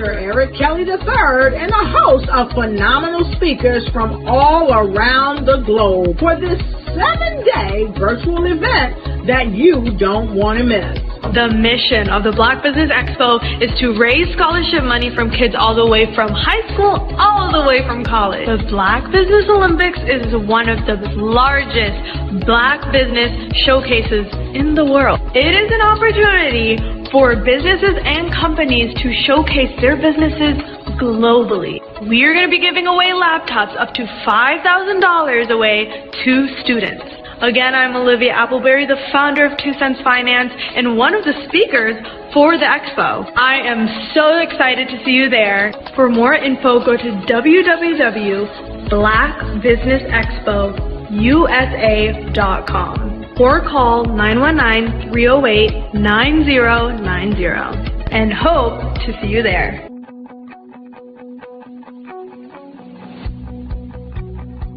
Dr. Eric Kelly III and a host of phenomenal speakers from all around the globe for this 7-day virtual event that you don't want to miss. The mission of the Black Business Expo is to raise scholarship money from kids all the way from high school all the way from college. The Black Business Olympics is one of the largest Black business showcases in the world. It is an opportunity for businesses and companies to showcase their businesses globally. We are going to be giving away laptops up to $5,000 away to students. Again, I'm Olivia Appleberry, the founder of 2 Cents Finance and one of the speakers for the expo. I am so excited to see you there. For more info, go to www.blackbusinessexpousa.com or call 919-308-9090 and hope to see you there.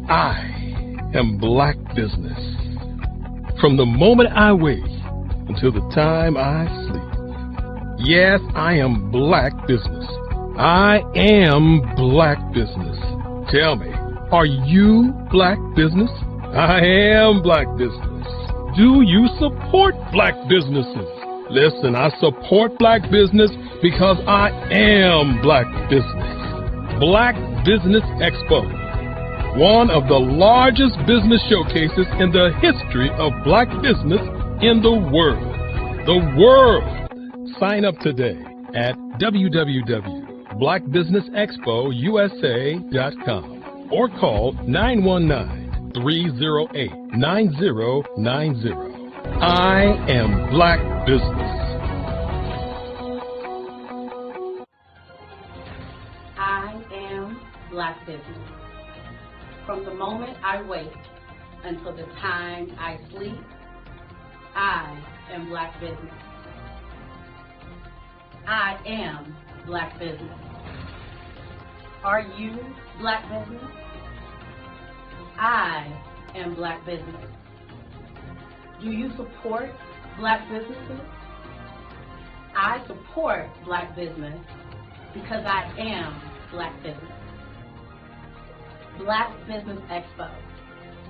I am Black Business. From the moment I wake until the time I sleep. Yes, I am Black Business. I am Black Business. Tell me, are you Black Business? I am Black Business. Do you support Black businesses? Listen, I support Black business because I am Black Business. Black Business Expo, one of the largest business showcases in the history of Black business in the world. The world! Sign up today at www.blackbusinessexpousa.com or call 919-308-9090. I am Black Business. I am Black Business. From the moment I wake until the time I sleep, I am Black Business. I am Black Business. Are you Black Business? I am Black Business. Do you support Black businesses? I support Black business because I am Black Business. Black Business Expo,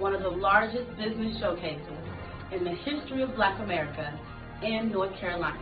one of the largest business showcases in the history of Black America in North Carolina.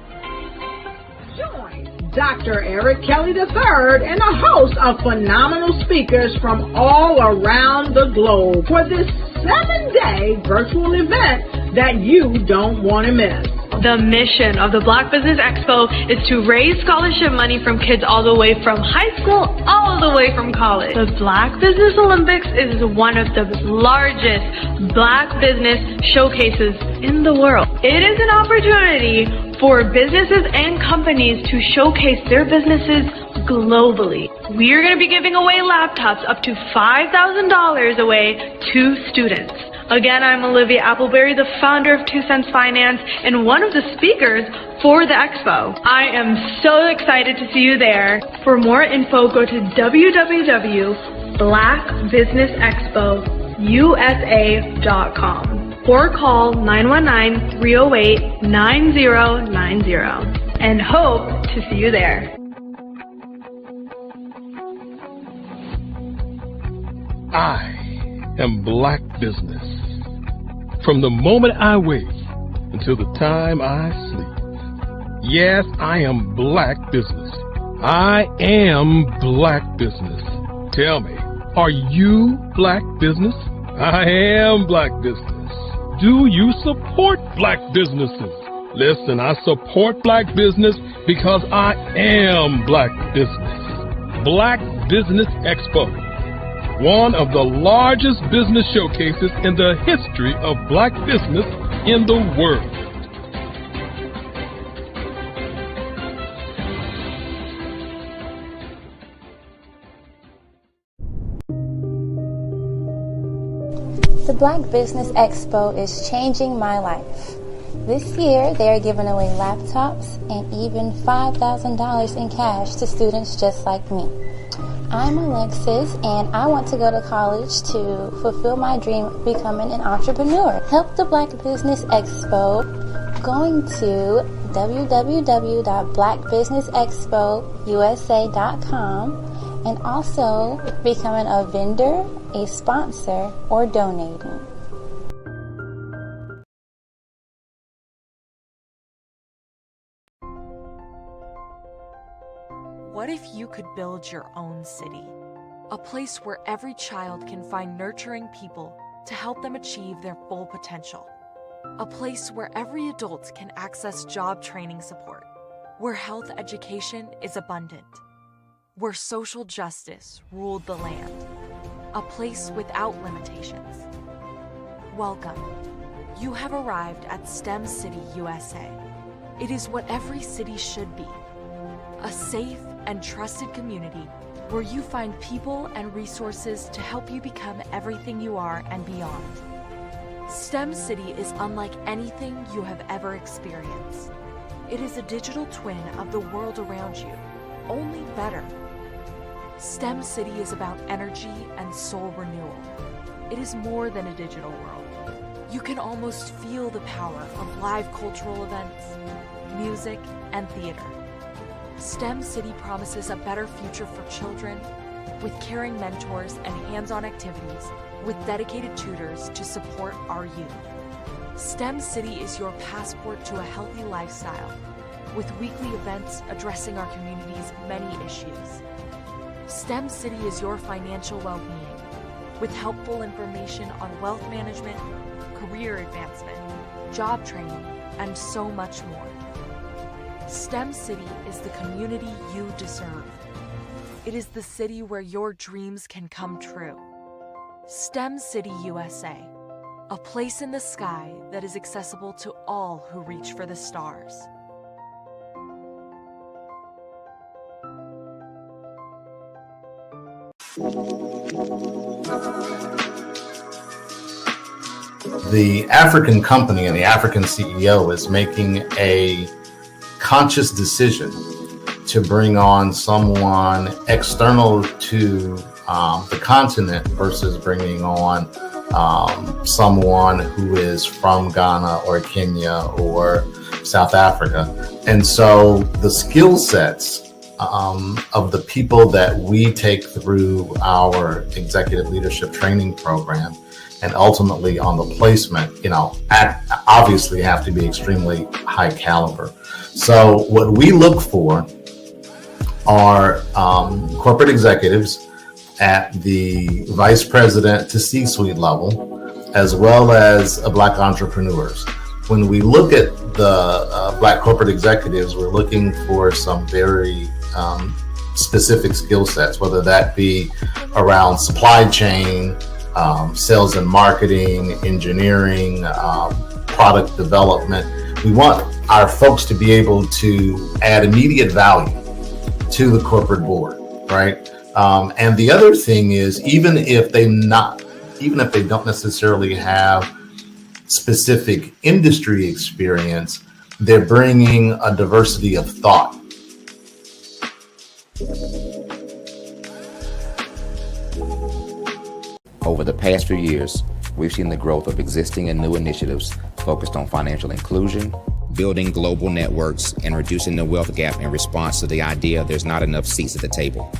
Join Dr. Eric Kelly III and a host of phenomenal speakers from all around the globe for this 7-day virtual event that you don't want to miss. The mission of the Black Business Expo is to raise scholarship money from kids all the way from high school all the way from college. The Black Business Olympics is one of the largest Black business showcases in the world. It is an opportunity for businesses and companies to showcase their businesses globally. We are going to be giving away laptops up to $5,000 away to students. Again, I'm Olivia Appleberry, the founder of 2 Cents Finance and one of the speakers for the expo. I am so excited to see you there. For more info, go to www.blackbusinessexpousa.com or call 919-308-9090 and hope to see you there. I am Black Business. From the moment I wake until the time I sleep. Yes, I am Black Business. I am Black Business. Tell me, are you Black Business? I am Black Business. Do you support Black businesses? Listen, I support Black business because I am Black Business. Black Business Expo, one of the largest business showcases in the history of Black business in the world. The Black Business Expo is changing my life. This year, they are giving away laptops and even $5,000 in cash to students just like me. I'm Alexis, and I want to go to college to fulfill my dream of becoming an entrepreneur. Help the Black Business Expo going to www.blackbusinessexpousa.com and also becoming a vendor, a sponsor, or donating. What if you could build your own city? A place where every child can find nurturing people to help them achieve their full potential. A place where every adult can access job training support. Where health education is abundant. Where social justice ruled the land. A place without limitations. Welcome. You have arrived at STEM City USA. It is what every city should be. A safe and trusted community where you find people and resources to help you become everything you are and beyond. STEM City is unlike anything you have ever experienced. It is a digital twin of the world around you, only better. STEM City is about energy and soul renewal. It is more than a digital world. You can almost feel the power of live cultural events, music, and theater. STEM City promises a better future for children with caring mentors and hands-on activities with dedicated tutors to support our youth. STEM City is your passport to a healthy lifestyle with weekly events addressing our community's many issues. STEM City is your financial well-being with helpful information on wealth management, career advancement, job training, and so much more. STEM City is the community you deserve. It is the city where your dreams can come true. STEM City USA, a place in the sky that is accessible to all who reach for the stars. The African company and the African CEO is making a conscious decision to bring on someone external to the continent versus bringing on someone who is from Ghana or Kenya or South Africa. And so the skill sets of the people that we take through our executive leadership training program and ultimately on the placement, obviously have to be extremely high caliber. So what we look for are corporate executives at the vice president to C-suite level, as well as Black entrepreneurs. When we look at the Black corporate executives, we're looking for some very specific skill sets, whether that be around supply chain, sales and marketing, engineering, product development. We want our folks to be able to add immediate value to the corporate board, right? And the other thing is, even if they don't necessarily have specific industry experience, they're bringing a diversity of thought. Over the past few years, we've seen the growth of existing and new initiatives focused on financial inclusion, building global networks, and reducing the wealth gap in response to the idea there's not enough seats at the table.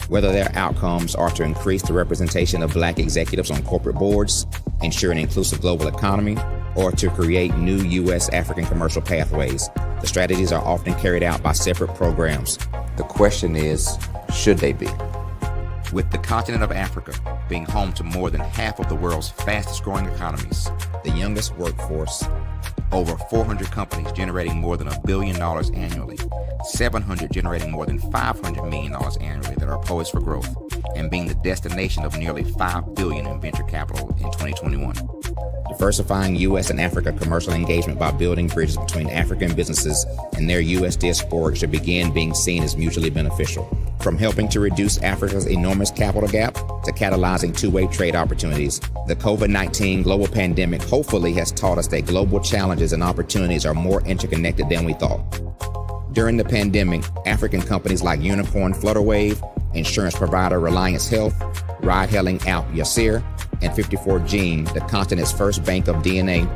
Whether their outcomes are to increase the representation of Black executives on corporate boards, ensure an inclusive global economy, or to create new U.S. African commercial pathways, the strategies are often carried out by separate programs. The question is, should they be? With the continent of Africa being home to more than half of the world's fastest growing economies, the youngest workforce, over 400 companies generating more than $1 billion annually, 700 generating more than $500 million annually that are poised for growth, and being the destination of nearly $5 billion in venture capital in 2021. Diversifying U.S. and Africa commercial engagement by building bridges between African businesses and their U.S. diaspora should begin being seen as mutually beneficial. From helping to reduce Africa's enormous capital gap to catalyzing two-way trade opportunities, the COVID-19 global pandemic hopefully has taught us that global challenges and opportunities are more interconnected than we thought. During the pandemic, African companies like Unicorn Flutterwave, insurance provider Reliance Health, ride-hailing app Yasir, and 54Gene, the continent's first bank of DNA,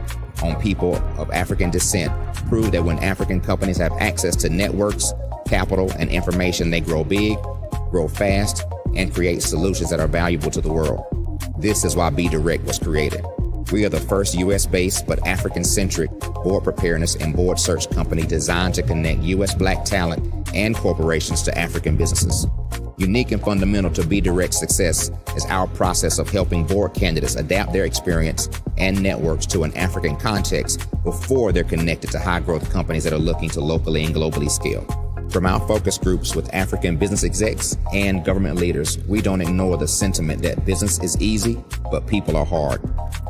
on people of African descent prove that when African companies have access to networks, capital, and information, they grow big, grow fast, and create solutions that are valuable to the world. This is why Be Direct was created. We are the first U.S.-based but African-centric board preparedness and board search company designed to connect U.S. Black talent and corporations to African businesses. Unique and fundamental to Be Direct's success is our process of helping board candidates adapt their experience and networks to an African context before they're connected to high-growth companies that are looking to locally and globally scale. From our focus groups with African business execs and government leaders, we don't ignore the sentiment that business is easy, but people are hard.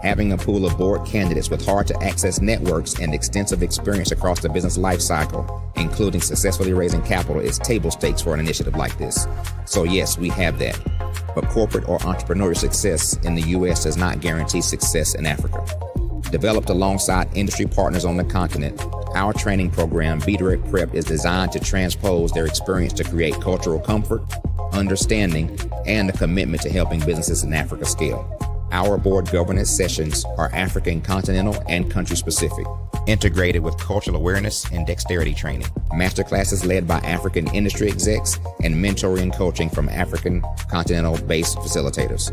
Having a pool of board candidates with hard-to-access networks and extensive experience across the business lifecycle, including successfully raising capital, is table stakes for an initiative like this. So yes, we have that. But corporate or entrepreneurial success in the U.S. does not guarantee success in Africa. Developed alongside industry partners on the continent, our training program, Be Direct Prep, is designed to transpose their experience to create cultural comfort, understanding, and a commitment to helping businesses in Africa scale. Our board governance sessions are African continental and country specific, integrated with cultural awareness and dexterity training, masterclasses led by African industry execs, and mentoring and coaching from African continental-based facilitators.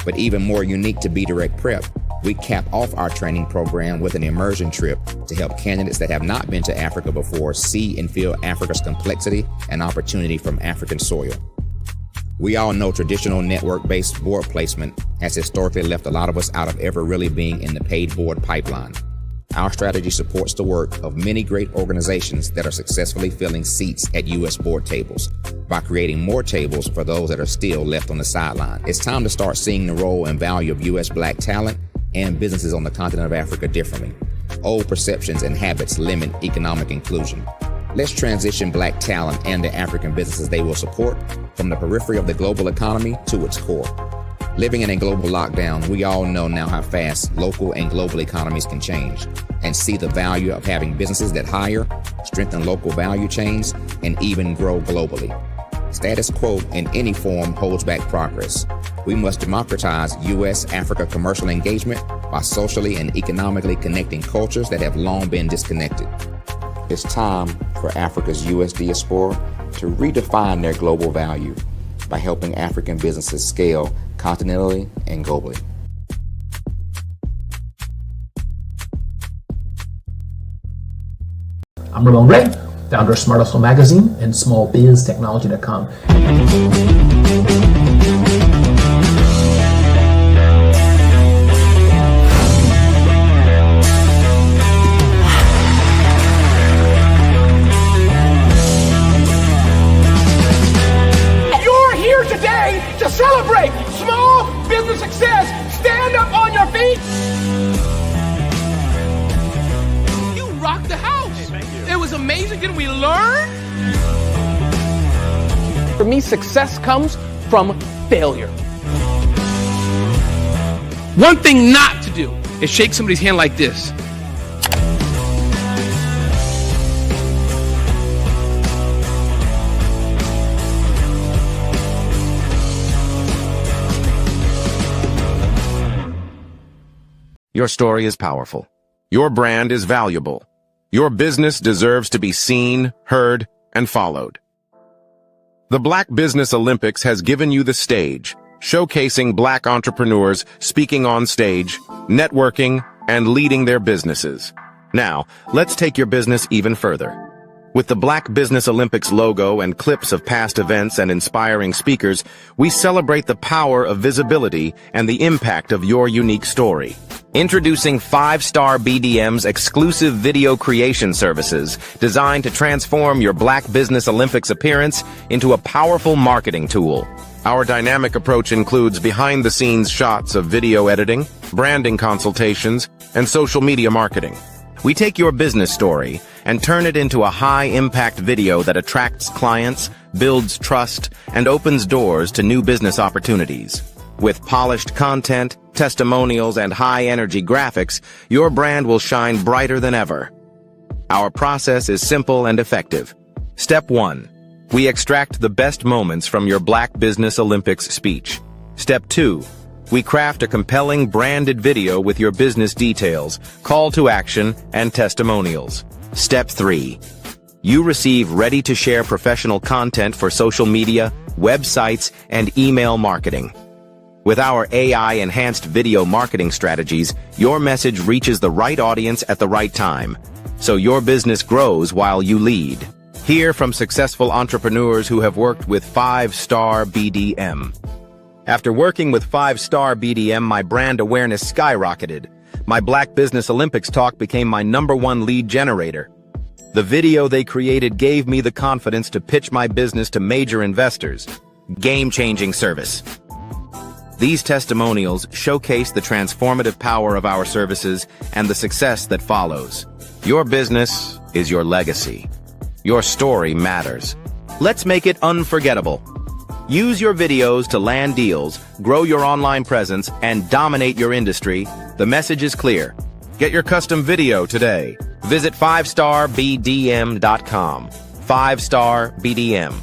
But even more unique to Be Direct Prep, we cap off our training program with an immersion trip to help candidates that have not been to Africa before see and feel Africa's complexity and opportunity from African soil. We all know traditional network-based board placement has historically left a lot of us out of ever really being in the paid board pipeline. Our strategy supports the work of many great organizations that are successfully filling seats at U.S. board tables by creating more tables for those that are still left on the sideline. It's time to start seeing the role and value of U.S. Black talent and businesses on the continent of Africa differently. Old perceptions and habits limit economic inclusion. Let's transition Black talent and the African businesses they will support from the periphery of the global economy to its core. Living in a global lockdown, we all know now how fast local and global economies can change, and see the value of having businesses that hire, strengthen local value chains, and even grow globally. Status quo in any form holds back progress. We must democratize U.S.-Africa commercial engagement by socially and economically connecting cultures that have long been disconnected. It's time for Africa's U.S. diaspora to redefine their global value by helping African businesses scale continentally and globally. I'm Ramon Ray, founder of Smart Hustle Magazine and smallbiztechnology.com. You're here today to celebrate small business success. Stand up on your feet. You rocked the house. It was amazing. Didn't we learn? For me, success comes from failure. One thing not to do is shake somebody's hand like this. Your story is powerful. Your brand is valuable. Your business deserves to be seen, heard, and followed. The Black Business Olympics has given you the stage, showcasing Black entrepreneurs speaking on stage, networking, and leading their businesses. Now, let's take your business even further. With the Black Business Olympics logo and clips of past events and inspiring speakers, we celebrate the power of visibility and the impact of your unique story. Introducing 5-Star BDM's exclusive video creation services designed to transform your Black Business Olympics appearance into a powerful marketing tool. Our dynamic approach includes behind-the-scenes shots of video editing, branding consultations, and social media marketing. We take your business story and turn it into a high-impact video that attracts clients, builds trust, and opens doors to new business opportunities. With polished content, testimonials, and high-energy graphics, your brand will shine brighter than ever. Our process is simple and effective. Step 1. We extract the best moments from your Black Business Olympics speech. Step 2. We craft a compelling branded video with your business details, call to action, and testimonials. Step 3. You receive ready-to-share professional content for social media, websites, and email marketing. With our AI-enhanced video marketing strategies, your message reaches the right audience at the right time, so your business grows while you lead. Hear from successful entrepreneurs who have worked with 5-star BDM. After working with 5-star BDM, my brand awareness skyrocketed. My Black Business Olympics talk became my #1 lead generator. The video they created gave me the confidence to pitch my business to major investors. Game-changing service. These testimonials showcase the transformative power of our services and the success that follows. Your business is your legacy. Your story matters. Let's make it unforgettable. Use your videos to land deals, grow your online presence, and dominate your industry. The message is clear. Get your custom video today. Visit 5starbdm.com. 5-Star BDM.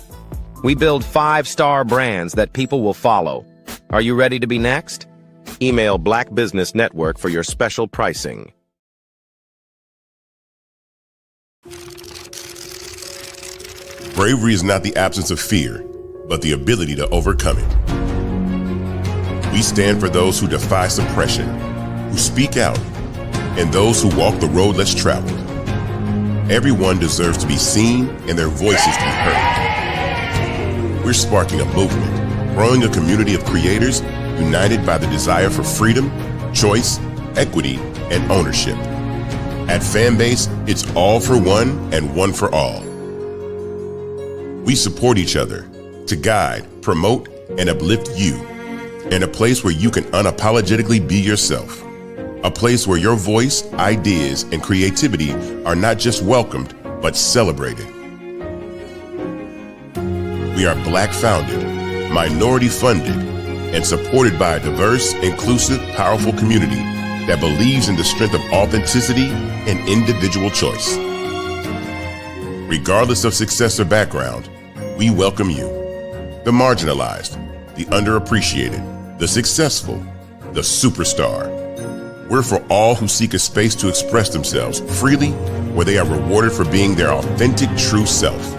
We build 5-star brands that people will follow. Are you ready to be next? Email Black Business Network for your special pricing. Bravery is not the absence of fear, but the ability to overcome it. We stand for those who defy suppression, who speak out, and those who walk the road less traveled. Everyone deserves to be seen and their voices to be heard. We're sparking a movement, growing a community of creators united by the desire for freedom, choice, equity, and ownership. At Fanbase, it's all for one and one for all. We support each other to guide, promote, and uplift you in a place where you can unapologetically be yourself. A place where your voice, ideas, and creativity are not just welcomed, but celebrated. We are Black founded, minority funded, and supported by a diverse, inclusive, powerful community that believes in the strength of authenticity and individual choice. Regardless of success or background, we welcome you. The marginalized, the underappreciated, the successful, the superstar. We're for all who seek a space to express themselves freely, where they are rewarded for being their authentic, true self.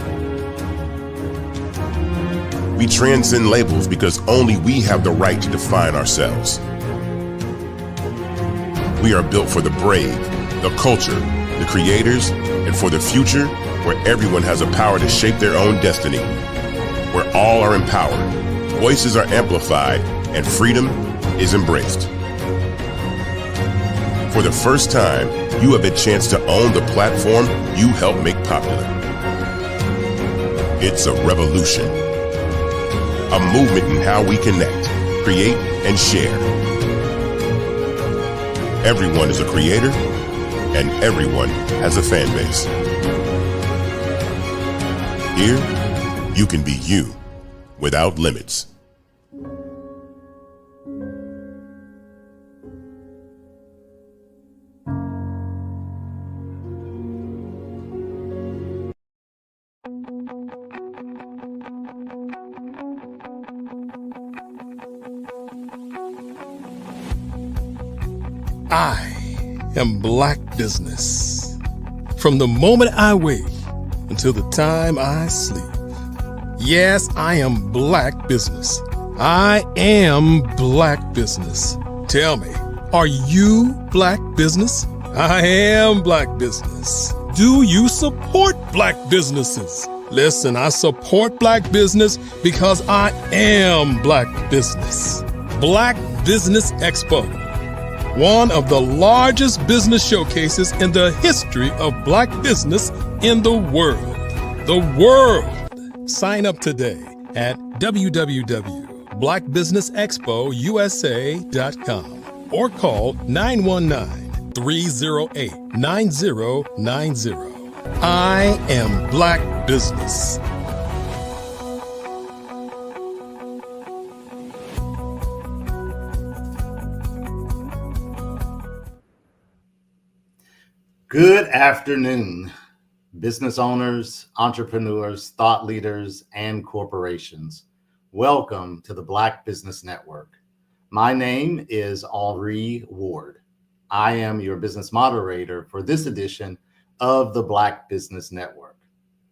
We transcend labels because only we have the right to define ourselves. We are built for the brave, the culture, the creators, and for the future where everyone has a power to shape their own destiny. Where all are empowered, voices are amplified, and freedom is embraced. For the first time, you have a chance to own the platform you helped make popular. It's a revolution. A movement in how we connect, create, and share. Everyone is a creator, and everyone has a fan base. Here, you can be you without limits. I am Black Business. From the moment I wake until the time I sleep. Yes, I am Black Business. I am Black Business. Tell me, are you Black Business? I am Black Business. Do you support Black businesses? Listen, I support Black business because I am Black Business. Black Business Expo, one of the largest business showcases in the history of Black business in the world. The world! Sign up today at www.blackbusinessexpousa.com or call 919-308-9090. I am Black Business. Good afternoon, business owners, entrepreneurs, thought leaders, and corporations. Welcome to the Black Business Network. My name is Henri Ward. I am your business moderator for this edition of the Black Business Network.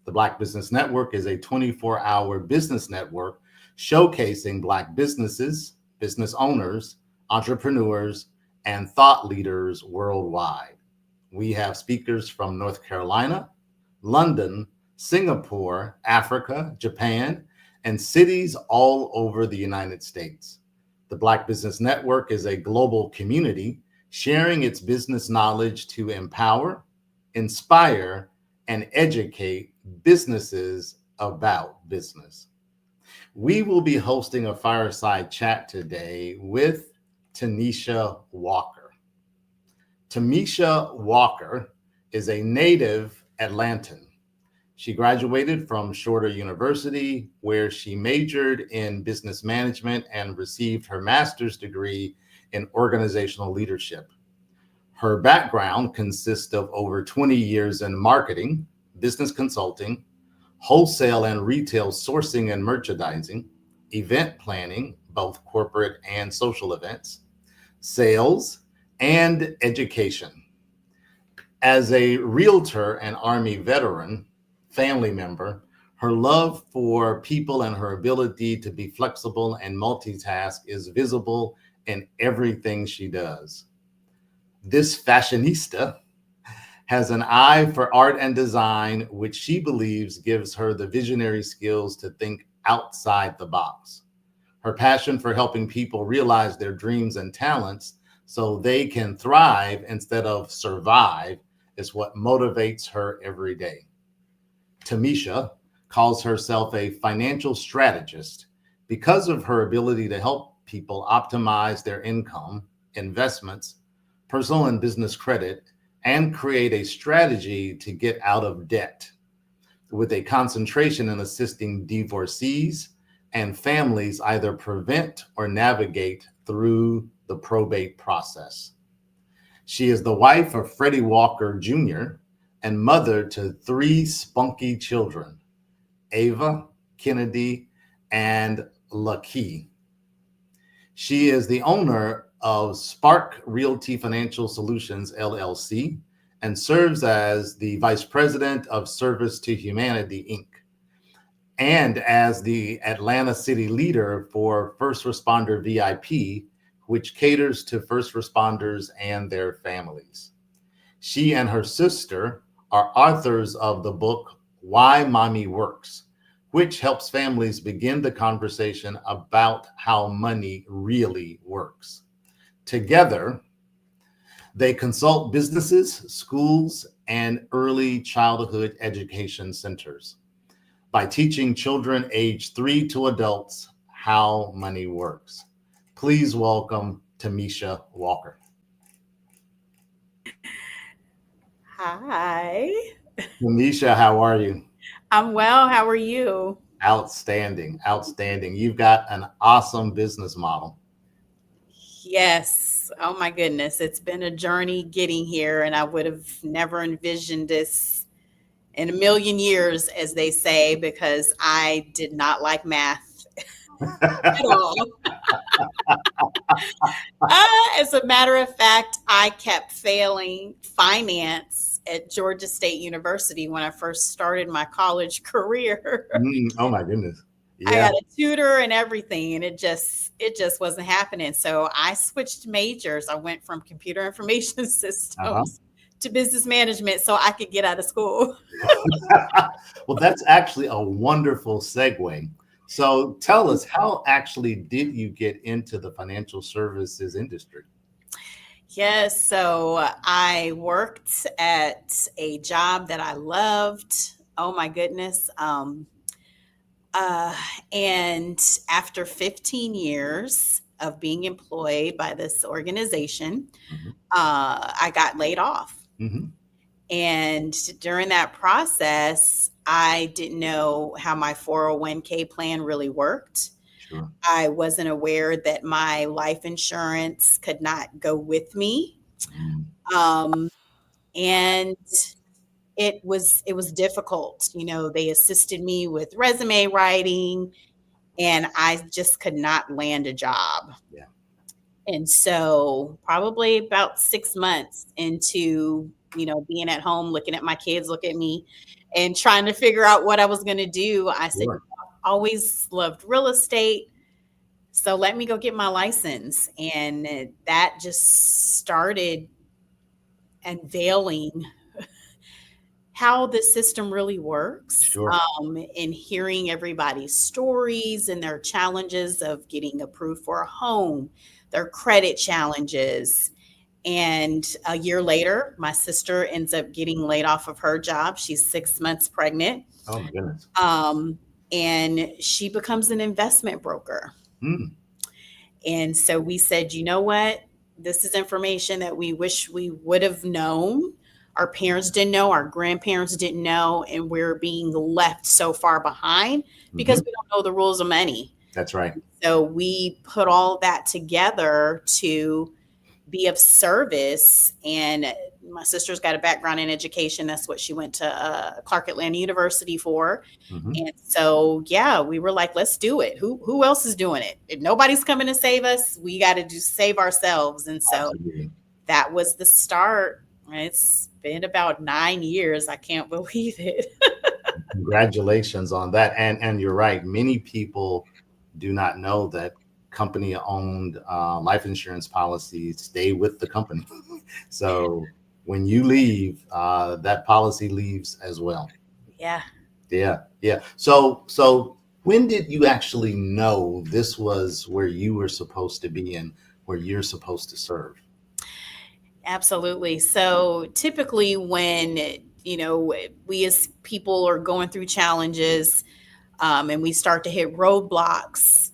The Black Business Network is a 24-hour business network showcasing Black businesses, business owners, entrepreneurs, and thought leaders worldwide. We have speakers from North Carolina, London, Singapore, Africa, Japan, and cities all over the United States. The Black Business Network is a global community sharing its business knowledge to empower, inspire, and educate businesses about business. We will be hosting a fireside chat today with Tanisha Walker. Tanisha Walker is a native Atlantan. She graduated from Shorter University, where she majored in business management and received her master's degree in organizational leadership. Her background consists of over 20 years in marketing, business consulting, wholesale and retail sourcing and merchandising, event planning, both corporate and social events, sales, and education. As a realtor and Army veteran, family member, her love for people and her ability to be flexible and multitask is visible in everything she does. This fashionista has an eye for art and design, which she believes gives her the visionary skills to think outside the box. Her passion for helping people realize their dreams and talents so they can thrive instead of survive is what motivates her every day. Tanisha calls herself a financial strategist because of her ability to help people optimize their income, investments, personal and business credit, and create a strategy to get out of debt, with a concentration in assisting divorcees and families either prevent or navigate through the probate process. She is the wife of Freddie Walker Jr. and mother to 3 spunky children, Ava, Kennedy, and Lucky. She is the owner of Spark Realty Financial Solutions, LLC, and serves as the Vice President of Service to Humanity, Inc., and as the Atlanta City leader for First Responder VIP, which caters to first responders and their families. She and her sister are authors of the book, Why Mommy Works, which helps families begin the conversation about how money really works. Together, they consult businesses, schools, and early childhood education centers by teaching children aged 3 to adults how money works. Please welcome Tanisha Walker. Hi. Tanisha, how are you? I'm well. How are you? Outstanding, outstanding. You've got an awesome business model. Yes. Oh my goodness. It's been a journey getting here, and I would have never envisioned this in a million years, as they say, because I did not like math at all. As a matter of fact, I kept failing finance at Georgia State University when I first started my college career. Oh my goodness. Yeah. I got a tutor and everything, and it just wasn't happening. So I switched majors. I went from computer information systems to business management so I could get out of school. Well, that's actually a wonderful segue. So tell us, how actually did you get into the financial services industry? Yes, so I worked at a job that I loved. Oh my goodness. And after 15 years of being employed by this organization, I got laid off. And during that process, I didn't know how my 401k plan really worked. Sure. I wasn't aware that my life insurance could not go with me. And it was difficult. You know, they assisted me with resume writing, and I just could not land a job. Yeah. And so probably about 6 months into, being at home, looking at my kids, look at me and trying to figure out what I was going to do, I said, Sure. I always loved real estate. So let me go get my license. And that just started unveiling how the system really works, Sure. and hearing everybody's stories and their challenges of getting approved for a home, their credit challenges. And a year later, my sister ends up getting laid off of her job. She's 6 months pregnant. Oh my goodness. And she becomes an investment broker. Mm. And so we said, you know what? This is information that we wish we would have known. Our parents didn't know, our grandparents didn't know, and we're being left so far behind because we don't know the rules of money. That's right. So we put all that together to be of service. And my sister's got a background in education. That's what she went to Clark Atlanta University for. And so, yeah, we were like, let's do it. Who else is doing it? If nobody's coming to save us, we got to save ourselves. And so that was the start. It's been about 9 years. I can't believe it. Congratulations on that. And you're right. Many people do not know that company-owned life insurance policies stay with the company. So when you leave, that policy leaves as well. Yeah. Yeah. So when did you actually know this was where you were supposed to be and where you're supposed to serve? Absolutely. So typically when, we as people are going through challenges, and we start to hit roadblocks,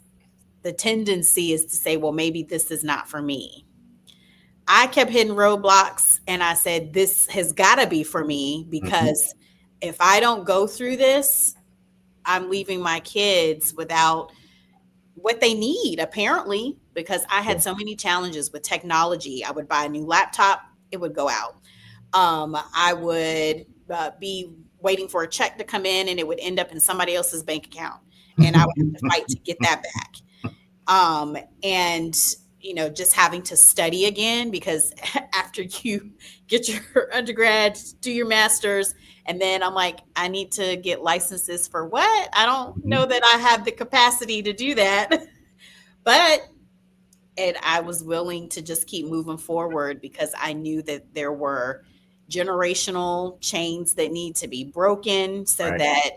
the tendency is to say, well, maybe this is not for me. I kept hitting roadblocks and I said, this has got to be for me, because if I don't go through this, I'm leaving my kids without what they need, apparently, because I had so many challenges with technology. I would buy a new laptop, it would go out. I would be waiting for a check to come in and it would end up in somebody else's bank account. And I would have to fight to get that back. And, just having to study again, because after you get your undergrad, do your master's, and then I'm like, I need to get licenses for what? I don't know that I have the capacity to do that. And I was willing to just keep moving forward because I knew that there were generational chains that need to be broken so that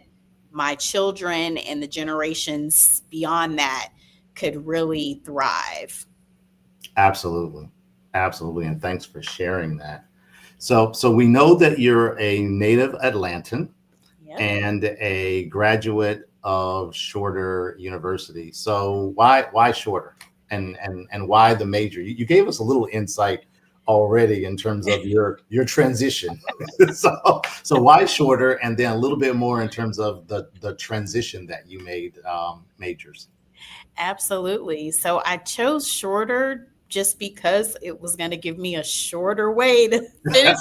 my children and the generations beyond that could really thrive. Absolutely. And thanks for sharing that. So we know that you're a native Atlantan and a graduate of Shorter University. So why Shorter and why the major? You gave us a little insight already in terms of your transition. so why Shorter, and then a little bit more in terms of the transition that you made majors. Absolutely. So I chose Shorter just because it was going to give me a shorter way to finish.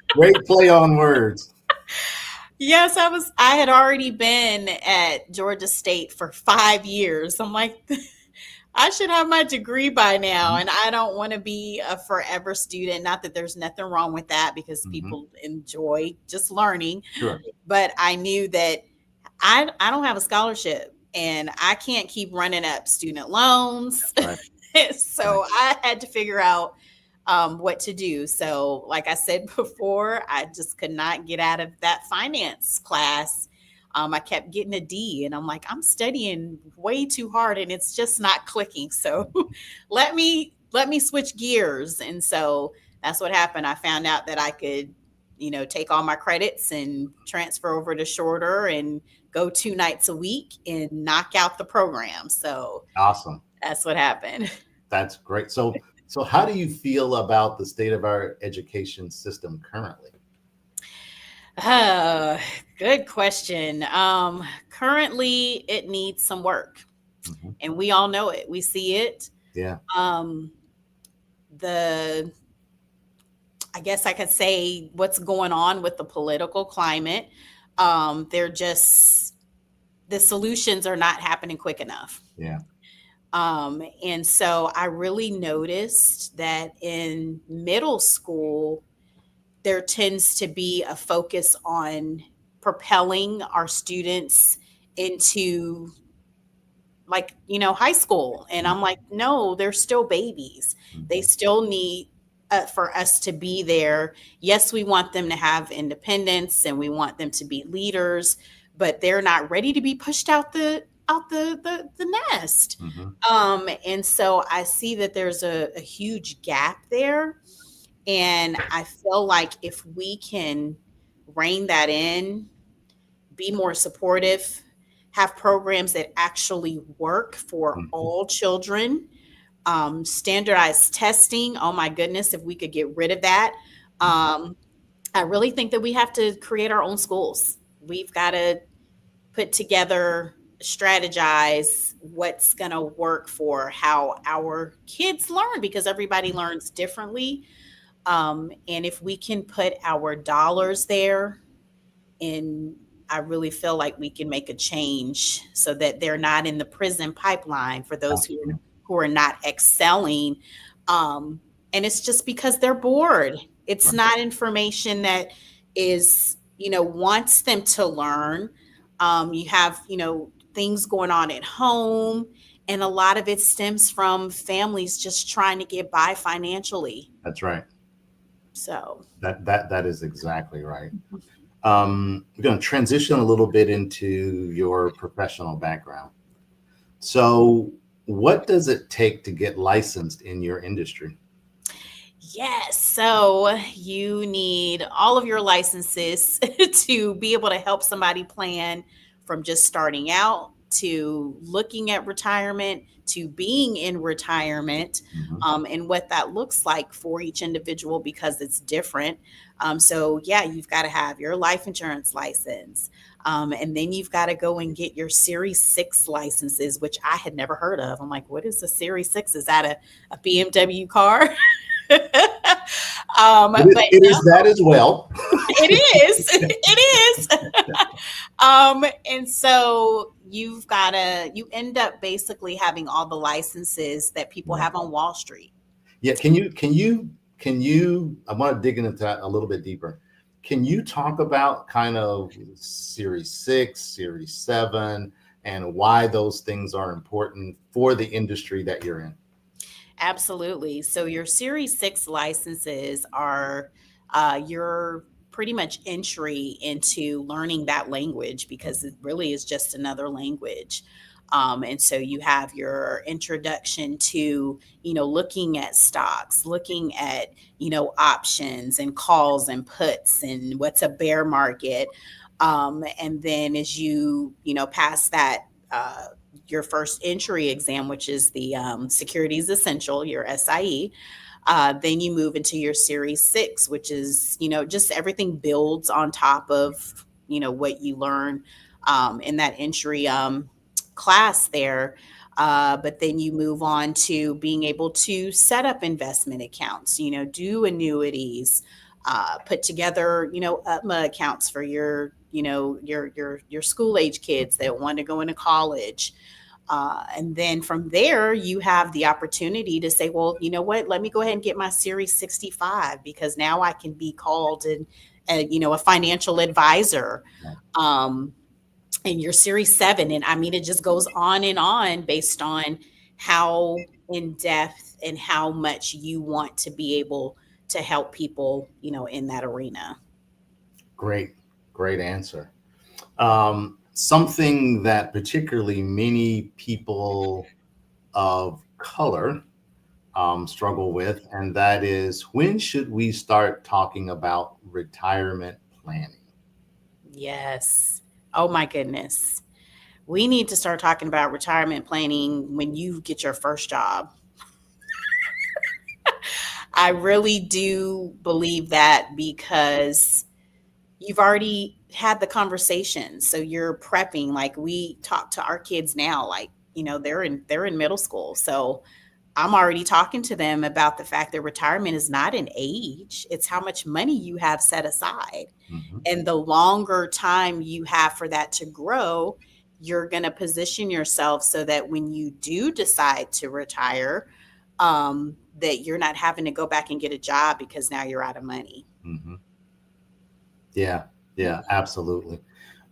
Great play on words. Yes, I had already been at Georgia State for 5 years. I'm like, I should have my degree by now, and I don't want to be a forever student. Not that there's nothing wrong with that, because people enjoy just learning. Sure. But I knew that I don't have a scholarship, and I can't keep running up student loans. Right. So I had to figure out what to do. So like I said before, I just could not get out of that finance class. I kept getting a D, and I'm like, I'm studying way too hard and it's just not clicking. So let me switch gears. And so that's what happened. I found out that I could, take all my credits and transfer over to Shorter and go 2 nights a week and knock out the program. So awesome. That's what happened. That's great. So how do you feel about the state of our education system currently? Good question. Currently, it needs some work, and we all know it. We see it. Yeah. I guess I could say what's going on with the political climate. The solutions are not happening quick enough. Yeah. And so I really noticed that in middle school, there tends to be a focus on propelling our students into high school. And I'm like, no, they're still babies. They still need for us to be there. Yes, we want them to have independence and we want them to be leaders, but they're not ready to be pushed out the nest. And so I see that there's a huge gap there. And I feel like if we can rein that in, be more supportive, have programs that actually work for all children, standardized testing. Oh my goodness, if we could get rid of that. I really think that we have to create our own schools. We've got to put together, strategize what's going to work for how our kids learn, because everybody learns differently. And if we can put our dollars there, and I really feel like we can make a change so that they're not in the prison pipeline for those who are not excelling. And it's just because they're bored. It's not information that is, wants them to learn. You have, things going on at home, and a lot of it stems from families just trying to get by financially. That's right. So that is exactly right. We're going to transition a little bit into your professional background. So what does it take to get licensed in your industry? Yes. So you need all of your licenses to be able to help somebody plan from just starting out to looking at retirement to being in retirement, and what that looks like for each individual, because it's different. So yeah, you've got to have your life insurance license. And then you've got to go and get your Series 6 licenses, which I had never heard of. I'm like, what is a Series 6? Is that a BMW car? It is that as well. It is. And so you end up basically having all the licenses that people have on Wall Street. Yeah. Can you, I want to dig into that a little bit deeper. Can you talk about kind of Series 6, Series 7, and why those things are important for the industry that you're in? Absolutely. So your Series 6 licenses are your pretty much entry into learning that language, because it really is just another language. And so you have your introduction to, looking at stocks, looking at, options and calls and puts and what's a bear market. And then as you, pass that, your first entry exam, which is the Securities Essential, your SIE, then you move into your Series 6, which is, just everything builds on top of, what you learn in that entry class there. But then you move on to being able to set up investment accounts, do annuities, put together, UTMA accounts for your school age kids that want to go into college. And then from there, you have the opportunity to say, well, you know what, let me go ahead and get my Series 65, because now I can be called a financial advisor. And your Series 7. And I mean, it just goes on based on how in depth and how much you want to be able to help people, in that arena. Great answer. Something that particularly many people of color struggle with, and that is, when should we start talking about retirement planning? Yes. Oh my goodness. We need to start talking about retirement planning when you get your first job. I really do believe that, because you've already had the conversation. So you're prepping. Like, we talk to our kids now, like, they're in middle school. So I'm already talking to them about the fact that retirement is not an age. It's how much money you have set aside. And the longer time you have for that to grow, you're going to position yourself so that when you do decide to retire, that you're not having to go back and get a job because now you're out of money. Mm-hmm. Yeah, absolutely.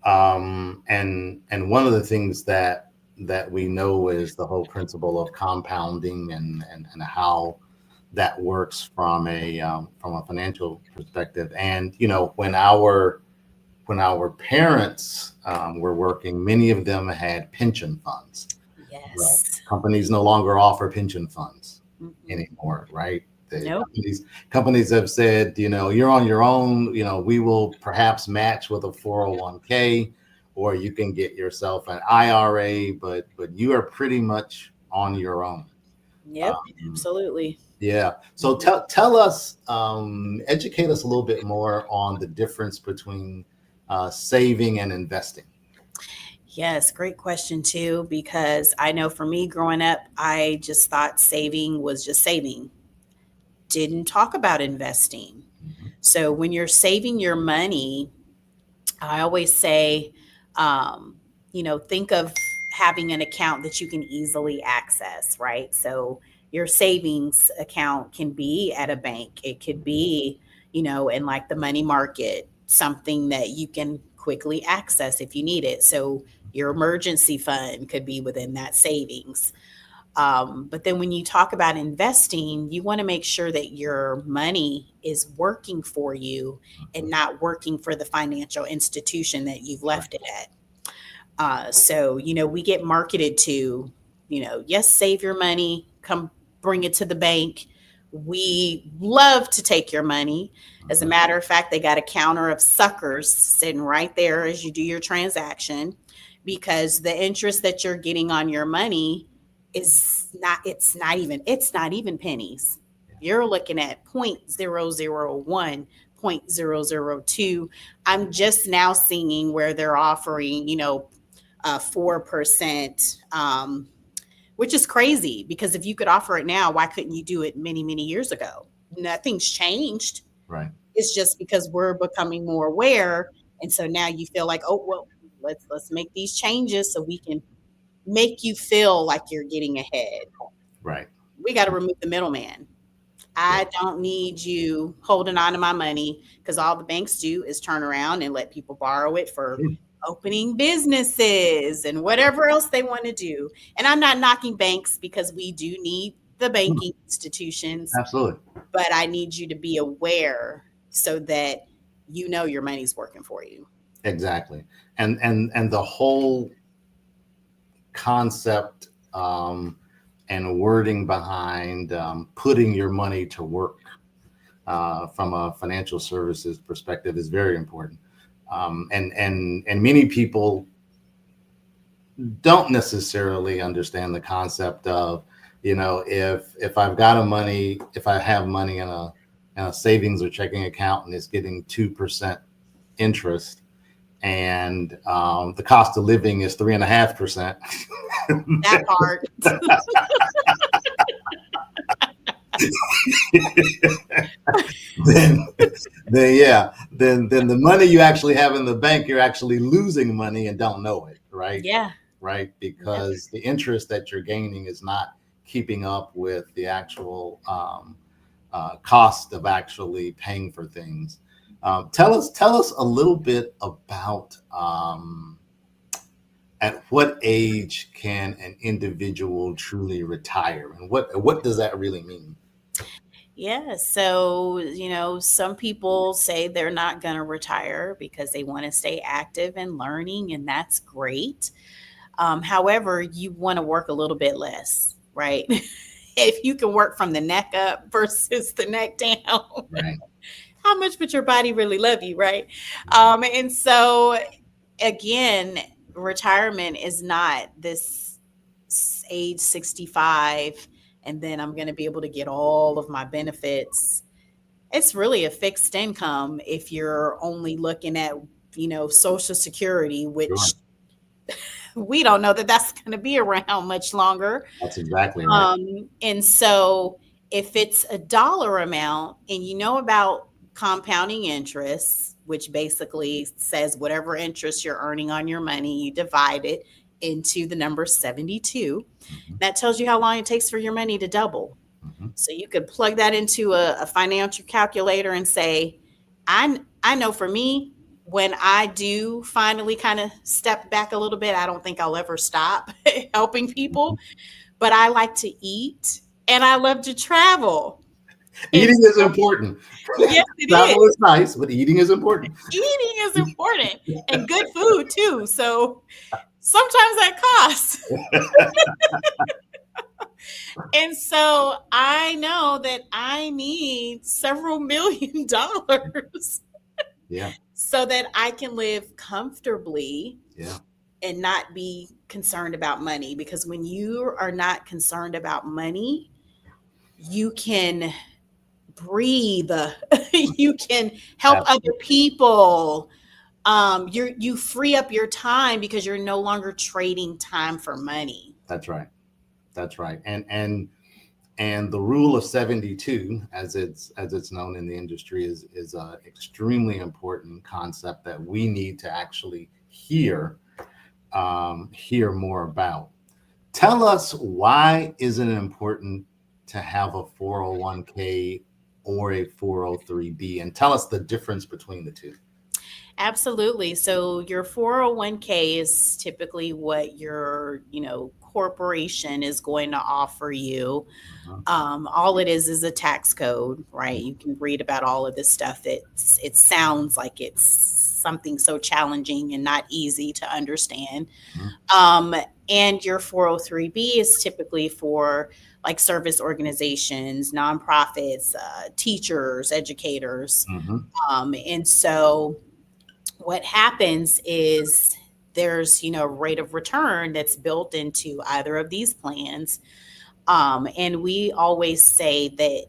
And one of the things that we know is the whole principle of compounding and how that works from a financial perspective. And when our parents were working, many of them had pension funds. Yes. Right. Companies no longer offer pension funds anymore, right? Nope. Companies have said, you're on your own. We will perhaps match with a 401k, or you can get yourself an IRA, but you are pretty much on your own. Yep, absolutely. Yeah. So tell us, educate us a little bit more on the difference between saving and investing. Yes, great question too, because I know for me growing up, I just thought saving was just saving. Didn't talk about investing. So when you're saving your money, I always say, think of having an account that you can easily access, right? So your savings account can be at a bank. It could be, in like the money market, something that you can quickly access if you need it. So your emergency fund could be within that savings. But then when you talk about investing, you want to make sure that your money is working for you and not working for the financial institution that you've left it at. So, we get marketed to, yes, save your money, come bring it to the bank. We love to take your money. As a matter of fact, they got a counter of suckers sitting right there as you do your transaction, because the interest that you're getting on your money it's not even pennies. You're looking at 0.001, 0.002. I'm just now seeing where they're offering, 4%, which is crazy, because if you could offer it now, why couldn't you do it many, many years ago? Nothing's changed. Right. It's just because we're becoming more aware. And so now you feel like, oh, well, let's make these changes so we can make you feel like you're getting ahead. Right. We got to remove the middleman. I don't need you holding on to my money, because all the banks do is turn around and let people borrow it for opening businesses and whatever else they want to do. And I'm not knocking banks, because we do need the banking institutions. Absolutely. But I need you to be aware so that your money's working for you. Exactly. And the whole concept and wording behind putting your money to work from a financial services perspective is very important. And many people don't necessarily understand the concept of, if I've got if I have money in a savings or checking account and it's getting 2% interest, and the cost of living is 3.5%. That part. then the money you actually have in the bank, you're actually losing money and don't know it, right? Yeah. Right, because the interest that you're gaining is not keeping up with the actual cost of actually paying for things. Tell us a little bit about at what age can an individual truly retire, and what does that really mean? Yeah, so some people say they're not going to retire because they want to stay active and learning, and that's great. However, you want to work a little bit less, right? If you can work from the neck up versus the neck down. Right. How much would your body really love you, right? And so, again, retirement is not this age 65, and then I'm going to be able to get all of my benefits. It's really a fixed income if you're only looking at, Social Security, which we don't know that that's going to be around much longer. That's exactly right. And so if it's a dollar amount and about compounding interest, which basically says whatever interest you're earning on your money, you divide it into the number 72. That tells you how long it takes for your money to double. So you could plug that into a financial calculator and say, I know for me, when I do finally kind of step back a little bit, I don't think I'll ever stop helping people, but I like to eat and I love to travel. Eating is important. Yes, it Travel is. is nice, but eating is important. Eating is important and good food too. So sometimes that costs. And so I know that I need several $1 million so that I can live comfortably and not be concerned about money. Because when you are not concerned about money, you can breathe, you can help other people. You free up your time because you're no longer trading time for money. That's right. That's right. And the rule of 72, as it's known in the industry, is a extremely important concept that we need to actually hear more about. Tell us, why is it important to have a 401k or a 403b, and tell us the difference between the two. Absolutely. So your 401k is typically what your, corporation is going to offer you. All it is a tax code, right? You can read about all of this stuff. It sounds like it's something so challenging and not easy to understand. And your 403b is typically for like service organizations, nonprofits, teachers, educators. And so what happens is there's, rate of return that's built into either of these plans. And we always say that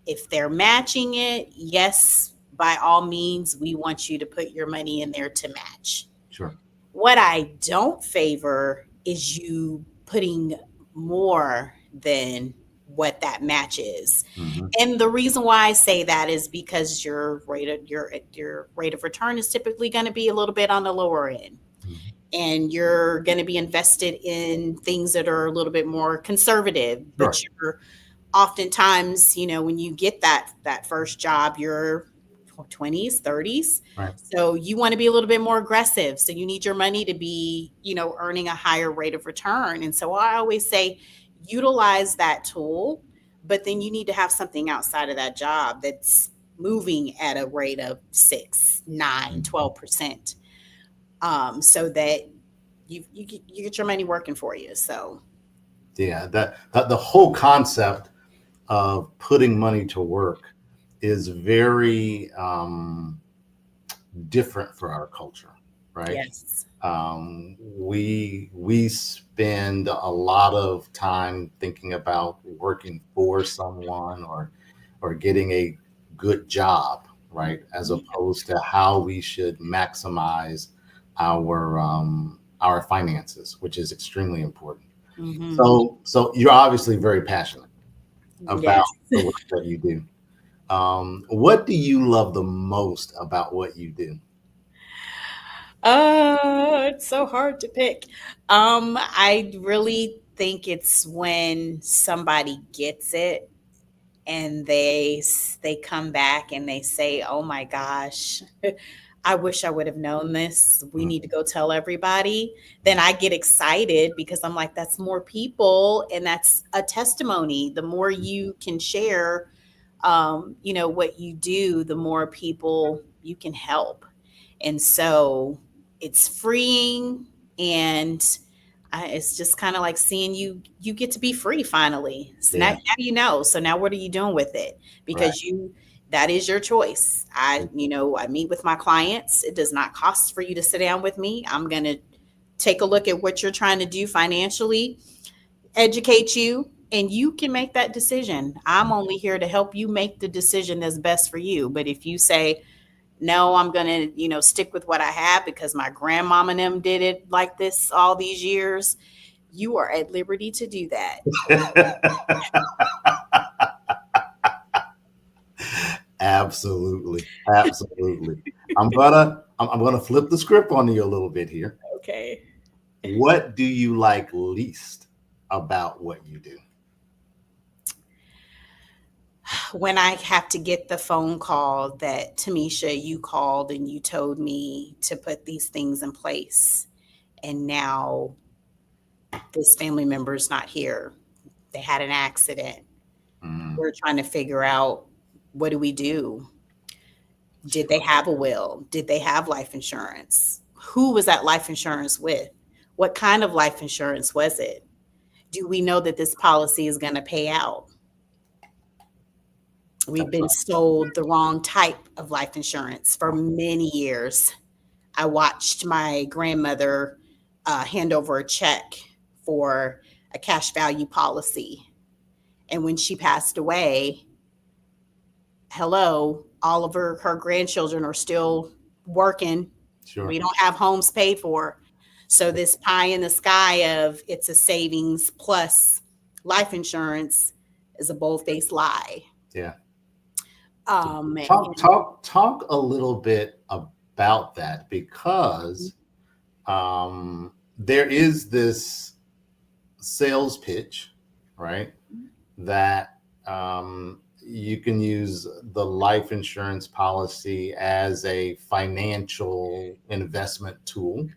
if they're matching it, yes, by all means, we want you to put your money in there to match. Sure. What I don't favor is you putting more than what that match is. And the reason why I say that is because your rate of return is typically going to be a little bit on the lower end. And you're going to be invested in things that are a little bit more conservative, but you're oftentimes, when you get that first job, you're 20s, 30s. Right. So you want to be a little bit more aggressive. So you need your money to be, earning a higher rate of return. And so I always say, utilize that tool, but then you need to have something outside of that job that's moving at a rate of 6, 9, 12%. So that you get your money working for you. So yeah, that the whole concept of putting money to work is very different for our culture, right? Yes. We spend a lot of time thinking about working for someone or getting a good job, right? As opposed to how we should maximize our finances, which is extremely important. So you're obviously very passionate about the work that you do. What do you love the most about what you do? It's so hard to pick. I really think it's when somebody gets it and they come back and they say, "Oh my gosh, I wish I would have known this. We need to go tell everybody." Then I get excited because I'm like, that's more people and that's a testimony. The more you can share, what you do, the more people you can help. And so it's freeing, and it's just kind of like seeing you get to be free finally. So now you so now what are you doing with it? Because that is your choice. I meet with my clients. It does not cost for you to sit down with me. I'm going to take a look at what you're trying to do financially, educate you, and you can make that decision. I'm only here to help you make the decision that's best for you. But if you say, no, I'm going to, stick with what I have because my grandmama and them did it like this all these years, you are at liberty to do that. Absolutely. I'm gonna flip the script on you a little bit here. Okay. What do you like least about what you do? When I have to get the phone call that, Tamisha, you called and you told me to put these things in place, and now this family member is not here. They had an accident. We're trying to figure out, what do we do? Did they have a will? Did they have life insurance? Who was that life insurance with? What kind of life insurance was it? Do we know that this policy is going to pay out? We've been sold the wrong type of life insurance for many years. I watched my grandmother hand over a check for a cash value policy. And when she passed away, hello, all of her grandchildren are still working. Sure. We don't have homes paid for. So this pie in the sky of it's a savings plus life insurance is a bold-faced lie. Yeah. Talk a little bit about that, because there is this sales pitch, right? That you can use the life insurance policy as a financial investment tool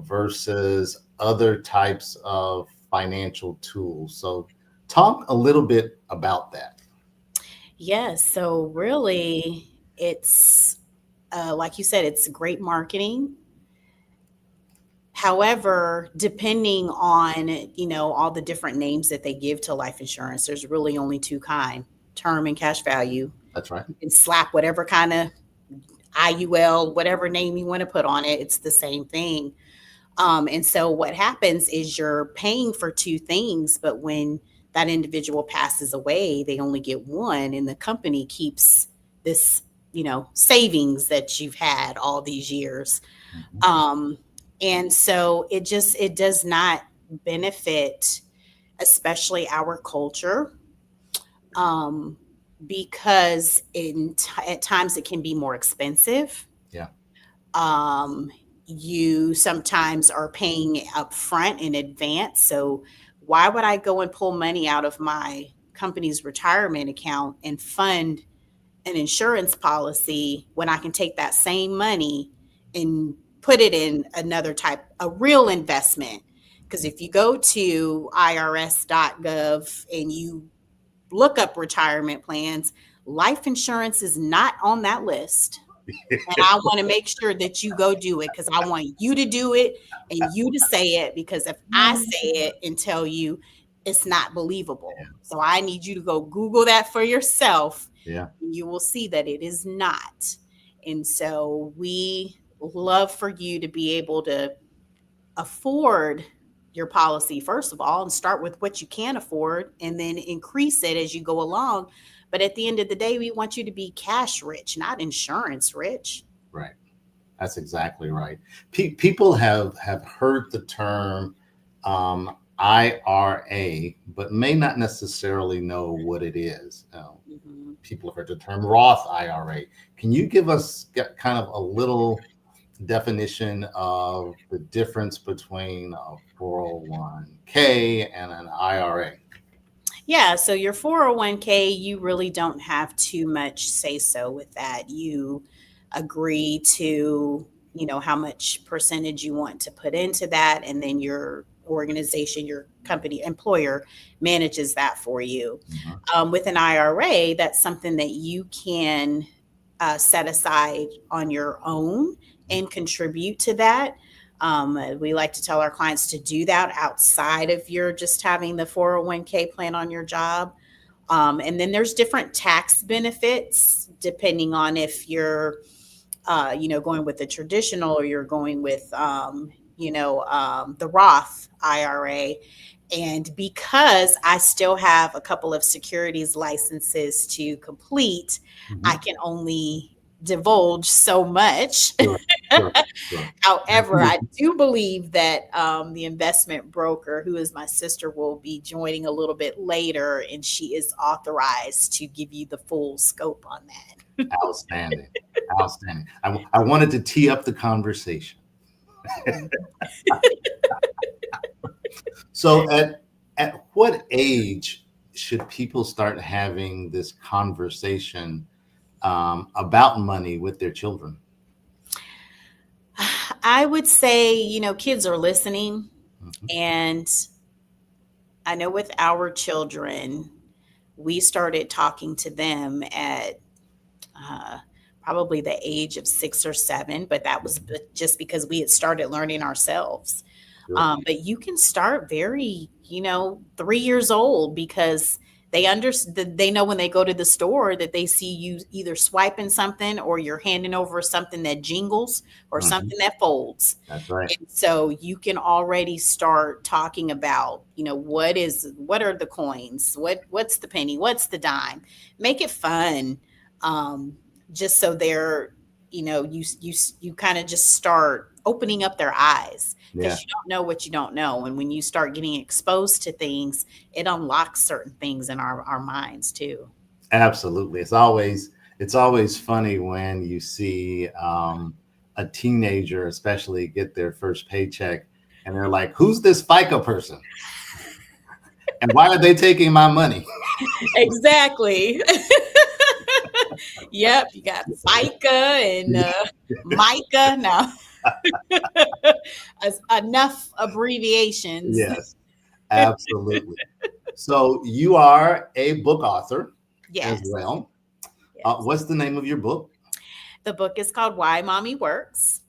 versus other types of financial tools. So talk a little bit about that. Yes. So really, it's like you said, it's great marketing. However, depending on, all the different names that they give to life insurance, there's really only two kind: term and cash value. That's right. You can slap whatever kind of IUL, whatever name you want to put on it. It's the same thing. And so what happens is you're paying for two things, but when that individual passes away, they only get one, and the company keeps this, savings that you've had all these years. And so it does not benefit, especially our culture, because at times it can be more expensive. Yeah. You sometimes are paying up front in advance. So why would I go and pull money out of my company's retirement account and fund an insurance policy when I can take that same money and put it in another type, a real investment? Because if you go to irs.gov and you look up retirement plans, life insurance is not on that list. And I want to make sure that you go do it, because I want you to do it and you to say it, because if I say it and tell you, it's not believable. Yeah. So I need you to go Google that for yourself. Yeah. You will see that it is not. And so we love for you to be able to afford your policy, first of all, and start with what you can afford and then increase it as you go along. But at the end of the day, we want you to be cash rich, not insurance rich. Right. That's exactly right. People have heard the term IRA, but may not necessarily know what it is. People have heard the term Roth IRA. Can you give us kind of a little definition of the difference between a 401k and an IRA? Yeah, so your 401k, you really don't have too much say so with that. You agree to, how much percentage you want to put into that, and then your organization, your company, employer manages that for you. With an IRA, that's something that you can set aside on your own and contribute to that. We like to tell our clients to do that outside of your just having the 401k plan on your job. And then there's different tax benefits depending on if you're, going with the traditional or you're going with, the Roth IRA. And because I still have a couple of securities licenses to complete, I can only divulge so much. Sure. However, I do believe that the investment broker, who is my sister, will be joining a little bit later, and she is authorized to give you the full scope on that. Outstanding. I wanted to tee up the conversation. So at what age should people start having this conversation about money with their children? I would say, kids are listening. And I know with our children, we started talking to them at probably the age of 6 or 7, but that was just because we had started learning ourselves. But you can start very, 3 years old, because they know when they go to the store that they see you either swiping something or you're handing over something that jingles or something that folds. That's right. And so you can already start talking about, what are the coins? What's the penny? What's the dime? Make it fun. Just so they're, you kind of just start opening up their eyes, because you don't know what you don't know. And when you start getting exposed to things, it unlocks certain things in our minds too. Absolutely. It's always funny when you see a teenager, especially, get their first paycheck and they're like, who's this FICA person? And why are they taking my money? Exactly. Yep. You got FICA and MICA. No. Enough abbreviations. Yes, absolutely. So you are a book author as well. Yes. What's the name of your book? The book is called Why Mommy Works.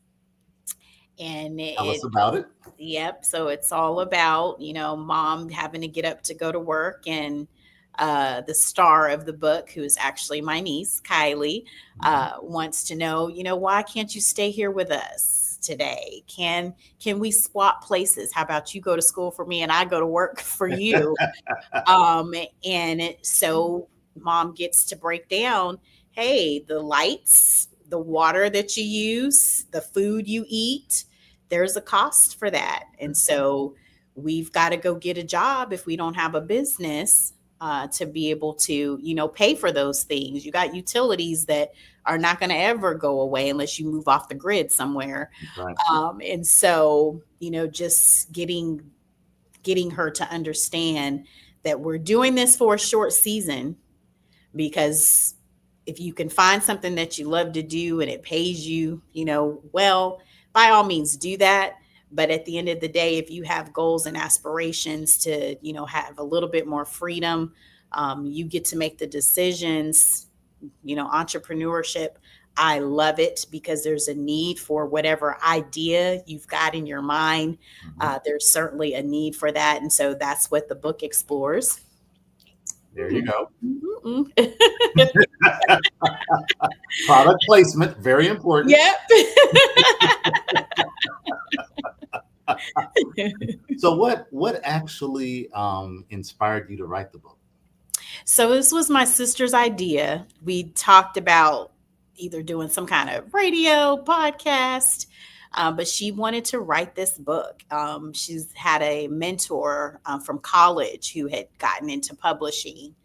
And tell us about it. Yep. So it's all about, mom having to get up to go to work, and the star of the book, who is actually my niece, Kylie, wants to know, why can't you stay here with us today? Can we swap places? How about you go to school for me and I go to work for you? So mom gets to break down, hey, the lights, the water that you use, the food you eat, there's a cost for that. And so we've got to go get a job if we don't have a business to be able to, pay for those things. You got utilities that are not going to ever go away unless you move off the grid somewhere. Right. And so, just getting her to understand that we're doing this for a short season, because if you can find something that you love to do and it pays you, well, by all means do that. But at the end of the day, if you have goals and aspirations to, have a little bit more freedom, you get to make the decisions. Entrepreneurship, I love it, because there's a need for whatever idea you've got in your mind. There's certainly a need for that. And so that's what the book explores. There you go. Product placement, very important. Yep. So what actually inspired you to write the book? So this was my sister's idea. We talked about either doing some kind of radio podcast, but she wanted to write this book. She's had a mentor from college who had gotten into publishing.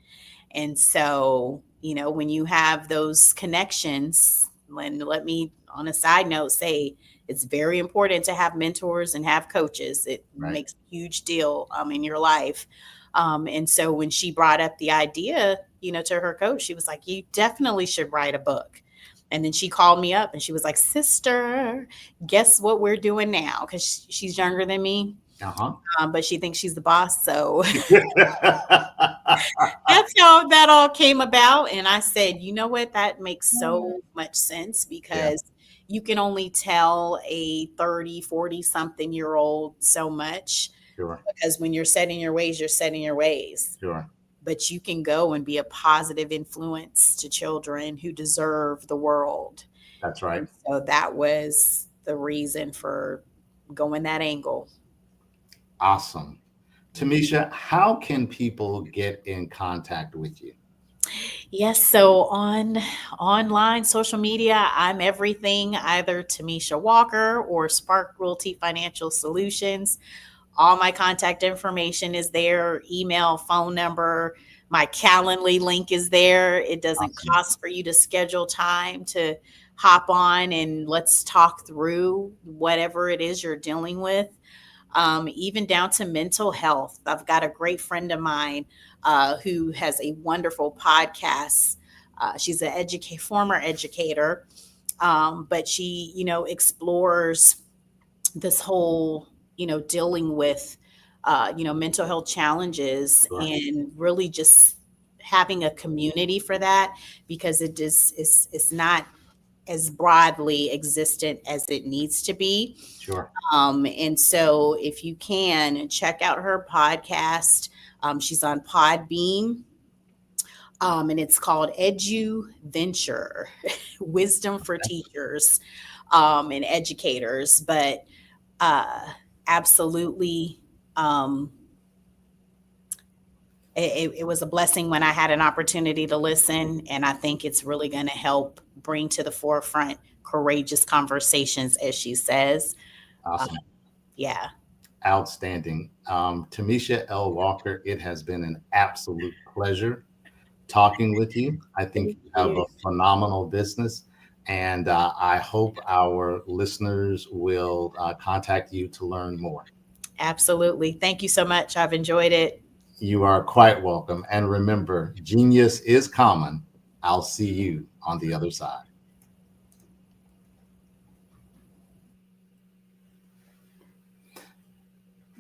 And so, when you have those connections, and let me, on a side note, say it's very important to have mentors and have coaches. It makes a huge deal in your life. And so when she brought up the idea, to her coach, she was like, you definitely should write a book. And then she called me up and she was like, sister, guess what we're doing now? Because she's younger than me. But she thinks she's the boss. So that's how that all came about. And I said, you know what? That makes so much sense, because you can only tell a 30, 40 something year old so much. Sure. Because when you're setting your ways, you're setting your ways. Sure. But you can go and be a positive influence to children who deserve the world. That's right. And so that was the reason for going that angle. Awesome. Tamisha, how can people get in contact with you? Yes. So on online social media, I'm everything, either Tamisha Walker or Spark Realty Financial Solutions. All my contact information is there, email, phone number, my Calendly link is there. It doesn't cost for you to schedule time to hop on and let's talk through whatever it is you're dealing with, even down to mental health. I've got a great friend of mine who has a wonderful podcast. She's an former educator, but she, explores this whole, dealing with, mental health challenges, and really just having a community for that, because it's not as broadly existent as it needs to be. Sure. And so if you can check out her podcast, she's on Podbean. And it's called Edu Venture, Wisdom for Teachers and Educators. But absolutely, it was a blessing when I had an opportunity to listen. And I think it's really going to help bring to the forefront courageous conversations, as she says. Awesome. Yeah. Outstanding. Tamisha L. Walker, it has been an absolute pleasure talking with you. I think you have a phenomenal business, and I hope our listeners will contact you to learn more. Absolutely. Thank you so much. I've enjoyed it. You are quite welcome. And remember, genius is common. I'll see you on the other side.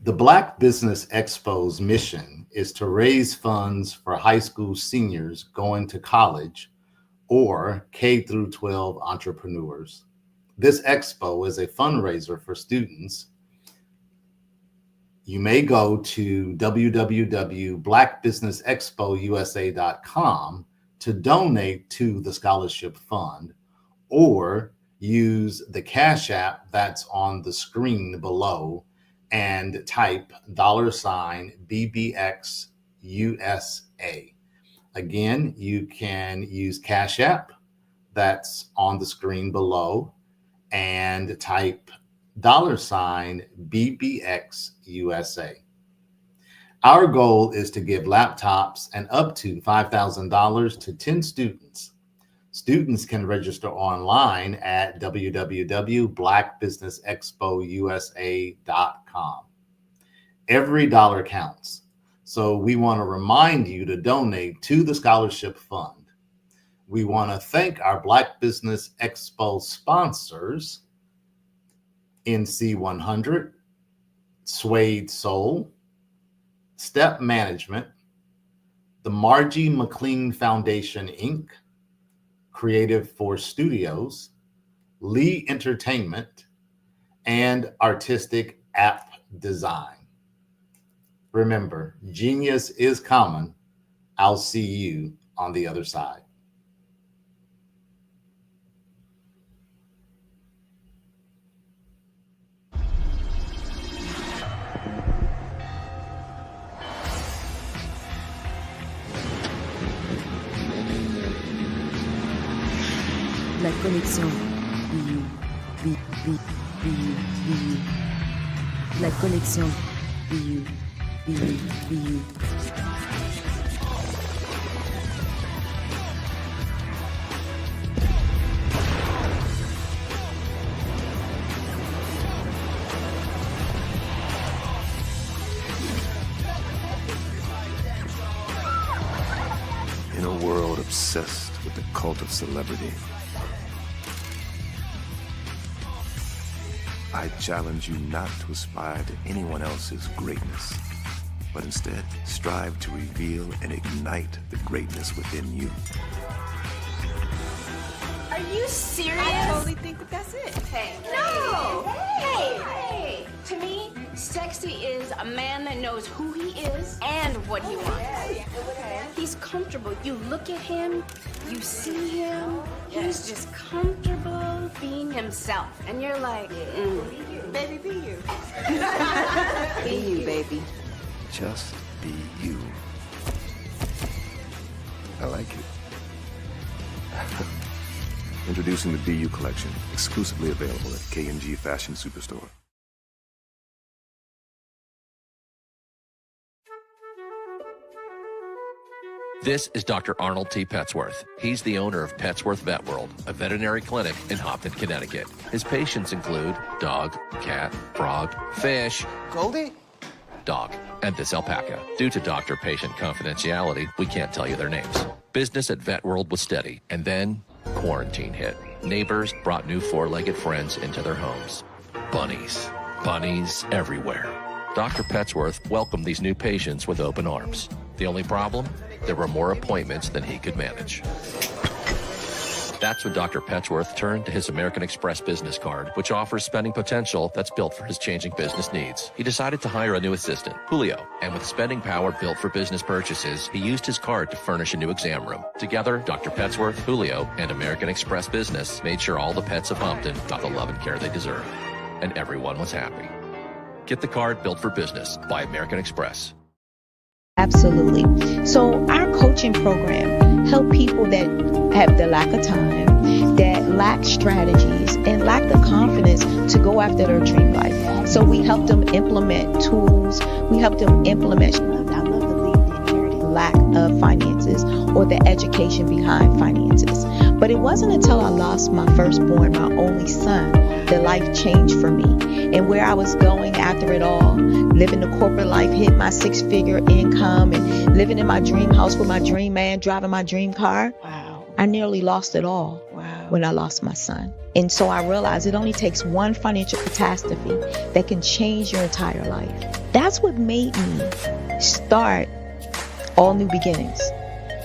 The Black Business Expo's mission is to raise funds for high school seniors going to college or K through 12 entrepreneurs. This expo is a fundraiser for students. You may go to www.blackbusinessexpousa.com to donate to the scholarship fund, or use the Cash App that's on the screen below and type $BBX USA. Again, you can use Cash App that's on the screen below and type $BBX USA. Our goal is to give laptops and up to $5,000 to 10 students. Students can register online at www.blackbusinessexpousa.com. Every dollar counts. So we want to remind you to donate to the scholarship fund. We want to thank our Black Business Expo sponsors, NC100, Suede Soul, Step Management, the Margie McLean Foundation, Inc., Creative Force Studios, Lee Entertainment, and Artistic App Design. Remember, genius is common. I'll see you on the other side. La connexion BU. La connexion BU. In a world obsessed with the cult of celebrity, I challenge you not to aspire to anyone else's greatness, but instead strive to reveal and ignite the greatness within you. Are you serious? I totally think that that's it. Hey. No! Hey! To me, sexy is a man that knows who he is and what he wants. Okay. He's comfortable. You look at him, you see him, he's just comfortable being himself. And you're like, Baby, be you. Be you, baby. Just be you. I like it. Introducing the BU collection, exclusively available at K&G Fashion Superstore. This is Dr. Arnold T. Petsworth. He's the owner of Petsworth Vet World, a veterinary clinic in Hopton, Connecticut. His patients include dog, cat, frog, fish, Goldie? dog, and this alpaca. Due to doctor-patient confidentiality, we can't tell you their names. Business at Vet World was steady, and then quarantine hit. Neighbors brought new four-legged friends into their homes. Bunnies. Bunnies everywhere. Dr. Petsworth welcomed these new patients with open arms. The only problem? There were more appointments than he could manage. That's when Dr. Petsworth turned to his American Express business card, which offers spending potential that's built for his changing business needs. He decided to hire a new assistant, Julio, and with spending power built for business purchases, he used his card to furnish a new exam room. Together, Dr. Petsworth, Julio, and American Express Business made sure all the pets of Hopton got the love and care they deserve. And everyone was happy. Get the card built for business by American Express. Absolutely. So our coaching program help people that have the lack of time, that lack strategies, and lack the confidence to go after their dream life. So we help them implement tools. We help them implement, I love to leave the inherited lack of finances or the education behind finances. But it wasn't until I lost my firstborn, my only son, that life changed for me. And where I was going after it all, living the corporate life, hit my 6-figure income, and living in my dream house with my dream man, driving my dream car. Wow. I nearly lost it all when I lost my son. And so I realized it only takes one financial catastrophe that can change your entire life. That's what made me start All New Beginnings.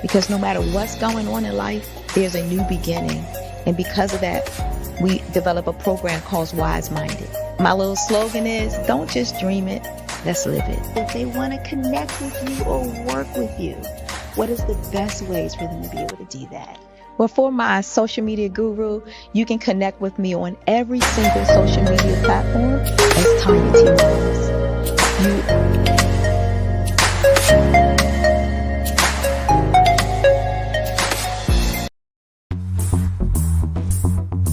Because no matter what's going on in life, there's a new beginning. And because of that, we develop a program called Wise Minded. My little slogan is, don't just dream it, let's live it. If they want to connect with you or work with you, what is the best ways for them to be able to do that? Well, for my social media guru, you can connect with me on every single social media platform as Tanya T. Rose.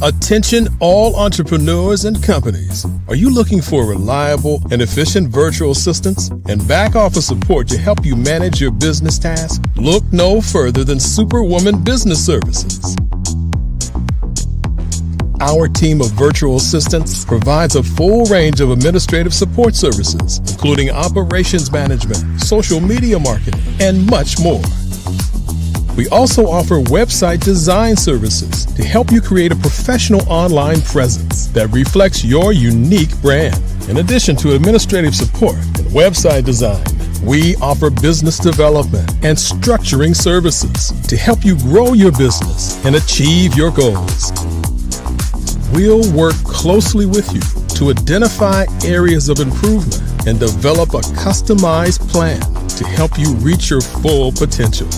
Attention all entrepreneurs and companies. Are you looking for reliable and efficient virtual assistants and back office support to help you manage your business tasks? Look no further than Superwoman Business Services. Our team of virtual assistants provides a full range of administrative support services, including operations management, social media marketing, and much more. We also offer website design services to help you create a professional online presence that reflects your unique brand. In addition to administrative support and website design, we offer business development and structuring services to help you grow your business and achieve your goals. We'll work closely with you to identify areas of improvement and develop a customized plan to help you reach your full potential.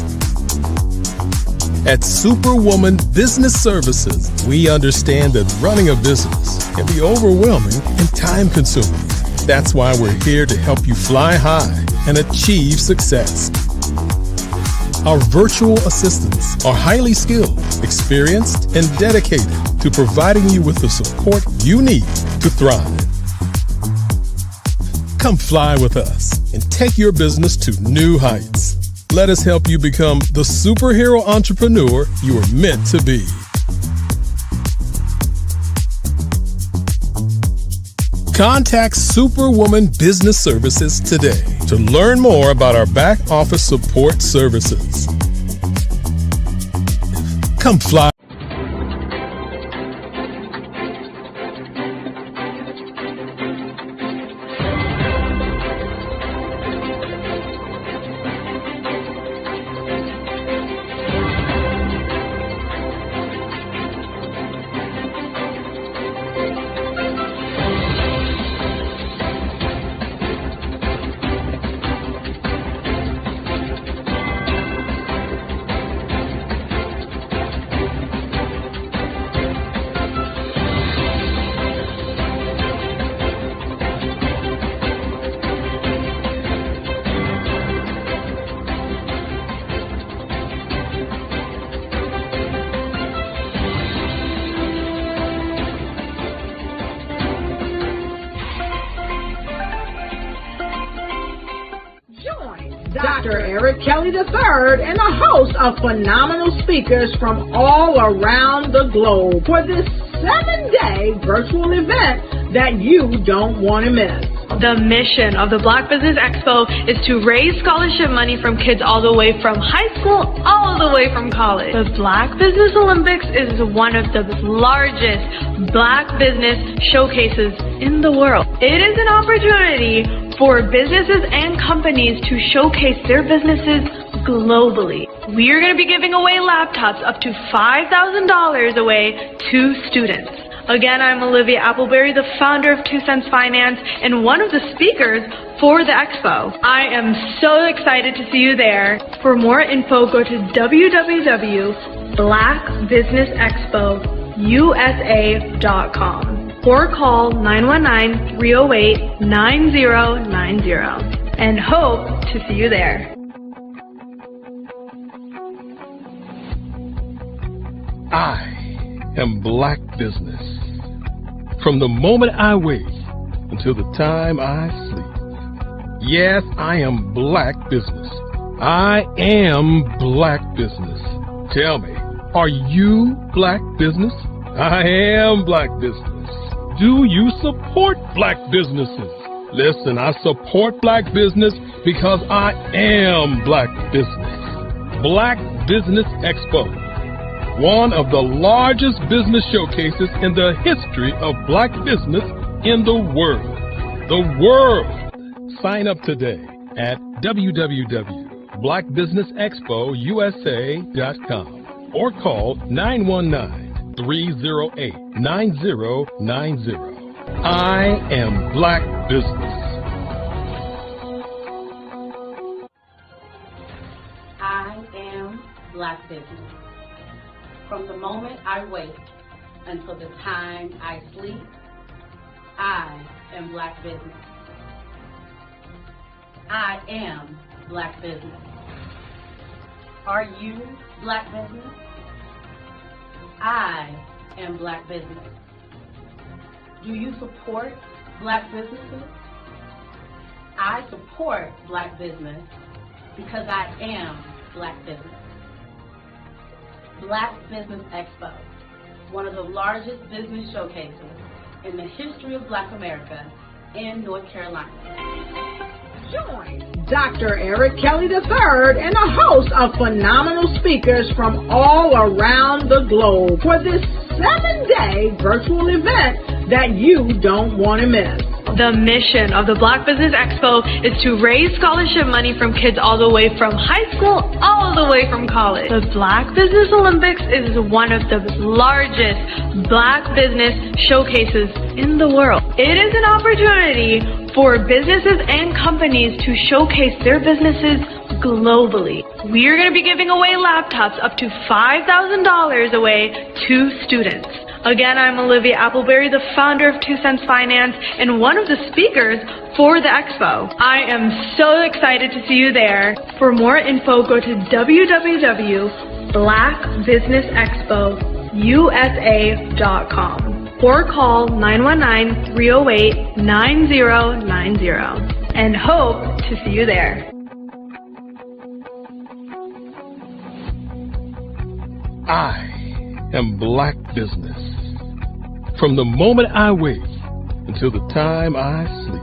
At Superwoman Business Services, we understand that running a business can be overwhelming and time-consuming. That's why we're here to help you fly high and achieve success. Our virtual assistants are highly skilled, experienced, and dedicated to providing you with the support you need to thrive. Come fly with us and take your business to new heights. Let us help you become the superhero entrepreneur you are meant to be. Contact Superwoman Business Services today to learn more about our back office support services. Come fly. Dr. Eric Kelly III and a host of phenomenal speakers from all around the globe for this 7-day virtual event that you don't want to miss. The mission of the Black Business Expo is to raise scholarship money from kids all the way from high school, all the way from college. The Black Business Olympics is one of the largest Black business showcases in the world. It is an opportunity for businesses and companies to showcase their businesses globally. We are going to be giving away laptops up to $5,000 away to students. Again, I'm Olivia Appleberry, the founder of 2 Cents Finance and one of the speakers for the expo. I am so excited to see you there. For more info, go to www.blackbusinessexpousa.com or call 919-308-9090 and hope to see you there. I am Black Business. From the moment I wake until the time I sleep. Yes, I am Black Business. I am Black Business. Tell me, are you Black Business? I am Black Business. Do you support Black businesses? Listen, I support Black business because I am Black Business. Black Business Expo, one of the largest business showcases in the history of Black business in the world. The world! Sign up today at www.blackbusinessexpousa.com or call 919-308-9090. I am Black Business. I am Black Business. From the moment I wake until the time I sleep, I am Black Business. I am Black Business. Are you Black Business? I am Black Business. Do you support Black businesses? I support Black business because I am Black Business. Black Business Expo, one of the largest business showcases in the history of Black America in North Carolina. Join Dr. Eric Kelly III and a host of phenomenal speakers from all around the globe for this 7-day virtual event that you don't want to miss. The mission of the Black Business Expo is to raise scholarship money from kids all the way from high school, all the way from college. The Black Business Olympics is one of the largest Black business showcases in the world. It is an opportunity for businesses and companies to showcase their businesses globally. We are going to be giving away laptops up to $5,000 away to students. Again, I'm Olivia Appleberry, the founder of 2 Cents Finance and one of the speakers for the expo. I am so excited to see you there. For more info, go to www.blackbusinessexpousa.com or call 919-308-9090 and hope to see you there. I am Black Business. From the moment I wake until the time I sleep.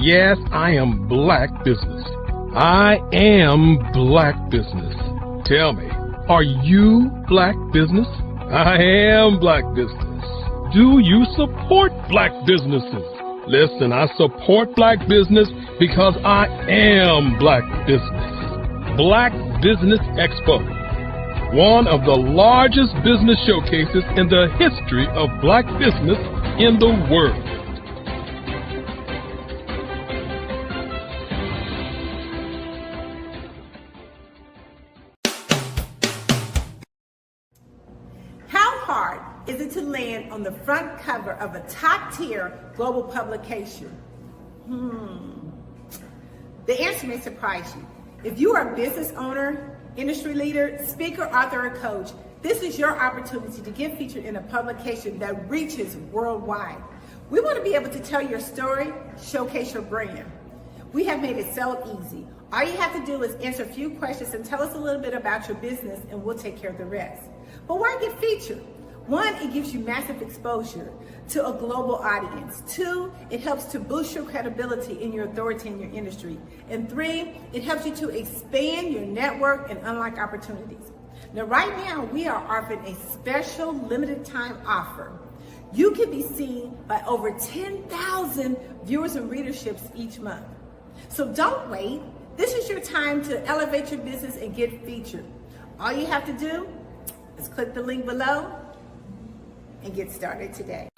Yes, I am Black Business. I am Black Business. Tell me, are you Black Business? I am Black Business. Do you support Black businesses? Listen, I support Black business because I am Black Business. Black Business Expo, one of the largest business showcases in the history of Black business in the world. How hard is it to land on the front cover of a top-tier global publication? The answer may surprise you. If you are a business owner, industry leader, speaker, author, or coach, this is your opportunity to get featured in a publication that reaches worldwide. We want to be able to tell your story, showcase your brand. We have made it so easy. All you have to do is answer a few questions and tell us a little bit about your business, and we'll take care of the rest. But why get featured? 1, it gives you massive exposure to a global audience. 2, it helps to boost your credibility and your authority in your industry. And 3, it helps you to expand your network and unlock opportunities. Now, right now, we are offering a special limited time offer. You can be seen by over 10,000 viewers and readerships each month. So don't wait. This is your time to elevate your business and get featured. All you have to do is click the link below and get started today.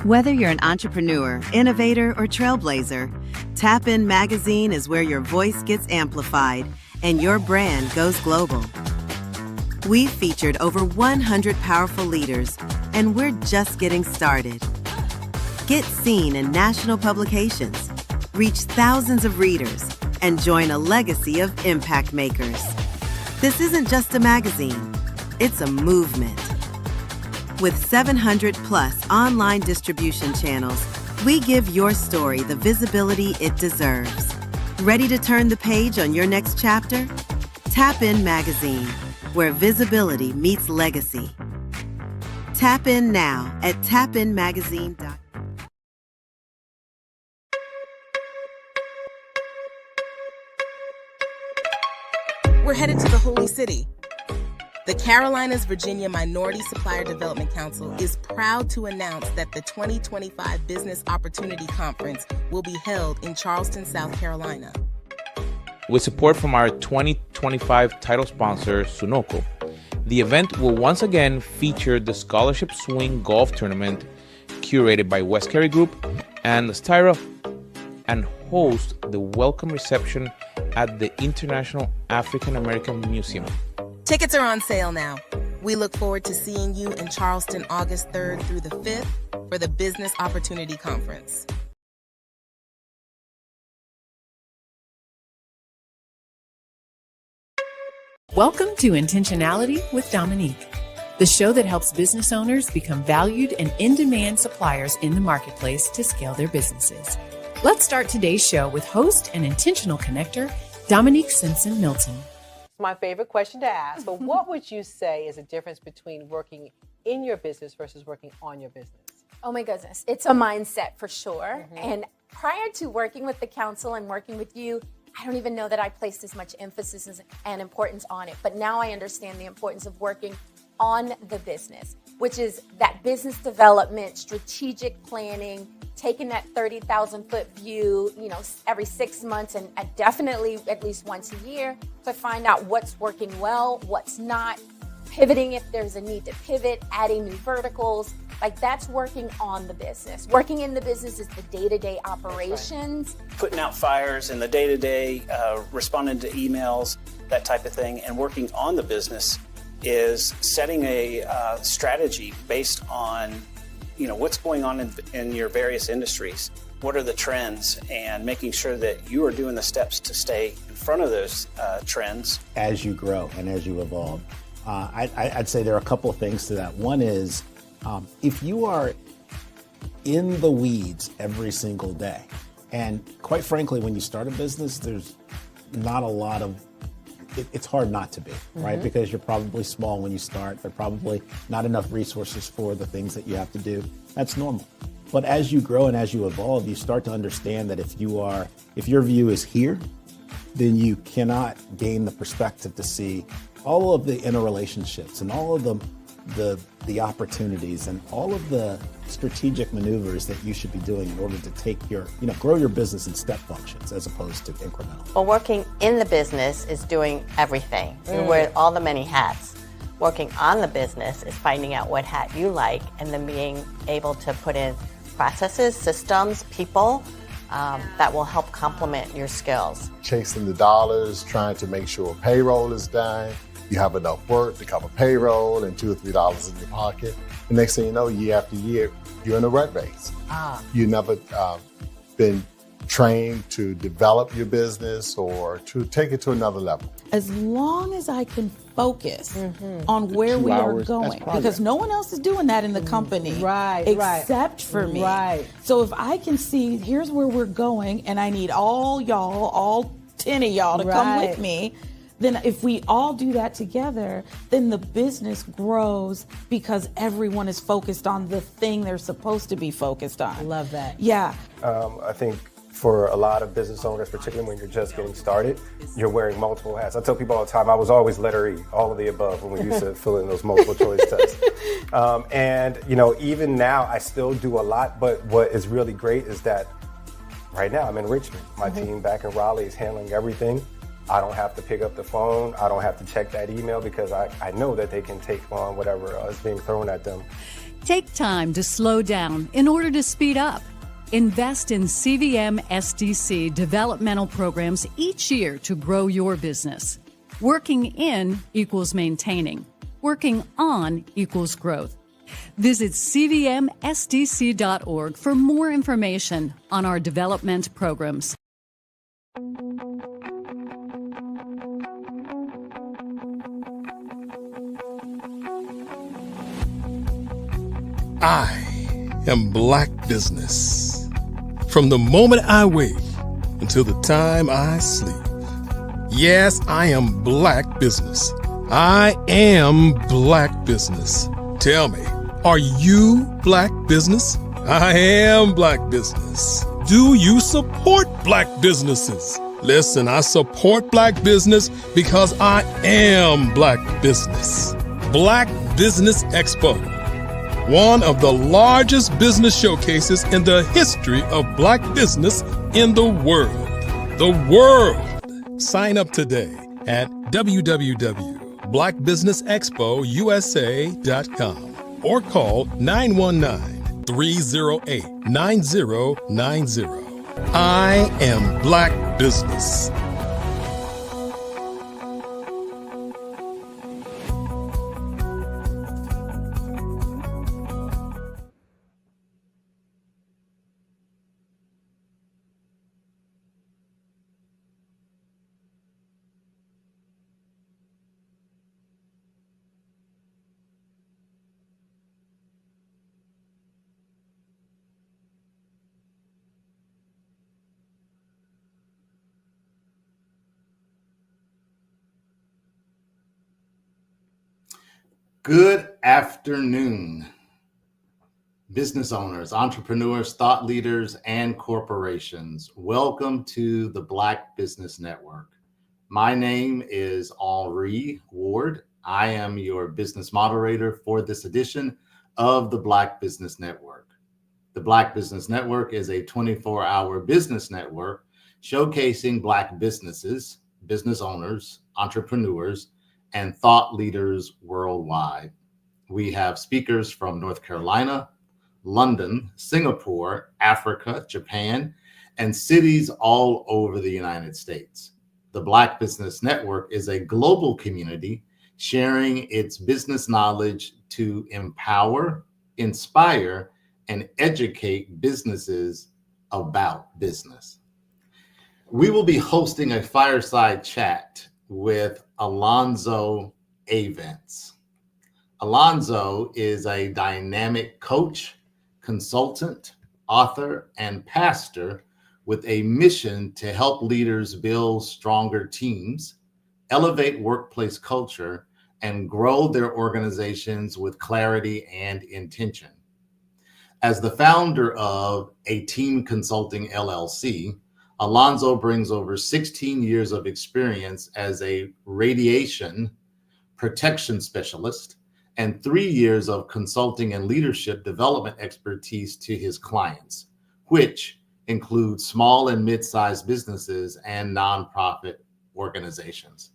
Whether you're an entrepreneur, innovator, or trailblazer, Tap In Magazine is where your voice gets amplified and your brand goes global. We've featured over 100 powerful leaders, and we're just getting started. Get seen in national publications, reach thousands of readers, and join a legacy of impact makers. This isn't just a magazine, it's a movement. With 700 plus online distribution channels, we give your story the visibility it deserves. Ready to turn the page on your next chapter? Tap In Magazine, where visibility meets legacy. Tap in now at tapinmagazine.com. We're headed to the Holy City. The Carolinas Virginia Minority Supplier Development Council is proud to announce that the 2025 Business Opportunity Conference will be held in Charleston, South Carolina. With support from our 2025 title sponsor, Sunoco, the event will once again feature the Scholarship Swing Golf Tournament curated by West Carey Group and Styra, and host the welcome reception at the International African American Museum. Tickets are on sale now. We look forward to seeing you in Charleston August 3rd through the 5th for the Business Opportunity Conference. Welcome to Intentionality with Dominique, the show that helps business owners become valued and in-demand suppliers in the marketplace to scale their businesses. Let's start today's show with host and intentional connector, Dominique Simpson-Milton. My favorite question to ask, but what would you say is the difference between working in your business versus working on your business? Oh my goodness, it's a mindset for sure. And prior to working with the council and working with you, I don't even know that I placed as much emphasis and importance on it. But now I understand the importance of working on the business, which is that business development, strategic planning, taking that 30,000 foot view, every 6 months and definitely at least once a year to find out what's working well, what's not, pivoting if there's a need to pivot, adding new verticals. Like that's working on the business. Working in the business is the day-to-day operations. Right. Putting out fires in the day-to-day, responding to emails, that type of thing. And working on the business is setting a strategy based on what's going on in your various industries. What are the trends, and making sure that you are doing the steps to stay in front of those trends. As you grow and as you evolve, I'd say there are a couple of things to that. One is if you are in the weeds every single day, and quite frankly, when you start a business, there's not a lot of it's hard not to be, right? Because you're probably small when you start. There are probably not enough resources for the things that you have to do. That's normal. But as you grow and as you evolve, you start to understand that if your view is here, then you cannot gain the perspective to see all of the interrelationships and all of the opportunities and all of the strategic maneuvers that you should be doing in order to take grow your business in step functions as opposed to incremental. Well, working in the business is doing everything. You wear all the many hats. Working on the business is finding out what hat you like and then being able to put in processes, systems, people that will help complement your skills. Chasing the dollars, trying to make sure payroll is done. You have enough work to cover payroll and $2 or $3 in your pocket. The next thing you know, year after year, you're in a rat race. You've never been trained to develop your business or to take it to another level? As long as I can focus on where we are going, because no one else is doing that in the company, except for me. So if I can see, here's where we're going, and I need all y'all, all 10 of y'all to come with me, then if we all do that together, then the business grows because everyone is focused on the thing they're supposed to be focused on. Love that. Yeah. I think for a lot of business owners, particularly when you're just getting started, you're wearing multiple hats. I tell people all the time, I was always letter E, all of the above, when we used to fill in those multiple choice tests. And, you know, even now I still do a lot, but what is really great is that right now I'm in Richmond. My team back in Raleigh is handling everything. I don't have to pick up the phone. I don't have to check that email because I know that they can take on whatever is being thrown at them. Take time to slow down in order to speed up. Invest in CVM SDC developmental programs each year to grow your business. Working in equals maintaining. Working on equals growth. Visit cvmsdc.org for more information on our development programs. I am Black Business. From the moment I wake until the time I sleep. Yes, I am Black Business. I am Black Business. Tell me, are you Black Business? I am Black Business. Do you support Black businesses? Listen, I support Black business because I am Black Business. Black Business Expo, one of the largest business showcases in the history of Black business in the world. The world! Sign up today at www.blackbusinessexpousa.com or call 919-308-9090. I am Black Business. Good afternoon, business owners, entrepreneurs, thought leaders, and corporations. Welcome to the Black Business Network. My name is Henri Ward. I am your business moderator for this edition of the Black Business Network. The Black Business Network is a 24-hour business network showcasing Black businesses, business owners, entrepreneurs, and thought leaders worldwide. We have speakers from North Carolina, London, Singapore, Africa, Japan, and cities all over the United States. The Black Business Network is a global community sharing its business knowledge to empower, inspire, and educate businesses about business. We will be hosting a fireside chat with Alonzo Avents. Alonzo is a dynamic coach, consultant, author, and pastor with a mission to help leaders build stronger teams, elevate workplace culture, and grow their organizations with clarity and intention. As the founder of A Team Consulting LLC, Alonzo brings over 16 years of experience as a radiation protection specialist and 3 years of consulting and leadership development expertise to his clients, which include small and mid-sized businesses and nonprofit organizations.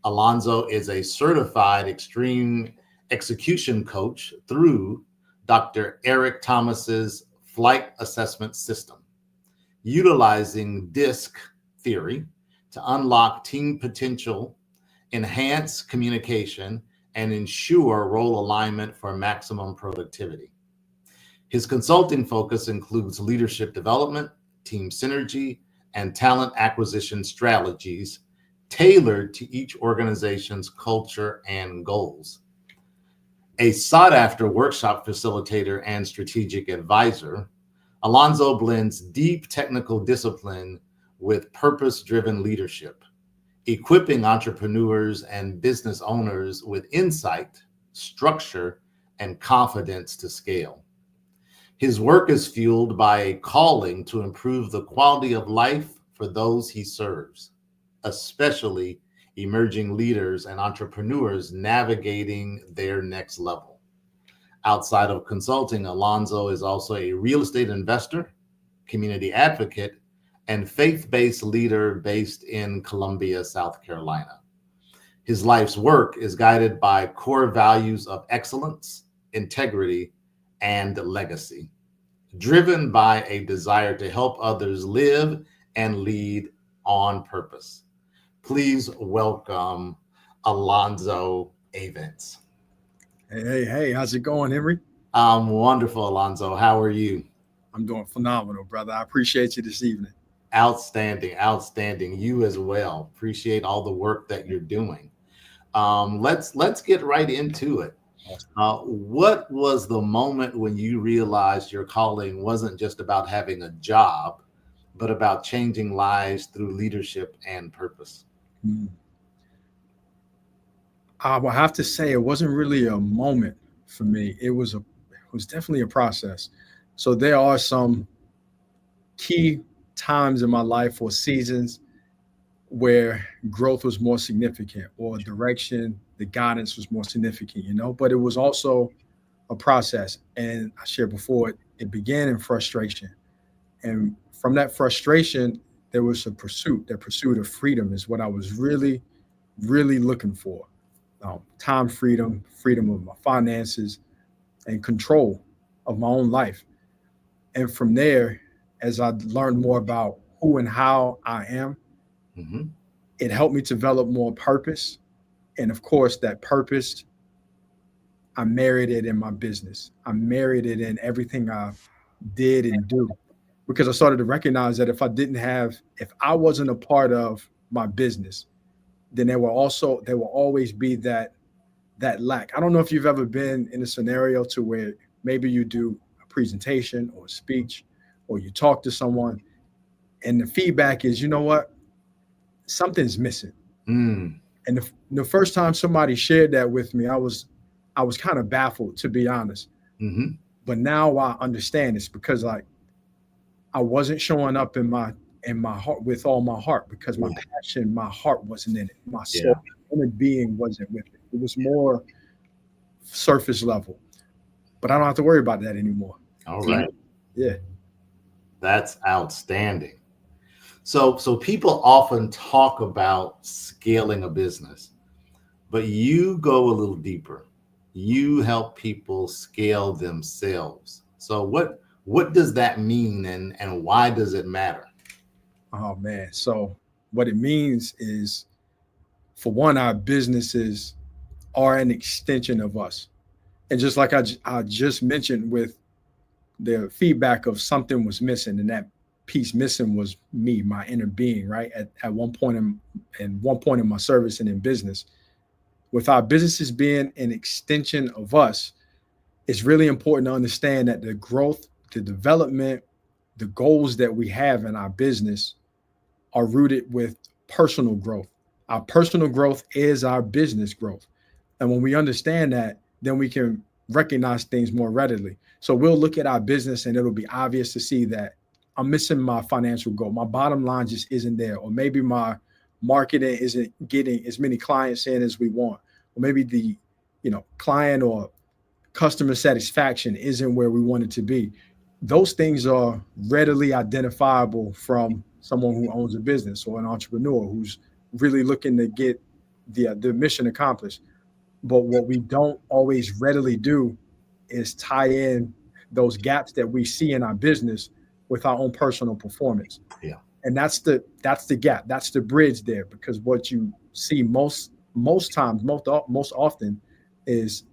Alonzo is a certified extreme execution coach through Dr. Eric Thomas's flight assessment system, utilizing DISC theory to unlock team potential, enhance communication, and ensure role alignment for maximum productivity. His consulting focus includes leadership development, team synergy, and talent acquisition strategies tailored to each organization's culture and goals. A sought-after workshop facilitator and strategic advisor, Alonzo blends deep technical discipline with purpose-driven leadership, equipping entrepreneurs and business owners with insight, structure, and confidence to scale. His work is fueled by a calling to improve the quality of life for those he serves, especially emerging leaders and entrepreneurs navigating their next level. Outside of consulting, Alonzo is also a real estate investor, community advocate, and faith-based leader based in Columbia, South Carolina. His life's work is guided by core values of excellence, integrity, and legacy, driven by a desire to help others live and lead on purpose. Please welcome Alonzo Avents. Hey, how's it going, Henry? I'm wonderful, Alonzo. How are you? I'm doing phenomenal, brother. I appreciate you this evening. Outstanding. You as well. Appreciate all the work that you're doing. Let's get right into it. What was the moment when you realized your calling wasn't just about having a job, but about changing lives through leadership and purpose? I will have to say it wasn't really a moment for me. It was definitely a process. So there are some key times in my life or seasons where growth was more significant, or direction, the guidance was more significant, but it was also a process. And I shared before, it began in frustration. And from that frustration, there was a pursuit. That pursuit of freedom is what I was really, really looking for. Time freedom of my finances, and control of my own life. And from there, as I learned more about who and how I am, it helped me develop more purpose. And of course, that purpose, I married it in my business. I married it in everything I did and do, because I started to recognize that if I wasn't a part of my business, then there will always be that lack. I don't know if you've ever been in a scenario to where maybe you do a presentation or a speech, or you talk to someone, and the feedback is, you know what, something's missing. And the first time somebody shared that with me, I was kind of baffled, to be honest. But now I understand it's because I wasn't showing up in my heart with all my heart, because my passion, my heart wasn't in it. My soul, inner being wasn't with it. It was more surface level. But I don't have to worry about that anymore. All right. Yeah. That's outstanding. So people often talk about scaling a business, but you go a little deeper. You help people scale themselves. So what does that mean, and why does it matter? Oh man. So what it means is, for one, our businesses are an extension of us. And just like I just mentioned with the feedback of something was missing, and that piece missing was me, my inner being, right? At one point in my service and in business, with our businesses being an extension of us, it's really important to understand that the growth, the development, the goals that we have in our business are rooted with personal growth. Our personal growth is our business growth. And when we understand that, then we can recognize things more readily. So we'll look at our business and it'll be obvious to see that I'm missing my financial goal. My bottom line just isn't there. Or maybe my marketing isn't getting as many clients in as we want. Or maybe the client or customer satisfaction isn't where we want it to be. Those things are readily identifiable from someone who owns a business or an entrepreneur who's really looking to get the mission accomplished. But what we don't always readily do is tie in those gaps that we see in our business with our own personal performance. Yeah. And that's the gap. That's the bridge there, because what you see most often is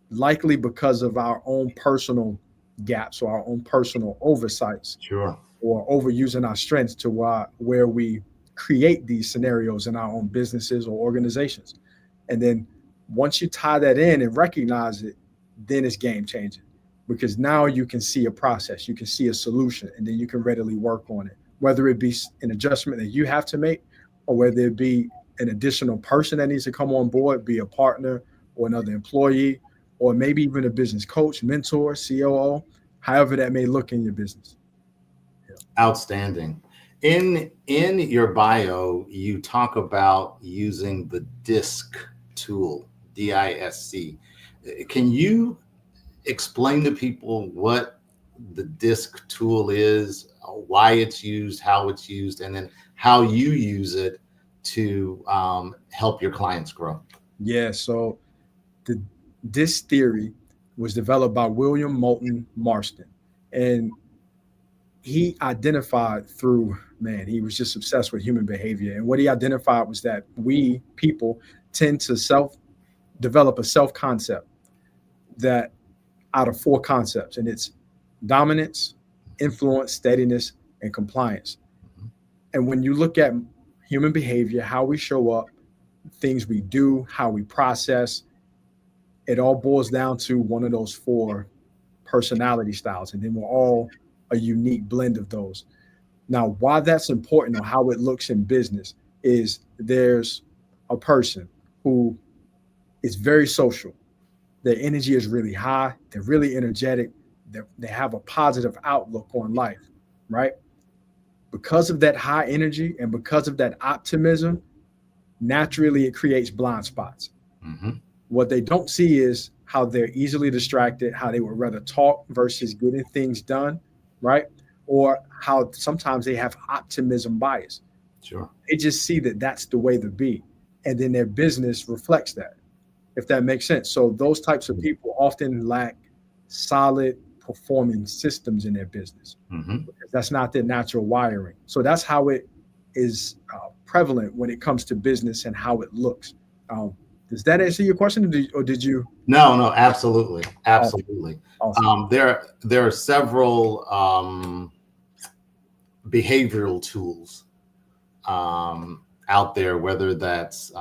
likely because of our own personal gaps or our own personal oversights. Sure. or overusing our strengths to where we create these scenarios in our own businesses or organizations. And then once you tie that in and recognize it, then it's game changing, because now you can see a process, you can see a solution, and then you can readily work on it, whether it be an adjustment that you have to make, or whether it be an additional person that needs to come on board, be a partner or another employee, or maybe even a business coach, mentor, COO, however that may look in your business. Outstanding. In your bio, you talk about using the DISC tool, DISC. Can you explain to people what the DISC tool is, why it's used, how it's used, and then how you use it to help your clients grow? Yeah, so the DISC theory was developed by William Moulton Marston, and he identified he was just obsessed with human behavior. And what he identified was that we people tend to develop a self-concept that out of 4 concepts, and it's dominance, influence, steadiness, and compliance. And when you look at human behavior, how we show up, things we do, how we process, it all boils down to one of those 4 personality styles. And then we're all a unique blend of those. Now, why that's important, or how it looks in business, is there's a person who is very social. Their energy is really high. They're really energetic. They have a positive outlook on life, right? Because of that high energy and because of that optimism, naturally it creates blind spots. Mm-hmm. What they don't see is how they're easily distracted, how they would rather talk versus getting things done, right? Or how sometimes they have optimism bias. Sure. They just see that that's the way to be. And then their business reflects that, if that makes sense. So those types of people often lack solid performing systems in their business. Mm-hmm. Because that's not their natural wiring. So that's how it is prevalent when it comes to business and how it looks. Does that answer your question, or did you? No, absolutely. Absolutely. Awesome. There are several behavioral tools out there, whether that's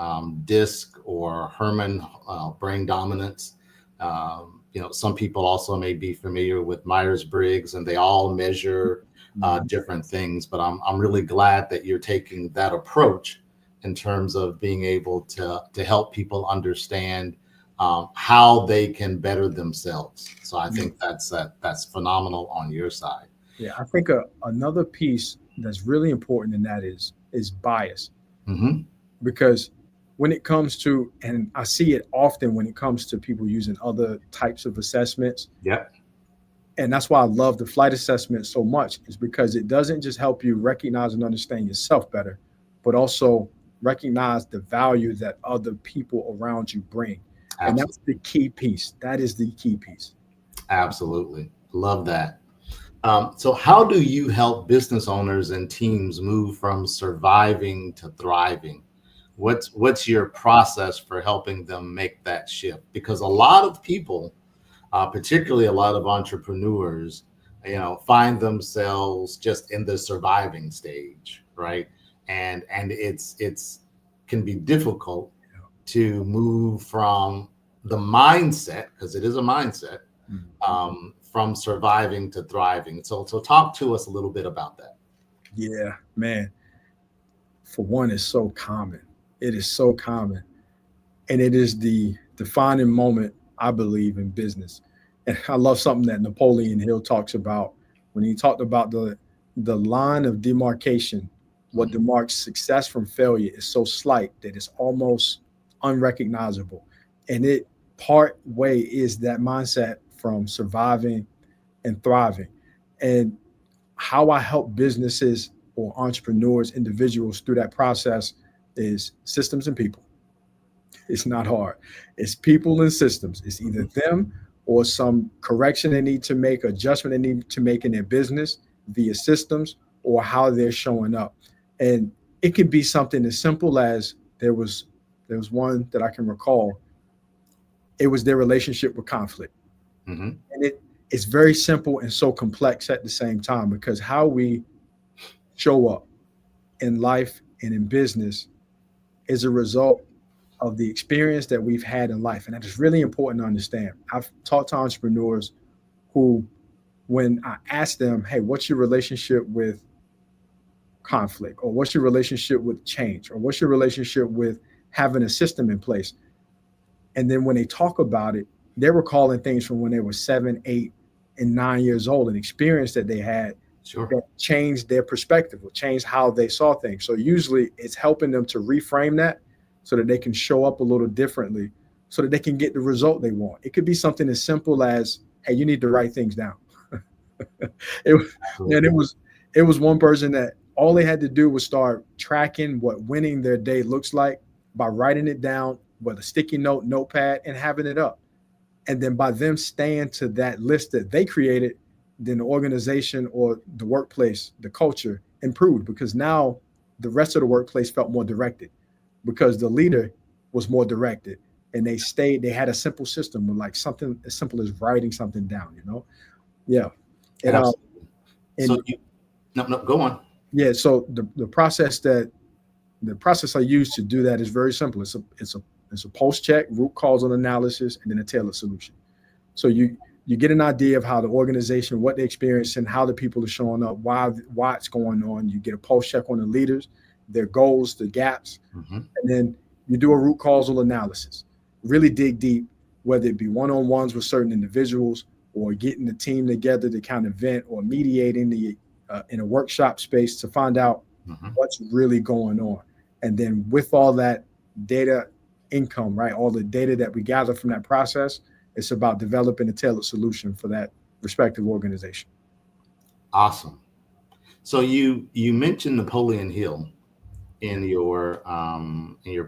DISC or Herman brain dominance. Some people also may be familiar with Myers-Briggs, and they all measure different things. But I'm really glad that you're taking that approach in terms of being able to help people understand how they can better themselves. So I think that's phenomenal on your side. Yeah, I think another piece that's really important in that is bias. Mm-hmm. Because when it comes to, and I see it often when it comes to people using other types of assessments. Yep. And that's why I love the flight assessment so much, is because it doesn't just help you recognize and understand yourself better, but also recognize the value that other people around you bring. Absolutely. And that's the key piece. That is the key piece. Absolutely. Love that. So how do you help business owners and teams move from surviving to thriving? What's your process for helping them make that shift? Because a lot of people, particularly a lot of entrepreneurs, find themselves just in the surviving stage, right? And it's can be difficult to move from the mindset, because it is a mindset, from surviving to thriving. So talk to us a little bit about that. Yeah, man. For one, it's so common. It is so common. And it is the defining moment, I believe, in business. And I love something that Napoleon Hill talks about when he talked about the line of demarcation. What demarks success from failure is so slight that it's almost unrecognizable. And it part way is that mindset from surviving and thriving. And how I help businesses or entrepreneurs, individuals through that process is systems and people. It's not hard. It's people and systems. It's either them or some correction they need to make, adjustment they need to make in their business via systems, or how they're showing up. And it could be something as simple as there was one that I can recall. It was their relationship with conflict. Mm-hmm. And it's very simple and so complex at the same time, because how we show up in life and in business is a result of the experience that we've had in life. And that is really important to understand. I've talked to entrepreneurs who, when I ask them, hey, what's your relationship with conflict? Or what's your relationship with change? Or what's your relationship with having a system in place? And then when they talk about it, they're recalling things from when they were 7, 8, and 9 years old, an experience that they had that changed their perspective or changed how they saw things. So usually it's helping them to reframe that so that they can show up a little differently, so that they can get the result they want. It could be something as simple as, hey, you need to write things down. It was one person that all they had to do was start tracking what winning their day looks like by writing it down with a sticky note, notepad, and having it up. And then by them staying to that list that they created, then the organization or the workplace, the culture improved, because now the rest of the workplace felt more directed because the leader was more directed, and they had a simple system with like something as simple as writing something down, you know? Yeah. And, go on. Yeah. So the process I use to do that is very simple. It's a post check, root causal analysis, and then a tailored solution. So you get an idea of how the organization, what they experience, and how the people are showing up, why it's going on. You get a post check on the leaders, their goals, the gaps, and then you do a root causal analysis. Really dig deep, whether it be one-on-ones with certain individuals or getting the team together to kind of vent, or mediating in a workshop space to find out what's really going on. And then with all that data income, right, all the data that we gather from that process, it's about developing a tailored solution for that respective organization. Awesome. So you mentioned Napoleon Hill in your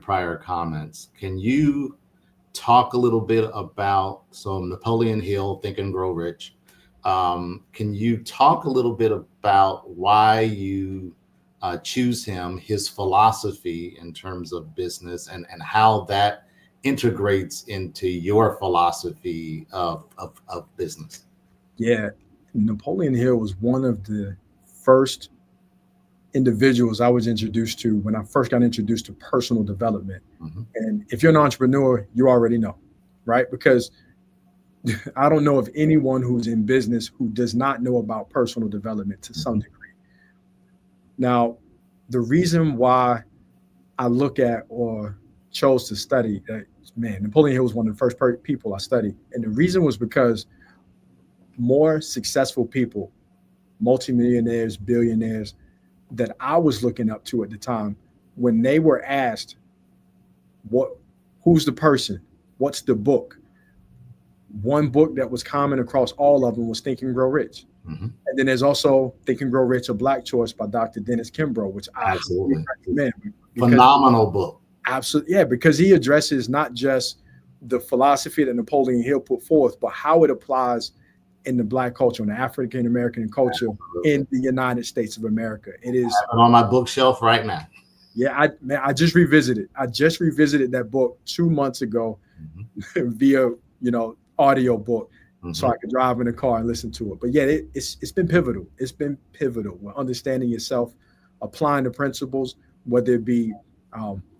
prior comments. Can you talk a little bit about, so Napoleon Hill, Think and Grow Rich. Can you talk a little bit about why you choose him, his philosophy in terms of business, and how that integrates into your philosophy of business? Yeah, Napoleon Hill was one of the first individuals I was introduced to when I first got introduced to personal development. And if you're an entrepreneur, you already know, right? Because I don't know of anyone who's in business who does not know about personal development to some degree. Now, the reason why I look at or chose to study, Napoleon Hill was one of the first people I studied. And the reason was because more successful people, multimillionaires, billionaires that I was looking up to at the time, when they were asked, who's the person? What's the book? One book that was common across all of them was Think and Grow Rich. And then there's also Think and Grow Rich, A Black Choice by Dr. Dennis Kimbrough, which I absolutely recommend. Phenomenal book. Absolutely. Yeah, because he addresses not just the philosophy that Napoleon Hill put forth, but how it applies in the Black culture, in the African American culture in the United States of America. It is on my bookshelf right now. Yeah, I just revisited. I just revisited that book 2 months ago via audio book, so I could drive in the car and listen to it. But yeah, it's been pivotal. It's been pivotal with understanding yourself, applying the principles, whether it be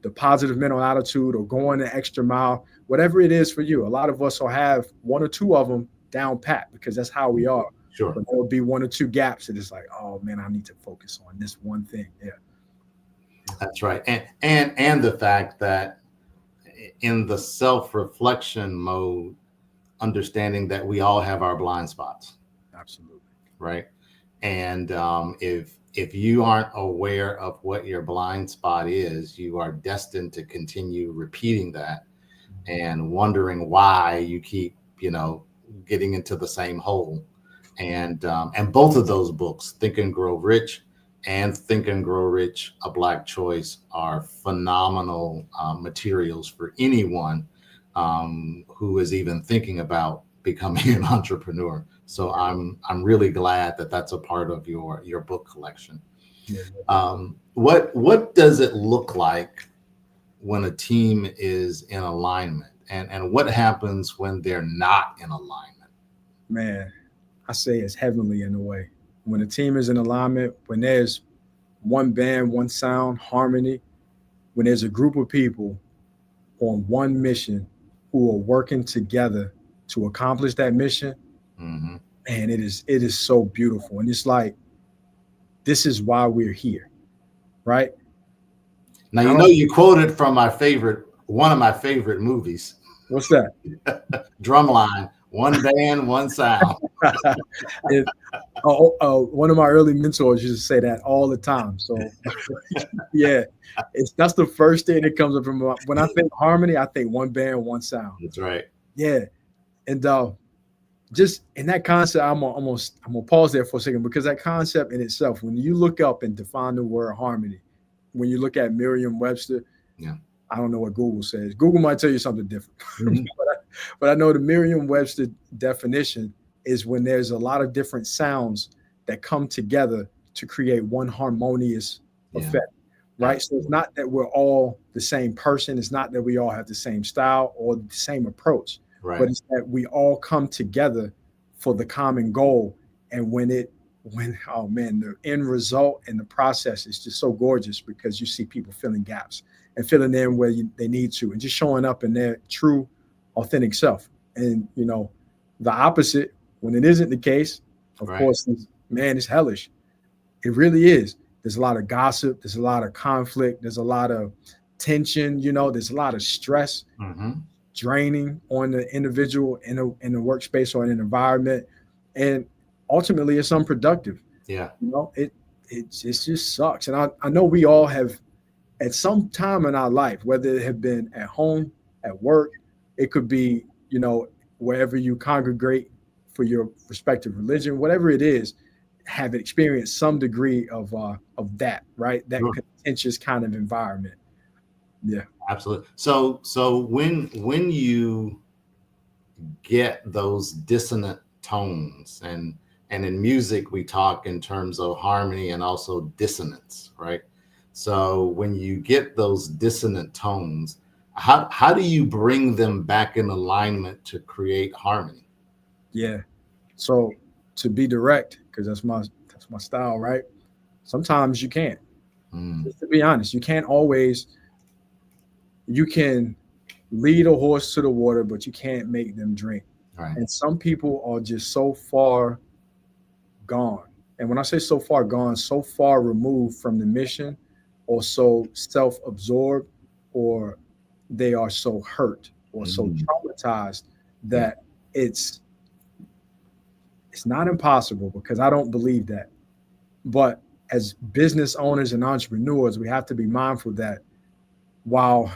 the positive mental attitude or going the extra mile, whatever it is for you. A lot of us will have one or two of them down pat because that's how we are. Sure. But there'll be one or two gaps that it's like, oh man, I need to focus on this one thing. Yeah. That's right. And the fact that in the self-reflection mode, understanding that we all have our blind spots. Absolutely. Right. And if you aren't aware of what your blind spot is, you are destined to continue repeating that and wondering why you keep, getting into the same hole. And both of those books, Think and Grow Rich and Think and Grow Rich, A Black Choice, are phenomenal materials for anyone who is even thinking about becoming an entrepreneur. So I'm really glad that that's a part of your book collection. Yeah. What does it look like when a team is in alignment, and what happens when they're not in alignment? Man, I say it's heavenly in a way. When a team is in alignment, when there's one band, one sound, harmony. When there's a group of people on one mission who are working together to accomplish that mission, Mm-hmm. and it is so beautiful. And it's like, this is why we're here, right? Now, you know, you quoted from one of my favorite movies. What's that? Drumline, one band, one sound. One of my early mentors used to say that all the time. So yeah, that's the first thing that comes up from when I think harmony, I think one band, one sound. That's right. Yeah. And just in that concept, I'm gonna pause there for a second, because that concept in itself, when you look up and define the word harmony, when you look at Merriam-Webster, yeah, I don't know what Google says. Google might tell you something different. Mm-hmm. but I know the Merriam-Webster definition is when there's a lot of different sounds that come together to create one harmonious effect, right? So it's not that we're all the same person. It's not that we all have the same style or the same approach, right, but it's that we all come together for the common goal. And oh man, the end result and the process is just so gorgeous, because you see people filling gaps and filling in where they need to, and just showing up in their true, authentic self. And, you know, the opposite, when it isn't the case, of course, it's hellish. It really is. There's a lot of gossip. There's a lot of conflict. There's a lot of tension. You know, there's a lot of stress, draining on the individual in the workspace or in an environment. And ultimately, it's unproductive. Yeah. You know, it just sucks. And I know we all have, at some time in our life, whether it have been at home, at work, it could be, you know, wherever you congregate for your respective religion, whatever it is, have experienced some degree of that, right? That contentious kind of environment. Yeah, absolutely. So when you get those dissonant tones, and in music we talk in terms of harmony and also dissonance, right? So when you get those dissonant tones, how do you bring them back in alignment to create harmony? Yeah. So to be direct, because that's my style, right? Sometimes you can't. Just to be honest, you can't always. You can lead a horse to the water, but you can't make them drink. Right. And some people are just so far gone. And when I say so far gone, so far removed from the mission, or so self-absorbed, or they are so hurt or so traumatized that it's not impossible, because I don't believe that. But as business owners and entrepreneurs, we have to be mindful that while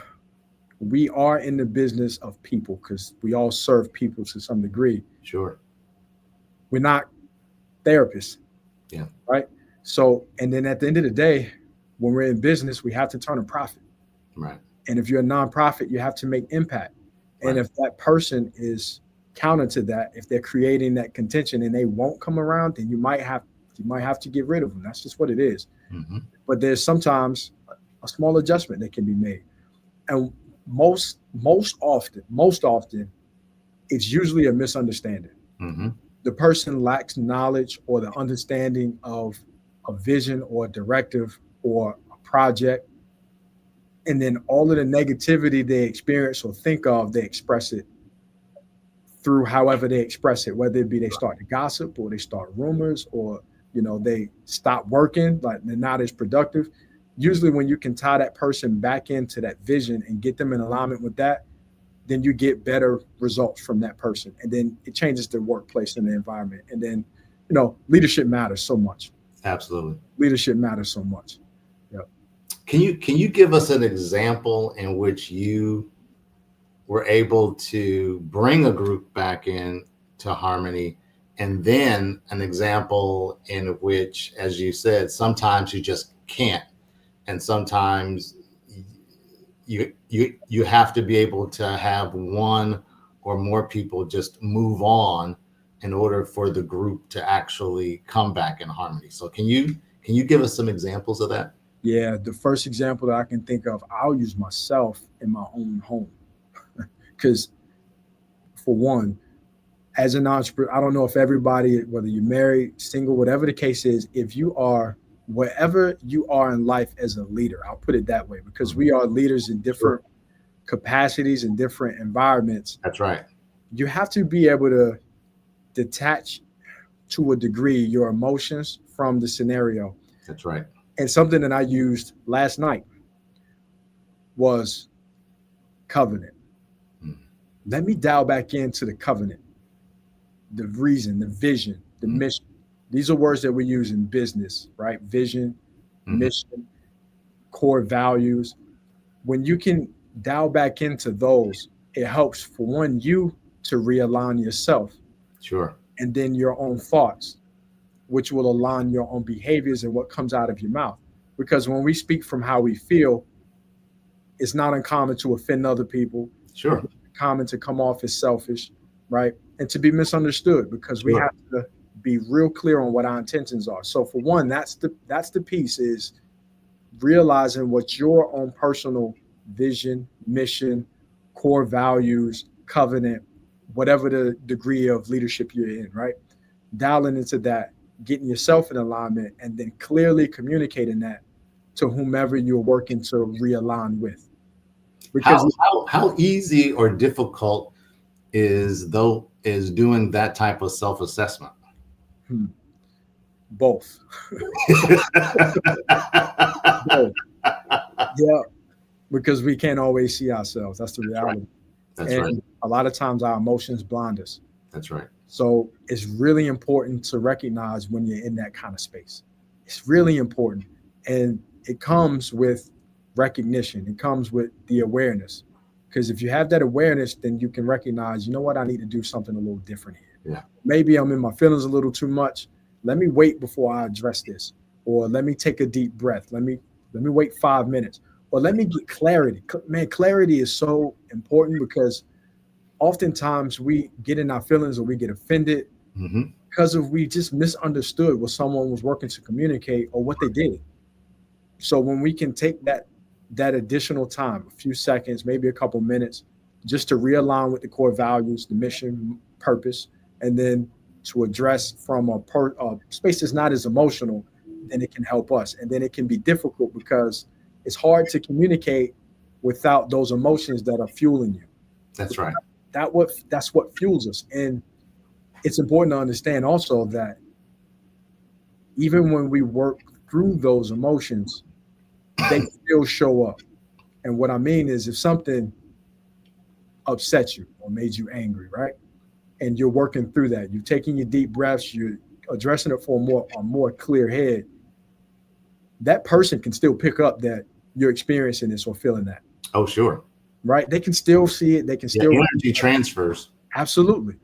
we are in the business of people, because we all serve people to some degree. Sure. We're not therapists. Yeah. Right. So, and then at the end of the day, when we're in business, we have to turn a profit. Right. And if you're a nonprofit, you have to make impact. Right. And if that person is counter to that, if they're creating that contention and they won't come around, then you might have to get rid of them. That's just what it is. Mm-hmm. But there's sometimes a small adjustment that can be made. And most often, it's usually a misunderstanding. Mm-hmm. The person lacks knowledge or the understanding of a vision or a directive or a project. And then all of the negativity they experience or think of, they express it through however they express it, whether it be they start to gossip, or they start rumors, or, you know, they stop working, like they're not as productive. Usually when you can tie that person back into that vision and get them in alignment with that, then you get better results from that person. And then it changes the workplace and the environment. And then, you know, leadership matters so much. Absolutely. Leadership matters so much. Yep. Can you give us an example in which you were able to bring a group back in to harmony, and then an example in which, as you said, sometimes you just can't, and sometimes you have to be able to have one or more people just move on in order for the group to actually come back in harmony. So can you give us some examples of that? Yeah, the first example that I can think of, I'll use myself in my own home. Because for one, as an entrepreneur, I don't know if everybody, whether you're married, single, whatever the case is, if you are wherever you are in life as a leader, I'll put it that way, because we are leaders in different capacities and different environments. That's right. You have to be able to detach to a degree your emotions from the scenario. That's right. And something that I used last night was covenant. Let me dial back into the covenant, the reason, the vision, the mission. These are words that we use in business, right? Vision, mission, core values. When you can dial back into those, it helps, for one, you to realign yourself. Sure. And then your own thoughts, which will align your own behaviors and what comes out of your mouth. Because when we speak from how we feel, it's not uncommon to offend other people. Sure. It's common to come off as selfish, right? And to be misunderstood, because we have to be real clear on what our intentions are. So for one, that's the piece, is realizing what your own personal vision, mission, core values, covenant, whatever the degree of leadership you're in, right? Dialing into that, getting yourself in alignment, and then clearly communicating that to whomever you're working to realign with. Because how easy or difficult is doing that type of self-assessment? Both. Both. Yeah, because we can't always see ourselves. That's the reality. That's right. A lot of times our emotions blind us. That's right. So it's really important to recognize when you're in that kind of space. It's really important. And it comes with recognition. It comes with the awareness. Because if you have that awareness, then you can recognize, you know what, I need to do something a little different here. Yeah. Maybe I'm in my feelings a little too much. Let me wait before I address this. Or let me take a deep breath. Let me wait 5 minutes. Or let me get clarity. Man, clarity is so important, because oftentimes we get in our feelings or we get offended because we just misunderstood what someone was working to communicate or what they did. So when we can take that additional time, a few seconds, maybe a couple minutes, just to realign with the core values, the mission, purpose, and then to address from a space that's not as emotional, then it can help us. And then it can be difficult because it's hard to communicate without those emotions that are fueling you. That's right. That's what fuels us. And it's important to understand also that even when we work through those emotions, they still show up. And what I mean is, if something upset you or made you angry, right? And you're working through that, you're taking your deep breaths, you're addressing it for a more clear head, that person can still pick up that you're experiencing this or feeling that. Oh, sure. Right? They can still see it. They can still energy transfers. Absolutely.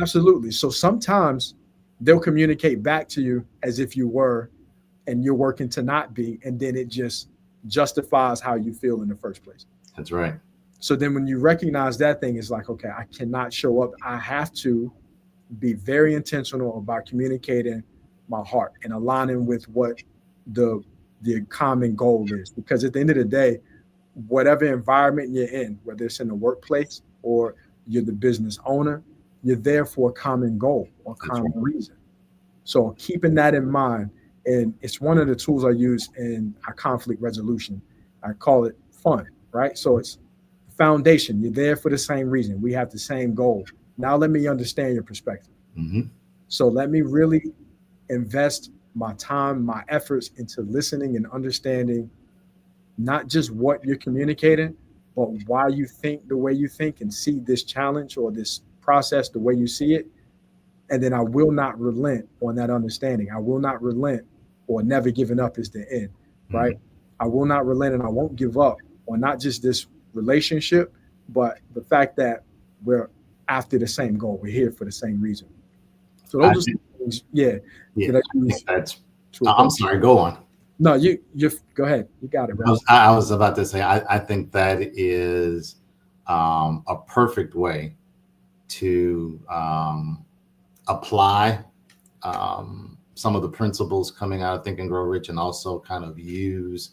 Absolutely. So sometimes they'll communicate back to you as if you were, and you're working to not be, and then it just justifies how you feel in the first place. That's right. So then when you recognize that thing, it's like, okay, I cannot show up. I have to be very intentional about communicating my heart and aligning with what the common goal is. Because at the end of the day, whatever environment you're in, whether it's in the workplace or you're the business owner, you're there for a common goal or common reason. So keeping that in mind, and it's one of the tools I use in our conflict resolution. I call it fun, right? So it's foundation. You're there for the same reason. We have the same goal. Now let me understand your perspective. So let me really invest my time, my efforts into listening and understanding not just what you're communicating, but why you think the way you think and see this challenge or this process the way you see it. And then I will not relent on that understanding. I will not relent, or never giving up is the end, right? I will not relent, and I won't give up on not just this relationship, but the fact that we're after the same goal. We're here for the same reason. So those are things, yeah. I'm sorry, go on. No, you go ahead. You got it, bro. I was about to say, I think that is a perfect way to apply some of the principles coming out of Think and Grow Rich, and also kind of use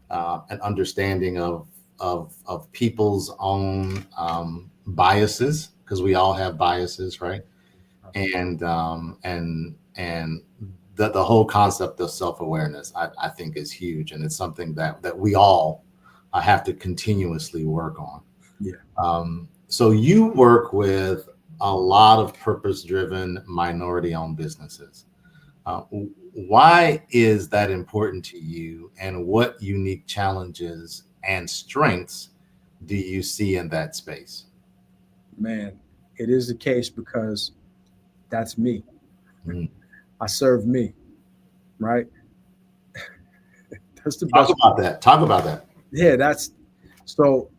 an understanding of people's own biases, because we all have biases, right? And the whole concept of self-awareness, I think, is huge, and it's something that we all have to continuously work on. Yeah. So you work with a lot of purpose-driven minority-owned businesses. Why is that important to you, and what unique challenges and strengths do you see in that space? Man, it is the case because that's me. I serve me, right? That's the best. Talk about that. Yeah, so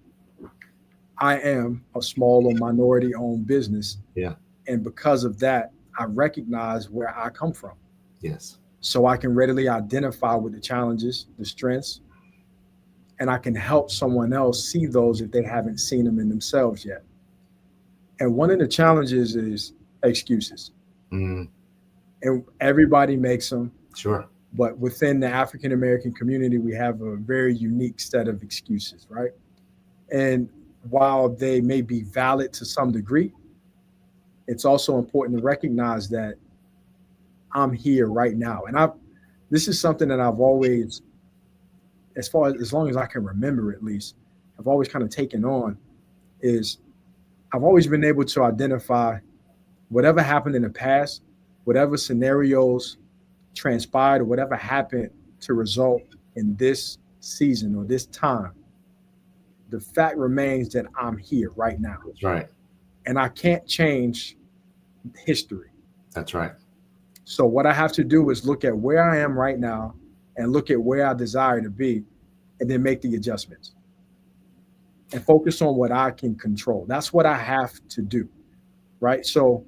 I am a small or minority owned business. Yeah. And because of that, I recognize where I come from. Yes. So I can readily identify with the challenges, the strengths, and I can help someone else see those if they haven't seen them in themselves yet. And one of the challenges is excuses. And everybody makes them. Sure. But within the African American community, we have a very unique set of excuses, right? And while they may be valid to some degree, it's also important to recognize that I'm here right now. And this is something that I've always, as long as I can remember at least, I've always kind of taken on, is I've always been able to identify whatever happened in the past, whatever scenarios transpired, or whatever happened to result in this season or this time. The fact remains that I'm here right now. That's right. And I can't change history. That's right. So what I have to do is look at where I am right now and look at where I desire to be, and then make the adjustments and focus on what I can control. That's what I have to do, right? So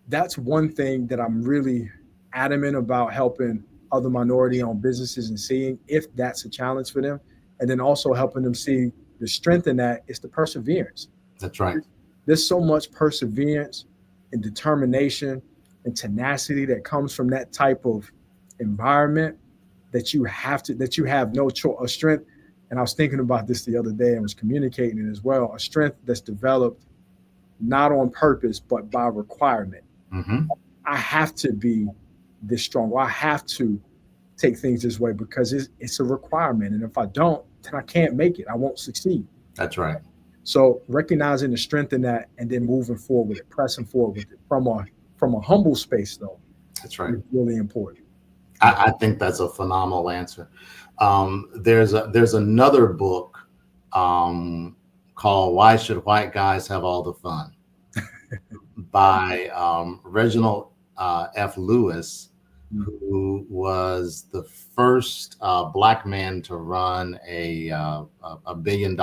that's one thing that I'm really adamant about helping other minority-owned businesses and seeing if that's a challenge for them, and then also helping them see the strength in that is the perseverance. That's right. There's so much perseverance and determination and tenacity that comes from that type of environment that you have no choice. A strength, and I was thinking about this the other day and was communicating it as well, a strength that's developed not on purpose, but by requirement. I have to be this strong. I have to take things this way because it's a requirement. And if I don't, then I can't make it. I won't succeed. That's right. So recognizing the strength in that and then moving forward with it, pressing forward with it from a humble space, though. That's right. Is really important. I think that's a phenomenal answer. There's another book called "Why Should White Guys Have All the Fun" by Reginald F. Lewis, who was the first Black man to run a $1 billion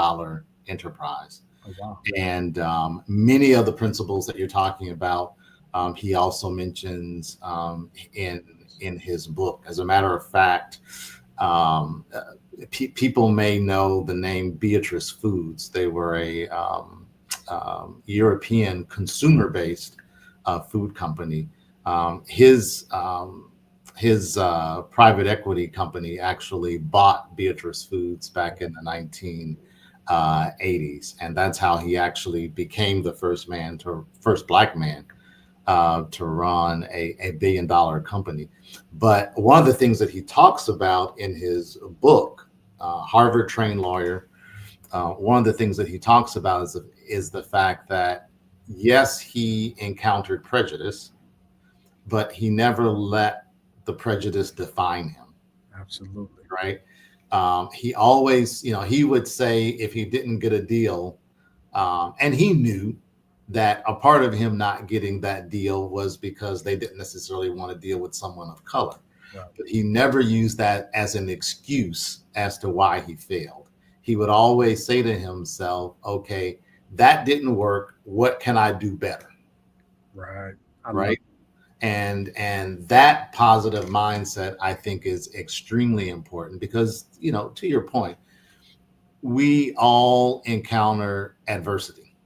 enterprise. Oh, wow. And many of the principles that you're talking about, he also mentions in his book. As a matter of fact, people may know the name Beatrice Foods. They were a European consumer-based food company. His private equity company actually bought Beatrice Foods back in the 1980s, and that's how he actually became the first Black man to run a $1 billion company. But one of the things that he talks about in his book, Harvard trained lawyer, one of the things that he talks about is the fact that yes, he encountered prejudice, but he never let the prejudice define him. Absolutely. Right. He always, he would say if he didn't get a deal, and he knew that a part of him not getting that deal was because they didn't necessarily want to deal with someone of color. Right. But he never used that as an excuse as to why he failed. He would always say to himself, okay, that didn't work. What can I do better? Right. Right. And that positive mindset, I think, is extremely important because, to your point, we all encounter adversity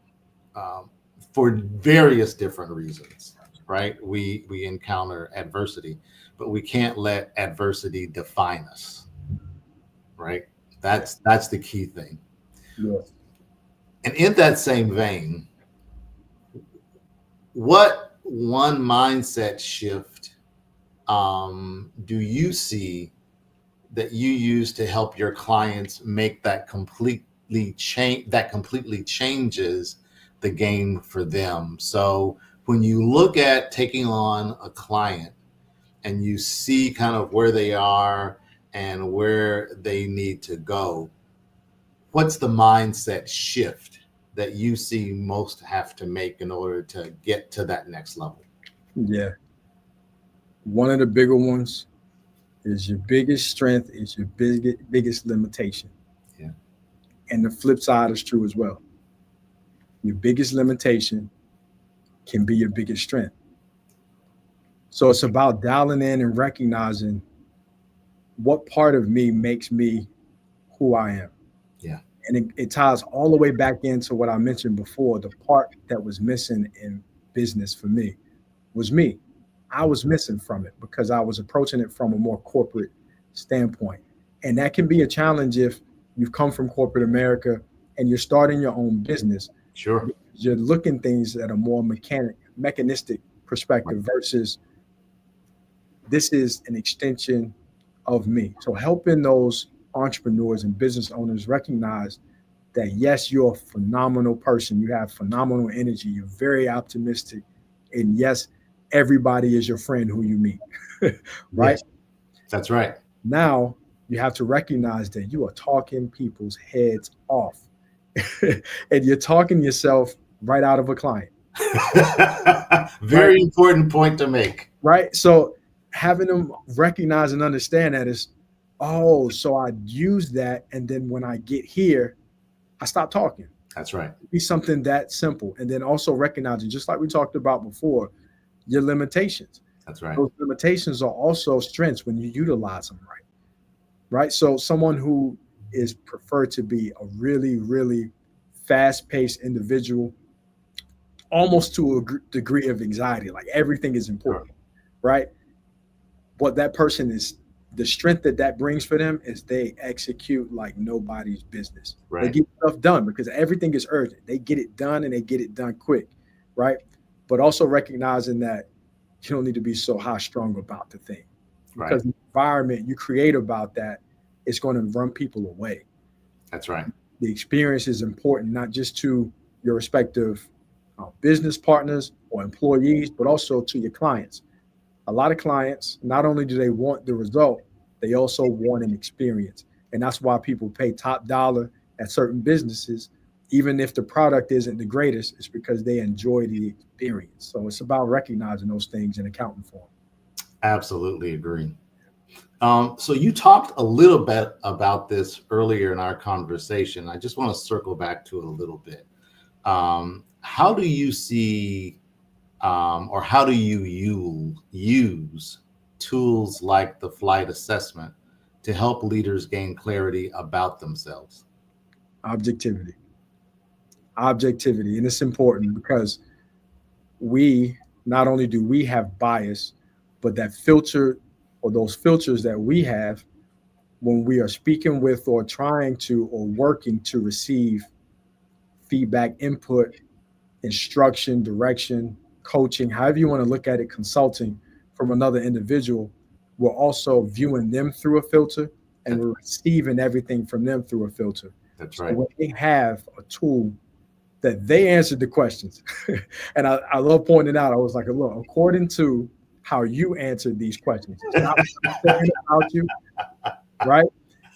for various different reasons, right? We encounter adversity, but we can't let adversity define us, right? That's the key thing. Yes. And in that same vein, what one mindset shift do you see that you use to help your clients make that completely changes the game for them? So when you look at taking on a client and you see kind of where they are and where they need to go, what's the mindset shift that you see most have to make in order to get to that next level? Yeah. One of the bigger ones is your biggest strength is your biggest limitation. Yeah. And the flip side is true as well. Your biggest limitation can be your biggest strength. So it's about dialing in and recognizing what part of me makes me who I am. Yeah. And it ties all the way back into what I mentioned before. The part that was missing in business for me was me. I was missing from it because I was approaching it from a more corporate standpoint. And that can be a challenge if you've come from corporate America and you're starting your own business. Sure. You're looking things at a more mechanistic perspective versus this is an extension of me. So helping those entrepreneurs and business owners recognize that, yes, you're a phenomenal person. You have phenomenal energy. You're very optimistic. And yes, everybody is your friend who you meet, right? Yes, that's right. Now you have to recognize that you are talking people's heads off and you're talking yourself right out of a client. Very important point to make. Right? So having them recognize and understand that is, oh, so I use that. And then when I get here, I stop talking. That's right. Be something that simple. And then also recognizing, just like we talked about before, your limitations. That's right. Those limitations are also strengths when you utilize them right. Right. So someone who is preferred to be a really, really fast-paced individual, almost to a degree of anxiety, like everything is important, right? What that person is, the strength that brings for them is they execute like nobody's business. Right. They get stuff done because everything is urgent. They get it done and they get it done quick, right? But also recognizing that you don't need to be so high strung about the thing. Right. Because the environment you create about that is going to run people away. That's right. The experience is important, not just to your respective business partners or employees, but also to your clients. A lot of clients, not only do they want the result, they also want an experience. And that's why people pay top dollar at certain businesses, even if the product isn't the greatest, it's because they enjoy the experience. So it's about recognizing those things and accounting for them. Absolutely agree. So you talked a little bit about this earlier in our conversation. I just want to circle back to it a little bit. How do you see, or how do you use tools like the flight assessment to help leaders gain clarity about themselves? Objectivity. And it's important because not only do we have bias, but that filter or those filters that we have when we are speaking with or trying to or working to receive feedback, input, instruction, direction, coaching, however you want to look at it, consulting from another individual, we're also viewing them through a filter and we're receiving everything from them through a filter. That's right. So when they have a tool that they answered the questions, and I love pointing out, I was like, look, according to how you answered these questions, it's not what I'm saying about you, right?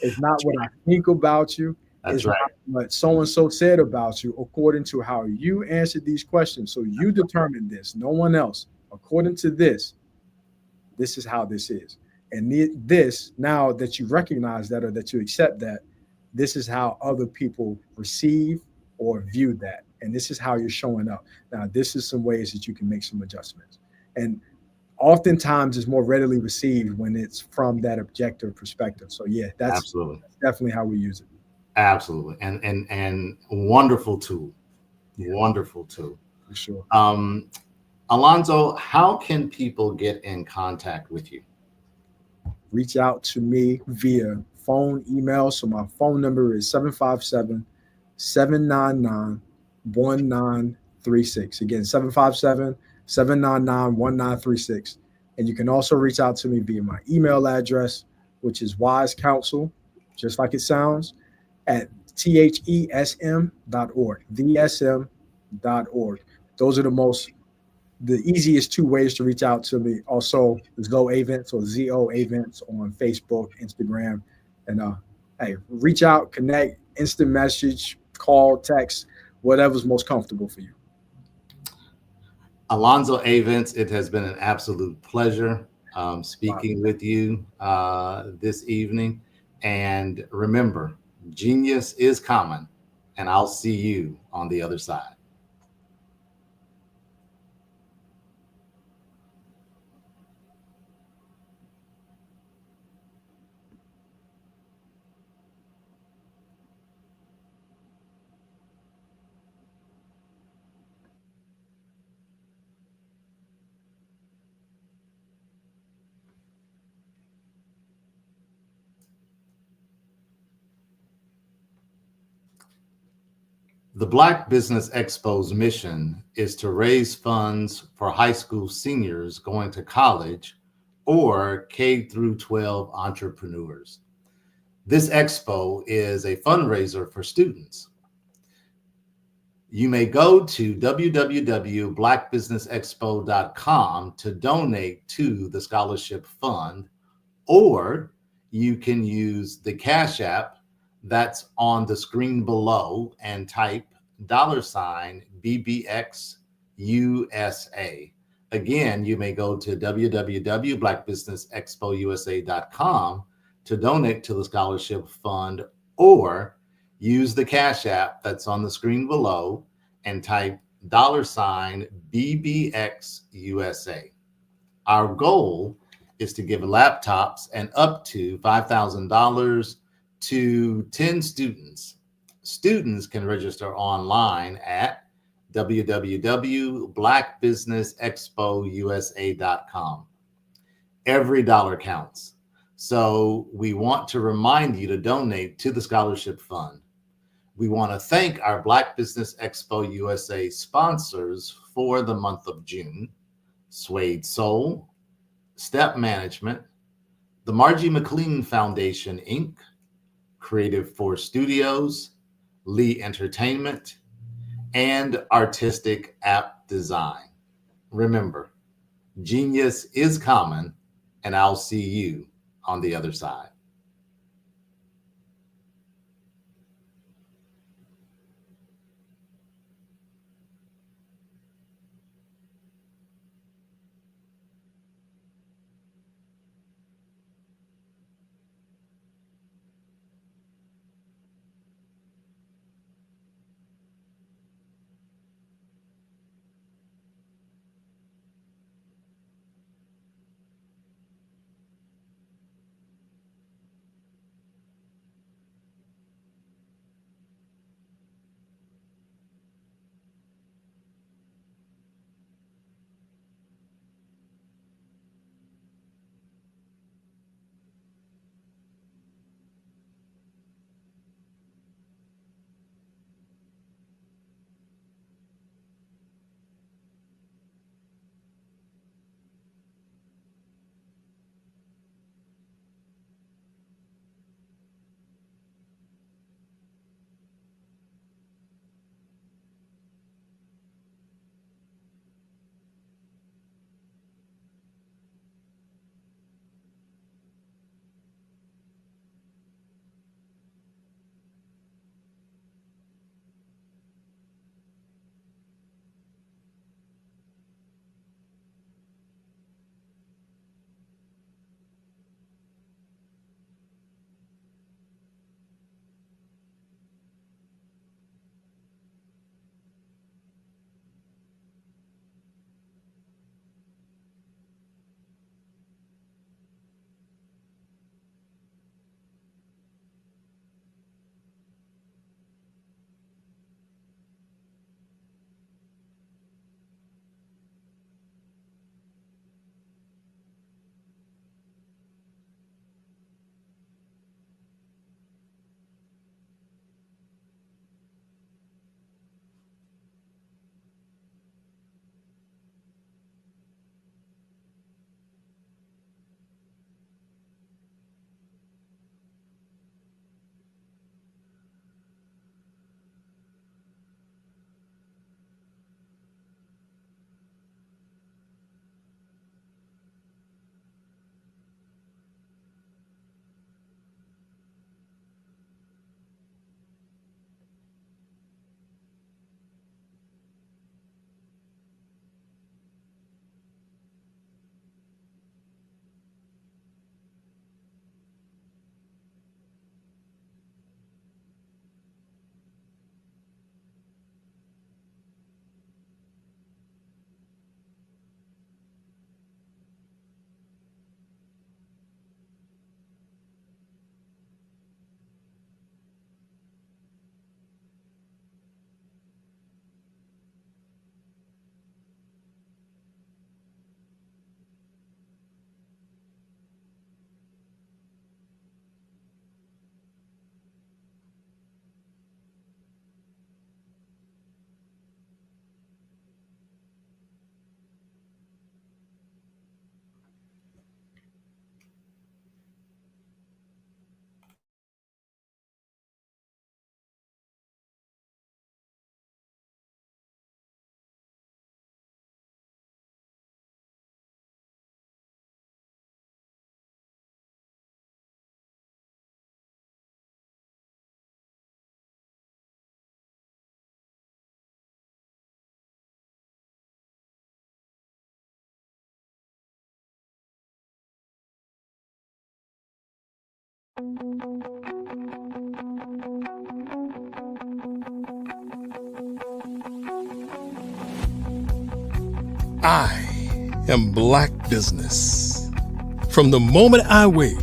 It's not what I think about you. That's right. Not what so-and-so said about you, according to how you answered these questions. So you determined this, no one else. According to this is how this is. And this, now that you recognize that or that you accept that, this is how other people receive or view that. And this is how you're showing up. Now, this is some ways that you can make some adjustments. And oftentimes it's more readily received when it's from that objective perspective. So yeah, that's definitely how we use it. Absolutely. And wonderful tool. Yeah. Wonderful tool. For sure. Alonzo, how can people get in contact with you? Reach out to me via phone, email. So my phone number is 757-799-1936. Again, 757-799-1936. And you can also reach out to me via my email address, which is wisecounsel, just like it sounds, at thesm.org, thesm.org. Those are the easiest two ways to reach out to me. Also, Zo Avents or ZO Avents on Facebook, Instagram. And hey, reach out, connect, instant message, call, text, whatever's most comfortable for you. Alonzo Avents, it has been an absolute pleasure speaking with you this evening. And remember, genius is common, and I'll see you on the other side. The Black Business Expo's mission is to raise funds for high school seniors going to college or K through 12 entrepreneurs. This expo is a fundraiser for students. You may go to www.blackbusinessexpo.com to donate to the scholarship fund, or you can use the Cash App that's on the screen below and type $BBX USA. Again, you may go to www.blackbusinessexpousa.com to donate to the scholarship fund, or use the Cash App that's on the screen below and type $BBX USA. Our goal is to give laptops and up to $5,000 to 10 students. Students can register online at www.blackbusinessexpousa.com. Every dollar counts. So we want to remind you to donate to the scholarship fund. We want to thank our Black Business Expo USA sponsors for the month of June: Suede Soul, Step Management, the Margie McLean Foundation, Inc., Creative Force Studios, Lee Entertainment, and Artistic App Design. Remember, genius is common, and I'll see you on the other side. I am Black Business. From the moment I wake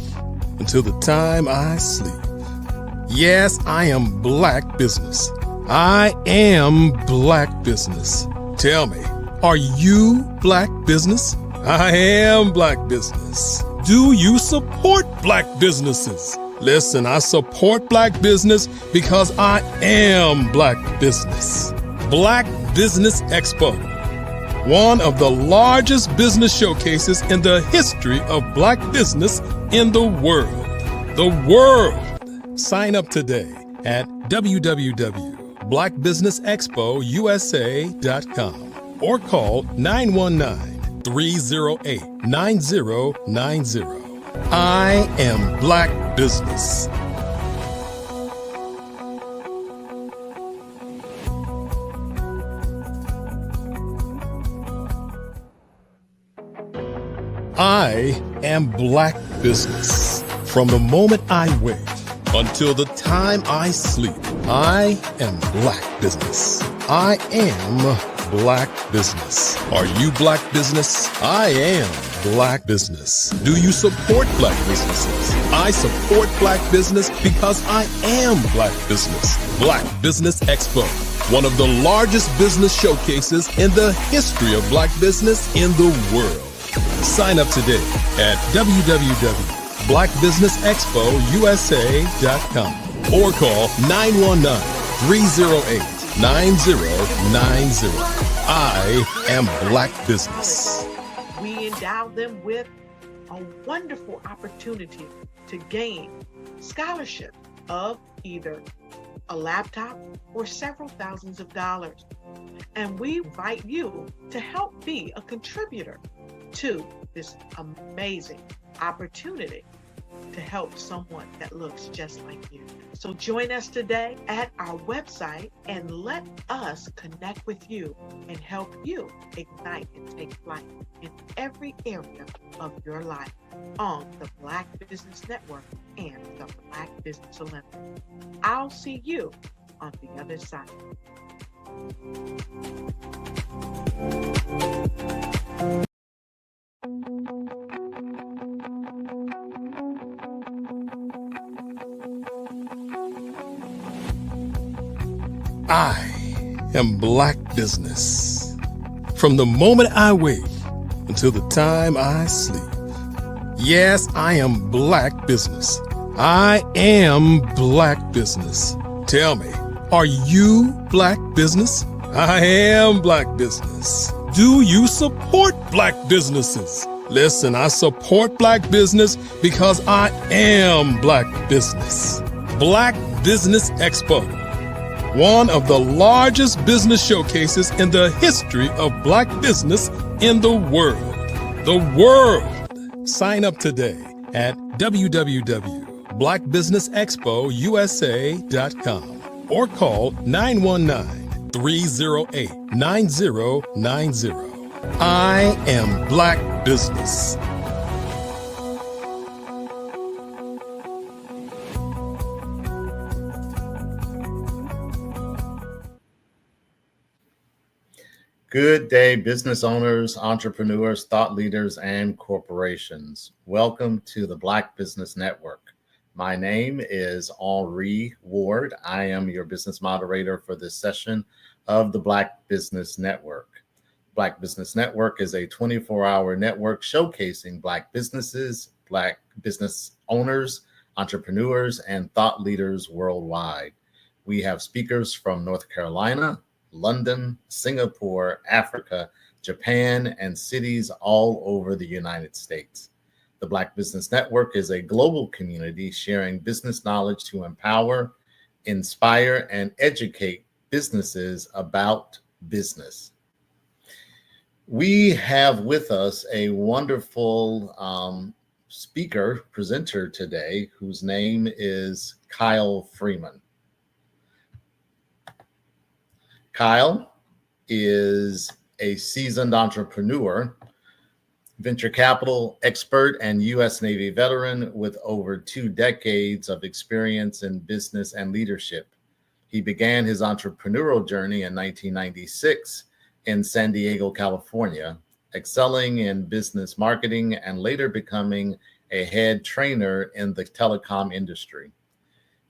until the time I sleep. Yes, I am Black Business. I am Black Business. Tell me, are you Black Business? I am Black Business. Do you support Black businesses? Listen, I support Black business because I am Black Business. Black Business Expo, one of the largest business showcases in the history of Black business in the world. The world! Sign up today at www.blackbusinessexpousa.com or call 919-308-9090. I am Black Business. I am Black Business. From the moment I wake until the time I sleep, I am Black Business. I am Black Business. Are you Black Business? I am Black Business. Do you support Black businesses? I support Black business because I am Black Business. Black Business Expo, one of the largest business showcases in the history of Black business in the world. Sign up today at www.blackbusinessexpousa.com or call 919-308-9090. I am Black Business. We endow them with a wonderful opportunity to gain scholarship of either a laptop or several thousands of dollars. And we invite you to help be a contributor to this amazing opportunity to help someone that looks just like you. So join us today at our website and let us connect with you and help you ignite and take flight in every area of your life on the Black Business Network and the Black Business Olympics. I'll see you on the other side. I am Black Business. From the moment I wake until the time I sleep. Yes, I am Black Business. I am Black Business. Tell me, are you Black Business? I am Black Business. Do you support Black businesses? Listen, I support Black business because I am Black Business. Black Business Expo, one of the largest business showcases in the history of Black business in the world. The world! Sign up today at www.blackbusinessexpousa.com or call 919-308-9090. I am Black Business. Good day, business owners, entrepreneurs, thought leaders, and corporations. Welcome to the Black Business Network. My name is Henri Ward. I am your business moderator for this session of the Black Business Network. Black Business Network is a 24-hour network showcasing Black businesses, Black business owners, entrepreneurs, and thought leaders worldwide. We have speakers from North Carolina, London, Singapore, Africa, Japan, and cities all over the United States. The Black Business Network is a global community sharing business knowledge to empower, inspire, and educate businesses about business. We have with us a wonderful speaker, presenter today, whose name is Kyle Freeman. Kyle is a seasoned entrepreneur venture capital expert and U.S. Navy veteran with over 2 decades of experience in business and leadership. He began his entrepreneurial journey in 1996 in San Diego, California, excelling in business marketing and later becoming a head trainer in the telecom industry.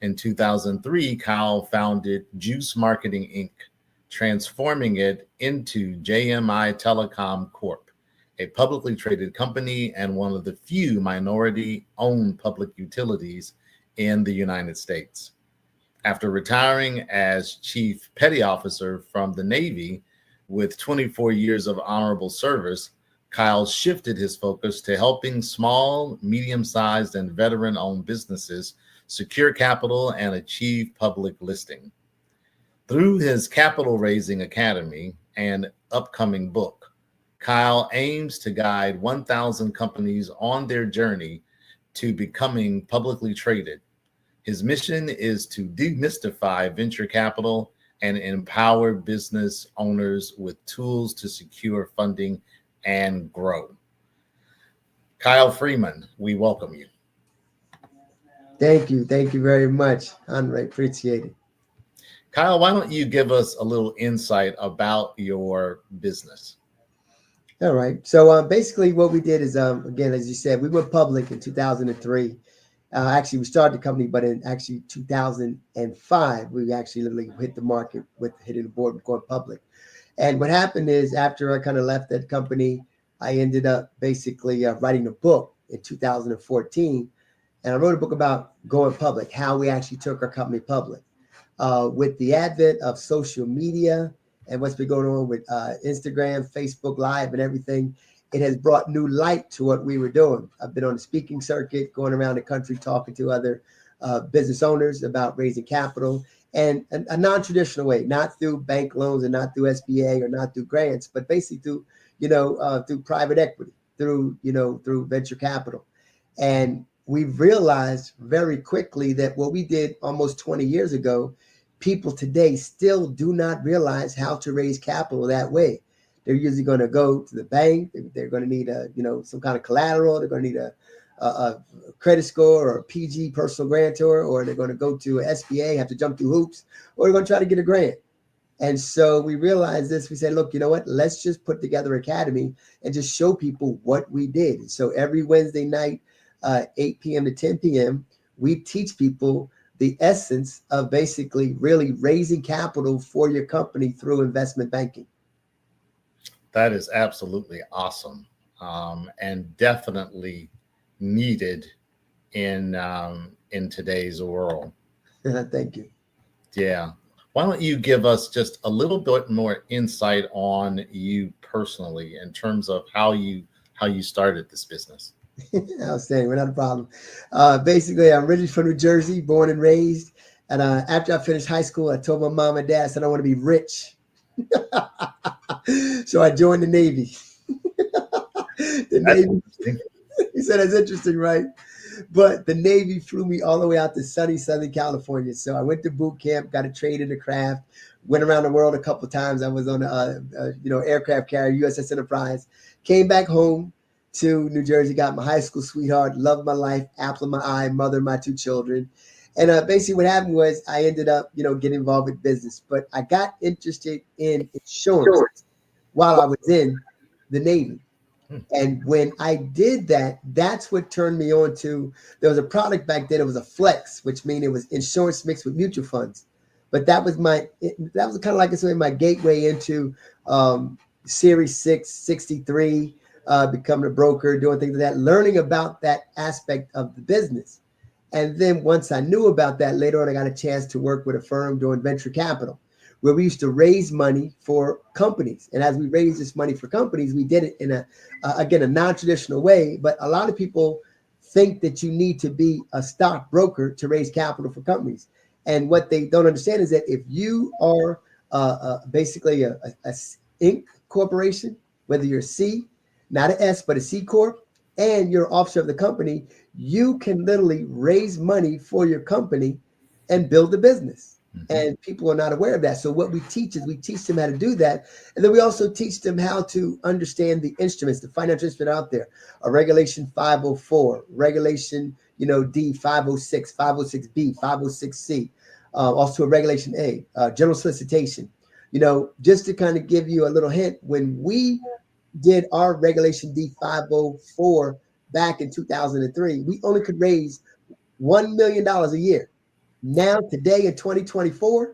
In 2003, Kyle founded Juice Marketing, Inc., transforming it into JMI Telecom Corp., a publicly traded company and one of the few minority-owned public utilities in the United States. After retiring as Chief Petty Officer from the Navy with 24 years of honorable service, Kyle shifted his focus to helping small, medium-sized, and veteran-owned businesses secure capital and achieve public listing. Through his Capital Raising Academy and upcoming book, Kyle aims to guide 1,000 companies on their journey to becoming publicly traded. His mission is to demystify venture capital and empower business owners with tools to secure funding and grow. Kyle Freeman, we welcome you. Thank you. Thank you very much, Andre. Appreciate it. Kyle, why don't you give us a little insight about your business? All right. So basically what we did is, again, as you said, we went public in 2003. Actually, we started the company, but in actually 2005, we actually literally hit the market with hitting the board and going public. And what happened is after I kind of left that company, I ended up basically writing a book in 2014. And I wrote a book about going public, how we actually took our company public. With the advent of social media and what's been going on with Instagram, Facebook Live and everything, it has brought new light to what we were doing. I've been on the speaking circuit, going around the country, talking to other business owners about raising capital and a non-traditional way, not through bank loans and not through SBA or not through grants, but basically through, through private equity, through venture capital. And we realized very quickly that what we did almost 20 years ago, people today still do not realize how to raise capital that way. They're usually going to go to the bank. They're going to need some kind of collateral. They're going to need a credit score or a PG, personal guarantor, or they're going to go to an SBA, have to jump through hoops, or they're going to try to get a grant. And so we realized this. We said, look, you know what? Let's just put together an academy and just show people what we did. And so every Wednesday night, 8 p.m. to 10 p.m., we teach people the essence of basically really raising capital for your company through investment banking. That is absolutely awesome, and definitely needed in today's world. Thank you. Yeah. Why don't you give us just a little bit more insight on you personally in terms of how you started this business? Outstanding. Not a problem. Basically, I'm originally from New Jersey, born and raised. And after I finished high school, I told my mom and dad, I said, I want to be rich. So I joined the Navy. He said, that's interesting, right? But the Navy flew me all the way out to sunny Southern California. So I went to boot camp, got a trade in the craft, went around the world a couple of times. I was on aircraft carrier, USS Enterprise, came back home to New Jersey, got my high school sweetheart, loved my life, apple of my eye, mother of my 2 children. And basically what happened was I ended up, getting involved with business, but I got interested in insurance while I was in the Navy. And when I did that, that's what turned me on to, there was a product back then, it was a flex, which means it was insurance mixed with mutual funds. But that was kind of like my gateway into Series 6, 63, becoming a broker, doing things like that, learning about that aspect of the business. And then once I knew about that, later on, I got a chance to work with a firm doing venture capital, where we used to raise money for companies. And as we raised this money for companies, we did it in a non-traditional way. But a lot of people think that you need to be a stock broker to raise capital for companies. And what they don't understand is that if you are basically a Inc. corporation, whether you're a C, not an S, but a C Corp, and you're an officer of the company, you can literally raise money for your company and build a business. And people are not aware of that. So what we teach is we teach them how to do that. And then we also teach them how to understand the instruments, the financial instrument out there, a regulation 504, regulation, D 506, 506B, 506C, also a regulation A, general solicitation, just to kind of give you a little hint. When we did our regulation D 504 back in 2003, we only could raise $1 million a year. Now, today in 2024,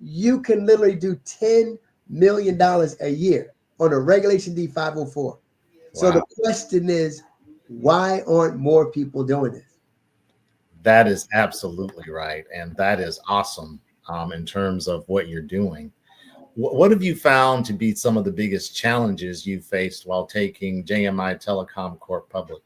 you can literally do $10 million a year on a regulation D 504. Wow. So the question is, why aren't more people doing this? That is absolutely right. And that is awesome in terms of what you're doing. What have you found to be some of the biggest challenges you faced while taking JMI Telecom Corp public?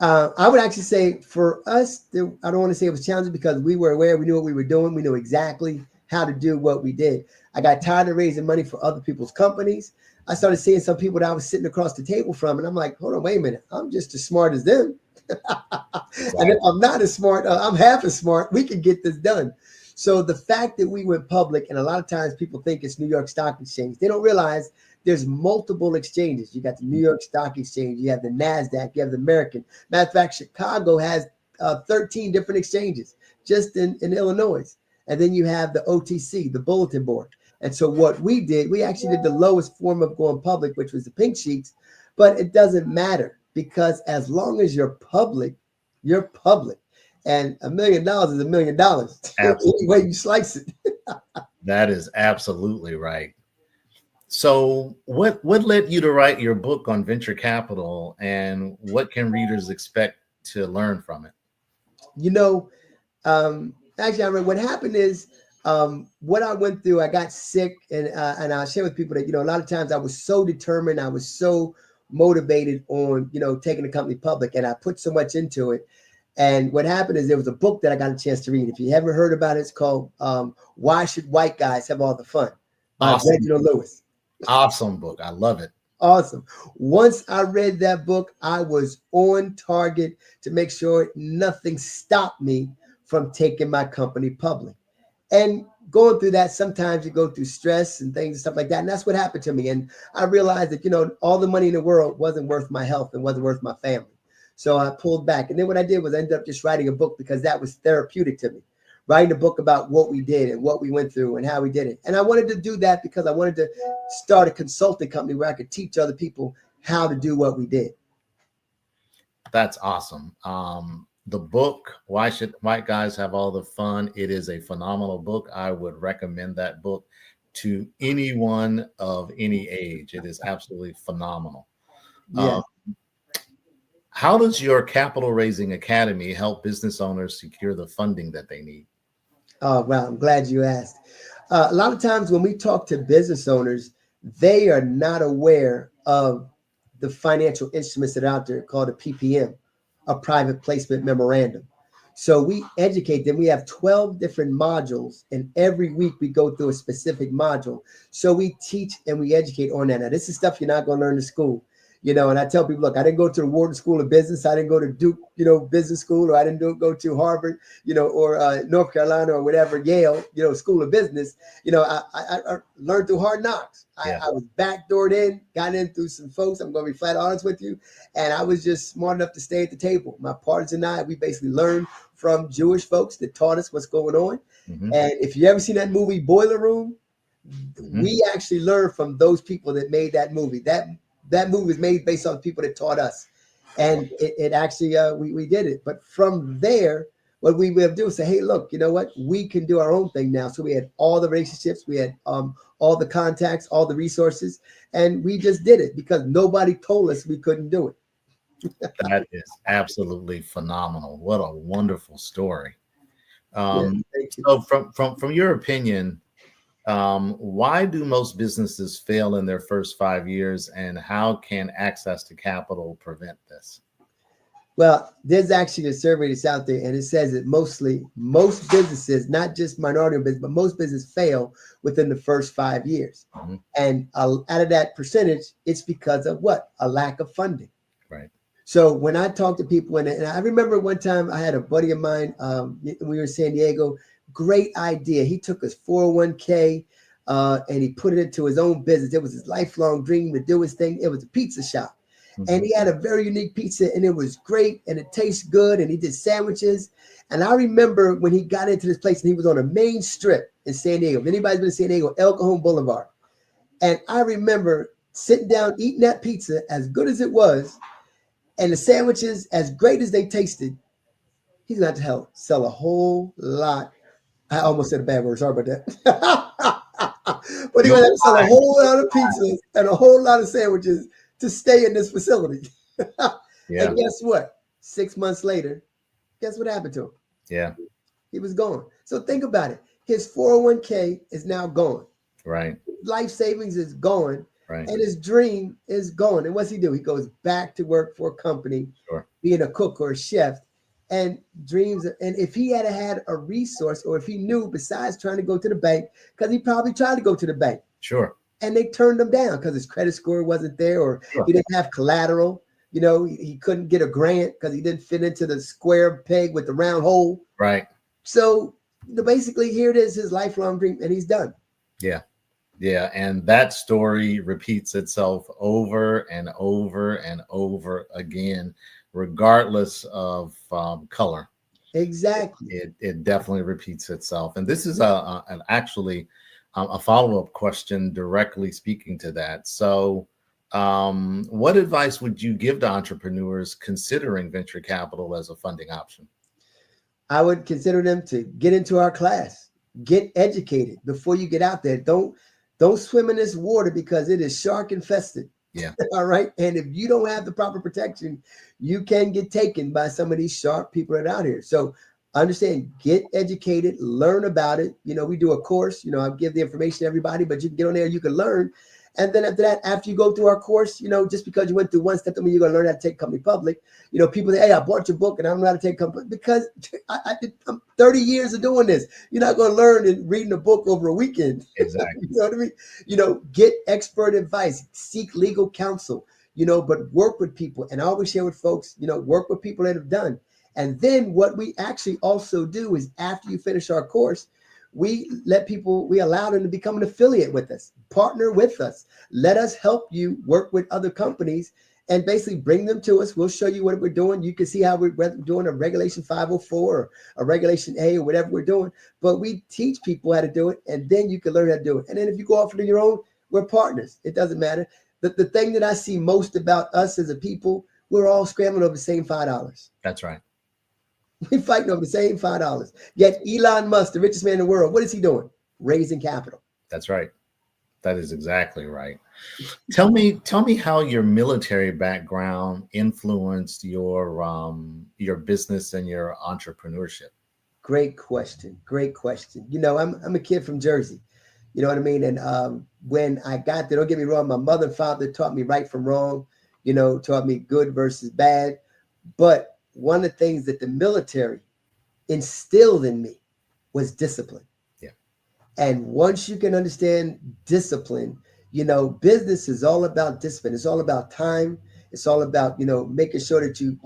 I would actually say for us, I don't want to say it was challenging because we were aware, we knew what we were doing. We knew exactly how to do what we did. I got tired of raising money for other people's companies. I started seeing some people that I was sitting across the table from, and I'm like, hold on, wait a minute. I'm just as smart as them. And if I'm not as smart, I'm half as smart. We can get this done. So the fact that we went public, and a lot of times people think it's New York Stock Exchange. They don't realize there's multiple exchanges. You got the New York Stock Exchange, you have the NASDAQ, you have the American. Matter of fact, Chicago has 13 different exchanges just in Illinois. And then you have the OTC, the bulletin board. And so what we did, we actually did the lowest form of going public, which was the pink sheets. But it doesn't matter because as long as you're public, you're public. And $1 million is $1 million. Any way you slice it. That is absolutely right. So what led you to write your book on venture capital, and what can readers expect to learn from it? Actually, I read what happened is what I went through. I got sick, and I'll share with people that, a lot of times I was so determined. I was so motivated on, taking the company public, and I put so much into it. And what happened is there was a book that I got a chance to read. If you haven't heard about it, it's called Why Should White Guys Have All the Fun? By Reginald Lewis. Awesome book. I love it. Awesome. Once I read that book, I was on target to make sure nothing stopped me from taking my company public. And going through that, sometimes you go through stress and things and stuff like that. And that's what happened to me. And I realized that, all the money in the world wasn't worth my health and wasn't worth my family. So I pulled back. And then what I did was I ended up just writing a book because that was therapeutic to me. Writing a book about what we did and what we went through and how we did it. And I wanted to do that because I wanted to start a consulting company where I could teach other people how to do what we did. That's awesome. The book, Why Should White Guys Have All the Fun? It is a phenomenal book. I would recommend that book to anyone of any age. It is absolutely phenomenal. Yeah. How does your capital raising academy help business owners secure the funding that they need? Oh, well, I'm glad you asked. A lot of times when we talk to business owners, they are not aware of the financial instruments that are out there called a PPM, a private placement memorandum. So we educate them. We have 12 different modules, and every week we go through a specific module. So we teach and we educate on that. Now, this is stuff you're not going to learn in school. And I tell people, look, I didn't go to the Wharton School of Business. I didn't go to Duke, business school, or I didn't go to Harvard, or North Carolina or whatever, Yale, School of Business. I learned through hard knocks. I was backdoored in, got in through some folks. I'm going to be flat honest with you. And I was just smart enough to stay at the table. My partners and I, we basically learned from Jewish folks that taught us what's going on. Mm-hmm. And if you ever seen that movie Boiler Room, we actually learned from those people that made that movie. That movie was made based on people that taught us. And it actually, we did it. But from there, what we would do is say, hey, look, you know what? We can do our own thing now. So we had all the relationships. We had all the contacts, all the resources. And we just did it because nobody told us we couldn't do it. That is absolutely phenomenal. What a wonderful story. So from your opinion, why do most businesses fail in their first 5 years, and how can access to capital prevent this? Well, there's actually a survey that's out there, and it says that most businesses, not just minority business, but most businesses fail within the first 5 years. Mm-hmm. And out of that percentage, it's because of what? A lack of funding. Right. So when I talk to people, and I remember one time I had a buddy of mine, we were in San Diego, great idea. He took his 401k and he put it into his own business. It was his lifelong dream to do his thing. It was a pizza shop. And he had a very unique pizza, and it was great, and it tastes good, and he did sandwiches. And I remember when he got into this place, and he was on a main strip in San Diego. If anybody's been to San Diego, El Cajon Boulevard. And I remember sitting down, eating that pizza, as good as it was, and the sandwiches, as great as they tasted. He's going to have to sell a whole lot. I almost said a bad word. Sorry about that. But he's going to have to sell a whole lot of pizzas and a whole lot of sandwiches to stay in this facility. And guess what? 6 months later, guess what happened to him? Yeah. He was gone. So think about it. His 401k is now gone. Right. Life savings is gone. Right. And his dream is gone. And what's he do? He goes back to work for a company, being a cook or a chef, and dreams. And if he had a resource, or if he knew, besides trying to go to the bank, because he probably tried to go to the bank. Sure. And they turned him down because his credit score wasn't there, or he didn't have collateral. You know, he couldn't get a grant because he didn't fit into the square peg with the round hole. Right. So basically, here it is, his lifelong dream, and he's done. Yeah. Yeah. And that story repeats itself over and over and over again, regardless of color. Exactly. It definitely repeats itself. And this is actually a follow-up question directly speaking to that. So what advice would you give to entrepreneurs considering venture capital as a funding option? I would consider them to get into our class, get educated before you get out there. Don't swim in this water because it is shark infested. Yeah. All right. And if you don't have the proper protection, you can get taken by some of these sharp people that are out here. So understand, get educated, learn about it. You know, we do a course, you know, I give the information to everybody, but you can get on there, you can learn. And then after that, after you go through our course, you know, just because you went through one step, I mean, you're going to learn how to take company public. You know, people say, hey, I bought your book and I don't know how to take company, because I'm 30 years of doing this. You're not going to learn and reading a book over a weekend. Exactly. You know what I mean? You know, get expert advice, seek legal counsel, you know, but work with people. And I always share with folks, you know, work with people that have done. And then what we actually also do is, after you finish our course, we allow them to become an affiliate with us, partner with us. Let us help you work with other companies and basically bring them to us. We'll show you what we're doing. You can see how we're doing a Regulation 504 or a Regulation A or whatever we're doing. But we teach people how to do it, and then you can learn how to do it. And then if you go off on your own, we're partners. It doesn't matter. The thing that I see most about us as a people, we're all scrambling over the same $5. That's right. We're fighting over the same $5. Yet Elon Musk, the richest man in the world, what is he doing? Raising capital. That's right. That is exactly right. Tell me how your military background influenced your business and your entrepreneurship. Great question. Great question. You know, I'm a kid from Jersey. You know what I mean? And when I got there, don't get me wrong, my mother and father taught me right from wrong, you know, taught me good versus bad. But one of the things that the military instilled in me was discipline. Yeah. And once you can understand discipline, you know, business is all about discipline. It's all about time. It's all about, you know, making sure that you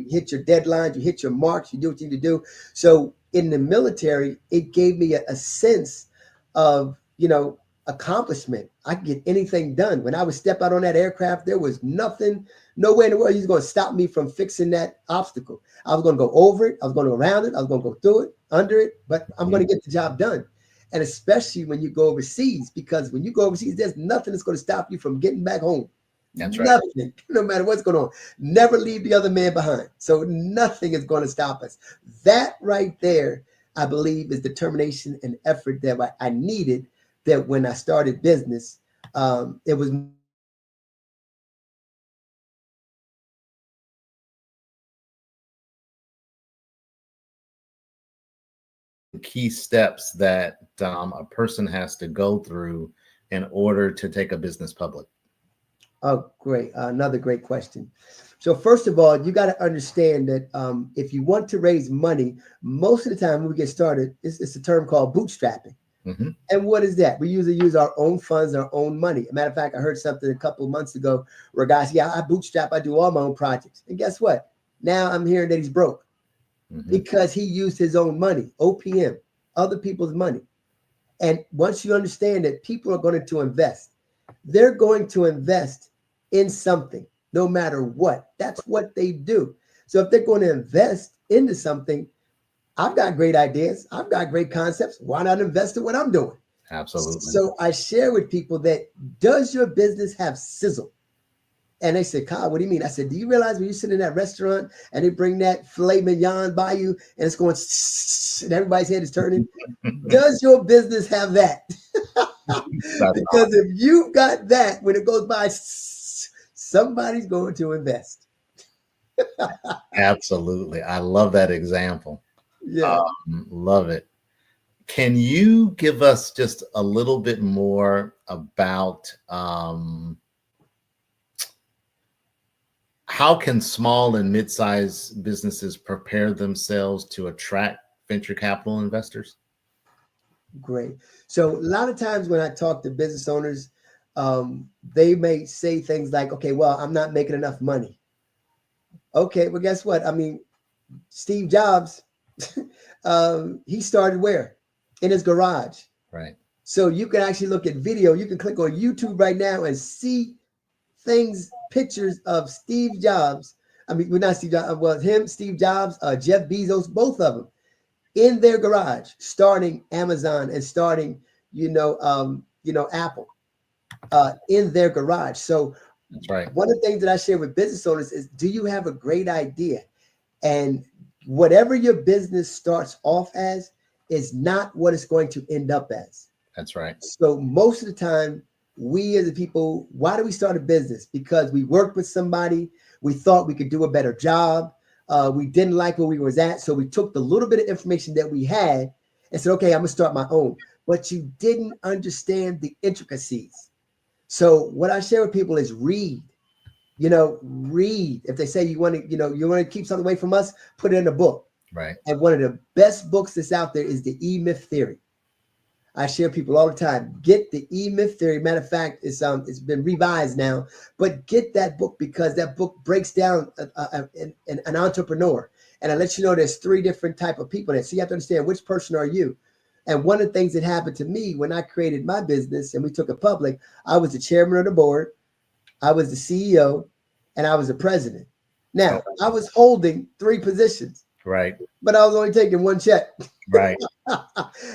hit your deadlines, you hit your marks, you do what you need to do. So in the military, it gave me a sense of, you know, accomplishment. I could get anything done. When I would step out on that aircraft, there was nothing, no way in the world he's going to stop me from fixing that obstacle. I was going to go over it. I was going to go around it. I was going to go through it, under it, but I'm going to get the job done. And especially when you go overseas, because when you go overseas, there's nothing that's going to stop you from getting back home. That's right. Nothing, no matter what's going on. Never leave the other man behind. So nothing is going to stop us. That right there, I believe, is determination and effort that I needed, that when I started business, it was key steps that a person has to go through in order to take a business public. Oh, great. Another great question. So first of all, you got to understand that if you want to raise money, most of the time when we get started, it's a term called bootstrapping. Mm-hmm. And what is that? We usually use our own funds, our own money. As a matter of fact, I heard something a couple of months ago where a guy said, yeah, I bootstrap, I do all my own projects. And guess what? Now I'm hearing that he's broke because he used his own money, OPM, other people's money. And once you understand that people are going to invest, they're going to invest in something, no matter what. That's what they do. So if they're going to invest into something, I've got great ideas. I've got great concepts. Why not invest in what I'm doing? Absolutely. So I share with people that, does your business have sizzle? And they said, Kyle, what do you mean? I said, do you realize when you sit in that restaurant and they bring that filet mignon by you and it's going and everybody's head is turning? Does your business have that? Because if you've got that, when it goes by, somebody's going to invest. Absolutely. I love that example. Yeah. Love it. Can you give us just a little bit more about how can small and mid-sized businesses prepare themselves to attract venture capital investors? Great. So a lot of times when I talk to business owners, they may say things like, okay, well, I'm not making enough money. Okay, well, guess what? I mean, Steve Jobs, he started where? In his garage. Right. So you can actually look at video. You can click on YouTube right now and see pictures of Steve Jobs. I mean, well, not Steve Jobs, well, him, Steve Jobs, Jeff Bezos, both of them in their garage, starting Amazon and starting, Apple, in their garage. So that's right. One of the things that I share with business owners is, do you have a great idea? And whatever your business starts off as is not what it's going to end up as. That's right. So most of the time, we as a people, why do we start a business? Because we worked with somebody, we thought we could do a better job. We didn't like where we was at. So we took the little bit of information that we had and said, okay, I'm gonna start my own. But you didn't understand the intricacies. So what I share with people is read. Read. If they say you want to keep something away from us, put it in a book. Right. And one of the best books that's out there is the E-Myth Theory. I share people all the time. Get the E-Myth Theory. Matter of fact, it's been revised now, but get that book because that book breaks down an entrepreneur. And I let you know there's 3 different type of people in it. So you have to understand, which person are you? And one of the things that happened to me when I created my business and we took it public, I was the chairman of the board, I was the CEO, and I was the president. Now, I was holding 3 positions. Right. But I was only taking 1 check. Right.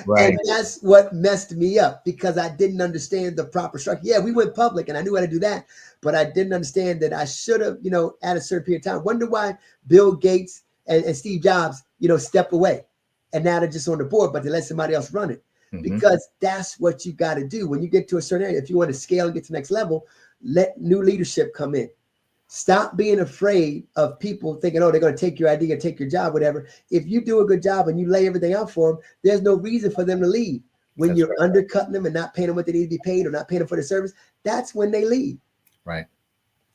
Right. And that's what messed me up because I didn't understand the proper structure. Yeah, we went public and I knew how to do that, but I didn't understand that I should have, at a certain period of time. Wonder why Bill Gates and Steve Jobs, step away. And now they're just on the board, but they let somebody else run it. Because that's what you got to do. When you get to a certain area, if you want to scale and get to the next level, let new leadership come in. Stop being afraid of people thinking, oh, they're going to take your idea, take your job, whatever. If you do a good job and you lay everything out for them, there's no reason for them to leave. When that's you're right. Undercutting them and not paying them what they need to be paid or not paying them for the service, that's when they leave. Right.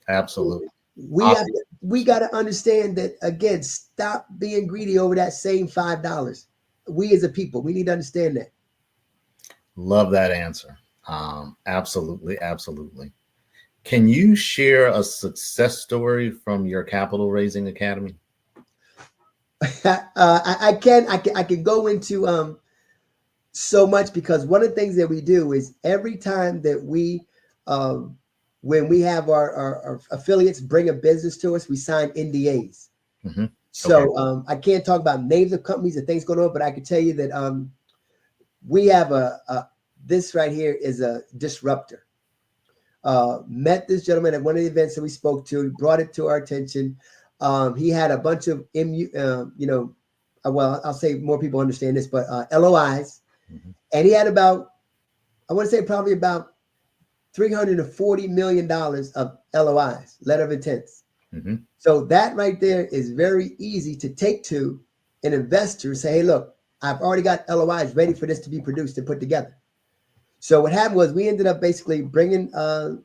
Absolutely. We got to understand that, again, stop being greedy over that same $5. We as a people, we need to understand that. Love that answer. Absolutely. Absolutely. Can you share a success story from your capital raising academy? I can go into so much because one of the things that we do is every time that we when we have our affiliates bring a business to us, we sign NDAs. Mm-hmm. So I can't talk about names of companies and things going on, but I can tell you that we have this right here is a disruptor. Met this gentleman at one of the events that we spoke to. He brought it to our attention. He had a bunch of well, I'll say more people understand this, but LOIs, and he had about, I want to say probably about $340 million of LOIs, letter of intents. So that right there is very easy to take to an investor and say, hey, look, I've already got LOIs ready for this to be produced and put together. So what happened was we ended up basically bringing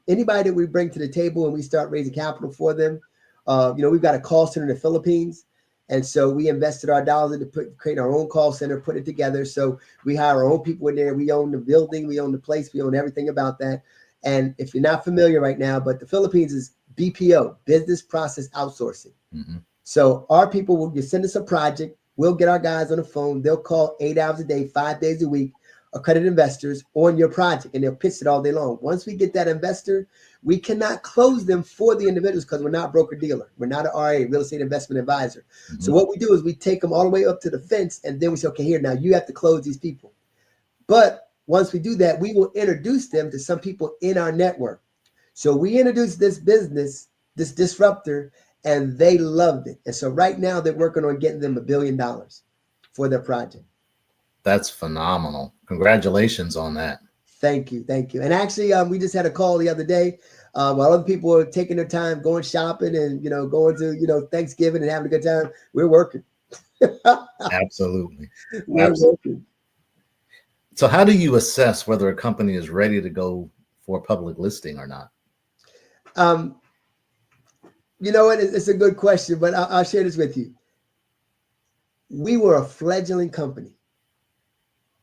anybody that we bring to the table and we start raising capital for them. We've got a call center in the Philippines. And so we invested our dollars into create our own call center, put it together. So we hire our own people in there. We own the building. We own the place. We own everything about that. And if you're not familiar right now, but the Philippines is BPO, business process outsourcing. So our people will send us a project. we'll get our guys on the phone. They'll call 8 hours a day, 5 days a week, accredited investors on your project, and they'll pitch it all day long. Once we get that investor, we cannot close them for the individuals because we're not broker dealer. We're not an RA, real estate investment advisor. So what we do is we take them all the way up to the fence, and then we say, okay, here, now you have to close these people. But once we do that, we will introduce them to some people in our network. So we introduced this business, this disruptor, and they loved it. And so right now they're working on getting them $1 billion for their project. That's phenomenal. Congratulations on that. Thank you. Thank you. And actually, we just had a call the other day while other people were taking their time, going shopping and, going to, Thanksgiving and having a good time. We're working. Absolutely. We're working. So how do you assess whether a company is ready to go for public listing or not? You know what? It's a good question, but I'll share this with you. We were a fledgling company,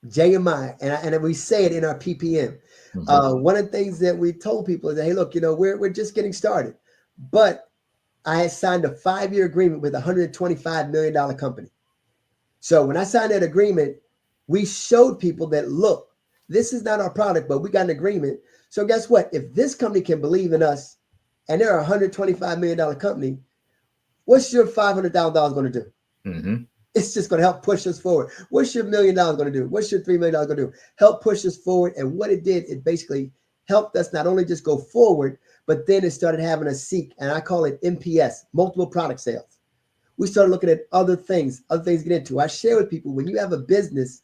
JMI, and we say it in our PPM. One of the things that we told people is that, hey, look, we're just getting started. But I had signed a 5-year agreement with a $125 million company. So when I signed that agreement, we showed people that, look, this is not our product, but we got an agreement. So guess what? If this company can believe in us and they're a $125 million company, what's your $500,000 going to do? It's just going to help push us forward. What's your $1 million going to do? What's your $3 million going to do? Help push us forward. And what it did, it basically helped us not only just go forward, but then it started having us seek, and I call it MPS, multiple product sales. We started looking at other things to get into. I share with people, when you have a business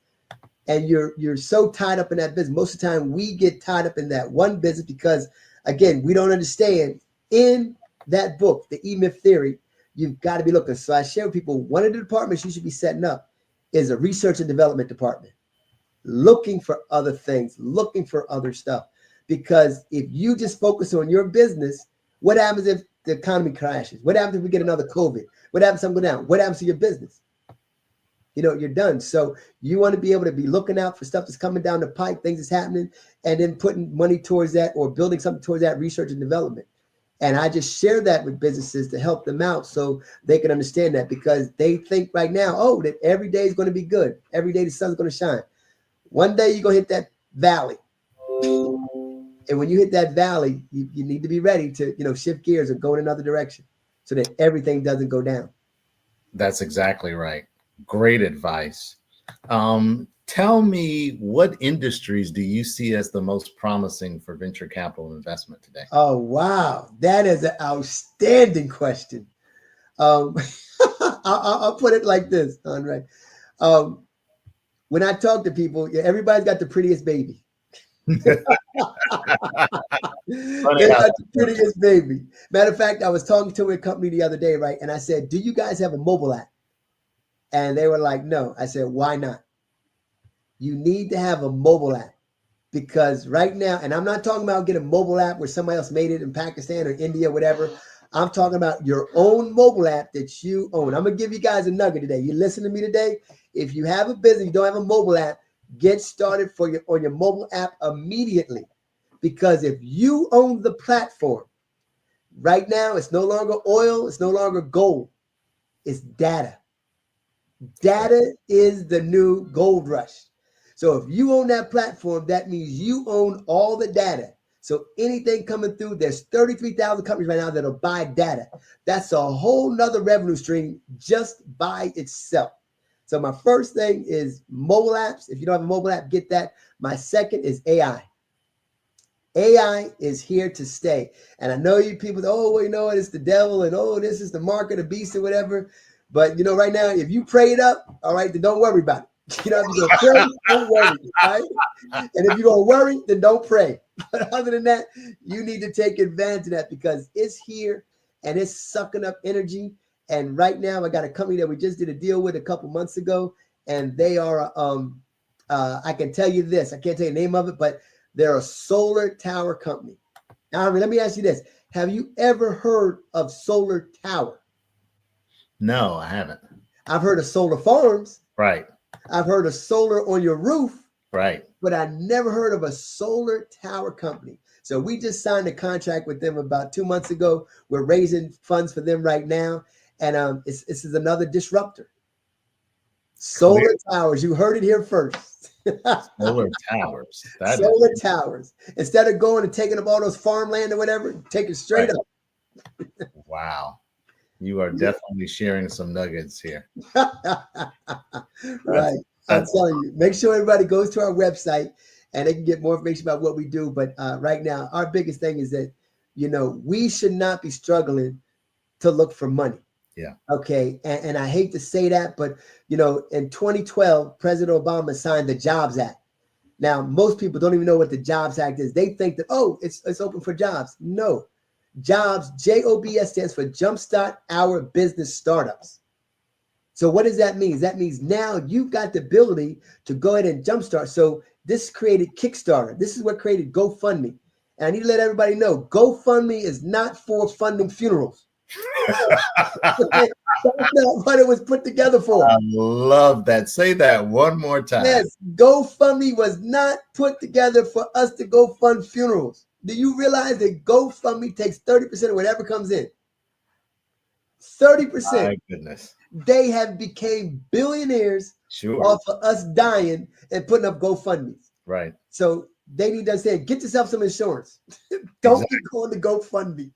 and you're so tied up in that business, most of the time we get tied up in that one business because, again, we don't understand in that book, the E-Myth Theory, you've got to be looking. So I share with people, one of the departments you should be setting up is a research and development department, looking for other things, looking for other stuff. Because if you just focus on your business, what happens if the economy crashes? What happens if we get another COVID? What happens if something go down? What happens to your business? You're done. So you want to be able to be looking out for stuff that's coming down the pipe, things that's happening, and then putting money towards that or building something towards that research and development. And I just share that with businesses to help them out so they can understand that, because they think right now, that every day is going to be good. Every day the sun's going to shine. One day you're going to hit that valley. And when you hit that valley, you need to be ready to, shift gears and go in another direction so that everything doesn't go down. That's exactly right. Great advice. Tell me, what industries do you see as the most promising for venture capital investment today? Oh, wow. That is an outstanding question. I'll put it like this, Andre. When I talk to people, everybody's got the prettiest baby. They got the prettiest baby. Matter of fact, I was talking to a company the other day, right? And I said, do you guys have a mobile app? And they were like, no. I said, why not? You need to have a mobile app, because right now, and I'm not talking about getting a mobile app where somebody else made it in Pakistan or India, whatever. I'm talking about your own mobile app that you own. I'm going to give you guys a nugget today. You listen to me today. If you have a business, you don't have a mobile app, get started on your mobile app immediately. Because if you own the platform, right now, it's no longer oil, it's no longer gold, it's data. Data is the new gold rush. So if you own that platform, that means you own all the data. So anything coming through, there's 33,000 companies right now that'll buy data. That's a whole nother revenue stream just by itself. So my first thing is mobile apps. If you don't have a mobile app, get that. My second is AI. AI is here to stay. And I know you people, it's the devil, and this is the mark of the beast or whatever. But right now, if you pray it up, all right, then don't worry about it. If you're going to pray, don't worry, right? And if you're going to worry, then don't pray. But other than that, you need to take advantage of that, because it's here and it's sucking up energy. And right now, I got a company that we just did a deal with a couple months ago, and they are, I can tell you this, I can't tell you the name of it, but they're a solar tower company. Now, let me ask you this. Have you ever heard of solar tower? No, I haven't. I've heard of solar farms. Right. I've heard of solar on your roof. Right. But I never heard of a solar tower company. So we just signed a contract with them about 2 months ago. We're raising funds for them right now. And this is another disruptor. Solar towers. You heard it here first. Solar towers. Solar towers. Instead of going and taking up all those farmland or whatever, take it straight up. Wow. You are definitely sharing some nuggets here. Right. I'm telling you, make sure everybody goes to our website and they can get more information about what we do. But right now, our biggest thing is that, we should not be struggling to look for money. Yeah. Okay. And I hate to say that, but, in 2012, President Obama signed the Jobs Act. Now, most people don't even know what the Jobs Act is. They think that, it's open for jobs. No. Jobs, JOBS, stands for Jumpstart Our Business Startups. So what does that mean? That means now you've got the ability to go ahead and jumpstart. So this created Kickstarter. This is what created GoFundMe. And I need to let everybody know, GoFundMe is not for funding funerals. That's not what it was put together for. I love that. Say that one more time. Yes, GoFundMe was not put together for us to go fund funerals. Do you realize that GoFundMe takes 30% of whatever comes in? 30%. My goodness. They have became billionaires off of us dying and putting up GoFundMes. Right. So they need to understand, get yourself some insurance. Don't be going to GoFundMe.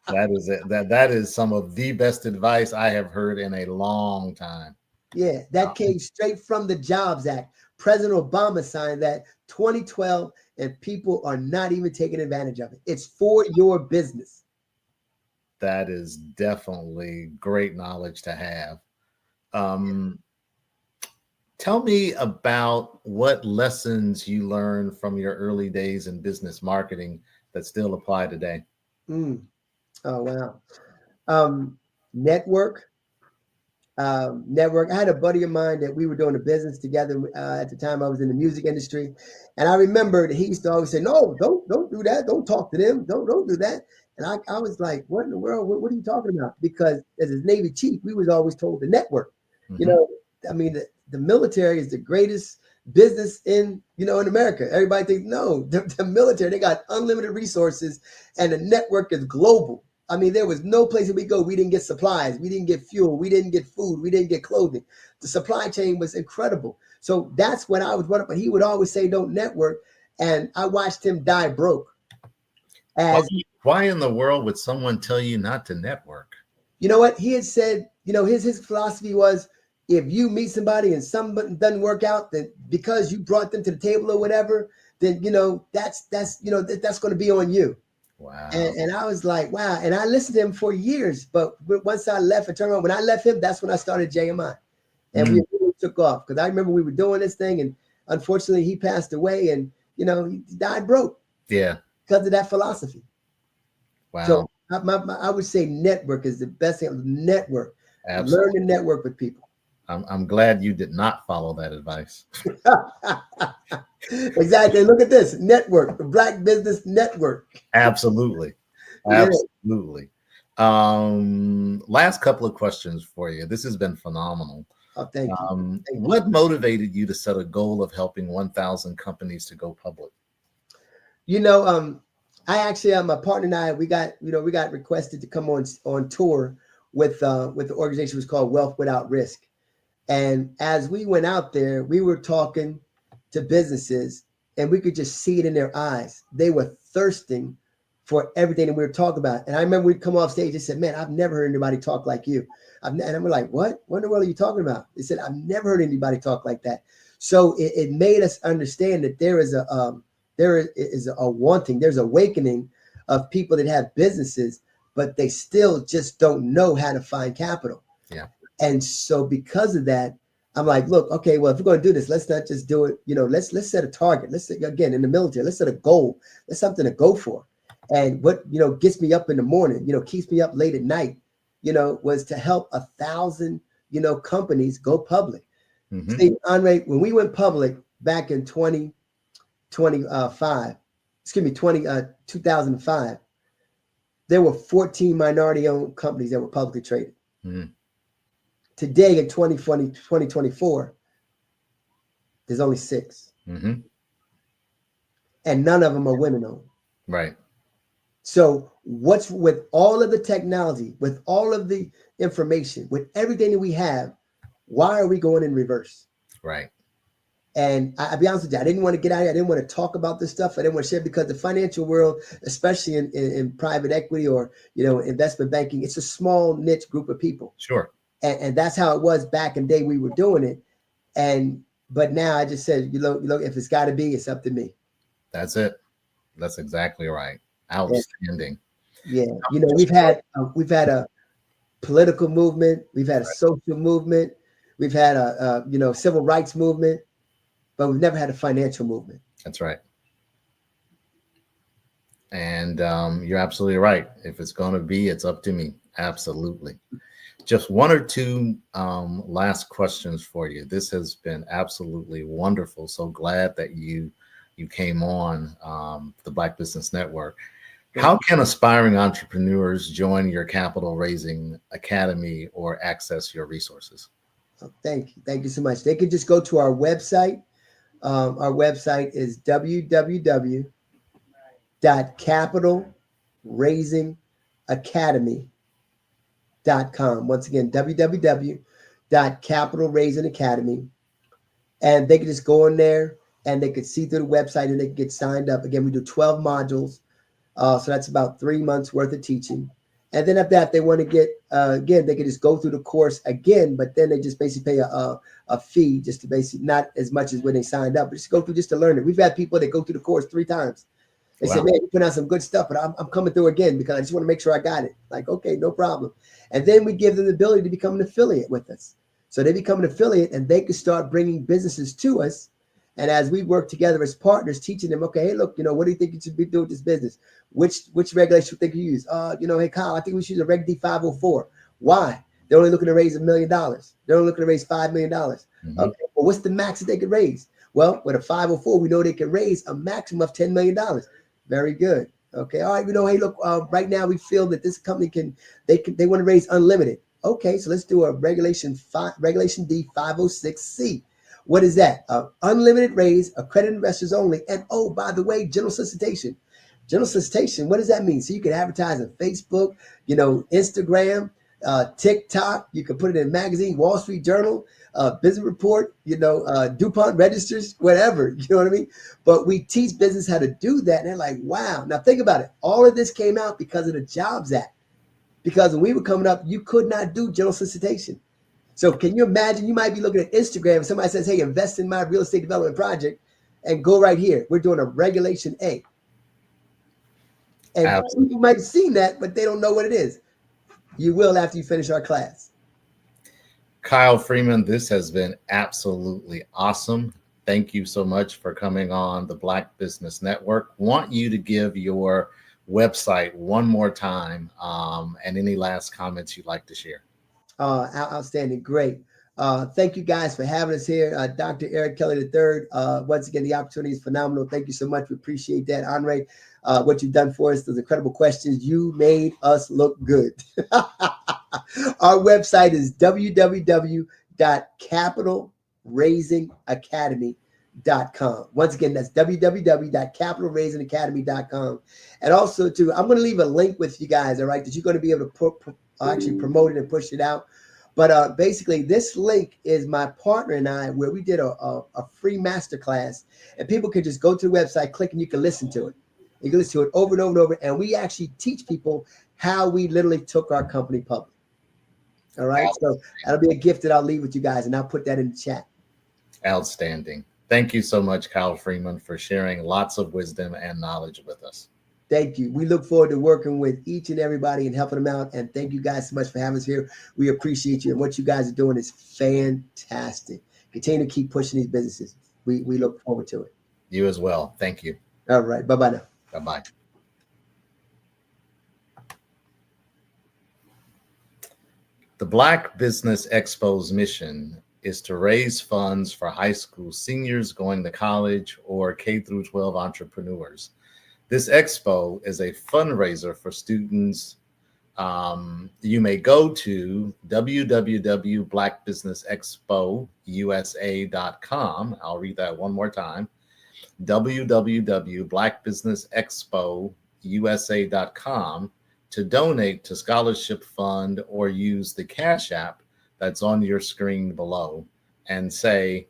That is it. That is some of the best advice I have heard in a long time. Yeah, that came straight from the Jobs Act. President Obama signed that 2012, and people are not even taking advantage of it. It's for your business. That is definitely great knowledge to have. Tell me about what lessons you learned from your early days in business marketing that still apply today. Oh, wow. Network. I had a buddy of mine that we were doing a business together. At the time, I was in the music industry, and I remember that he used to always say, "No, don't do that. Don't talk to them. Don't do that." And I was like, "What in the world? What are you talking about?" Because as a Navy chief, we was always told to network. Mm-hmm. The military is the greatest business in America. Everybody thinks no, the military, they got unlimited resources, and the network is global. There was no place that we go. We didn't get supplies. We didn't get fuel. We didn't get food. We didn't get clothing. The supply chain was incredible. So that's when I was brought up. But he would always say, don't network. And I watched him die broke. Why in the world would someone tell you not to network? You know what? He had said, his philosophy was, if you meet somebody and something doesn't work out, then because you brought them to the table or whatever, then, that's going to be on you. Wow. And I was like, wow. And I listened to him for years. But once I left and turned around, when I left him, that's when I started JMI. And we really took off. Because I remember we were doing this thing. And unfortunately, he passed away. And, he died broke. Yeah. Because of that philosophy. Wow. So I would say network is the best thing. Network. Absolutely. Learn to network with people. I'm glad you did not follow that advice. Exactly. Look at this network, the Black Business Network. Absolutely. Absolutely. Last couple of questions for you. This has been phenomenal. Oh, thank you. What motivated you to set a goal of helping 1,000 companies to go public? I actually, my partner and I, we got requested to come on tour with the organization was called Wealth Without Risk. And as we went out there, we were talking to businesses and we could just see it in their eyes. They were thirsting for everything that we were talking about. And I remember we'd come off stage and said, man, I've never heard anybody talk like you. And I'm like, what? What in the world are you talking about? They said, I've never heard anybody talk like that. So it made us understand that there is a wanting, there's awakening of people that have businesses, but they still just don't know how to find capital. Yeah. And so because of that, I'm like, look, okay, well, if we're going to do this, let's not just do it. Let's set a target. Let's say, again, in the military, let's set a goal. Let's something to go for. And what, gets me up in the morning, keeps me up late at night, was to help 1,000, companies go public. Mm-hmm. See, Andre, when we went public back in 2005, there were 14 minority-owned companies that were publicly traded. Mm-hmm. Today in 2024, there's only 6. Mm-hmm. And none of them are women-owned. Right. So what's with all of the technology, with all of the information, with everything that we have, Why are we going in reverse? Right. And I'll be honest with you, I didn't want to get out here. I didn't want to talk about this stuff. I didn't want to share because the financial world, especially in private equity or, investment banking, it's a small niche group of people. Sure. And that's how it was back in the day we were doing it. But now I just said, look, if it's got to be, it's up to me. That's it. That's exactly right. Outstanding. Yeah. We've had a political movement. We've had a social movement. We've had a civil rights movement, but we've never had a financial movement. That's right. And you're absolutely right. If it's going to be, it's up to me. Absolutely. Just one or two last questions for you. This has been absolutely wonderful. So glad that you came on the Black Business Network. How can aspiring entrepreneurs join your capital raising academy or access your resources? Thank you. Thank you so much. They could just go to our website. Our website is www.capitalraisingacademy.com. Once again, www.capitalraisingacademy. And they could just go in there and they could see through the website and they could get signed up. Again, we do 12 modules. So that's about 3 months worth of teaching. And then after that, they want to get, again, they could just go through the course again, but then they just basically pay a fee just to basically, not as much as when they signed up, but just go through just to learn it. We've had people that go through the course 3 times. They say, man, you put out some good stuff, but I'm coming through again because I just want to make sure I got it. Like, okay, no problem. And then we give them the ability to become an affiliate with us. So they become an affiliate and they can start bringing businesses to us. And as we work together as partners, teaching them, okay, hey, look, what do you think you should be doing with this business? Which regulation you think you use? Hey, Kyle, I think we should use a Reg D 504. Why? They're only looking to raise $1 million. They're only looking to raise $5 million. Mm-hmm. Okay, well, what's the max that they could raise? Well, with a 504, we know they can raise a maximum of $10 million. Very good. Okay, all right, hey, look, right now we feel that this company they want to raise unlimited. Okay, so let's do a Regulation D 506C. What is that? Unlimited raise, accredited investors only. And oh, by the way, general solicitation. General solicitation, what does that mean? So you can advertise on Facebook, Instagram, TikTok. You can put it in a magazine, Wall Street Journal, Business Report, DuPont Registers, whatever. You know what I mean? But we teach business how to do that. And they're like, wow. Now think about it. All of this came out because of the Jobs Act. Because when we were coming up, you could not do general solicitation. So can you imagine, you might be looking at Instagram and somebody says, hey, invest in my real estate development project and go right here. We're doing a Regulation A. And you might have seen that, but they don't know what it is. You will after you finish our class. Kyle Freeman, this has been absolutely awesome. Thank you so much for coming on the Black Business Network. Want you to give your website one more time and any last comments you'd like to share. Outstanding. Great. Thank you guys for having us here. Dr. Eric Kelly III. Once again, the opportunity is phenomenal. Thank you so much. We appreciate that. Andre, what you've done for us, those incredible questions. You made us look good. Our website is www.capitalraisingacademy.com. Once again, that's www.capitalraisingacademy.com. And also, I'm going to leave a link with you guys, all right, that you're going to be able to actually promote it and push it out. But basically, this link is my partner and I, where we did a free masterclass, and people can just go to the website, click, and you can listen to it. You can listen to it over and over and over, and we actually teach people how we literally took our company public. All right, so that'll be a gift that I'll leave with you guys, and I'll put that in the chat. Outstanding. Thank you so much, Kyle Freeman, for sharing lots of wisdom and knowledge with us. Thank you. We look forward to working with each and everybody and helping them out. And thank you guys so much for having us here. We appreciate you. And what you guys are doing is fantastic. Continue to keep pushing these businesses. We look forward to it. You as well. Thank you. All right. Bye-bye now. Bye-bye. The Black Business Expo's mission is to raise funds for high school seniors going to college or K-12 entrepreneurs. This expo is a fundraiser for students. You may go to www.blackbusinessexpousa.com. I'll read that one more time. www.blackbusinessexpousa.com to donate to scholarship fund or use the Cash App that's on your screen below and say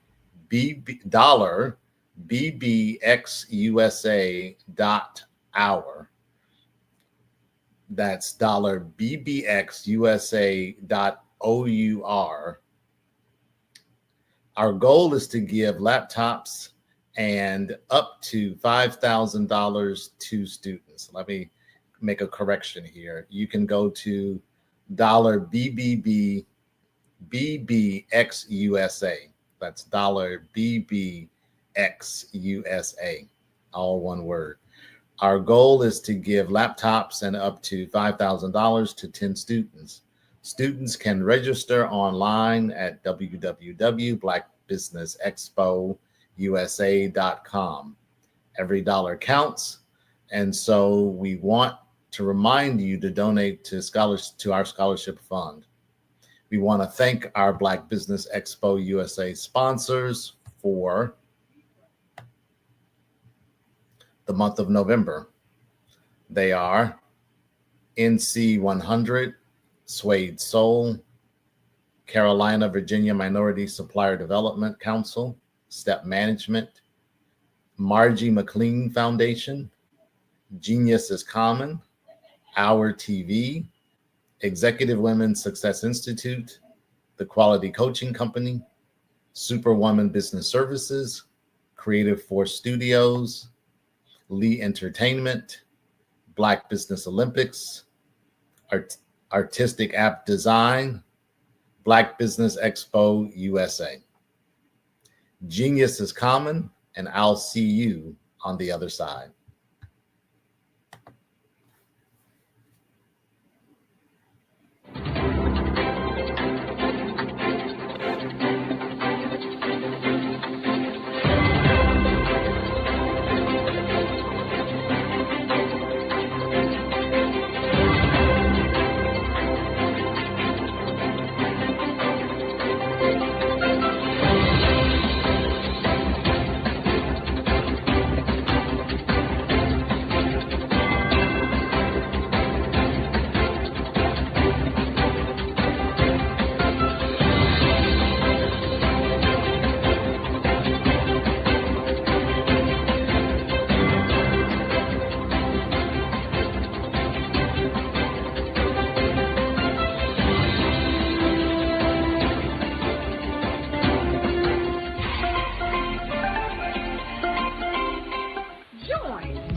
dollar bbxusa.hour. That's dollar bbxusa.our. Our goal is to give laptops and up to $5,000 to students. Let me make a correction here. You can go to dollar BBXUSA. That's dollar BBXUSA, all one word. Our goal is to give laptops and up to $5,000 to 10 students. Students can register online at www.blackbusinessexpousa.com. Every dollar counts, and so we want to remind you to donate to our scholarship fund. We want to thank our Black Business Expo USA sponsors for the month of November. They are NC 100, Suede Soul, Carolina, Virginia Minority Supplier Development Council, Step Management, Margie McLean Foundation, Genius is Common, Our TV, Executive Women's Success Institute, The Quality Coaching Company, Superwoman Business Services, Creative Force Studios, Lee Entertainment, Black Business Olympics, Artistic App Design, Black Business Expo USA. Genius is Common, and I'll see you on the other side.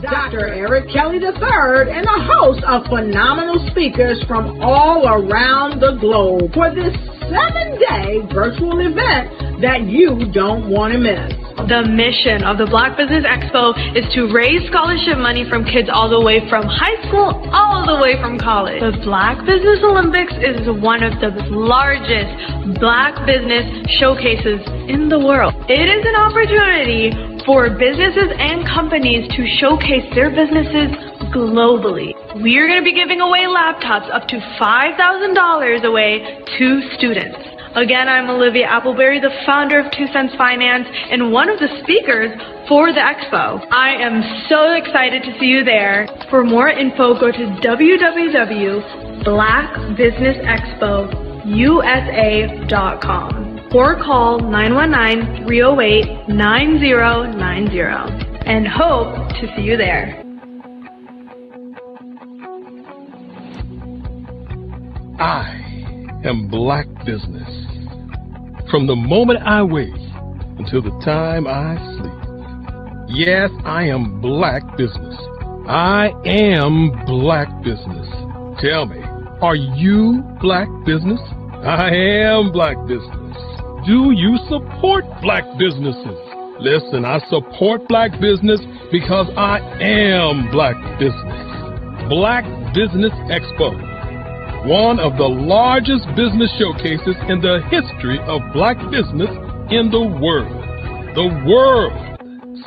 Dr. Eric Kelly III and a host of phenomenal speakers from all around the globe for this 7-day virtual event that you don't want to miss. The mission of the Black Business Expo is to raise scholarship money from kids all the way from high school, all the way from college. The Black Business Olympics is one of the largest Black business showcases in the world. It is an opportunity for businesses and companies to showcase their businesses globally. We are going to be giving away laptops up to $5,000 away to students. Again, I'm Olivia Appleberry, the founder of 2 Cents Finance and one of the speakers for the expo. I am so excited to see you there. For more info, go to www.blackbusinessexpousa.com or call 919-308-9090 and hope to see you there. I am Black Business. From the moment I wake until the time I sleep. Yes, I am Black Business. I am Black Business. Tell me, are you Black Business? I am Black Business. Do you support Black businesses? Listen, I support Black business because I am Black Business. Black Business Expo, one of the largest business showcases in the history of Black business in the world. The world!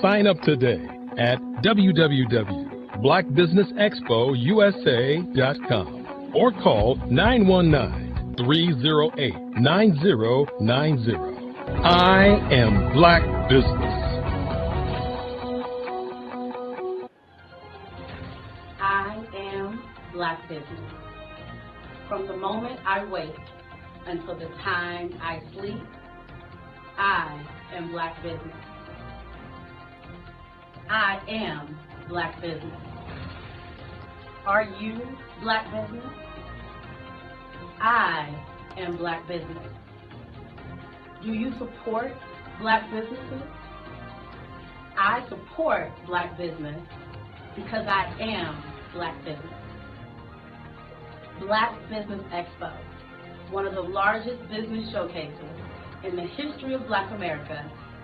Sign up today at www.blackbusinessexpousa.com or call 919-308-9090. I am Black Business. I am Black Business. From the moment I wake until the time I sleep. I am Black business. I am Black business. Are you Black business? I am Black business. Do you support Black businesses? I support Black business because I am Black business. Black Business Expo, one of the largest business showcases in the history of Black America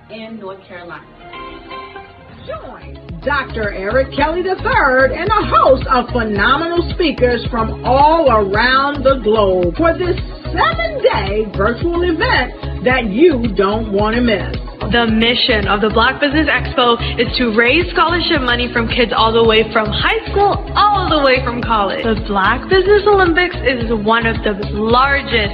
in North Carolina. Join Dr. Eric Kelly III and a host of phenomenal speakers from all around the globe for this 7-day virtual event that you don't want to miss. The mission of the Black Business Expo is to raise scholarship money from kids all the way from high school, all the way from college. The Black Business Olympics is one of the largest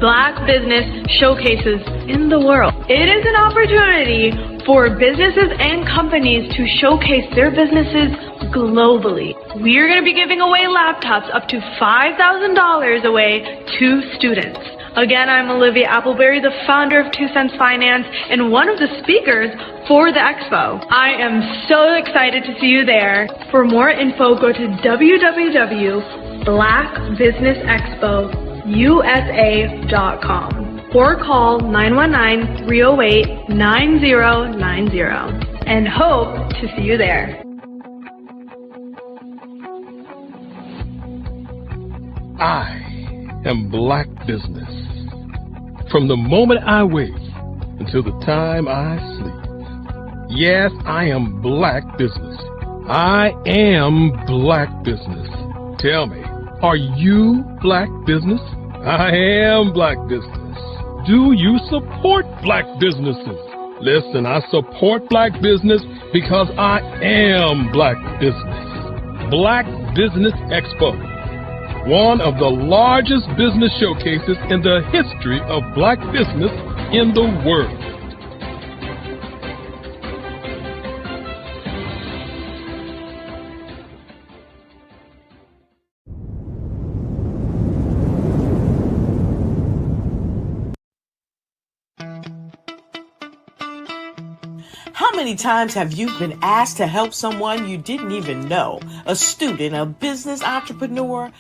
Black business showcases in the world. It is an opportunity for businesses and companies to showcase their businesses globally. We are going to be giving away laptops up to $5,000 away to students. Again, I'm Olivia Appleberry, the founder of 2 Cents Finance and one of the speakers for the expo. I am so excited to see you there. For more info, go to www.blackbusinessexpousa.com or call 919-308-9090 and hope to see you there. I am Black business. From the moment I wake until the time I sleep. Yes, I am Black business. I am Black business. Tell me, are you Black business? I am Black business. Do you support Black businesses? Listen, I support Black business because I am Black business. Black Business Expo, one of the largest business showcases in the history of Black business in the world. How many times have you been asked to help someone you didn't even know, a student, a business entrepreneur?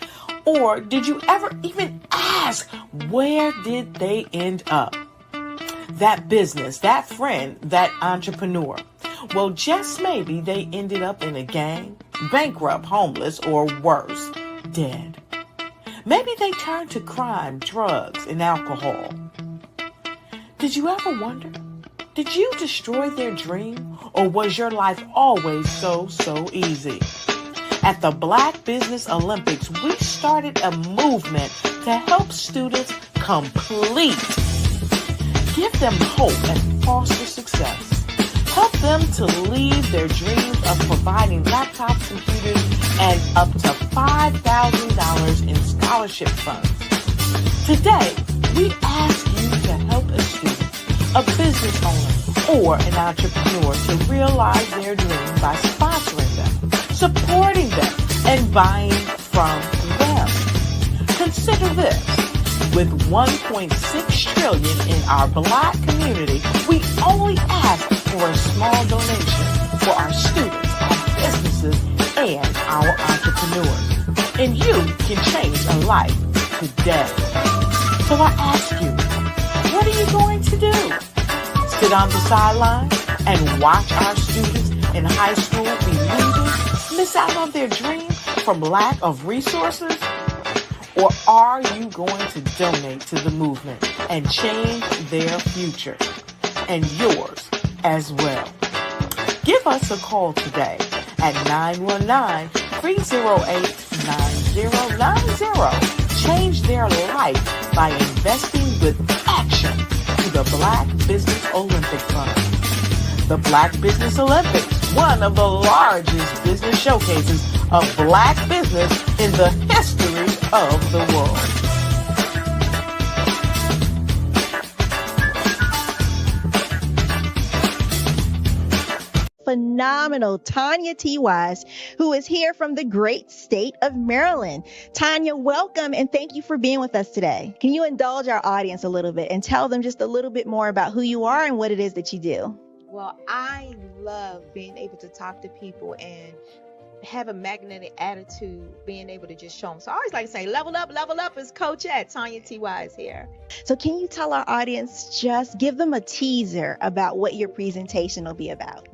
Or did you ever even ask, where did they end up? That business, that friend, that entrepreneur. Well, just maybe they ended up in a gang, bankrupt, homeless, or worse, dead. Maybe they turned to crime, drugs, and alcohol. Did you ever wonder? Did you destroy their dream, or was your life always so easy? At the Black Business Olympics, we started a movement to help students complete. Give them hope and foster success. Help them to leave their dreams of providing laptops, computers, and up to $5,000 in scholarship funds. Today, we ask you to help a student, a business owner, or an entrepreneur to realize their dream by sponsoring them, supporting them, and buying from them. Consider this. With $1.6 trillion in our Black community, we only ask for a small donation for our students, our businesses, and our entrepreneurs. And you can change a life today. So I ask you, what are you going to do? Sit on the sideline and watch our students in high school be losers, miss out on their dream from lack of resources? Or are you going to donate to the movement and change their future and yours as well? Give us a call today at 919-308-9090. Change their life by investing with action to the Black Business Olympic Fund. The Black Business Olympics, one of the largest business showcases of Black business in the history of the world. phenomenal Tanya T. Wise, who is here from the great state of Maryland. Tanya, welcome and thank you for being with us today. Can you indulge our audience a little bit and tell them just a little bit more about who you are and what it is that you do? Well, I love being able to talk to people and have a magnetic attitude, being able to just show them. So I always like to say, level up is Coach at Tanya T. Wise here. So can you tell our audience, just give them a teaser about what your presentation will be about?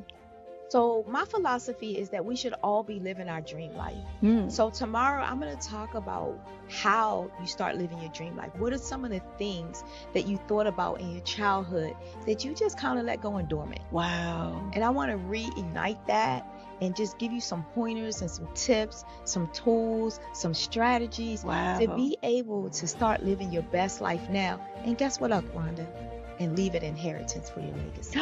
So my philosophy is that we should all be living our dream life. So tomorrow I'm going to talk about how you start living your dream life. What are some of the things that you thought about in your childhood that you just kind of let go and dormant? Wow. And I want to reignite that and just give you some pointers and some tips, some tools, some strategies to be able to start living your best life now. And guess what, Wanda? And leave an inheritance for your legacy.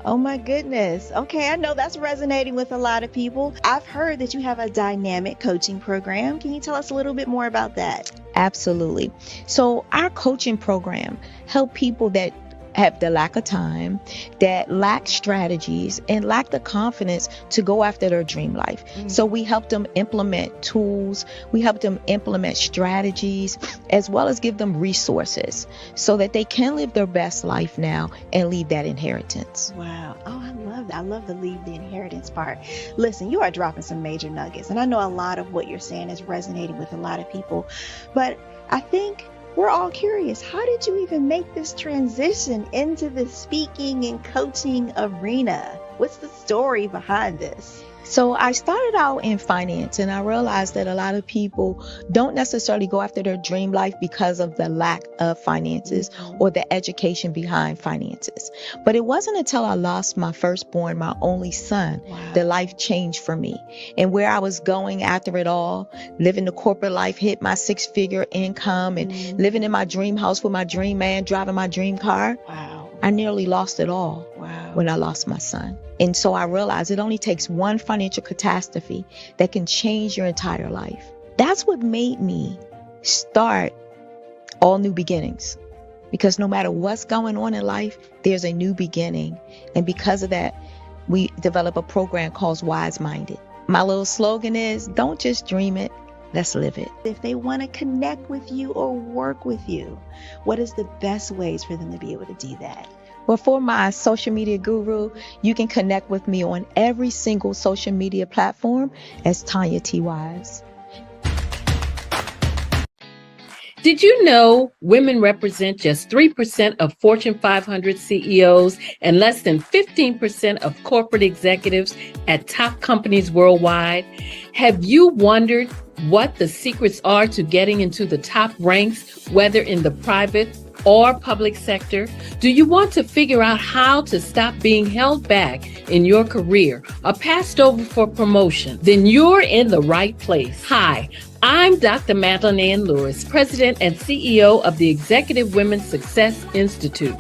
Oh my goodness. Okay, I know that's resonating with a lot of people. I've heard that you have a dynamic coaching program. Can you tell us a little bit more about that? Absolutely. So our coaching program help people that have the lack of time, that lack strategies, and lack the confidence to go after their dream life. So we help them implement tools, we help them implement strategies, as well as give them resources so that they can live their best life now and leave that inheritance. Wow. Oh, I love that. I love the leave the inheritance part. Listen, you are dropping some major nuggets, and I know a lot of what you're saying is resonating with a lot of people, but I think we're all curious. How did you even make this transition into the speaking and coaching arena? What's the story behind this? So I started out in finance, and I realized that a lot of people don't necessarily go after their dream life because of the lack of finances or the education behind finances. But it wasn't until I lost my firstborn, my only son, that life changed for me. And where I was going after it all, living the corporate life, hit my 6-figure income and living in my dream house with my dream man, driving my dream car. I nearly lost it all when I lost my son. And so I realized it only takes one financial catastrophe that can change your entire life. That's what made me start All New Beginnings. Because no matter what's going on in life, there's a new beginning. And because of that, we develop a program called Wise Minded. My little slogan is, don't just dream it, let's live it. If they want to connect with you or work with you, what is the best ways for them to be able to do that? Well, for my social media guru, you can connect with me on every single social media platform as Tanya T. Wise. Did you know women represent just 3% of Fortune 500 CEOs and less than 15% of corporate executives at top companies worldwide? Have you wondered what the secrets are to getting into the top ranks, whether in the private or public sector? Do you want to figure out how to stop being held back in your career or passed over for promotion? Then you're in the right place. Hi, I'm Dr. Madeline Ann Lewis, President and CEO of the Executive Women's Success Institute.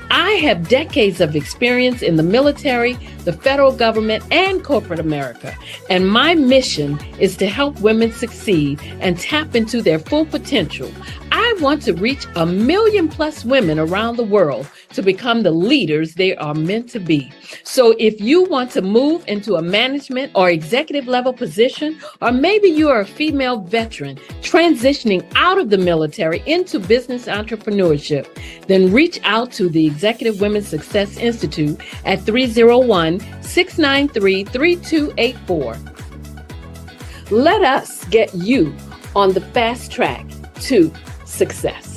I have decades of experience in the military, the federal government, and corporate America. And my mission is to help women succeed and tap into their full potential. I want to reach 1 million+ women around the world to become the leaders they are meant to be. So if you want to move into a management or executive level position, or maybe you are a female veteran transitioning out of the military into business entrepreneurship, then reach out to the Executive Women's Success Institute at 301-693-3284. Let us get you on the fast track to success.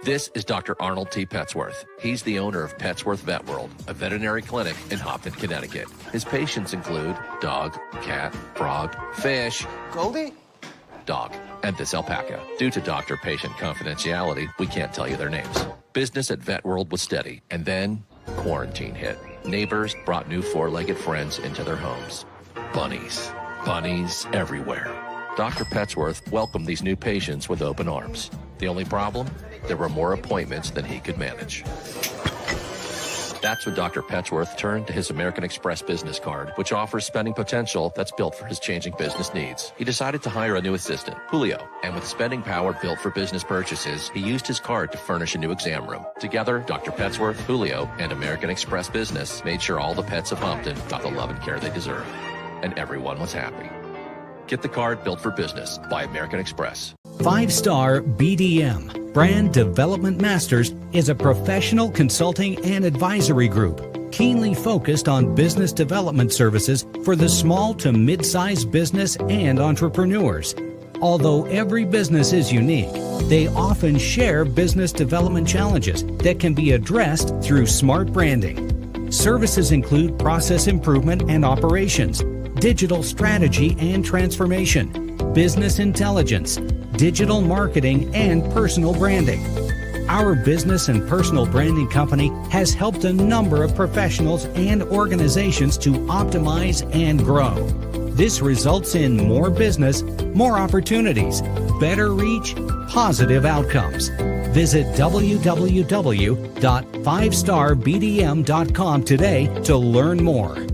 This is Dr. Arnold T. Petsworth. He's the owner of Petsworth Vet World, a veterinary clinic in Hopton, Connecticut. His patients include dog, cat, frog, fish, Goldie, dog, and this alpaca. Due to doctor-patient confidentiality, we can't tell you their names. Business at Vet World was steady, and then quarantine hit. Neighbors brought new four-legged friends into their homes. Bunnies. Bunnies everywhere. Dr. Petsworth welcomed these new patients with open arms. The only problem? There were more appointments than he could manage. That's when Dr. Petsworth turned to his American Express business card, which offers spending potential that's built for his changing business needs. He decided to hire a new assistant, Julio, and with spending power built for business purchases, he used his card to furnish a new exam room. Together, Dr. Petsworth, Julio, and American Express Business made sure all the pets of Humpton got the love and care they deserve. And everyone was happy. Get the card built for business by American Express. 5-Star BDM, Brand Development Masters, is a professional consulting and advisory group keenly focused on business development services for the small to mid-sized business and entrepreneurs. Although every business is unique, they often share business development challenges that can be addressed through smart branding. Services include process improvement and operations, digital strategy and transformation, business intelligence, digital marketing, and personal branding. Our business and personal branding company has helped a number of professionals and organizations to optimize and grow. This results in more business, more opportunities, better reach, positive outcomes. Visit www.5starbdm.com today to learn more.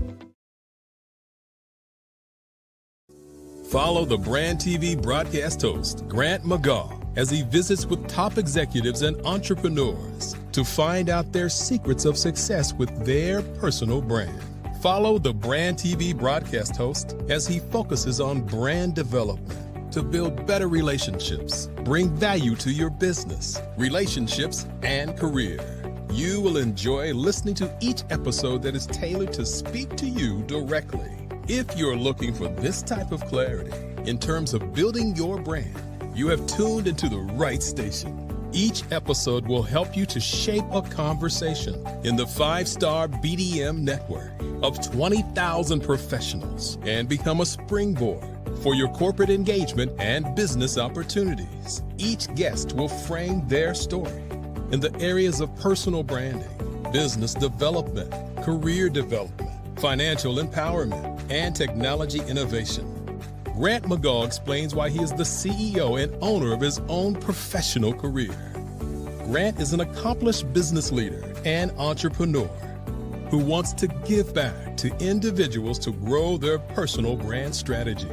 Follow the Brand TV broadcast host, Grant McGaugh, as he visits with top executives and entrepreneurs to find out their secrets of success with their personal brand. Follow the Brand TV broadcast host as he focuses on brand development to build better relationships, bring value to your business, relationships, and career. You will enjoy listening to each episode that is tailored to speak to you directly. If you're looking for this type of clarity in terms of building your brand, you have tuned into the right station. Each episode will help you to shape a conversation in the 5-Star BDM network of 20,000 professionals and become a springboard for your corporate engagement and business opportunities. Each guest will frame their story in the areas of personal branding, business development, career development, financial empowerment, and technology innovation. Grant McGaugh explains why he is the CEO and owner of his own professional career. Grant is an accomplished business leader and entrepreneur who wants to give back to individuals to grow their personal brand strategy.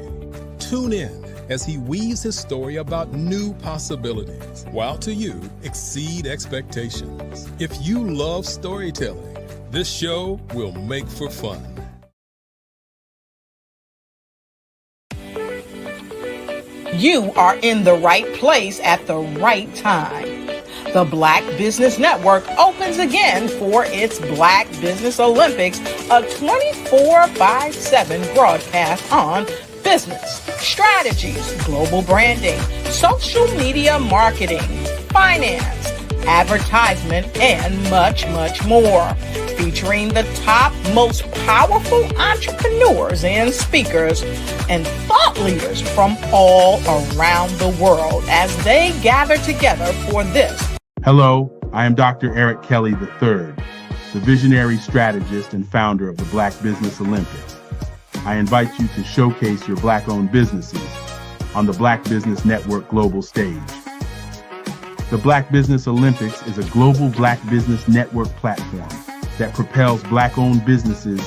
Tune in as he weaves his story about new possibilities, while to you exceed expectations. If you love storytelling, this show will make for fun. You are in the right place at the right time. The Black Business Network opens again for its Black Business Olympics, a 24/7 broadcast on business, strategies, global branding, social media marketing, finance, advertisement, and much, much more. Featuring the top, most powerful entrepreneurs and speakers and thought leaders from all around the world as they gather together for this. Hello, I am Dr. Eric Kelly III, the visionary strategist and founder of the Black Business Olympics. I invite you to showcase your Black-owned businesses on the Black Business Network global stage. The Black Business Olympics is a global Black Business Network platform that propels Black-owned businesses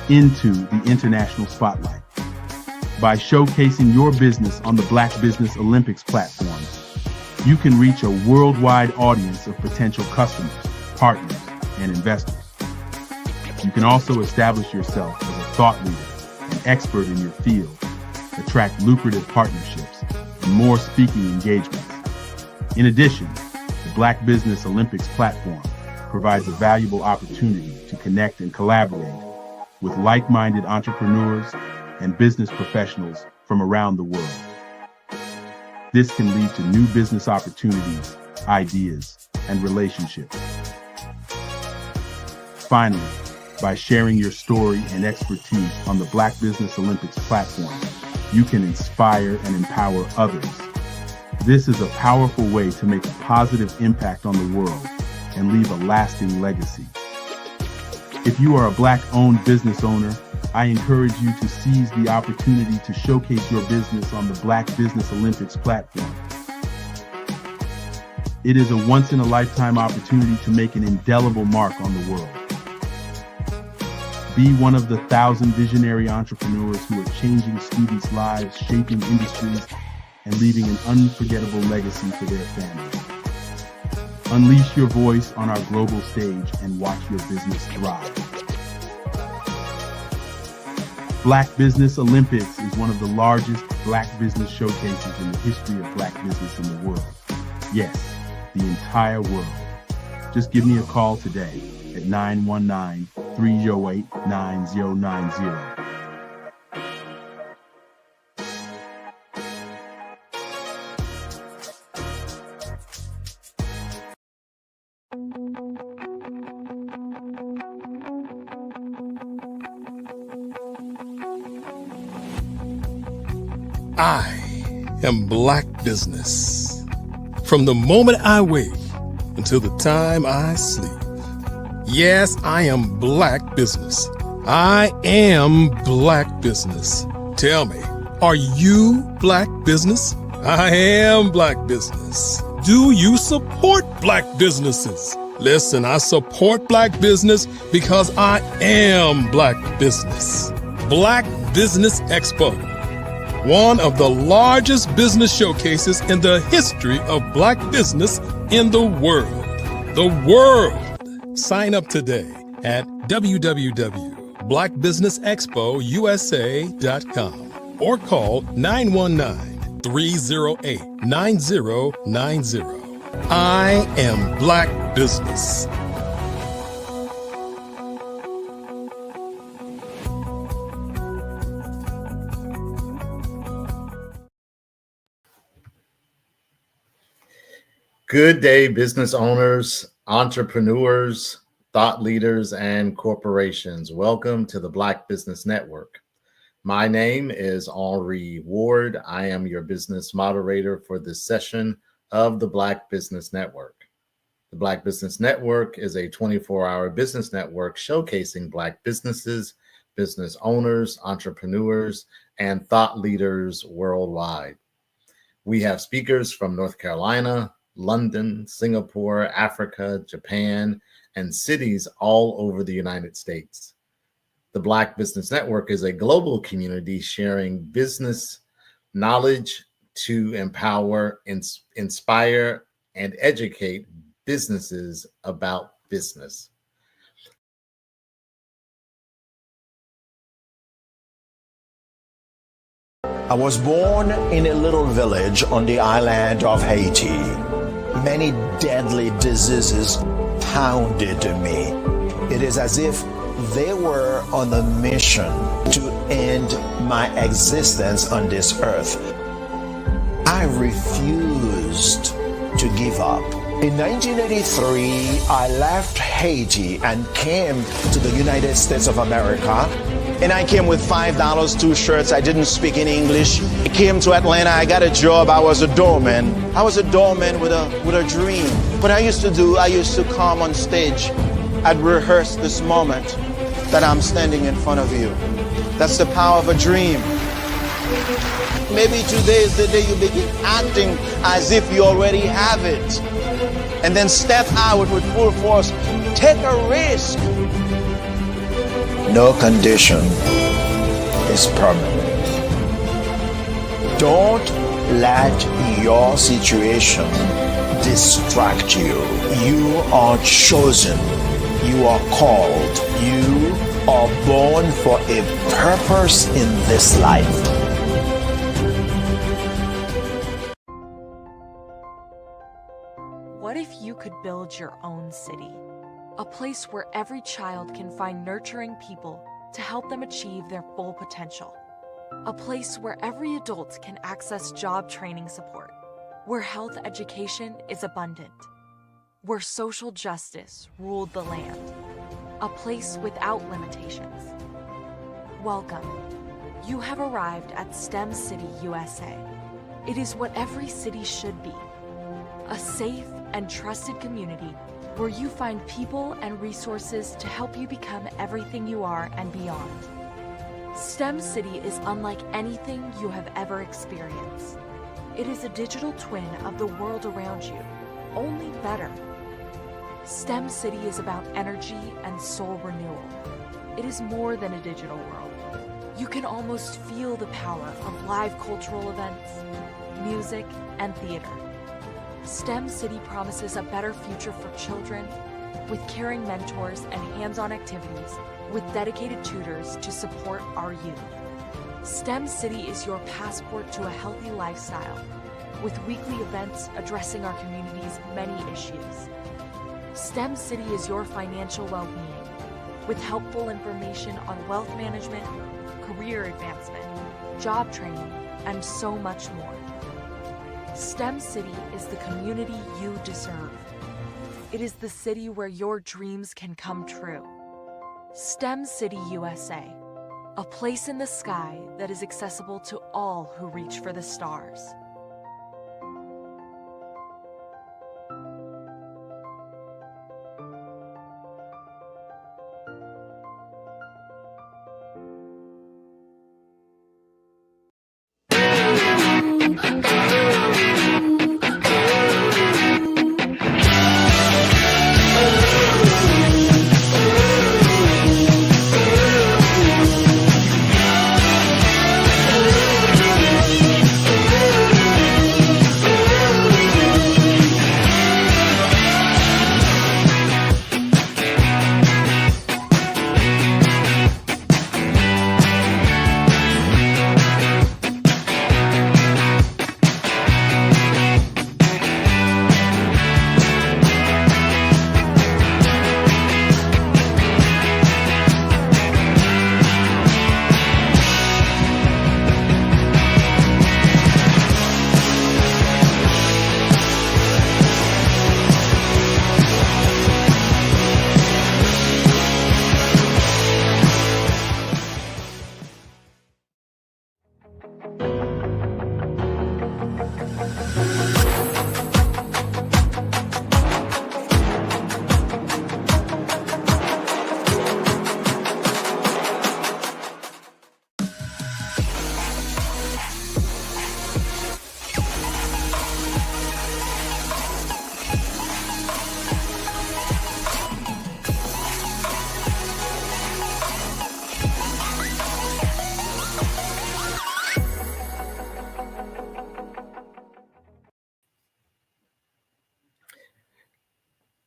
into the international spotlight. By showcasing your business on the Black Business Olympics platform, you can reach a worldwide audience of potential customers, partners, and investors. You can also establish yourself as a thought leader, an expert in your field, attract lucrative partnerships, and more speaking engagements. In addition, the Black Business Olympics platform provides a valuable opportunity to connect and collaborate with like-minded entrepreneurs and business professionals from around the world. This can lead to new business opportunities, ideas, and relationships. Finally, by sharing your story and expertise on the Black Business Olympics platform, you can inspire and empower others. This is a powerful way to make a positive impact on the world and leave a lasting legacy. If you are a Black-owned business owner, I encourage you to seize the opportunity to showcase your business on the Black Business Olympics platform. It is a once-in-a-lifetime opportunity to make an indelible mark on the world. Be one of the 1,000 visionary entrepreneurs who are changing students' lives, shaping industries, and leaving an unforgettable legacy for their families. Unleash your voice on our global stage and watch your business thrive. Black Business Olympics is one of the largest Black business showcases in the history of Black business in the world. Yes, the entire world. Just give me a call today at 919-308-9090. I am Black Business. From the moment I wake until the time I sleep. Yes, I am Black Business. I am Black Business. Tell me, are you Black Business? I am Black Business. Do you support Black businesses? Listen, I support Black business because I am Black Business. Black Business Expo, one of the largest business showcases in the history of Black business in the world. The world! Sign up today at www.blackbusinessexpousa.com or call 919-308-9090. I am Black Business. Good day, business owners, entrepreneurs, thought leaders, and corporations. Welcome to the Black Business Network. My name is Henri Ward. I am your business moderator for this session of the Black Business Network. The Black Business Network is a 24-hour business network showcasing Black businesses, business owners, entrepreneurs, and thought leaders worldwide. We have speakers from North Carolina, London, Singapore, Africa, Japan, and cities all over the United States. The Black Business Network is a global community sharing business knowledge to empower, inspire, and educate businesses about business. I was born in a little village on the island of Haiti. Many deadly diseases pounded me. It is as if they were on a mission to end my existence on this earth. I refused to give up. In 1983, I left Haiti and came to the United States of America. And I came with $5, 2 shirts. I didn't speak in English. I came to Atlanta. I got a job. I was a doorman. I was a doorman with a dream. What I used to do, I used to come on stage. I'd rehearse this moment that I'm standing in front of you. That's the power of a dream. Maybe today is the day you begin acting as if you already have it. And then step out with full force. Take a risk. No condition is permanent. Don't let your situation distract you. You are chosen. You are called. You are born for a purpose in this life. What if you could build your own city? A place where every child can find nurturing people to help them achieve their full potential. A place where every adult can access job training support, where health education is abundant, where social justice ruled the land. A place without limitations. Welcome. You have arrived at STEM City USA. It is what every city should be. A safe and trusted community where you find people and resources to help you become everything you are and beyond. STEM City is unlike anything you have ever experienced. It is a digital twin of the world around you, only better. STEM City is about energy and soul renewal. It is more than a digital world. You can almost feel the power of live cultural events, music, and theater. STEM City promises a better future for children with caring mentors and hands-on activities with dedicated tutors to support our youth. STEM City is your passport to a healthy lifestyle with weekly events addressing our community's many issues. STEM City is your financial well-being with helpful information on wealth management, career advancement, job training, and so much more. STEM City is the community you deserve. It is the city where your dreams can come true. STEM City USA, a place in the sky that is accessible to all who reach for the stars.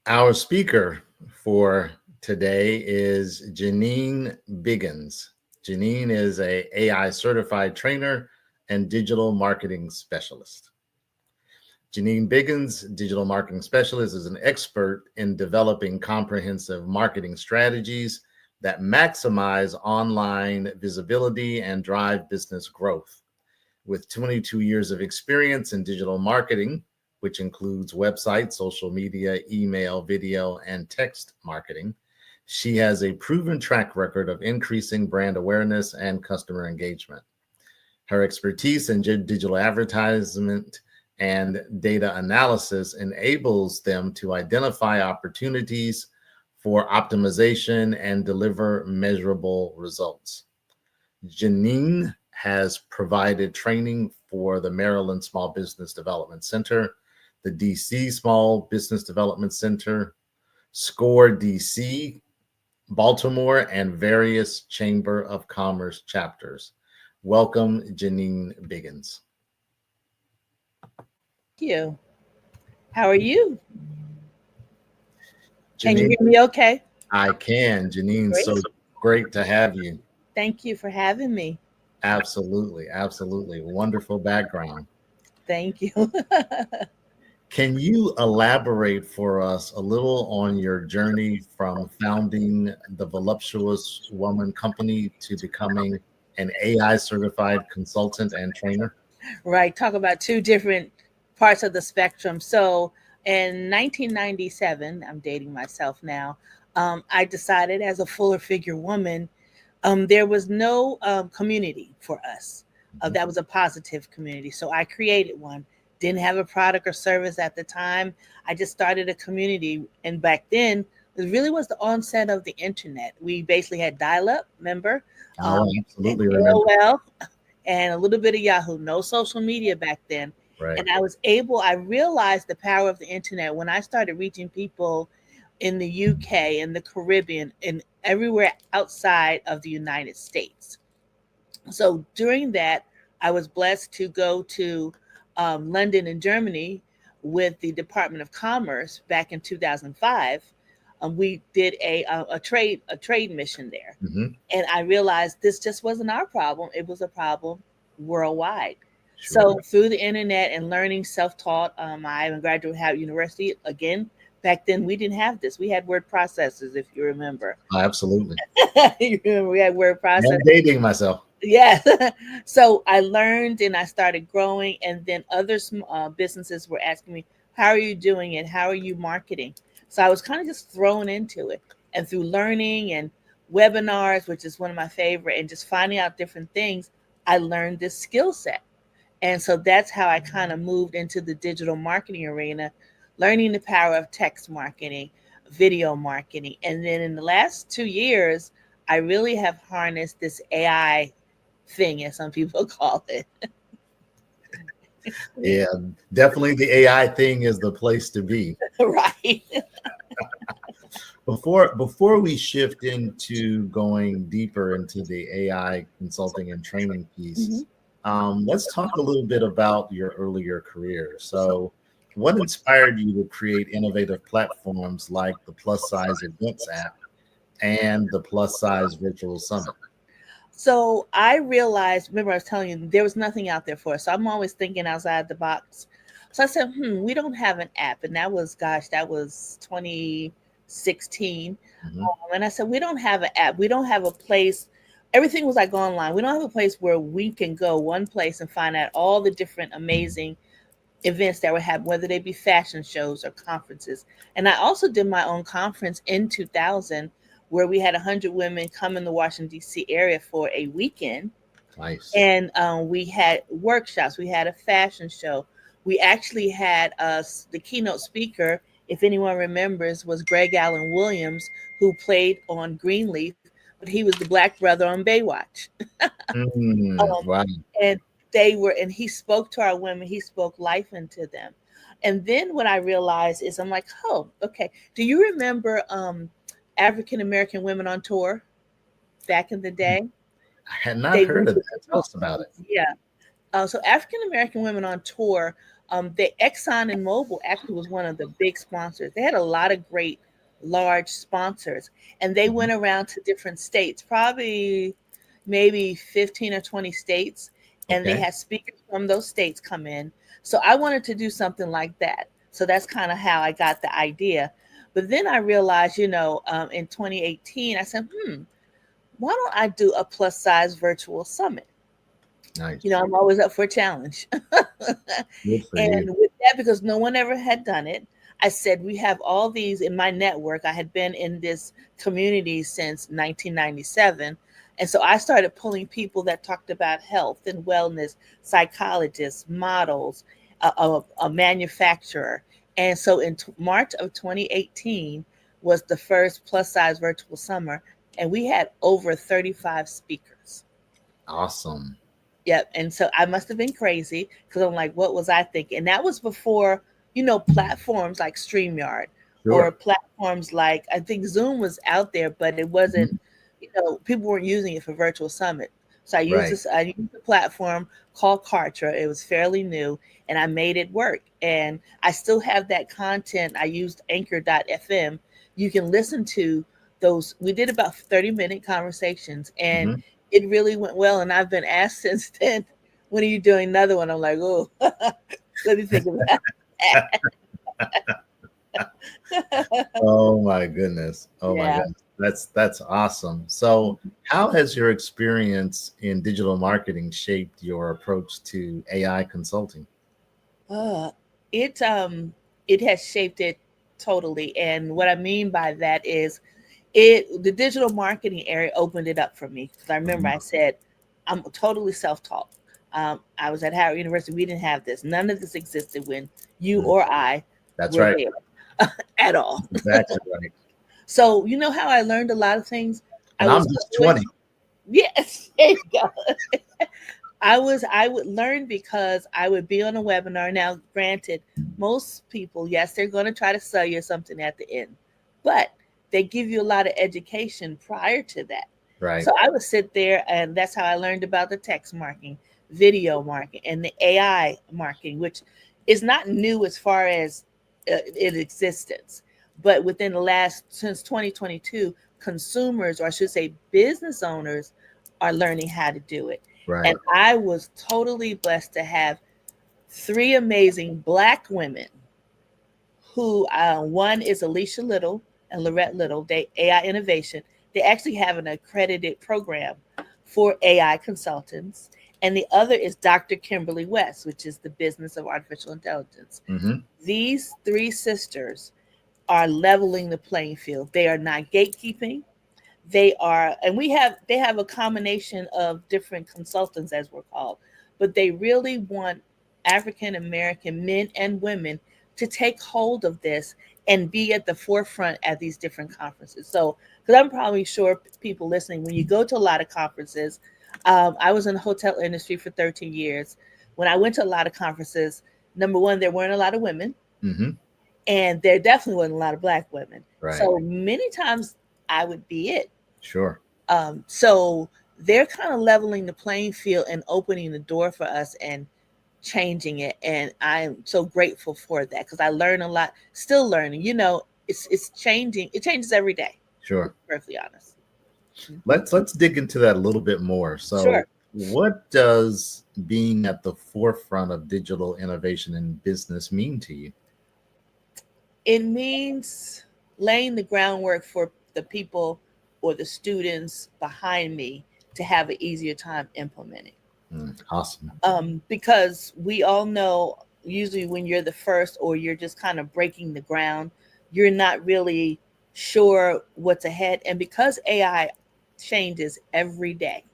Our speaker for today is Janine Biggins. Janine is a AI certified trainer and digital marketing specialist. Janine Biggins, digital marketing specialist, is an expert in developing comprehensive marketing strategies that maximize online visibility and drive business growth. With 22 years of experience in digital marketing, which includes websites, social media, email, video, and text marketing, she has a proven track record of increasing brand awareness and customer engagement. Her expertise in digital advertisement and data analysis enables them to identify opportunities for optimization and deliver measurable results. Janine has provided training for the Maryland Small Business Development Center, the DC Small Business Development Center, SCORE DC, Baltimore, and various Chamber of Commerce chapters. Welcome, Janine Biggins. Thank you. How are you? Janine, can you hear me okay? I can. Janine, Great. So great to have you. Thank you for having me. Absolutely, absolutely. Wonderful background. Thank you. Can you elaborate for us a little on your journey from founding the Voluptuous Woman Company to becoming an AI certified consultant and trainer? Right. Talk about two different parts of the spectrum. So in 1997, I'm dating myself now, I decided as a fuller figure woman, there was no community for us. That was a positive community. So I created one. Didn't have a product or service at the time. I just started a community. And back then, it really was the onset of the internet. We basically had dial-up, remember? Absolutely and remember. AOL, and a little bit of Yahoo. No social media back then. Right. And I realized the power of the internet when I started reaching people in the UK, in the Caribbean, and everywhere outside of the United States. So during that, I was blessed to go to London and Germany with the Department of Commerce back in 2005. We did a trade mission there, and I realized this just wasn't our problem; it was a problem worldwide. So through the internet and learning self-taught, I am a graduate of Howard University. Again, back then we didn't have this. We had word processors, if you remember. Absolutely. You remember we had word processors. I'm dating myself. Yeah. So I learned and I started growing, and then other businesses were asking me, how are you doing it? How are you marketing? So I was kind of just thrown into it. And through learning and webinars, which is one of my favorite, and just finding out different things, I learned this skill set. And so that's how I kind of moved into the digital marketing arena, learning the power of text marketing, video marketing. And then in the last 2 years, I really have harnessed this AI thing, as some people call it. Yeah, definitely the AI thing is the place to be. Right. Before we shift into going deeper into the AI consulting and training piece, let's talk a little bit about your earlier career. So what inspired you to create innovative platforms like the Plus Size Events app and the Plus Size Virtual Summit? So I realized, remember I was telling you, there was nothing out there for us. So I'm always thinking outside the box. So I said, we don't have an app. And that was 2016. And I said, we don't have an app. We don't have a place. Everything was like online. We don't have a place where we can go one place and find out all the different amazing events that were happening, whether they be fashion shows or conferences. And I also did my own conference in 2000 where we had 100 women come in the Washington, D.C. area for a weekend. Nice. And we had workshops. We had a fashion show. We actually had the keynote speaker, if anyone remembers, was Greg Allen Williams, who played on Greenleaf, but he was the Black brother on Baywatch. Wow. And he spoke to our women. He spoke life into them. And then what I realized is I'm like, oh, okay. Do you remember African American Women on Tour back in the day? I had not heard of that. Tell us about it. Yeah. So African American Women on Tour, the Exxon and Mobil actually was one of the big sponsors. They had a lot of great large sponsors, and they went around to different states, probably maybe 15 or 20 states, and they had speakers from those states come in. So I wanted to do something like that. So that's kind of how I got the idea. But then I realized, in 2018, I said, why don't I do a plus size virtual summit? Nice. I'm always up for a challenge. Good for And you. with that, because no one ever had done it, I said, we have all these in my network. I had been in this community since 1997. And so I started pulling people that talked about health and wellness, psychologists, models, a manufacturer. And so in March of 2018 was the first plus size virtual summer. And we had over 35 speakers. Awesome. Yep. And so I must have been crazy because I'm like, what was I thinking? And that was before, platforms like StreamYard or platforms like, I think Zoom was out there, but it wasn't, people weren't using it for virtual summit. So I used a platform called Kartra. It was fairly new and I made it work. And I still have that content. I used anchor.fm. You can listen to those. We did about 30-minute conversations and it really went well. And I've been asked since then, when are you doing another one? I'm like, oh, let me think about that. Oh my goodness. Oh my goodness. That's awesome. So how has your experience in digital marketing shaped your approach to AI consulting? It has shaped it totally. And what I mean by that is the digital marketing area opened it up for me. Because I remember I said, I'm totally self-taught. I was at Howard University. We didn't have this. None of this existed when you or I were there at all. Exactly right. So you know how I learned a lot of things? And I'm just 20. Yes, there you go. I would learn because I would be on a webinar. Now, granted, most people, yes, they're going to try to sell you something at the end. but they give you a lot of education prior to that. Right. So I would sit there, and that's how I learned about the text marketing, video marketing, and the AI marketing, which is not new as far as its existence. But within the since 2022, consumers, or I should say business owners, are learning how to do it. Right. And I was totally blessed to have 3 amazing Black women who, one is Alicia Little and Lorette Little, they AI Innovation. They actually have an accredited program for AI consultants. And the other is Dr. Kimberly West, which is the business of artificial intelligence. These 3 sisters are leveling the playing field. They are not gatekeeping. They are, and they have a combination of different consultants, as we're called, but they really want African American men and women to take hold of this and be at the forefront at these different conferences. So, because I'm probably sure people listening, when you go to a lot of conferences, I was in the hotel industry for 13 years. When I went to a lot of conferences, number one, there weren't a lot of women, and there definitely wasn't a lot of Black women. Right. So many times I would be it. Sure. So they're kind of leveling the playing field and opening the door for us and changing it. And I'm so grateful for that, because I learn a lot, still learning. It's changing. It changes every day. Sure. To be perfectly honest. Let's dig into that a little bit more. So Sure. What does being at the forefront of digital innovation in business mean to you? It means laying the groundwork for the people or the students behind me to have an easier time implementing. Awesome. Because we all know, usually when you're the first or you're just kind of breaking the ground, you're not really sure what's ahead. And because AI changes every day,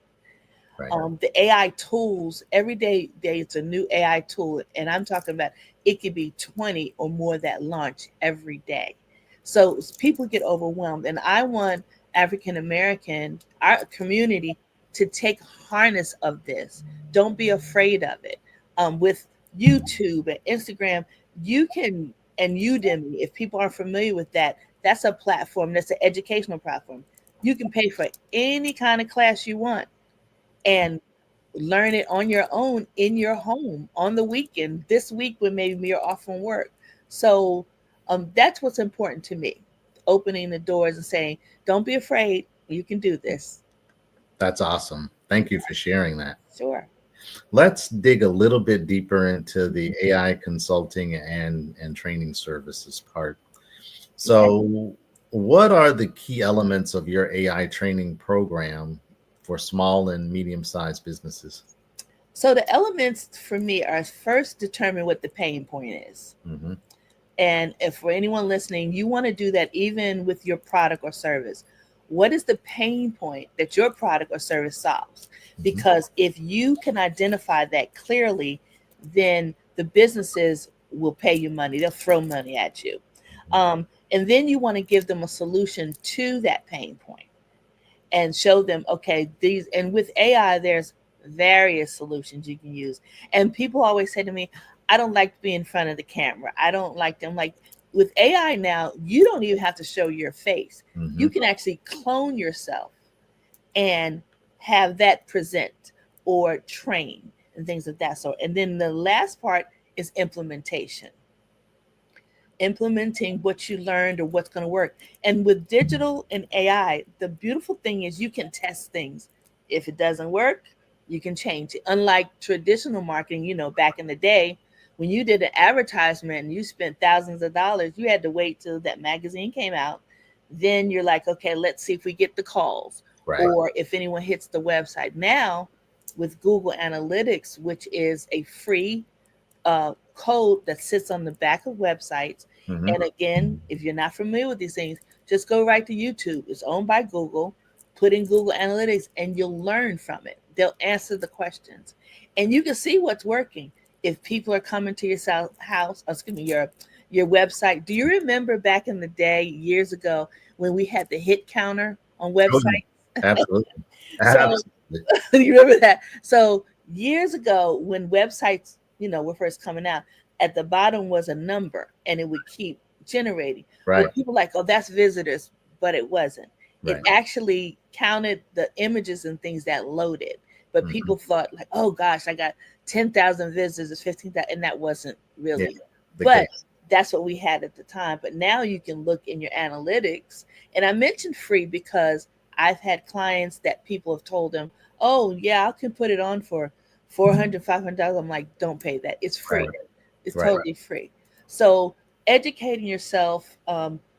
the AI tools, every day it's a new AI tool. And I'm talking about it could be 20 or more that launch every day. So people get overwhelmed. And I want African American, our community, to take harness of this. Don't be afraid of it. With YouTube and Instagram, you can, and Udemy, if people aren't familiar with that, that's a platform, that's an educational platform. You can pay for any kind of class you want and learn it on your own in your home on the weekend, this week when maybe you're off from work. So that's what's important to me, opening the doors and saying, don't be afraid, you can do this. That's awesome. Thank you for sharing that. Sure. Let's dig a little bit deeper into the AI consulting and training services part. So what are the key elements of your AI training program for small and medium-sized businesses? So the elements for me are, first, determine what the pain point is. And if for anyone listening, you want to do that even with your product or service. What is the pain point that your product or service solves? Because if you can identify that clearly, then the businesses will pay you money. They'll throw money at you. And then you want to give them a solution to that pain point and show them, okay, these, and with AI, there's various solutions you can use. And people always say to me, I don't like to be in front of the camera. I don't like them. Like, with AI now, you don't even have to show your face. You can actually clone yourself and have that present or train and things of that sort. And then the last part is implementation. Implementing what you learned or what's going to work. And with digital and AI, the beautiful thing is you can test things. If it doesn't work, you can change it. Unlike traditional marketing, back in the day, when you did an advertisement and you spent thousands of dollars, you had to wait till that magazine came out. Then you're like, okay, let's see if we get the calls or if anyone hits the website. Now, with Google Analytics, which is a free code that sits on the back of websites. And again, if you're not familiar with these things, just go right to YouTube. It's owned by Google. Put in Google Analytics and you'll learn from it. They'll answer the questions. And you can see what's working. If people are coming to your your website. Do you remember back in the day, years ago, when we had the hit counter on websites? Absolutely. You remember that? So years ago, when websites, were first coming out, at the bottom was a number and it would keep generating. Right. But people like, oh, that's visitors, but it wasn't. Right. It actually counted the images and things that loaded. But people thought like, oh gosh, I got 10,000 visitors, it's 15,000, and that wasn't really. But that's what we had at the time. But now you can look in your analytics. And I mentioned free because I've had clients that people have told them, oh yeah, I can put it on for $400, $500. I'm like, don't pay that. It's free. It's totally free. So educating yourself,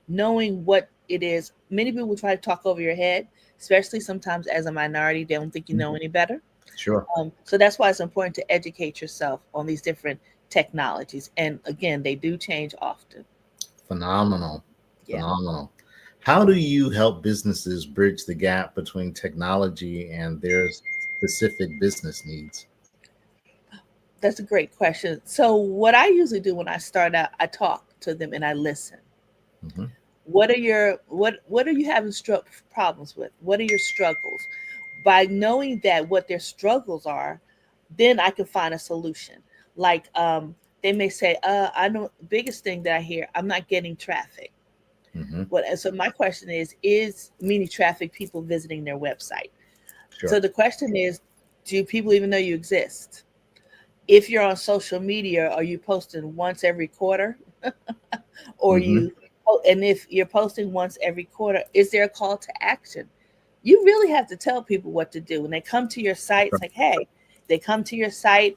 knowing what it is. Many people try to talk over your head, especially sometimes as a minority. They don't think you know any better. Sure. So that's why it's important to educate yourself on these different technologies. And again, they do change often. Phenomenal. Phenomenal. How do you help businesses bridge the gap between technology and their specific business needs? That's a great question. So what I usually do when I start out, I talk to them and I listen. What are you having problems with? What are your struggles? By knowing that what their struggles are, then I can find a solution. Like they may say, I know biggest thing that I hear, I'm not getting traffic. So my question is meaning traffic, people visiting their website. Sure. So the question is, do people even know you exist? If you're on social media, are you posting once every quarter? Or and if you're posting once every quarter, is there a call to action? You really have to tell people what to do. When they come to your site, it's like, hey, they come to your site.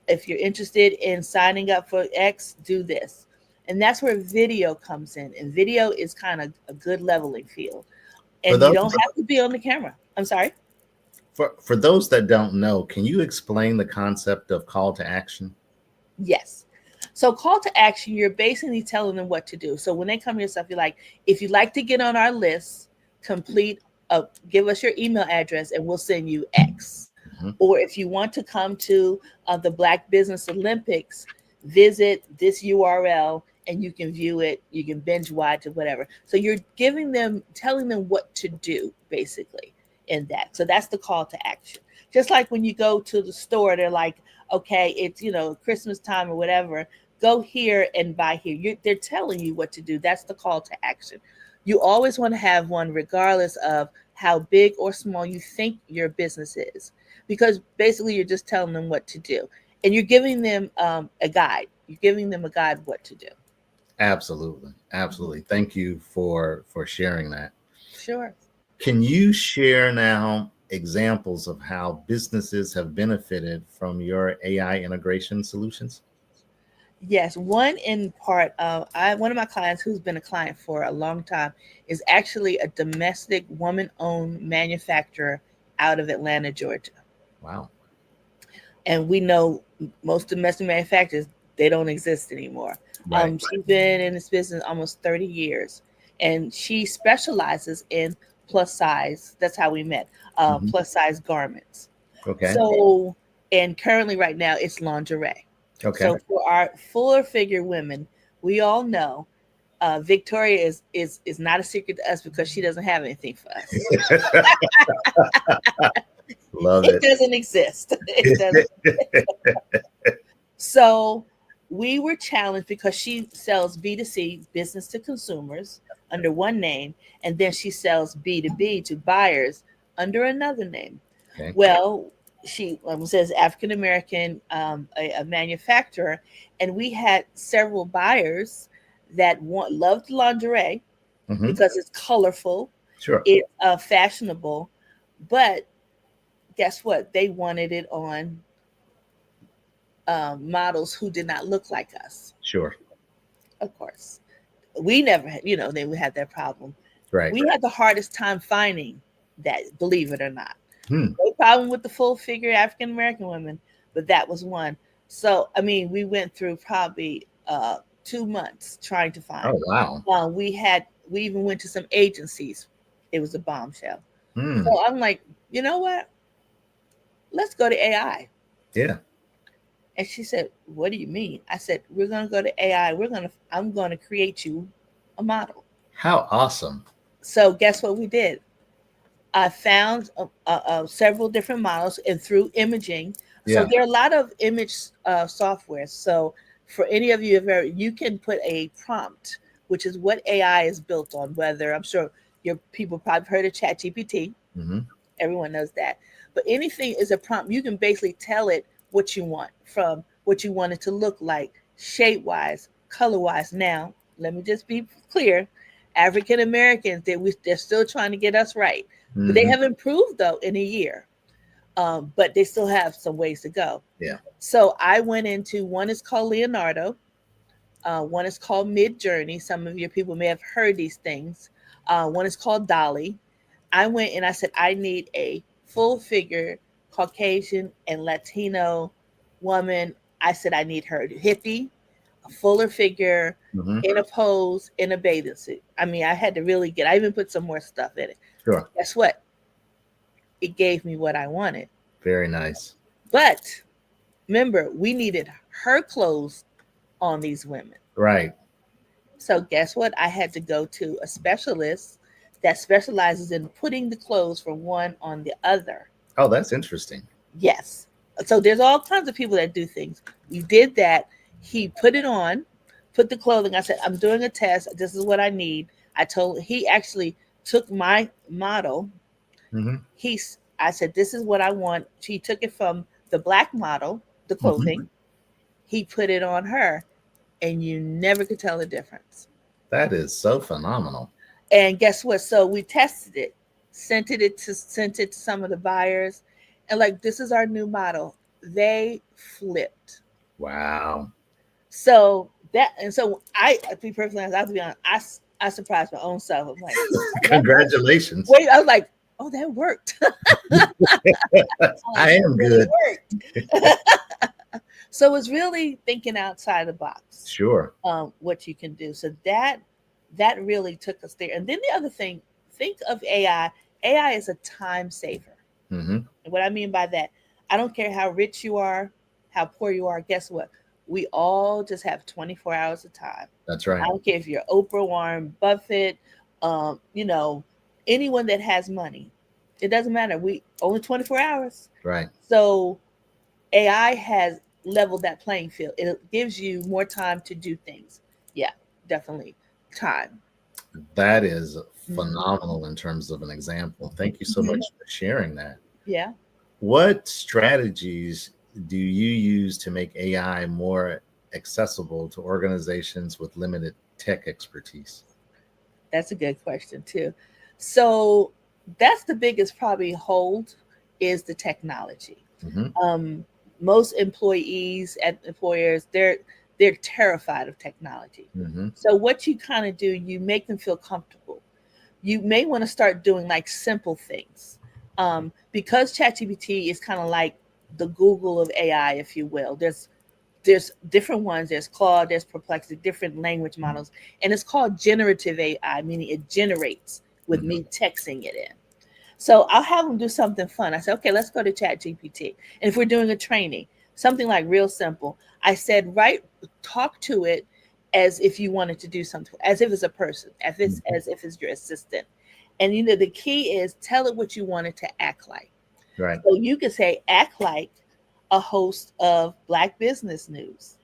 If you're interested in signing up for X, do this. And that's where video comes in. And video is kind of a good leveling field. And you don't have to be on the camera. I'm sorry. For those that don't know, can you explain the concept of call to action? Yes. So call to action, you're basically telling them what to do. So when they come to your stuff, you're like, if you'd like to get on our list, give us your email address and we'll send you X. Or if you want to come to the Black Business Olympics, visit this URL and you can view it. You can binge watch it, whatever. So you're telling them what to do basically in that. So that's the call to action. Just like when you go to the store, they're like, okay, it's, Christmas time or whatever, go here and buy here. They're telling you what to do. That's the call to action. You always want to have one regardless of how big or small you think your business is, because basically you're just telling them what to do. And you're giving them a guide. You're giving them a guide what to do. Absolutely. Absolutely. Thank you for sharing that. Sure. Can you share now examples of how businesses have benefited from your AI integration solutions? Yes, one in part. One of my clients, who's been a client for a long time, is actually a domestic woman-owned manufacturer out of Atlanta, Georgia. Wow. And we know most domestic manufacturers, they don't exist anymore. She's been in this business almost 30 years, and she specializes in plus size. That's how we met. Plus size garments. Okay. So, and currently right now it's lingerie. Okay. So for our fuller figure women, we all know Victoria is not a secret to us because she doesn't have anything for us. Love it. It doesn't exist. It doesn't. So we were challenged because she sells B2C, business to consumers, under one name, and then she sells B2B to buyers under another name. Okay. Well, she says African American, a manufacturer, and we had several buyers that loved lingerie because it's colorful, sure, it's fashionable, but guess what? They wanted it on models who did not look like us. Sure. Of course. We never had, they would have that problem. Right. We had the hardest time finding that, believe it or not. No problem with the full figure African American women, but that was one. So, we went through probably 2 months trying to find. Oh, wow. We even went to some agencies. It was a bombshell. So I'm like, you know what? Let's go to AI. Yeah. And she said, what do you mean? I said, we're going to go to AI. I'm going to create you a model. How awesome. So guess what we did? I found several different models, and through imaging. Yeah. So there are a lot of image software. So for any of you, you can put a prompt which is what AI is built on. Whether I'm sure your people probably heard of ChatGPT. Everyone knows that. But anything is a prompt. You can basically tell it what you want, from what you want it to look like, shape-wise, color-wise. Now, let me just be clear. African Americans, they're still trying to get us right. But they have improved, though, in a year. But they still have some ways to go. Yeah. So I went into, one is called Leonardo. One is called Mid-Journey. Some of your people may have heard these things. One is called Dolly. I went and I said, I need a full figure Caucasian and Latino woman. I said, I need her hippie, a fuller figure, in a pose, in a bathing suit. I mean, I had to really I even put some more stuff in it. Sure. Guess what? It gave me what I wanted. Very nice. But remember, we needed her clothes on these women. Right. So guess what? I had to go to a specialist that specializes in putting the clothes from one on the other. Oh, that's interesting. Yes. So there's all kinds of people that do things. We did that. He put it on, put the clothing. I said, I'm doing a test. This is what I need. He actually took my model. I said, this is what I want. She took it from the black model, the clothing. He put it on her, and you never could tell the difference. That is so phenomenal. And guess what? So we tested it, sent it to some of the buyers, and like, this is our new model. They flipped. Wow. So I, to be perfectly honest, I have to be honest, I surprised my own self. I'm like, congratulations. Wait, I was like, oh, that worked. I am good. So it's really thinking outside the box. Sure. What you can do. So that really took us there. And then the other thing, think of AI. AI is a time saver. And what I mean by that, I don't care how rich you are, how poor you are. Guess what? We all just have 24 hours of time. That's right. I don't care if you're Oprah, Warren Buffett, anyone that has money. It doesn't matter. We only 24 hours. Right. So AI has leveled that playing field. It gives you more time to do things. Yeah, definitely time. That is phenomenal in terms of an example. Thank you so much for sharing that. Yeah. What strategies do you use to make AI more accessible to organizations with limited tech expertise? That's a good question too. So that's the biggest probably hold, is the technology. Most employees at employers, they're terrified of technology. So what you kind of do, you make them feel comfortable. You may want to start doing like simple things. Because ChatGPT is kind of like the Google of AI, if you will. There's different ones. There's Claude, there's Perplexity, different language models. And it's called generative AI, meaning it generates with me texting it in. So I'll have them do something fun. I said, okay, let's go to ChatGPT. And if we're doing a training, something like real simple, I said, talk to it as if you wanted to do something, as if it's a person, as if it's your assistant. And the key is tell it what you want it to act like. Right. So you could say, act like a host of Black Business News.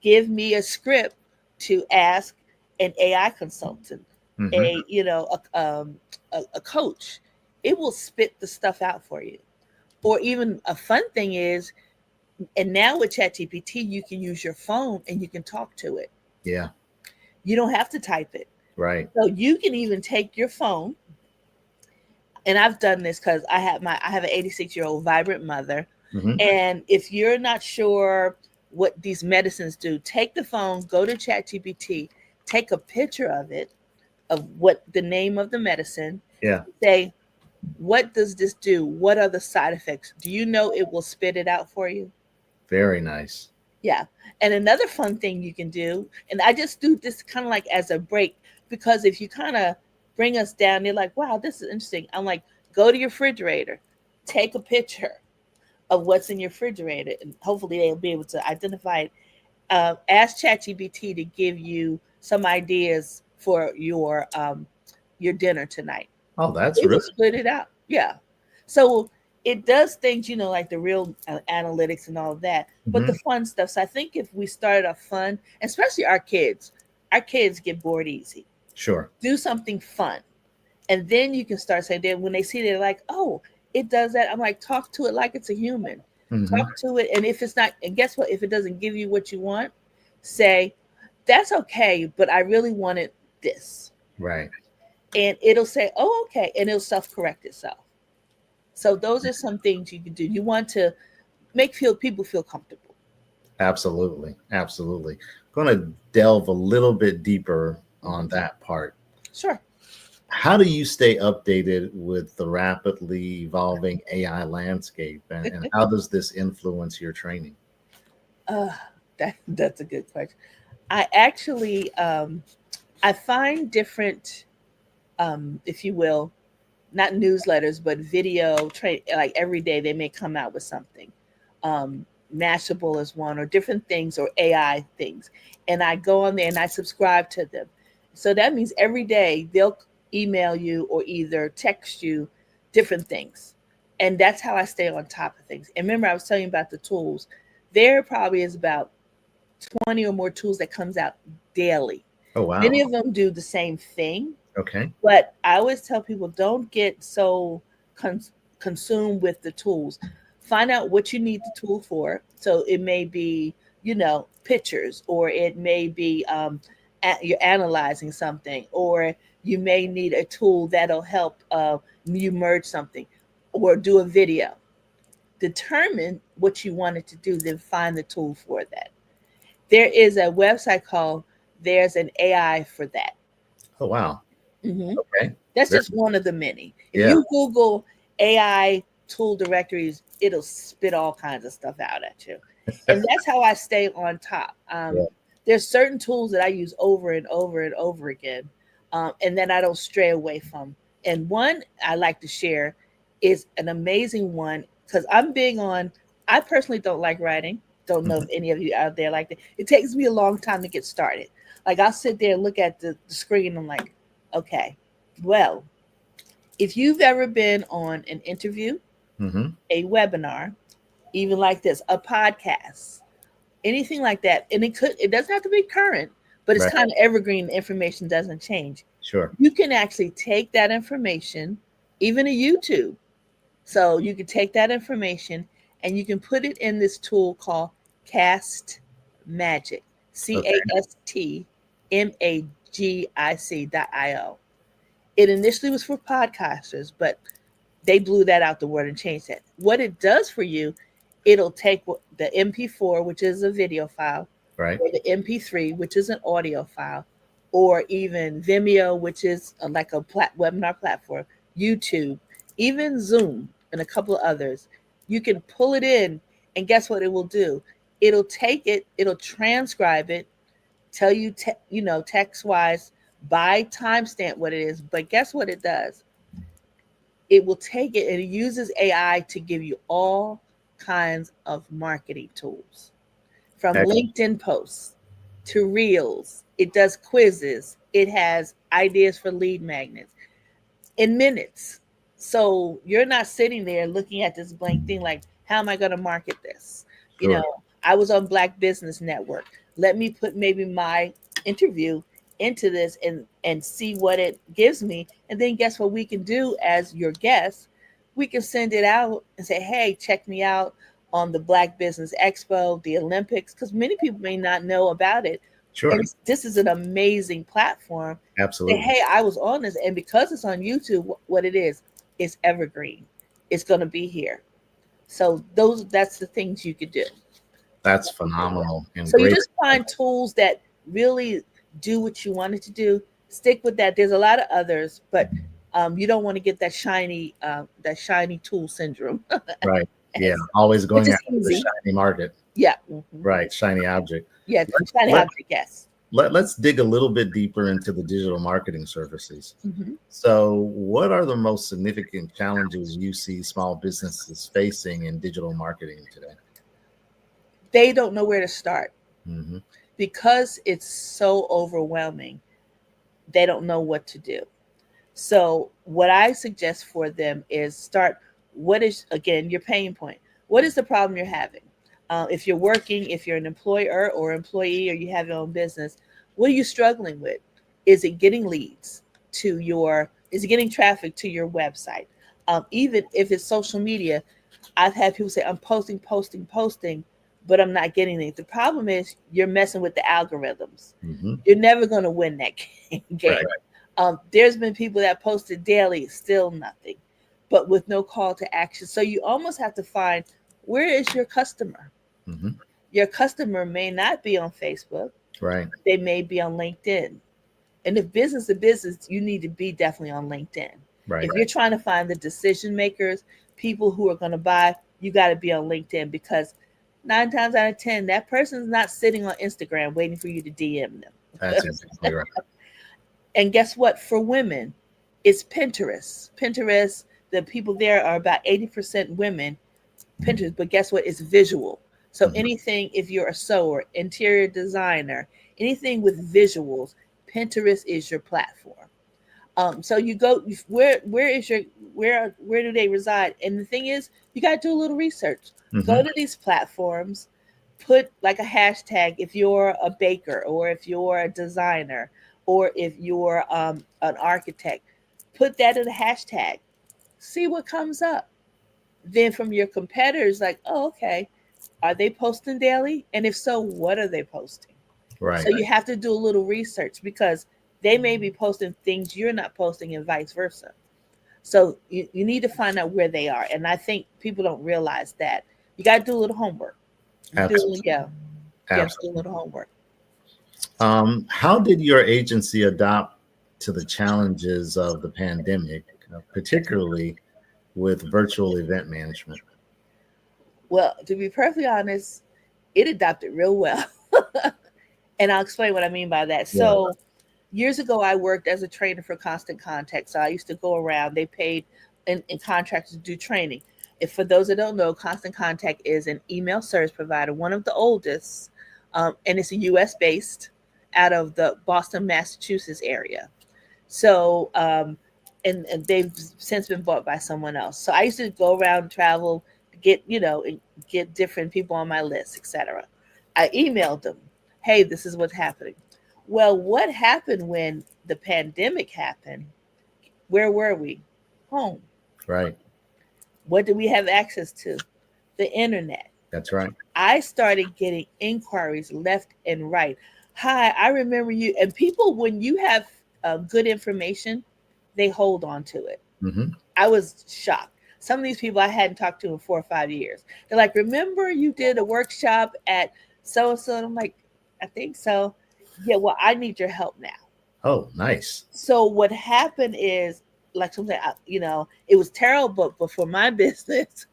Give me a script to ask an AI consultant, a coach. It will spit the stuff out for you. Or even a fun thing is, and now with ChatGPT, you can use your phone and you can talk to it. Yeah. You don't have to type it. Right. So you can even take your phone, and I've done this because I have an 86-year-old vibrant mother. And if you're not sure what these medicines do, take the phone, go to ChatGPT, take a picture of it, of what the name of the medicine. Yeah. Say, what does this do? What are the side effects? Do you know it will spit it out for you? Very nice. Yeah. And another fun thing you can do, and I just do this kind of like as a break, because if you kind of bring us down, they're like, wow, this is interesting. I'm like, go to your refrigerator, take a picture of what's in your refrigerator, and hopefully they'll be able to identify it. Ask ChatGPT to give you some ideas for your dinner tonight. Oh, that's It will really split it out. Yeah. So it does things, like the real analytics and all of that, but the fun stuff. So I think if we started off fun, especially our kids, our kids get bored easy. Sure. Do something fun. And then you can start saying, then when they see it, they're like, oh, it does that. I'm like, talk to it like it's a human. Mm-hmm. Talk to it. And if it's not, and guess what? If it doesn't give you what you want, say, that's okay, but I really wanted this. Right. And it'll say, oh, okay. And it'll self-correct itself. So those are some things you can do. You want to make people feel comfortable. Absolutely. Absolutely. Going to delve a little bit deeper on that part. Sure. How do you stay updated with the rapidly evolving AI landscape, and how does this influence your training? That's a good question. I actually, I find different, if you will, not newsletters, but video like every day they may come out with something. Mashable is one, or different things, or AI things. And I go on there and I subscribe to them. So that means every day they'll email you or either text you different things. And that's how I stay on top of things. And remember, I was telling you about the tools. There probably is about 20 or more tools that comes out daily. Oh, wow. Many of them do the same thing. Okay. But I always tell people, don't get so consumed with the tools. Find out what you need the tool for. So it may be, pictures, or it may be you're analyzing something, or you may need a tool that'll help you merge something or do a video. Determine what you want it to do, then find the tool for that. There is a website called There's an AI for That. Oh, wow. Mm-hmm. Okay. That's just one of the many. If Yeah. you Google AI tool directories, it'll spit all kinds of stuff out at you. And that's how I stay on top. There's certain tools that I use over and over and over again, and then I don't stray away from. And one I like to share is an amazing one, because I'm big on, I personally don't like writing. Don't know if any of you out there like that. It takes me a long time to get started. Like, I'll sit there and look at the screen and I'm like, okay, well, if you've ever been on an interview, a webinar, even like this, a podcast, anything like that, and it doesn't have to be current, but it's kind of evergreen. The information doesn't change. Sure. You can actually take that information, even a YouTube. So you can take that information and you can put it in this tool called Cast Magic, CastMagic.io. It initially was for podcasters, but they blew that out the word and changed that. What it does for you, it'll take the MP4, which is a video file, right, or the MP3, which is an audio file, or even Vimeo, which is like a webinar platform, YouTube, even Zoom, and a couple of others. You can pull it in, and guess what it will do? It'll take it, it'll transcribe it, tell you, text-wise, by timestamp what it is. But guess what it does? It will take it, and it uses AI to give you all kinds of marketing tools, from LinkedIn posts to Reels. It does quizzes. It has ideas for lead magnets in minutes. So you're not sitting there looking at this blank thing like, how am I going to market this? Sure. I was on Black Business Network. Let me put maybe my interview into this and see what it gives me. And then guess what we can do as your guest? We can send it out and say, hey, check me out on the Black Business Expo, the Olympics, because many people may not know about it. Sure. And this is an amazing platform. Absolutely. Say, hey, I was on this. And because it's on YouTube, what it is, it's evergreen. It's going to be here. So that's the things you could do. That's phenomenal. And so great. You just find tools that really do what you want it to do. Stick with that. There's a lot of others, but you don't want to get that shiny tool syndrome. Right. Yeah. Always going Which is after the easy. shiny market. Yeah. Right. Shiny object. Yeah. Shiny object. Yes. Let's dig a little bit deeper into the digital marketing services. Mm-hmm. So what are the most significant challenges you see small businesses facing in digital marketing today? They don't know where to start. Mm-hmm. Because it's so overwhelming. They don't know what to do. So what I suggest for them is start, what is, again, your pain point? What is the problem you're having? If you're working, if you're an employer or employee, or you have your own business, What are you struggling with? Is it getting leads to is it getting traffic to your website? Even if it's social media, I've had people say, I'm posting, but I'm not getting anything. The problem is you're messing with the algorithms. You're never going to win that game. Right. There's been people that posted daily, still nothing, but with no call to action. So you almost have to find, where is your customer? Your customer may not be on Facebook. Right. They may be on LinkedIn. And if business to business, you need to be definitely on LinkedIn. Right. If you're trying to find the decision makers, people who are going to buy, you got to be on LinkedIn, because 9 times out of 10, that person's not sitting on Instagram waiting for you to DM them. That's exactly right. And guess what? For women, it's Pinterest. Pinterest, the people there are about 80% women. Pinterest, but guess what? It's visual. So anything, if you're a sewer, interior designer, anything with visuals, Pinterest is your platform. So you go, where do they reside? And the thing is, you got to do a little research. Go to these platforms, put like a hashtag if you're a baker, or if you're a designer, or if you're an architect. Put that in a hashtag. See what comes up. Then from your competitors, like, oh, okay, are they posting daily? And if so, what are they posting? Right. So you have to do a little research, because they may be posting things you're not posting, and vice versa. So you need to find out where they are. And I think people don't realize that. You got to do a little homework. Absolutely. You have to do a little homework. How did your agency adapt to the challenges of the pandemic, particularly with virtual event management? Well, to be perfectly honest, it adapted real well. And I'll explain what I mean by that. So years ago, I worked as a trainer for Constant Contact. So I used to go around. They paid in contractors to do training. If for those that don't know, Constant Contact is an email service provider, one of the oldest, and it's a U.S. based out of the Boston, Massachusetts area. So, and they've since been bought by someone else. So I used to go around, travel, get different people on my list, etc. I emailed them, hey, this is what's happening. Well, what happened when the pandemic happened? Where were we? Home. Right. What did we have access to? The internet. That's right. I started getting inquiries left and right. Hi, I remember you. And people, when you have good information, they hold on to it. I was shocked. Some of these people I hadn't talked to in 4 or 5 years. They're like, remember you did a workshop at so-and-so? And I'm like, I think so. Yeah, well, I need your help now. Oh, nice. So what happened is, like something, it was terrible, but for my business,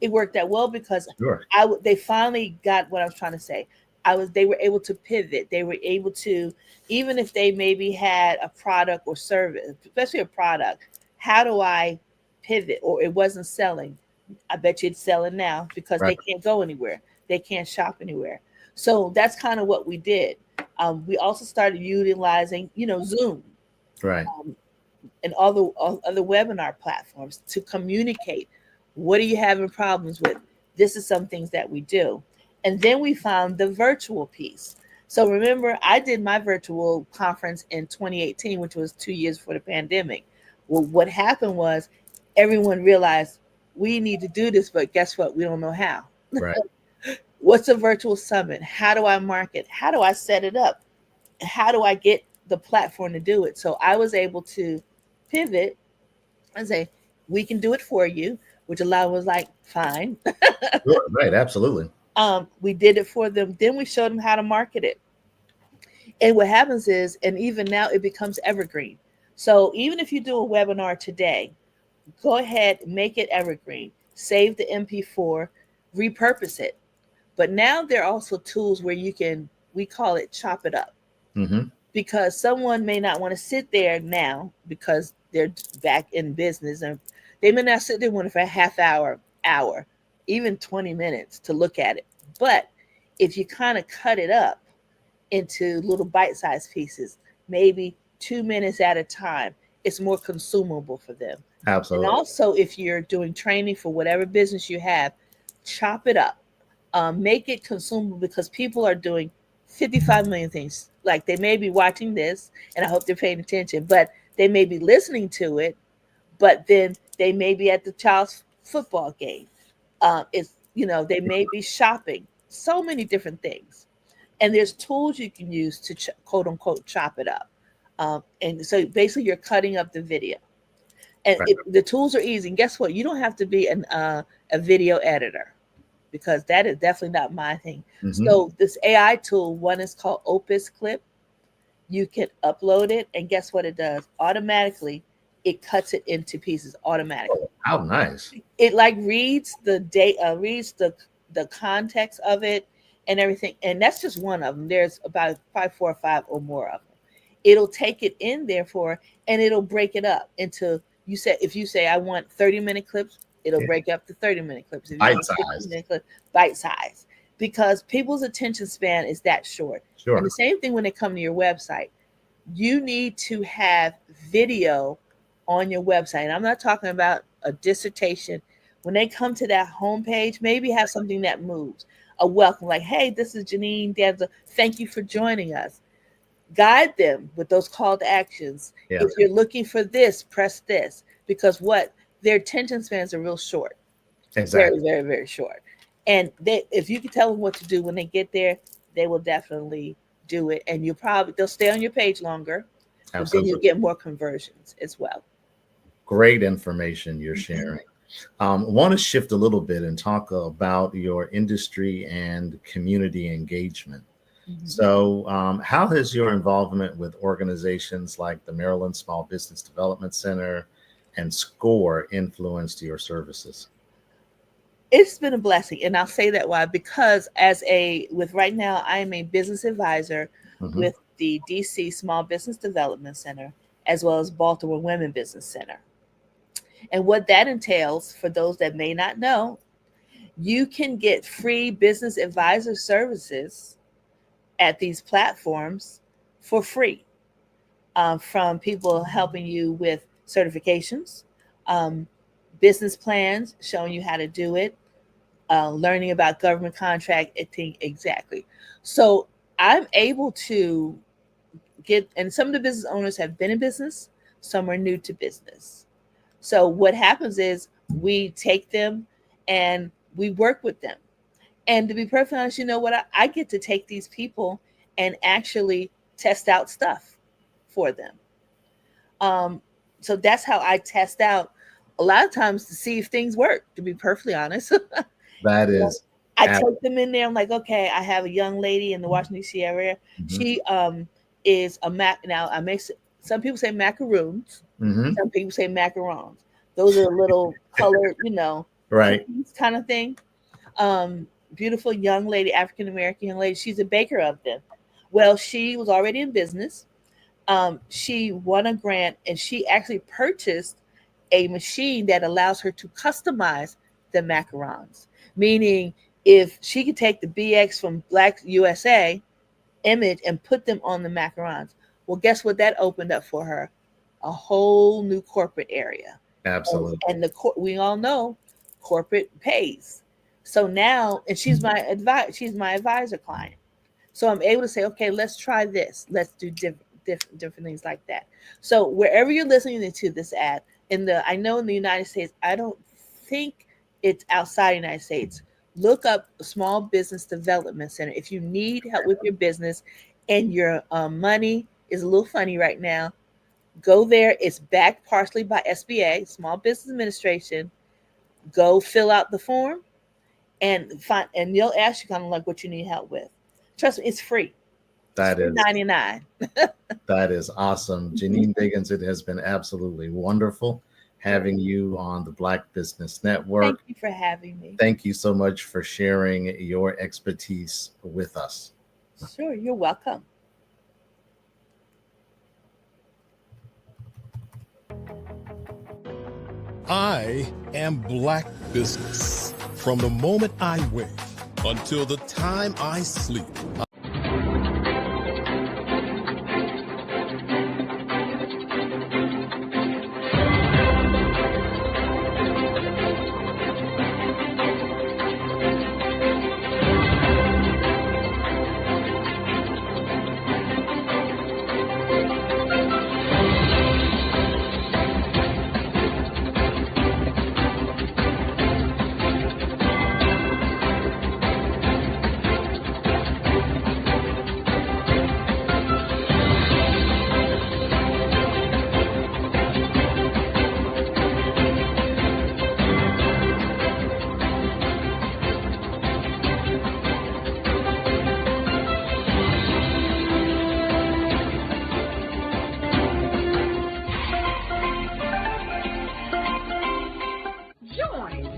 it worked out well, because they finally got what I was trying to say. They were able to pivot. They were able to, even if they maybe had a product or service, especially a product, how do I pivot? Or it wasn't selling. I bet you it's selling now, because they can't go anywhere. They can't shop anywhere. So that's kind of what we did. We also started utilizing, Zoom, right, and other webinar platforms to communicate. What are you having problems with? This is some things that we do. And then we found the virtual piece. So remember, I did my virtual conference in 2018, which was 2 years before the pandemic. Well, what happened was everyone realized we need to do this, but guess what? We don't know how. Right. What's a virtual summit? How do I market? How do I set it up? How do I get the platform to do it? So I was able to pivot and say, we can do it for you, which Alana was like, fine. Sure, right, absolutely. We did it for them. Then we showed them how to market it. And what happens is, and even now it becomes evergreen. So even if you do a webinar today, go ahead, make it evergreen, save the MP4, repurpose it. But now there are also tools where you can, we call it chop it up. Because someone may not want to sit there now because they're back in business, and they may not sit there for a half hour, even 20 minutes to look at it. But if you kind of cut it up into little bite-sized pieces, maybe 2 minutes at a time, it's more consumable for them. Absolutely. And also, if you're doing training for whatever business you have, chop it up. Make it consumable, because people are doing 55 million things like they may be watching this, and I hope they're paying attention, but they may be listening to it, but then they may be at the child's football game. They may be shopping. So many different things, and there's tools you can use to quote unquote chop it up. And so basically, you're cutting up the video, and the tools are easy. And guess what? You don't have to be a video editor, because that is definitely not my thing. So this AI tool, one is called Opus Clip. You can upload it, and guess what it does? Automatically, it cuts it into pieces automatically. How nice. It like reads the data, reads the context of it and everything. And that's just one of them. There's about 4 or 5 or more of them. It'll take it in there and it'll break it up into, if you say I want 30-minute clips, it'll break up to 30-minute clips. Bite size. Bite size. Because people's attention span is that short. Sure. And the same thing when they come to your website. You need to have video on your website. And I'm not talking about a dissertation. When they come to that homepage, maybe have something that moves. A welcome, like, hey, this is Janine Danza. Thank you for joining us. Guide them with those call to actions. Yeah. If you're looking for this, press this. Because their attention spans are real short. Exactly. Very, very, very short. And if you can tell them what to do when they get there, they will definitely do it. And they'll stay on your page longer. Absolutely. But then you'll get more conversions as well. Great information you're sharing. Want to shift a little bit and talk about your industry and community engagement. So how has your involvement with organizations like the Maryland Small Business Development Center and SCORE influenced your services? It's been a blessing. And I'll say that why, because right now, I am a business advisor with the DC Small Business Development Center, as well as Baltimore Women Business Center. And what that entails, for those that may not know, you can get free business advisor services at these platforms for free, from people helping you with certifications, business plans, showing you how to do it, learning about government contracting. Exactly. So I'm able to and some of the business owners have been in business, some are new to business. So what happens is we take them and we work with them. And to be perfectly honest, you know what? I get to take these people and actually test out stuff for them. So that's how I test out a lot of times to see if things work, to be perfectly honest. That is. I take them in there. I'm like, okay, I have a young lady in the Washington, D.C. area. She is a now I make some people say macaroons. Some people say macarons. Those are little colored, right, kind of thing. Beautiful young lady, African American young lady. She's a baker of them. Well, she was already in business. She won a grant, and she actually purchased a machine that allows her to customize the macarons. Meaning, if she could take the BX from Black USA image and put them on the macarons, well, guess what that opened up for her? A whole new corporate area. Absolutely. And we all know corporate pays. So now, and she's my advisor client. So I'm able to say, okay, let's try this. Let's do different things like that. So wherever you're listening to this ad, I know in the United States, I don't think it's outside the United States. Look up Small Business Development Center. If you need help with your business and your money is a little funny right now, go there. It's backed partially by SBA, Small Business Administration. Go fill out the form and they'll ask you kind of like what you need help with. Trust me, it's free. That is $99. That is awesome. Janine Biggins, it has been absolutely wonderful having you on the Black Business Network. Thank you for having me. Thank you so much for sharing your expertise with us. Sure, you're welcome. I am Black Business. From the moment I wake until the time I sleep.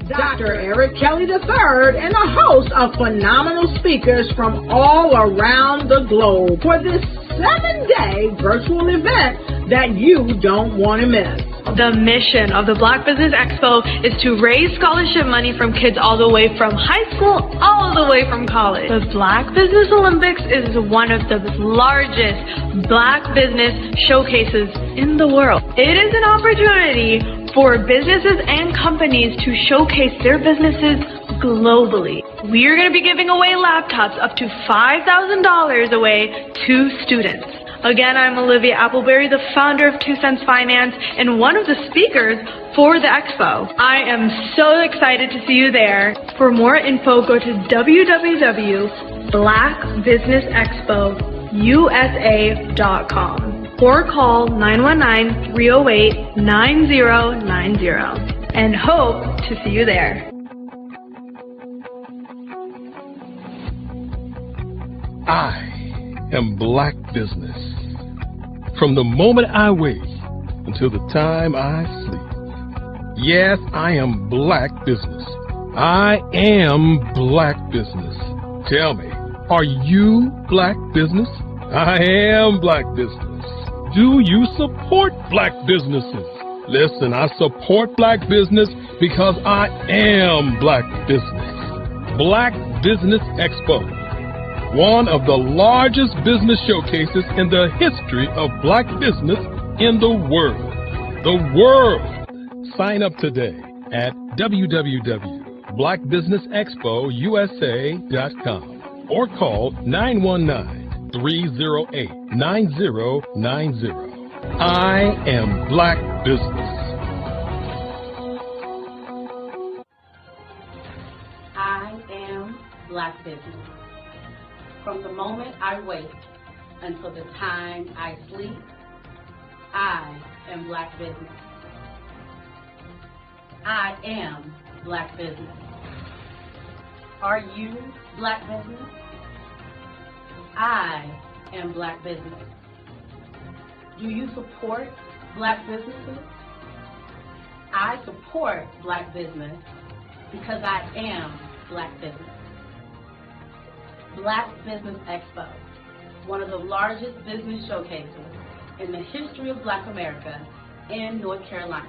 Dr. Eric Kelly III and a host of phenomenal speakers from all around the globe for this 7-day virtual event that you don't want to miss. The mission of the Black Business Expo is to raise scholarship money from kids all the way from high school, all the way from college. The Black Business Olympics is one of the largest Black business showcases in the world. It is an opportunity for businesses and companies to showcase their businesses globally. We are going to be giving away laptops up to $5,000 away to students. Again, I'm Olivia Appleberry, the founder of 2 Cents Finance and one of the speakers for the expo. I am so excited to see you there. For more info, go to www.blackbusinessexpousa.com or call 919-308-9090 and hope to see you there. I am Black Business. From the moment I wake until the time I sleep. Yes, I am Black Business. I am Black Business. Tell me, are you Black Business? I am Black Business. Do you support Black businesses? Listen, I support Black business because I am Black Business. Black Business Expo, one of the largest business showcases in the history of Black business in the world. The world! Sign up today at www.blackbusinessexpousa.com or call 919-308-9090. I am Black Business. I am Black Business. From the moment I wake until the time I sleep, I am Black Business. I am Black Business. Are you Black Business? I am Black Business. Do you support Black businesses? I support Black business because I am Black Business. Black Business Expo, one of the largest business showcases in the history of Black America in North Carolina.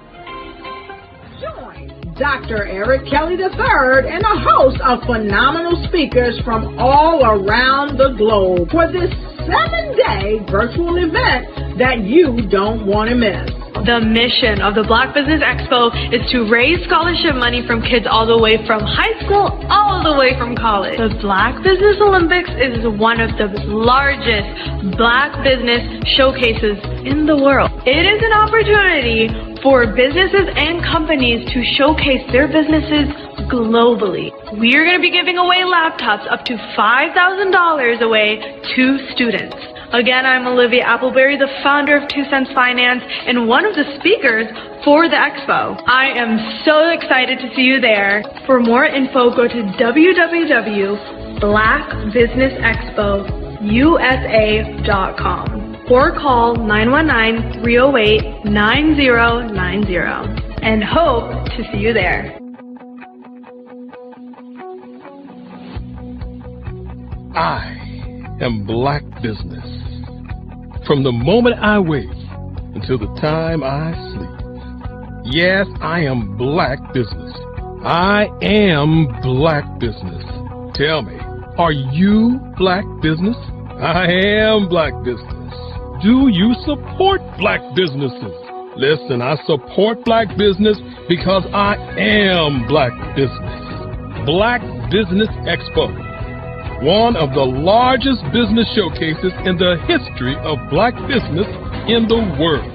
Join Dr. Eric Kelly III and a host of phenomenal speakers from all around the globe for this 7-day virtual event that you don't want to miss. The mission of the Black Business Expo is to raise scholarship money from kids all the way from high school, all the way from college. The Black Business Olympics is one of the largest Black business showcases in the world. It is an opportunity for businesses and companies to showcase their businesses globally. We are going to be giving away laptops up to $5,000 away to students. Again, I'm Olivia Appleberry, the founder of 2 Cents Finance and one of the speakers for the expo. I am so excited to see you there. For more info, go to www.blackbusinessexpousa.com or call 919-308-9090 and hope to see you there. I am Black Business. From the moment I wake until the time I sleep. Yes, I am Black Business. I am Black Business. Tell me, are you Black Business? I am Black Business. Do you support Black businesses? Listen, I support Black business because I am Black Business. Black Business Expo, one of the largest business showcases in the history of Black business in the world.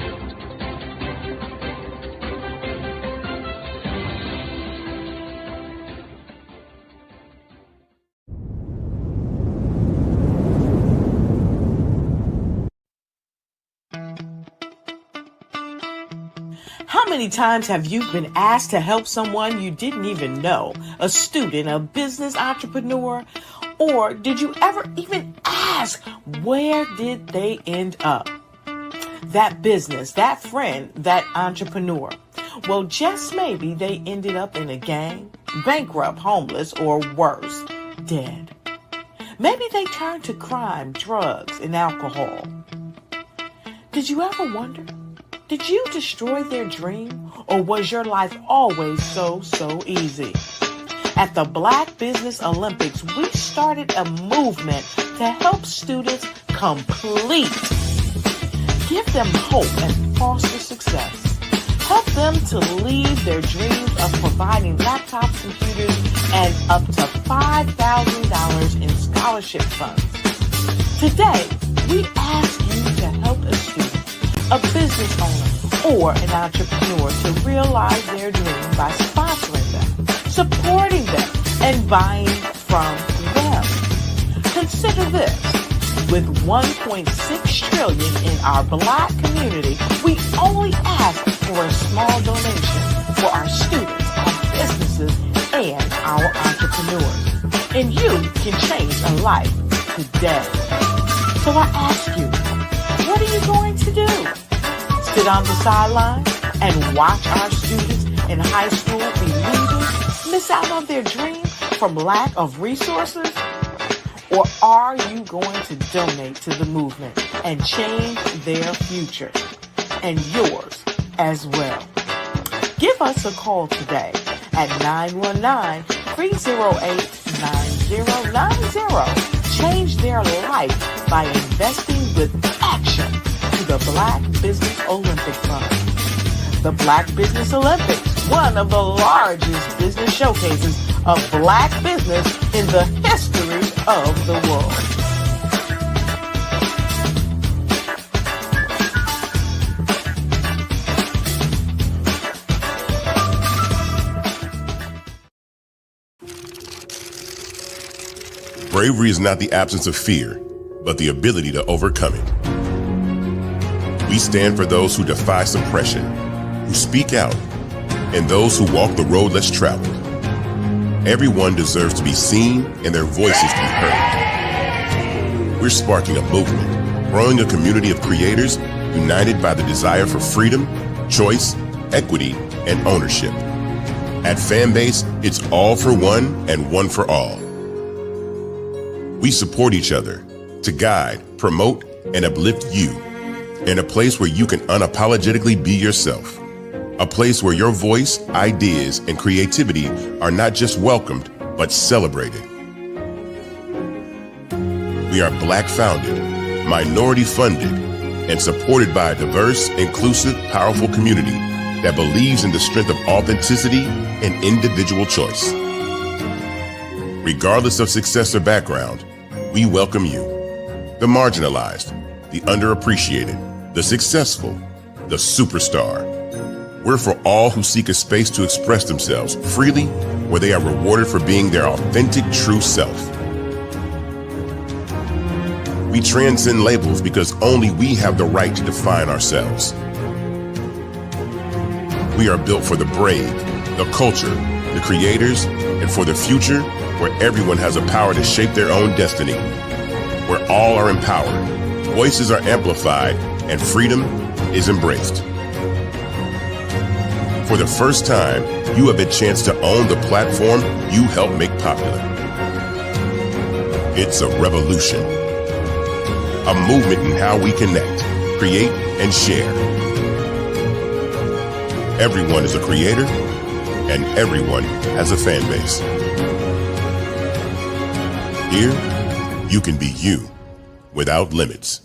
How many times have you been asked to help someone you didn't even know? A student, a business entrepreneur? Or did you ever even ask, where did they end up? That business, that friend, that entrepreneur. Well, just maybe they ended up in a gang, bankrupt, homeless, or worse, dead. Maybe they turned to crime, drugs, and alcohol. Did you ever wonder? Did you destroy their dream, or was your life always so easy? At the Black Business Olympics, we started a movement to help students complete. Give them hope and foster success. Help them to leave their dreams of providing laptops, computers, and up to $5,000 in scholarship funds. Today, we ask you to help a student, a business owner, or an entrepreneur to realize their dream by sponsoring them, supporting them, and buying from them. Consider this. With $1.6 trillion in our Black community, we only ask for a small donation for our students, our businesses, and our entrepreneurs. And you can change a life today. So I ask you, what are you going to do? Sit on the sideline and watch our students in high school be leaders, miss out on their dream from lack of resources? Or are you going to donate to the movement and change their future and yours as well? Give us a call today at 919-308-9090. Change their life by investing with action to the Black Business Olympic Fund. The Black Business Olympics, one of the largest business showcases of Black business in the history of the world. Bravery is not the absence of fear, but the ability to overcome it. We stand for those who defy suppression, who speak out, and those who walk the road less traveled. Everyone deserves to be seen and their voices to be heard. We're sparking a movement, growing a community of creators united by the desire for freedom, choice, equity, and ownership. At Fanbase, it's all for one and one for all. We support each other to guide, promote, and uplift you in a place where you can unapologetically be yourself. A place where your voice, ideas, and creativity are not just welcomed, but celebrated. We are Black founded, minority funded, and supported by a diverse, inclusive, powerful community that believes in the strength of authenticity and individual choice. Regardless of success or background, we welcome you, the marginalized, the underappreciated, the successful, the superstar. We're for all who seek a space to express themselves freely, where they are rewarded for being their authentic, true self. We transcend labels because only we have the right to define ourselves. We are built for the brave, the culture, the creators, and for the future where everyone has a power to shape their own destiny, where all are empowered, voices are amplified, and freedom is embraced. For the first time, you have a chance to own the platform you helped make popular. It's a revolution, a movement in how we connect, create, and share. Everyone is a creator, and everyone has a fan base. Here, you can be you without limits.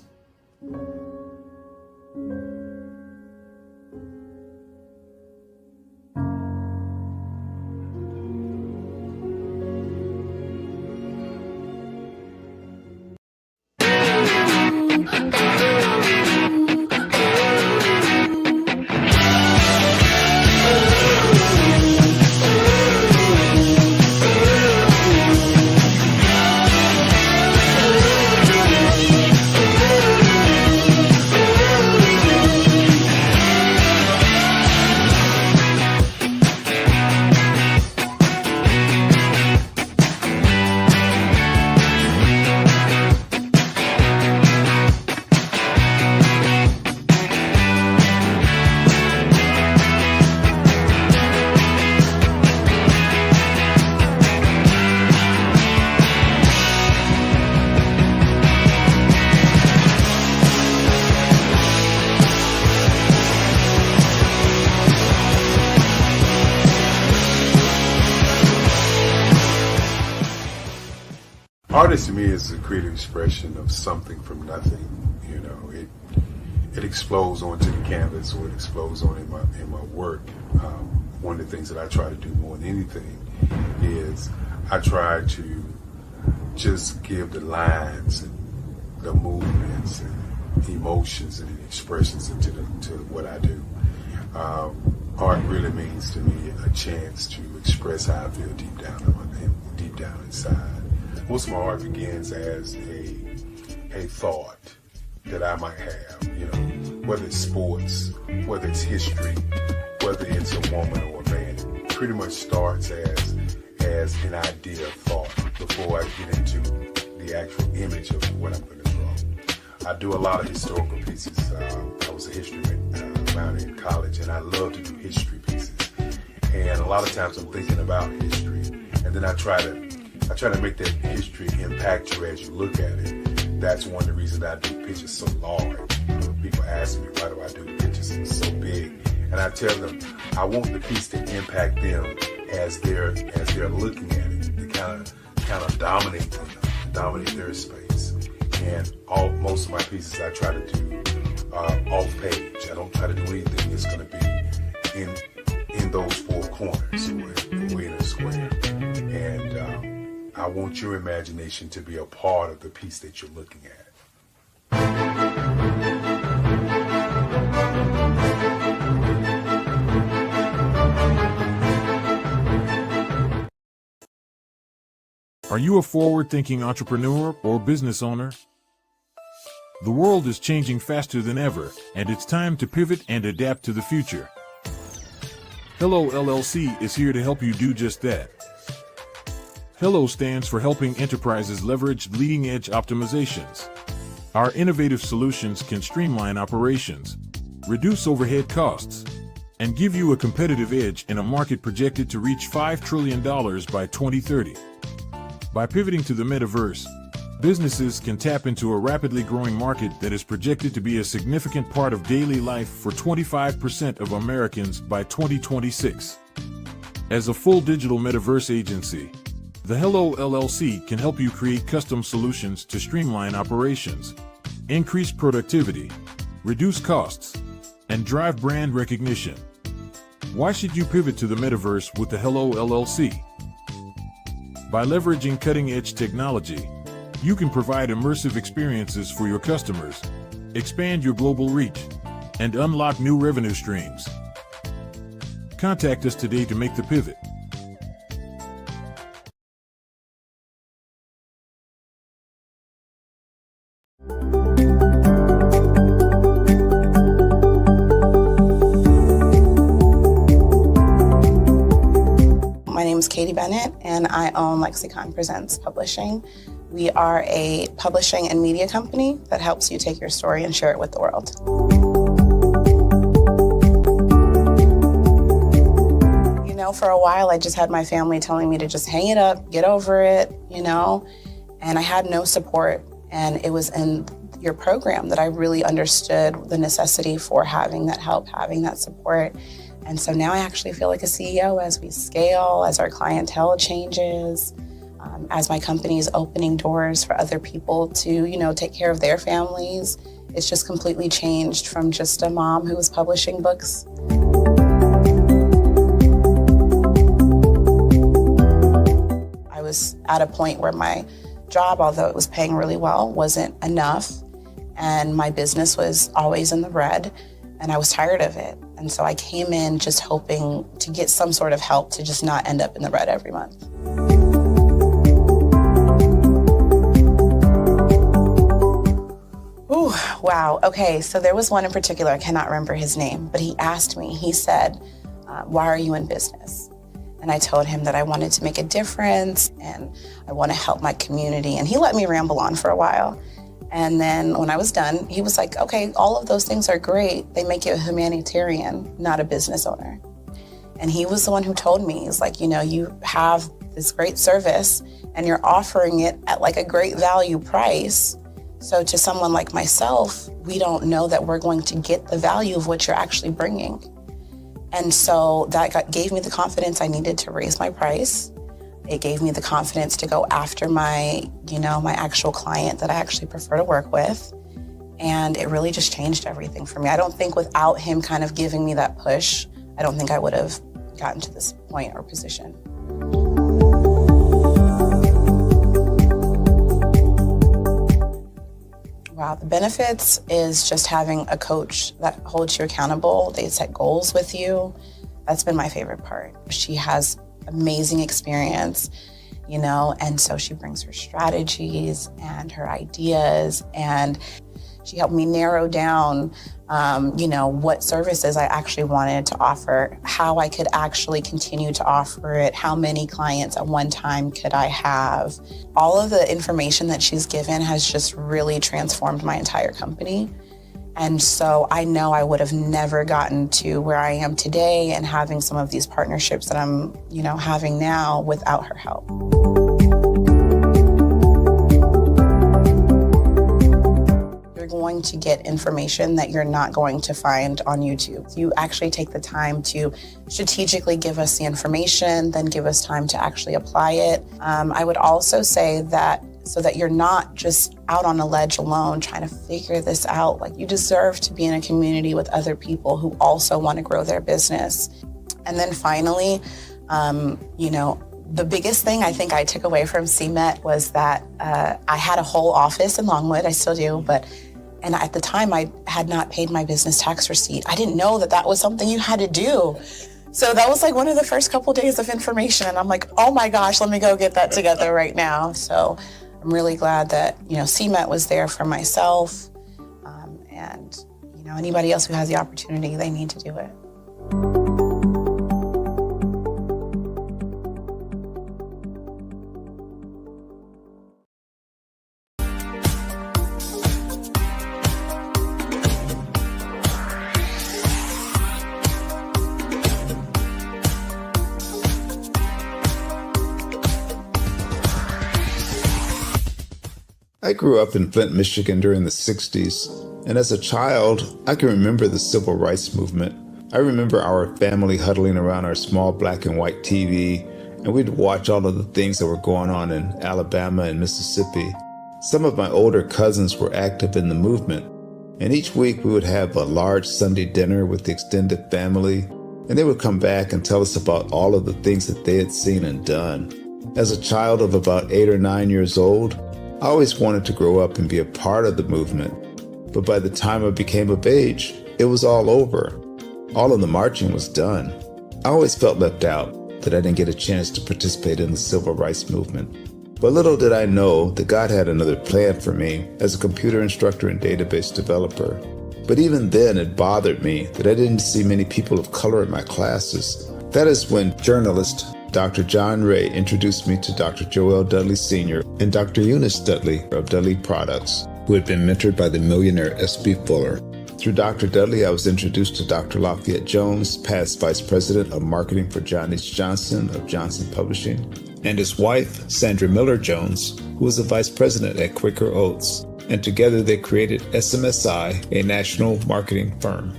Artist to me is a creative expression of something from nothing. You know, it explodes onto the canvas, or it explodes on in my work. One of the things that I try to do more than anything is I try to just give the lines and the movements and emotions and expressions into what I do. Art really means to me a chance to express how I feel deep down inside. Most of my art begins as a thought that I might have, you know, whether it's sports, whether it's history, whether it's a woman or a man. It pretty much starts as an idea of thought before I get into the actual image of what I'm going to draw. I do a lot of historical pieces. I was a history minor in college, and I love to do history pieces. And a lot of times I'm thinking about history, and then I try to make that history impact you as you look at it. That's one of the reasons I do pictures so large. People ask me, why do I do the pictures so big? And I tell them, I want the piece to impact them as they're looking at it, to kind of dominate them, dominate their space. And most of my pieces I try to do off page. I don't try to do anything that's going to be in those four corners or in a square. And I want your imagination to be a part of the piece that you're looking at. Are you a forward-thinking entrepreneur or business owner? The world is changing faster than ever, and it's time to pivot and adapt to the future. Hello LLC is here to help you do just that. Hello stands for helping enterprises leverage leading-edge optimizations. Our innovative solutions can streamline operations, reduce overhead costs, and give you a competitive edge in a market projected to reach $5 trillion by 2030. By pivoting to the metaverse, businesses can tap into a rapidly growing market that is projected to be a significant part of daily life for 25% of Americans by 2026. As a full digital metaverse agency, the Hello LLC can help you create custom solutions to streamline operations, increase productivity, reduce costs, and drive brand recognition. Why should you pivot to the metaverse with the Hello LLC? By leveraging cutting-edge technology, you can provide immersive experiences for your customers, expand your global reach, and unlock new revenue streams. Contact us today to make the pivot. My name is Katie Bennett, and I own Lexicon Presents Publishing. We are a publishing and media company that helps you take your story and share it with the world. You know, for a while, I just had my family telling me to just hang it up, get over it, you know, and I had no support. And it was in your program that I really understood the necessity for having that help, having that support. And so now I actually feel like a CEO as we scale, as our clientele changes, as my company is opening doors for other people to, you know, take care of their families. It's just completely changed from just a mom who was publishing books. I was at a point where my job, although it was paying really well, wasn't enough. And my business was always in the red, and I was tired of it. And so I came in just hoping to get some sort of help to just not end up in the red every month. Ooh, wow. Okay, so there was one in particular, I cannot remember his name, but he asked me, he said, why are you in business? And I told him that I wanted to make a difference and I want to help my community. And he let me ramble on for a while. And then when I was done, he was like, okay, all of those things are great. They make you a humanitarian, not a business owner. And he was the one who told me, he's like, you know, you have this great service and you're offering it at like a great value price. So to someone like myself, we don't know that we're going to get the value of what you're actually bringing. And so that gave me the confidence I needed to raise my price. It gave me the confidence to go after my actual client that I actually prefer to work with. And it really just changed everything for me. I don't think without him kind of giving me that push, I don't think I would have gotten to this point or position. Wow, the benefits is just having a coach that holds you accountable. They set goals with you. That's been my favorite part. She has amazing experience, and so she brings her strategies and her ideas, and she helped me narrow down, what services I actually wanted to offer, how I could actually continue to offer it, how many clients at one time could I have. All of the information that she's given has just really transformed my entire company. And so I know I would have never gotten to where I am today and having some of these partnerships that I'm, having now without her help. Going to get information that you're not going to find on YouTube. You actually take the time to strategically give us the information, then give us time to actually apply it. I would also say that so that you're not just out on a ledge alone trying to figure this out. Like, you deserve to be in a community with other people who also want to grow their business. And then finally, the biggest thing I think I took away from CMET was that I had a whole office in Longwood. I still do, and at the time I had not paid my business tax receipt. I didn't know that was something you had to do. So that was like one of the first couple days of information. And I'm like, oh my gosh, let me go get that together right now. So I'm really glad that, CMET was there for myself. And anybody else who has the opportunity, they need to do it. I grew up in Flint, Michigan during the 60s, and as a child, I can remember the civil rights movement. I remember our family huddling around our small black and white TV, and we'd watch all of the things that were going on in Alabama and Mississippi. Some of my older cousins were active in the movement, and each week we would have a large Sunday dinner with the extended family, and they would come back and tell us about all of the things that they had seen and done. As a child of about 8 or 9 years old, I always wanted to grow up and be a part of the movement, but by the time I became of age, it was all over. All of the marching was done. I always felt left out, that I didn't get a chance to participate in the civil rights movement. But little did I know that God had another plan for me as a computer instructor and database developer. But even then, it bothered me that I didn't see many people of color in my classes. That is when journalist Dr. John Ray introduced me to Dr. Joel Dudley Sr. and Dr. Eunice Dudley of Dudley Products, who had been mentored by the millionaire S.B. Fuller. Through Dr. Dudley, I was introduced to Dr. Lafayette Jones, past Vice President of Marketing for John H. Johnson of Johnson Publishing, and his wife, Sandra Miller Jones, who was a Vice President at Quaker Oats, and together they created SMSI, a national marketing firm.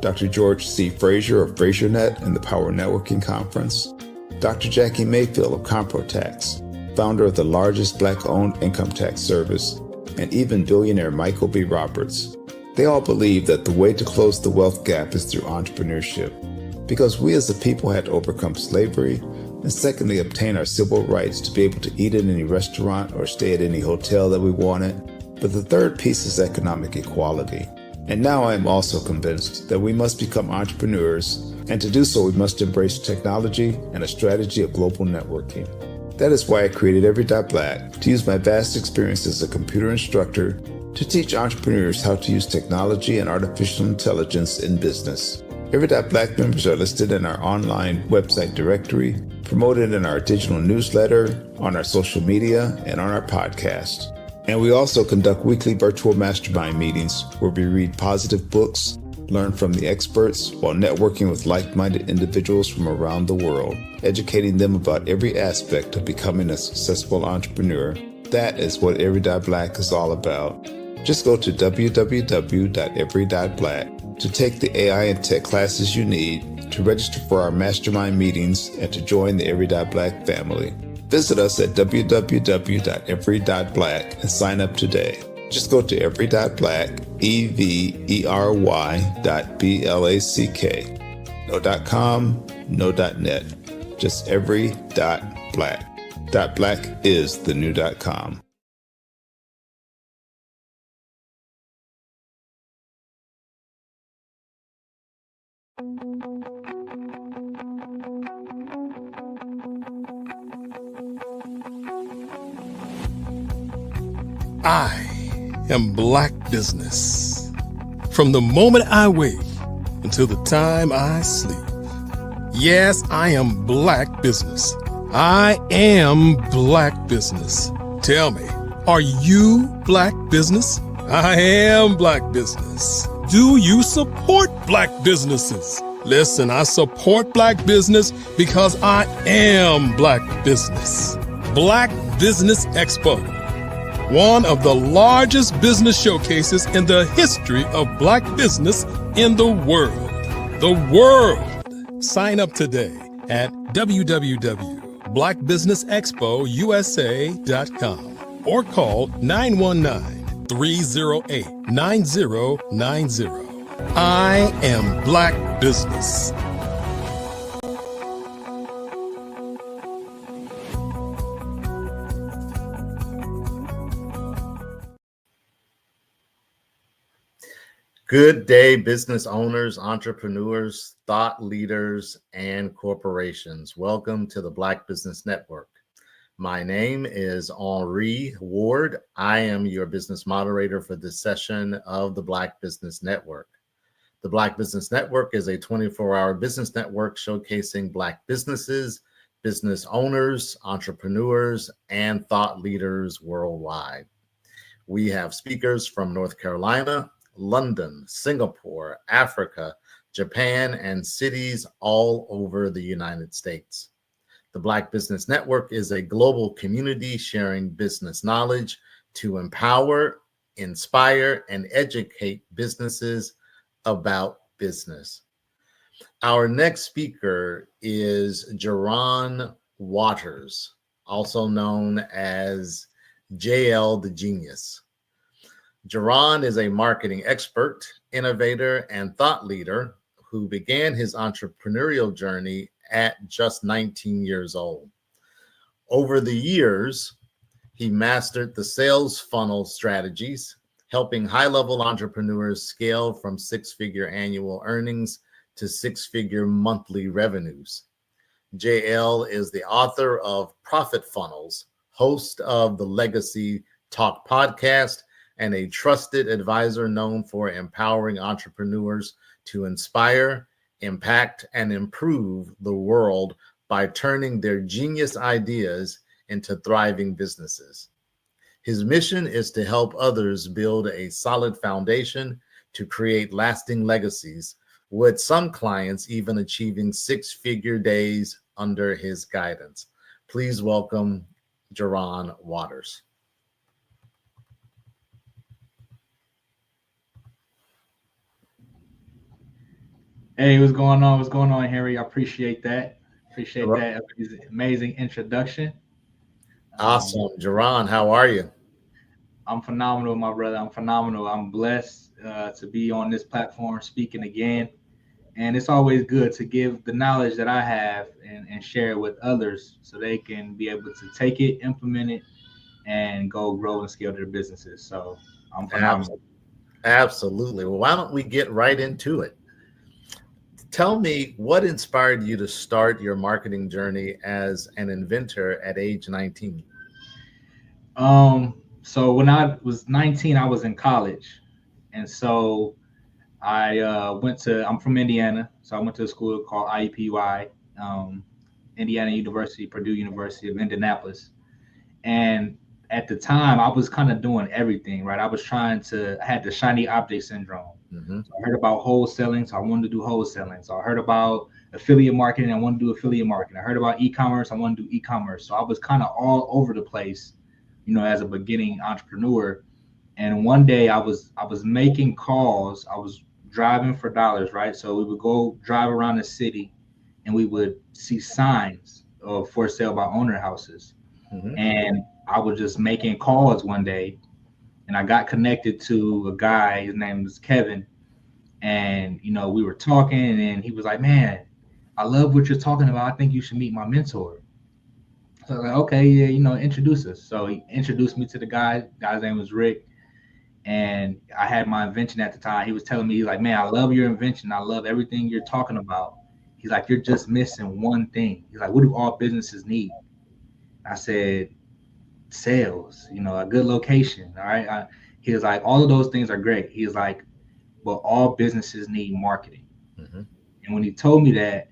Dr. George C. Frazier of FrazierNet and the Power Networking Conference, Dr. Jackie Mayfield of ComproTax, founder of the largest Black-owned income tax service, and even billionaire Michael B. Roberts. They all believe that the way to close the wealth gap is through entrepreneurship, because we as a people had to overcome slavery, and secondly, obtain our civil rights to be able to eat in any restaurant or stay at any hotel that we wanted. But the third piece is economic equality. And now I am also convinced that we must become entrepreneurs, and to do so we must embrace technology and a strategy of global networking. That is why I created Every.Black, to use my vast experience as a computer instructor to teach entrepreneurs how to use technology and artificial intelligence in business. Every.Black members are listed in our online website directory, promoted in our digital newsletter, on our social media, and on our podcast. And we also conduct weekly virtual mastermind meetings where we read positive books, learn from the experts, while networking with like-minded individuals from around the world, educating them about every aspect of becoming a successful entrepreneur. That is what Every.Black is all about. Just go to www.every.black to take the AI and tech classes you need, to register for our mastermind meetings, and to join the Every.Black family. Visit us at www.every.black and sign up today. Just go to every.black, every.black. No .com, no .net. Just every.black. .black is the new .com. I am Black Business. From the moment I wake until the time I sleep. Yes, I am Black Business. I am Black Business. Tell me, are you Black Business? I am Black Business. Do you support Black businesses? Listen, I support Black business because I am Black Business. Black Business Expo, one of the largest business showcases in the history of Black business in the world. The world. Sign up today at www.blackbusinessexpousa.com or call 919-308-9090. I am Black Business. Good day, business owners, entrepreneurs, thought leaders, and corporations. Welcome to the Black Business Network. My name is Henri Ward. I am your business moderator for this session of the Black Business Network. The Black Business Network is a 24-hour business network showcasing Black businesses, business owners, entrepreneurs, and thought leaders worldwide. We have speakers from North Carolina, London, Singapore, Africa, Japan, and cities all over the United States. The Black Business Network is a global community sharing business knowledge to empower, inspire, and educate businesses about business. Our next speaker is Jerron Waters, also known as JL the Genius. Jerron is a marketing expert, innovator, and thought leader who began his entrepreneurial journey at just 19 years old. Over the years, he mastered the sales funnel strategies, helping high-level entrepreneurs scale from six-figure annual earnings to six-figure monthly revenues. JL is the author of Profit Funnels, host of the Legacy Talk podcast, and a trusted advisor known for empowering entrepreneurs to inspire, impact, and improve the world by turning their genius ideas into thriving businesses. His mission is to help others build a solid foundation to create lasting legacies, with some clients even achieving six-figure days under his guidance. Please welcome Jerron Waters. Hey, what's going on? What's going on, Henry? I appreciate that. Appreciate that amazing introduction. Awesome. Jerron, how are you? I'm phenomenal, my brother. I'm phenomenal. I'm blessed to be on this platform speaking again. And it's always good to give the knowledge that I have and share it with others so they can be able to take it, implement it, and go grow and scale their businesses. So I'm phenomenal. Absolutely. Well, why don't we get right into it? Tell me what inspired you to start your marketing journey as an inventor at age 19? So when I was 19, I was in college. And so I'm from Indiana. So I went to a school called IUPUI, Indiana University, Purdue University of Indianapolis. And at the time, I was kind of doing everything, right? I had the shiny object syndrome. Mm-hmm. So I heard about wholesaling, so I wanted to do wholesaling. So I heard about affiliate marketing, I wanted to do affiliate marketing. I heard about e-commerce, I wanted to do e-commerce. So I was kind of all over the place, as a beginning entrepreneur. And one day I was making calls. I was driving for dollars, right? So we would go drive around the city and we would see signs of for sale by owner houses. And I was just making calls one day, and I got connected to a guy. His name was Kevin, and we were talking, and he was like, "Man, I love what you're talking about. I think you should meet my mentor." So I was like, "Okay, yeah, introduce us." So he introduced me to the guy. Guy's name was Rick, and I had my invention at the time. He was telling me, he's like, "Man, I love your invention. I love everything you're talking about." He's like, "You're just missing one thing." He's like, "What do all businesses need?" I said, "Sales, a good location." All right. He was like, "All of those things are great." He's like, "But all businesses need marketing." And when he told me that,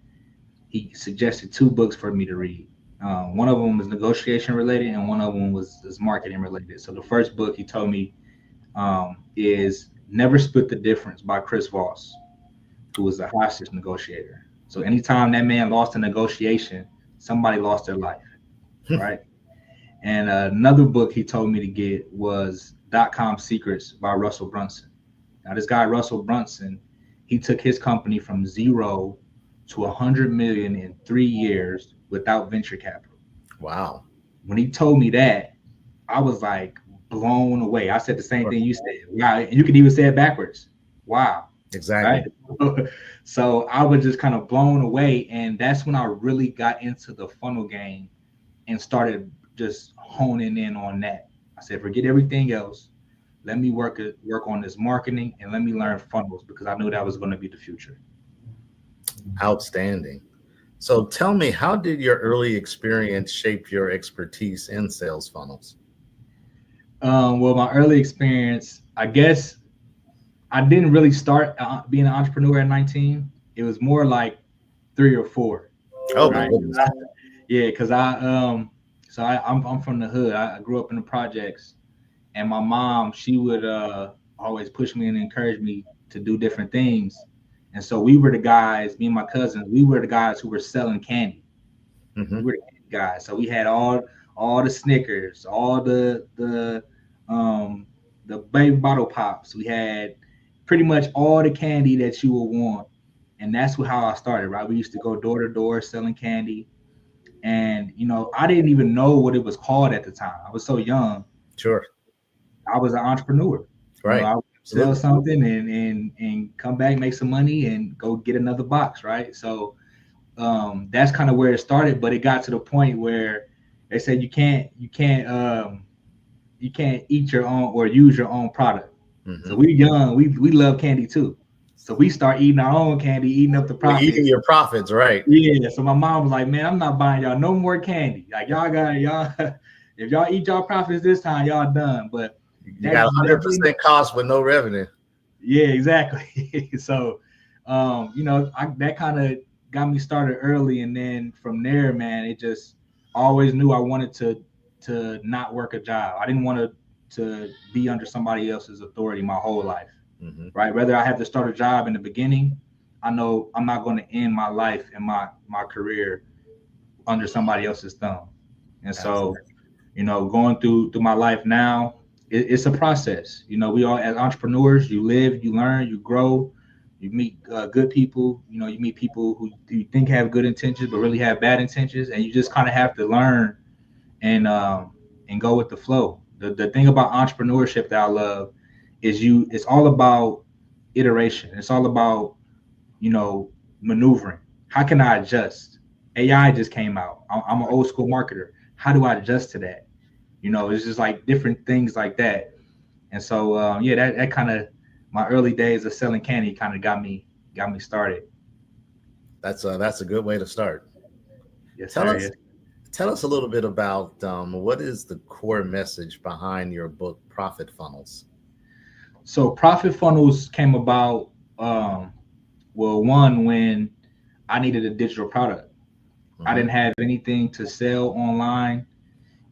he suggested 2 books for me to read. One of them was negotiation related, and one of them was marketing related. So the first book he told me is Never Split the Difference by Chris Voss, who was a hostage negotiator. So anytime that man lost a negotiation, somebody lost their life, right? And another book he told me to get was .com Secrets by Russell Brunson. Now this guy, Russell Brunson, he took his company from 0 to 100 million in 3 years without venture capital. Wow. When he told me that, I was like blown away. I said the same thing you said. Wow. And you can even say it backwards. Wow. Exactly. Right? So I was just kind of blown away. And that's when I really got into the funnel game and started just honing in on that. I said, forget everything else. Let me work on this marketing, and let me learn funnels, because I knew that was going to be the future. Outstanding. So tell me, how did your early experience shape your expertise in sales funnels? Well, my early experience, I guess I didn't really start being an entrepreneur at 19. It was more like 3 or 4. Oh, right? my goodness. Yeah, because I'm from the hood. I grew up in the projects, and my mom, she would always push me and encourage me to do different things. And so we were the guys, me and my cousins, we were the guys who were selling candy. We were the candy guys. So we had all the Snickers, all the baby bottle pops. We had pretty much all the candy that you would want. And that's how I started, right? We used to go door to door selling candy. And, I didn't even know what it was called at the time. I was so young. Sure. I was an entrepreneur. Right. I would sell something and come back, make some money, and go get another box, right? So that's kind of where it started. But it got to the point where they said you can't eat your own or use your own product. So we young, we love candy too. So we start eating our own candy, eating up the profits. Eating your profits, right? Yeah. So my mom was like, "Man, I'm not buying y'all no more candy. Like y'all, if y'all eat y'all profits this time, y'all done." But you got 100% cost with no revenue. Yeah, exactly. So, that kind of got me started early, and then from there, man, it just always knew I wanted to not work a job. I didn't want to be under somebody else's authority my whole life, right? Whether I have to start a job in the beginning, I know I'm not going to end my life and my career under somebody else's thumb. And so, going through my life now, it's a process. We all, as entrepreneurs, you live, you learn, you grow, you meet good people. You meet people who you think have good intentions but really have bad intentions, and you just kind of have to learn and go with the flow. The thing about entrepreneurship that I love is it's all about iteration. It's all about maneuvering. How can I adjust? AI just came out. I'm an old school marketer. How do I adjust to that? It's just like different things like that. And so, that kind of, my early days of selling candy kind of got me started. That's a good way to start. Yes, Tell us a little bit about what is the core message behind your book, Profit Funnels? So Profit Funnels came about, one, when I needed a digital product. I didn't have anything to sell online.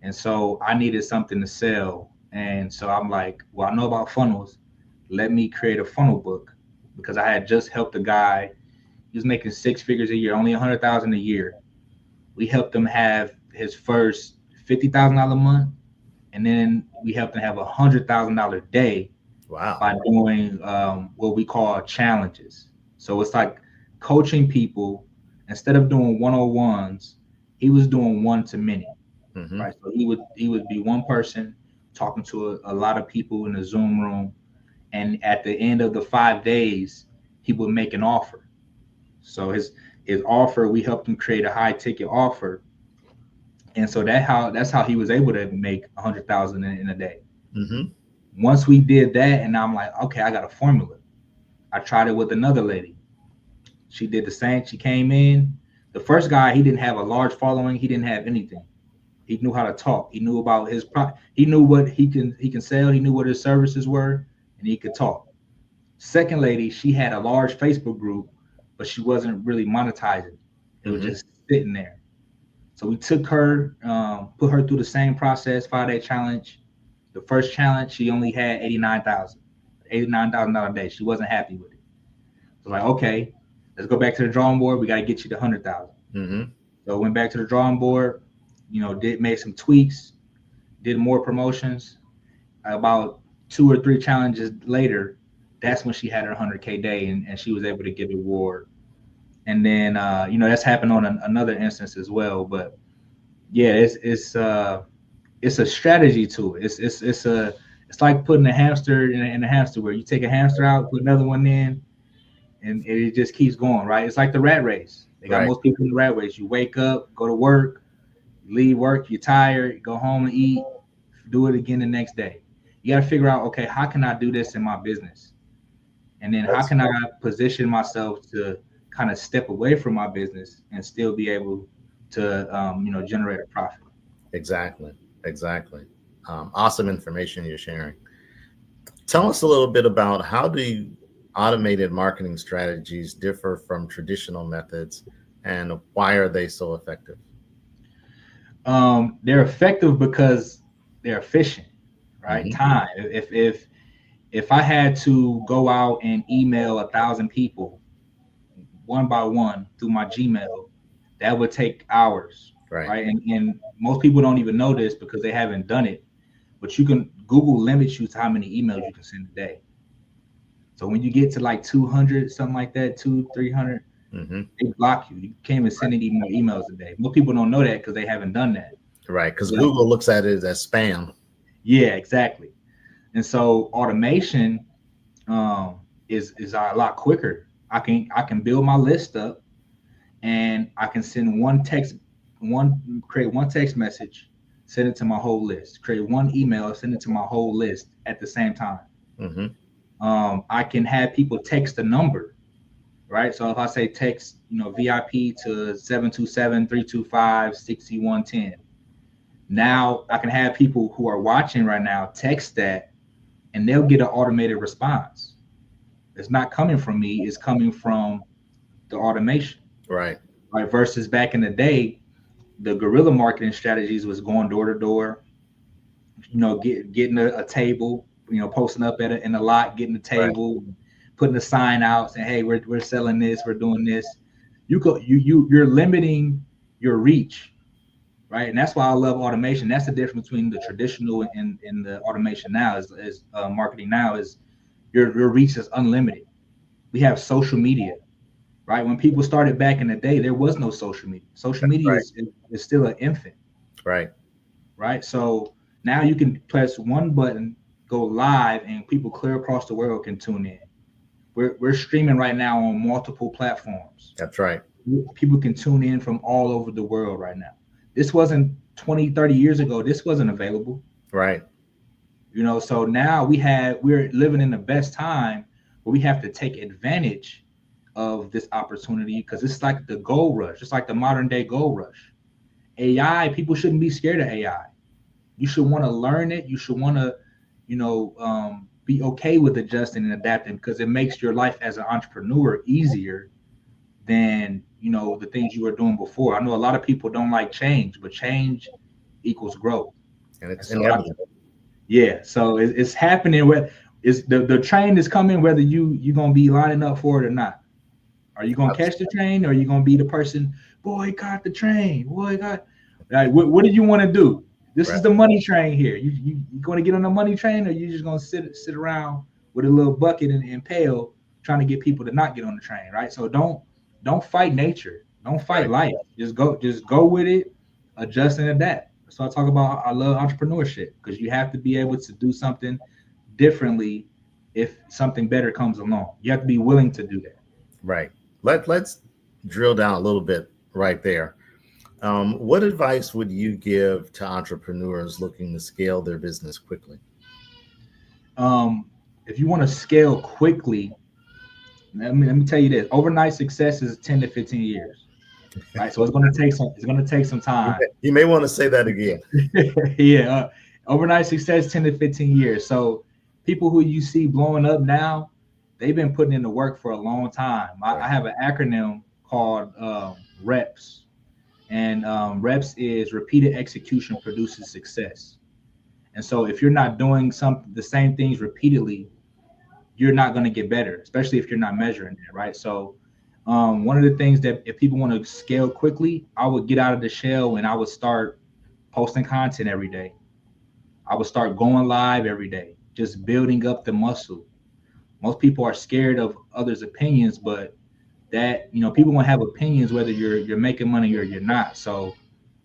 And so I needed something to sell. And so I'm like, well, I know about funnels. Let me create a funnel book, because I had just helped a guy. He was making 6 figures a year, only $100,000 a year. We helped him have his first $50,000 a month. And then we helped him have $100,000 a day. Wow. By doing what we call challenges. So it's like coaching people. Instead of doing 101s, he was doing one to many. right? So he would be one person talking to a lot of people in a Zoom room, and at the end of the 5 days, he would make an offer. So his offer, we helped him create a high ticket offer, and so that's how he was able to make 100,000 in a day. Once we did that, and I'm like, okay, I got a formula. I tried it with another lady. She did the same. She came in. The first guy, he didn't have a large following. He didn't have anything. He knew how to talk. He knew about his he knew what he can sell. He knew what his services were, and he could talk. Second lady, she had a large Facebook group, but she wasn't really monetizing. It was just sitting there. So we took her, put her through the same process, 5-day challenge. The first challenge, she only had $89,000 a day. She wasn't happy with it. So like, okay, let's go back to the drawing board. We got to get you to 100,000. So went back to the drawing board, made some tweaks, did more promotions. About 2 or 3 challenges later, that's when she had her 100K day, and she was able to get the award. And then, that's happened on another instance as well. But yeah, it's a strategy to it. It's like putting a hamster in a hamster wheel. You take a hamster out, put another one in, and it just keeps going, right? It's like the rat race. They got most people in the rat race. You wake up, go to work, leave work, you're tired, you go home and eat, do it again the next day. You got to figure out, okay, how can I do this in my business? And then how can I position myself to kind of step away from my business and still be able to, generate a profit? Exactly. Awesome information you're sharing. Tell us a little bit about how do automated marketing strategies differ from traditional methods, and why are they so effective? They're effective because they're efficient, right? Time. If I had to go out and email 1,000 people one by one through my Gmail, that would take hours, right? And most people don't even know this because they haven't done it. But Google limits you to how many emails you can send a day. So when you get to like 200, something like that, 200-300, they block you. You can't even send any more emails a day. Most people don't know that because they haven't done that. Right, because Google looks at it as spam. Yeah, exactly. And so automation is a lot quicker. I can build my list up, and I can send create one text message, send it to my whole list. Create one email, send it to my whole list at the same time. I can have people text a number, right? So if I say text, VIP to 727-325-6110. Now I can have people who are watching right now text that, and they'll get an automated response. It's not coming from me, it's coming from the automation. Right. Versus back in the day, the guerrilla marketing strategies was going door to door, getting a table, posting up in a lot, getting a table, putting a sign out saying, hey, we're selling this, we're doing this. You're limiting your reach, right? And that's why I love automation. That's the difference between the traditional and the automation now is marketing now is your reach is unlimited. We have social media, right? When people started back in the day, there was no social media. Social media is still an infant. Right. So now you can press one button, go live, and people clear across the world can tune in. We're streaming right now on multiple platforms. That's right. People can tune in from all over the world right now. This wasn't 20, 30 years ago. This wasn't available. Right. So now we're living in the best time where we have to take advantage of this opportunity because it's like the gold rush. It's like the modern day gold rush. AI, people shouldn't be scared of AI. You should want to learn it. You should want to, be okay with adjusting and adapting because it makes your life as an entrepreneur easier than, the things you were doing before. I know a lot of people don't like change, but change equals growth. And it's inevitable. So it's happening where the train is coming, whether you're going to be lining up for it or not. Are you going to catch the train, or are you going to be the person, boycott the train, boycott? Like, what do you want to do? This is the money train here. You going to get on the money train, or you just going to sit around with a little bucket and pail trying to get people to not get on the train, right? So don't fight nature. Don't fight life. Just go with it, adjust and adapt. So I talk about I love entrepreneurship because you have to be able to do something differently if something better comes along. You have to be willing to do that. Right. Let's drill down a little bit right there. What advice would you give to entrepreneurs looking to scale their business quickly? If you want to scale quickly, let me tell you this: overnight success is 10 to 15 years, right? So it's going to take some time. You may want to say that again. Yeah, overnight success 10 to 15 years. So people who you see blowing up now, they've been putting in the work for a long time. I have an acronym called REPS, and REPS is repeated execution produces success. And so if you're not doing the same things repeatedly, you're not going to get better, especially if you're not measuring it, right? So one of the things that if people want to scale quickly, I would get out of the shell and I would start posting content every day. I would start going live every day, just building up the muscle. Most people are scared of others' opinions, but that, people want to have opinions whether you're making money or you're not. So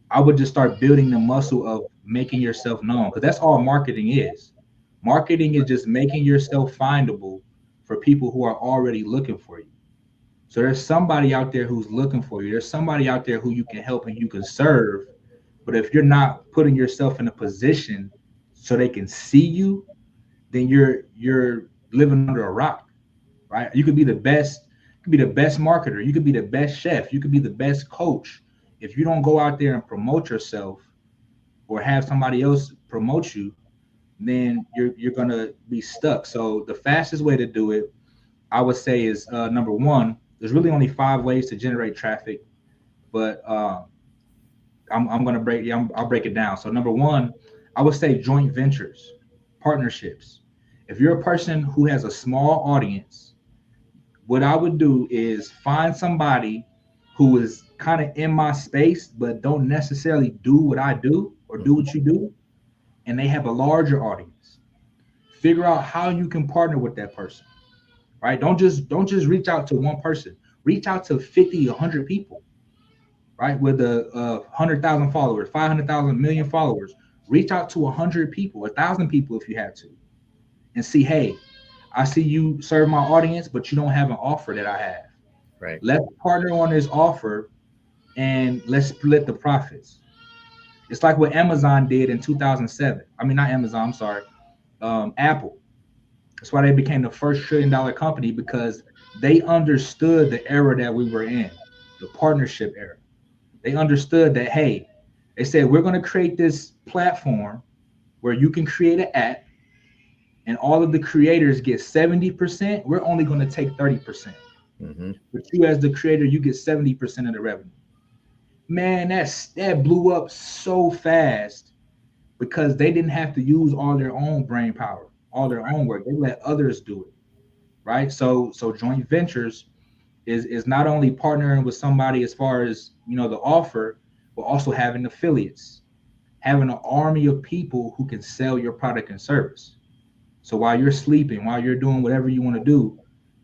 I would just start building the muscle of making yourself known, because that's all marketing is. Marketing is just making yourself findable for people who are already looking for you. So there's somebody out there who's looking for you. There's somebody out there who you can help and you can serve. But if you're not putting yourself in a position so they can see you, then you're living under a rock, right? You could be the best, marketer, you could be the best chef, you could be the best coach. If you don't go out there and promote yourself or have somebody else promote you, then you're gonna be stuck. So the fastest way to do it, I would say, is number one. There's really only 5 ways to generate traffic, but I'll break it down. So number one, I would say joint ventures, partnerships. If you're a person who has a small audience, what I would do is find somebody who is kind of in my space but don't necessarily do what I do or do what you do, and they have a larger audience. Figure out how you can partner with that person, right? Don't just reach out to one person. Reach out to 50, 100 people, right? With 100,000 followers, 500,000, million followers. Reach out to 100 people, 1,000 people if you have to, and see, hey, I see you serve my audience, but you don't have an offer that I have. Right. Let's partner on this offer and let's split the profits. It's like what Amazon did in 2007. I mean, not Amazon, I'm sorry. Apple. That's why they became the first $1 trillion company, because they understood the era that we were in, the partnership era. They understood that, hey, they said, we're going to create this platform where you can create an app and all of the creators get 70%. We're only going to take 30%. Mm-hmm. But you as the creator, you get 70% of the revenue. Man, that blew up so fast because they didn't have to use all their own brain power, all their own work. They let others do it, right? So joint ventures is not only partnering with somebody as far as, the offer, but also having affiliates, having an army of people who can sell your product and service. So while you're sleeping, while you're doing whatever you want to do,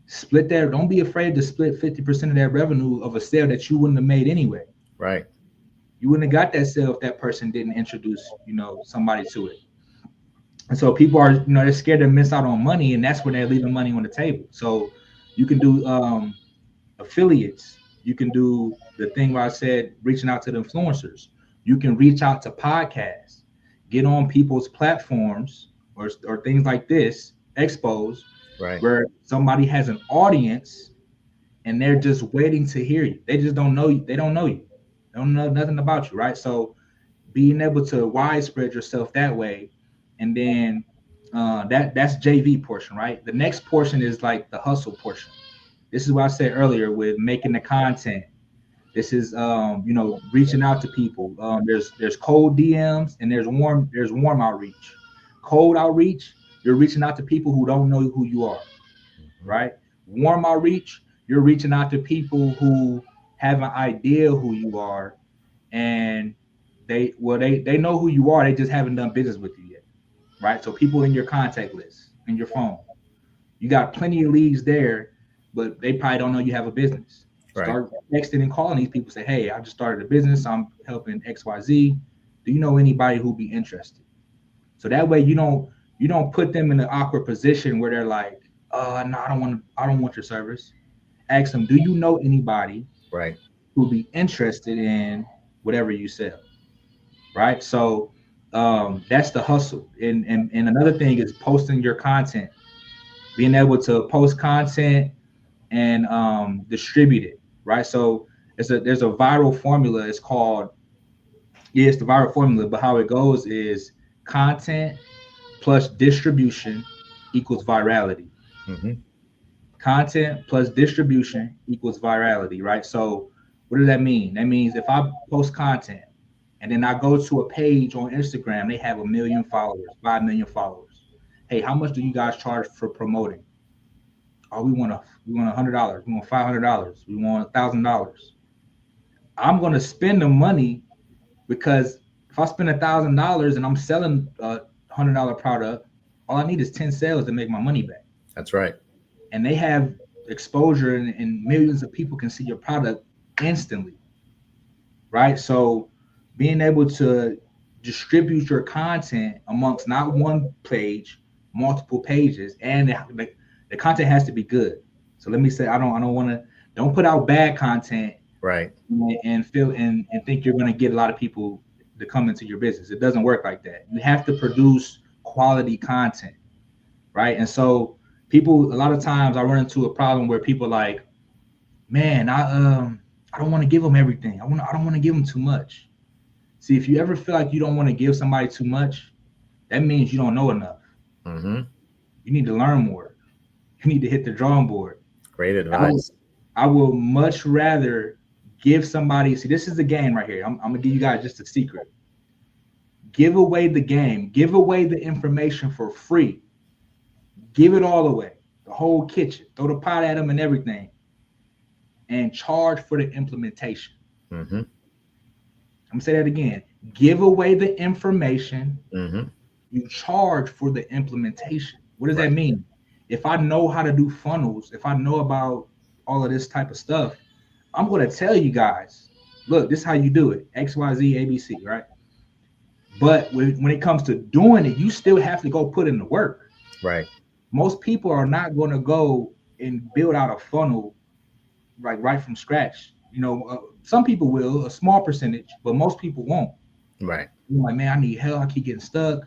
split that. Don't be afraid to split 50% of that revenue of a sale that you wouldn't have made anyway. Right. You wouldn't have got that sale if that person didn't introduce, somebody to it. And so people are, they're scared to miss out on money, and that's when they're leaving money on the table. So you can do affiliates. You can do the thing where I said reaching out to the influencers. You can reach out to podcasts, get on people's platforms or things like this, expos, right, where somebody has an audience and they're just waiting to hear you. They just don't know you. They don't know you. They don't know nothing about you, right? So being able to widespread yourself that way, and then that's JV portion, right? The next portion is like the hustle portion. This is what I said earlier with making the content. This is reaching out to people. There's cold DMs and there's warm outreach. Cold outreach, you're reaching out to people who don't know who you are, right? Warm outreach, you're reaching out to people who have an idea who you are, and they know who you are. They just haven't done business with you yet, right? So people in your contact list, in your phone, you got plenty of leads there, but they probably don't know you have a business. Right. Start texting and calling these people. Say, hey, I just started a business. I'm helping XYZ. do you know anybody who'd be interested? So that way you don't put them in an awkward position where they're like, no, I don't want your service. Ask them, do you know anybody who'd be interested in whatever you sell? Right. So that's the hustle. And another thing is posting your content, being able to post content and distribute it. Right. So there's a viral formula. It's called, it's the viral formula, but how it goes is content plus distribution equals virality. Content plus distribution equals virality, right? So what does that mean? That means if I post content and then I go to a page on Instagram, they have 1 million followers, 5 million followers. Hey, how much do you guys charge for promoting? Oh, we want $100. We want $500. We want $1,000. I'm going to spend the money, because if I spend $1,000 and I'm selling a $100 product, all I need is 10 sales to make my money back. That's right. And they have exposure, and millions of people can see your product instantly, right? So being able to distribute your content amongst not one page, multiple pages, and the content has to be good. So let me say, don't put out bad content, right? And feel and think you're going to get a lot of people to come into your business. It doesn't work like that. You have to produce quality content, right? And so people, a lot of times I run into a problem where people are like, man, I don't want to give them everything. I don't want to give them too much. See, if you ever feel like you don't want to give somebody too much, that means you don't know enough. You need to learn more. You need to hit the drawing board. Great advice. I will much rather give somebody, see, this is the game right here. I'm gonna give you guys just a secret. Give away the game. Give away the information for free. Give it all away, the whole kitchen. Throw the pot at them and everything, and charge for the implementation. I'm gonna say that again. Give away the information. You charge for the implementation. What does that mean? If I know how to do funnels, if I know about all of this type of stuff, I'm gonna tell you guys, look, this is how you do it. X, Y, Z, ABC, right? But when it comes to doing it, you still have to go put in the work. Right. Most people are not going to go and build out a funnel right from scratch. Some people will, a small percentage, but most people won't. Right. You're like, man, I need help. I keep getting stuck.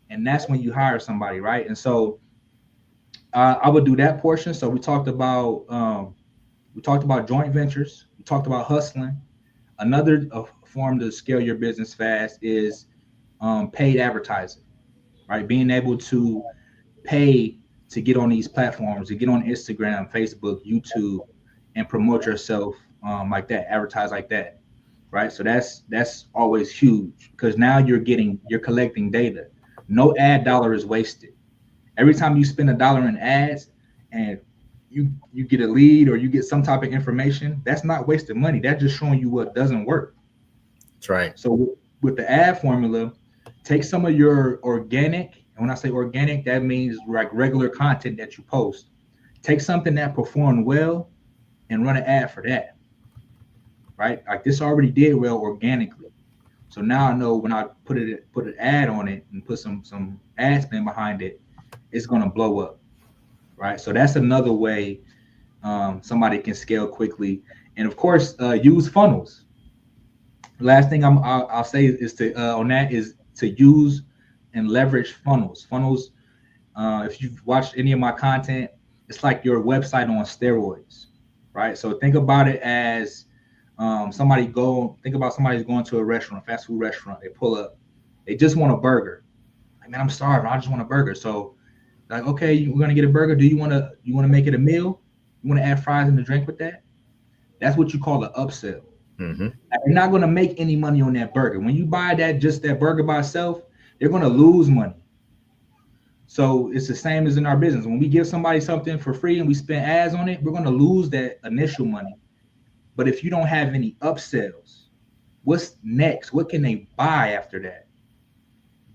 And that's when you hire somebody, right? And so I would do that portion. So we talked about joint ventures. We talked about hustling. Another form to scale your business fast is paid advertising, right? Being able to pay to get on these platforms, to get on Instagram, Facebook, YouTube, and promote yourself like that, advertise like that, right? So that's always huge, because now you're collecting data. No ad dollar is wasted. Every time you spend $1 in ads and you get a lead or you get some type of information, that's not wasted money. That's just showing you what doesn't work. That's right. So with the ad formula, take some of your organic, and when I say organic, that means like regular content that you post. Take something that performed well and run an ad for that, right? Like this already did well organically. So now I know when I put an ad on it and put some ad spend behind it, it's gonna blow up, right? So that's another way somebody can scale quickly. And of course, use funnels. Last thing I'll say is to use and leverage funnels. Funnels, if you've watched any of my content, it's like your website on steroids, right? So think about it as somebody's going to a restaurant, fast food restaurant. They pull up, they just want a burger. Like, man, I'm starving. I just want a burger. So like, okay, we're gonna get a burger. Do you want to make it a meal? You want to add fries and a drink with that? That's what you call an upsell. You're not going to make any money on that burger. When you buy that burger by itself, they're going to lose money. So it's the same as in our business. When we give somebody something for free and we spend ads on it, we're going to lose that initial money. But if you don't have any upsells, what's next? What can they buy after that?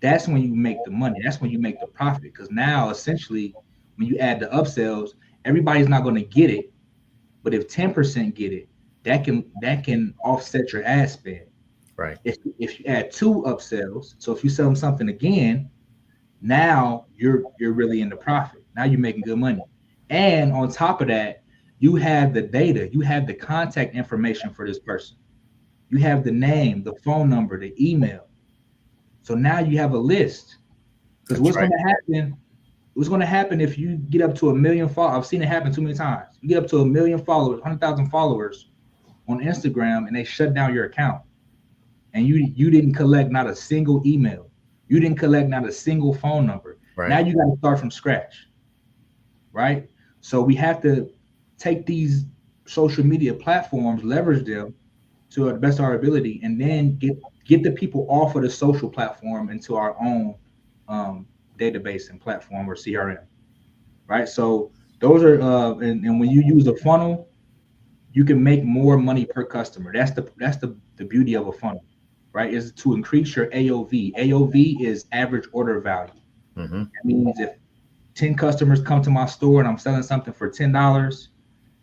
That's when you make the money. That's when you make the profit. Because now, essentially, when you add the upsells, everybody's not going to get it. But if 10% get it, that can offset your ad spend. Right. If you add 2 upsells, so if you sell them something again, now you're really in the profit. Now you're making good money. And on top of that, you have the data, you have the contact information for this person. You have the name, the phone number, the email. So now you have a list. Because what's going to happen? What's going to happen if you get up to 1 million followers? I've seen it happen too many times. You get up to 1 million followers, 100,000 followers on Instagram, and they shut down your account. And you didn't collect not a single email. You didn't collect not a single phone number. Right. Now you got to start from scratch, right? So we have to take these social media platforms, leverage them to the best of our ability, and then get the people off of the social platform into our own database and platform or CRM, right? So those are and when you use a funnel, you can make more money per customer. That's the beauty of a funnel, right? Is to increase your AOV. AOV is average order value. Mm-hmm. That means if 10 customers come to my store and I'm selling something for $10,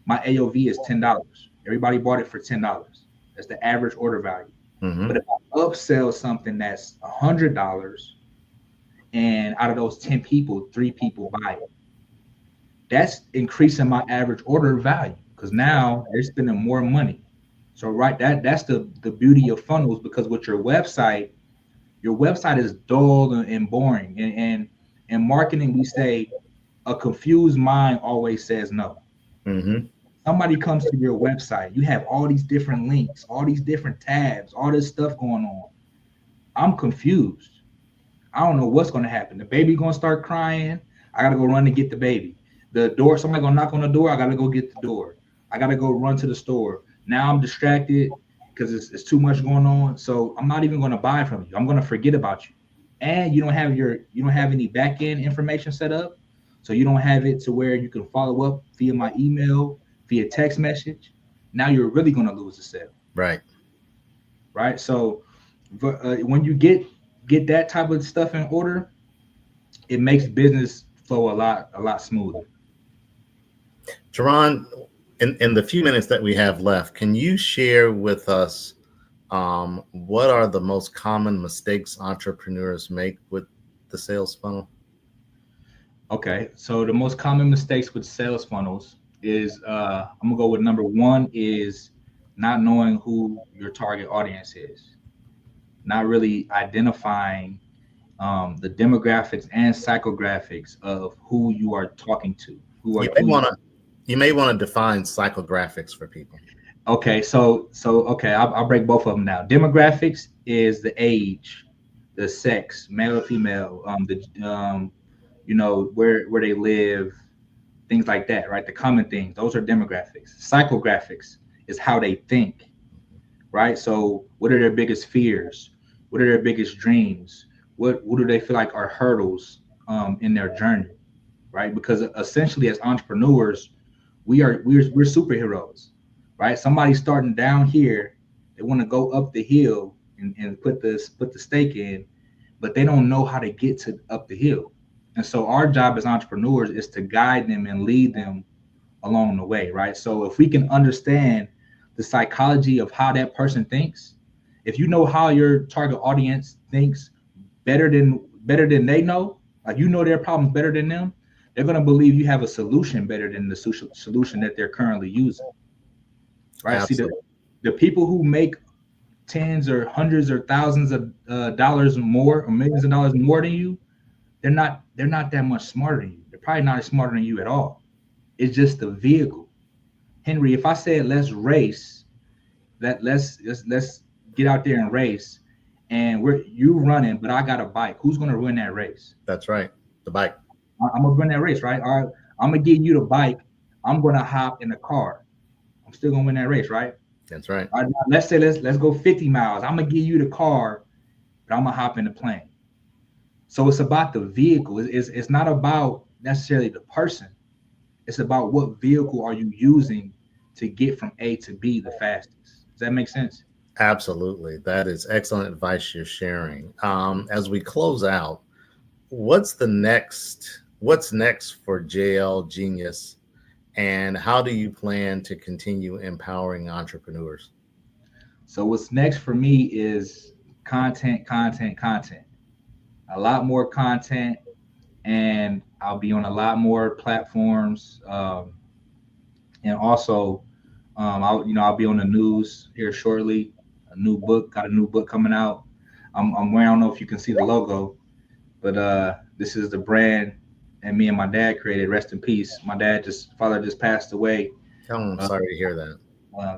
my AOV is $10. Everybody bought it for $10. That's the average order value. Mm-hmm. But if I upsell something that's $100, and out of those 10 people, 3 people buy it, that's increasing my average order value because now they're spending more money. So that's the beauty of funnels, because with your website is dull and boring. And in marketing, we say a confused mind always says no. Mm-hmm. Somebody comes to your website, you have all these different links, all these different tabs, all this stuff going on. I'm confused. I don't know what's going to happen. The baby going to start crying. I got to go run to get the baby. The door, somebody going to knock on the door. I got to go get the door. I got to go run to the store. Now I'm distracted because it's too much going on. So I'm not even going to buy from you. I'm going to forget about you. And you don't have any back end information set up. So you don't have it to where you can follow up via my email, via text message. Now you're really going to lose the sale. Right. Right. So when you get that type of stuff in order, it makes business flow a lot smoother. Jerron, in the few minutes that we have left, can you share with us what are the most common mistakes entrepreneurs make with the sales funnel? Okay, so the most common mistakes with sales funnels is I'm gonna go with number 1 is not knowing who your target audience is, not really identifying the demographics and psychographics of who you are talking to. You may want to define psychographics for people. Okay, so I'll break both of them now. Demographics is the age, the sex, male or female, where they live, things like that, right? The common things, those are demographics. Psychographics is how they think, right? So what are their biggest fears? What are their biggest dreams? What do they feel like are hurdles in their journey, right? Because essentially as entrepreneurs, we're superheroes, right? Somebody's starting down here, they want to go up the hill and put the stake in, but they don't know how to get to up the hill. And so our job as entrepreneurs is to guide them and lead them along the way, right? So if we can understand the psychology of how that person thinks, if you know how your target audience thinks better than they know, like you know their problems better than them, they're going to believe you have a solution better than the solution that they're currently using, right? Absolutely. See, the people who make tens or hundreds or thousands of dollars more or millions of dollars more than you, they're not that much smarter than you. They're probably not as smarter than you at all. It's just the vehicle. Henry, if I said let's race, let's get out there and race, and you running, but I got a bike, who's gonna win that race? That's right, the bike. I'm gonna win that race, right? All right, I'm gonna give you the bike. I'm gonna hop in the car. I'm still gonna win that race, right? That's right. All right, let's say let's go 50 miles. I'm gonna give you the car, but I'm gonna hop in the plane. So it's about the vehicle. It's not about necessarily the person. It's about what vehicle are you using to get from A to B the fastest. Does that make sense? Absolutely. That is excellent advice you're sharing. As we close out, what's next for JL Genius, and how do you plan to continue empowering entrepreneurs? So what's next for me is content. A lot more content, and I'll be on a lot more platforms. And also, I'll be on the news here shortly. Got a new book coming out. I'm wearing. I don't know if you can see the logo, but this is the brand, and me and my dad created. Rest in peace. My father just passed away. I'm sorry to hear that.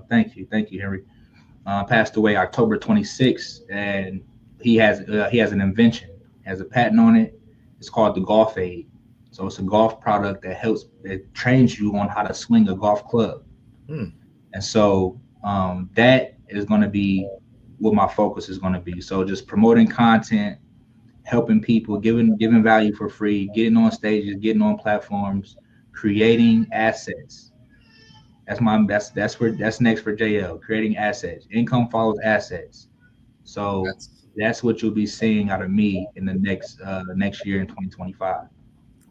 Thank you, Henry. Passed away October 26th, and he has an invention, has a patent on it. It's called the Golf Aid. So it's a golf product that trains you on how to swing a golf club. And so that is going to be what my focus is going to be. So just promoting content, helping people, giving value for free, getting on stages, getting on platforms, creating assets. That's next for JL, creating assets. Income follows assets. So that's what you'll be seeing out of me in the next year in 2025.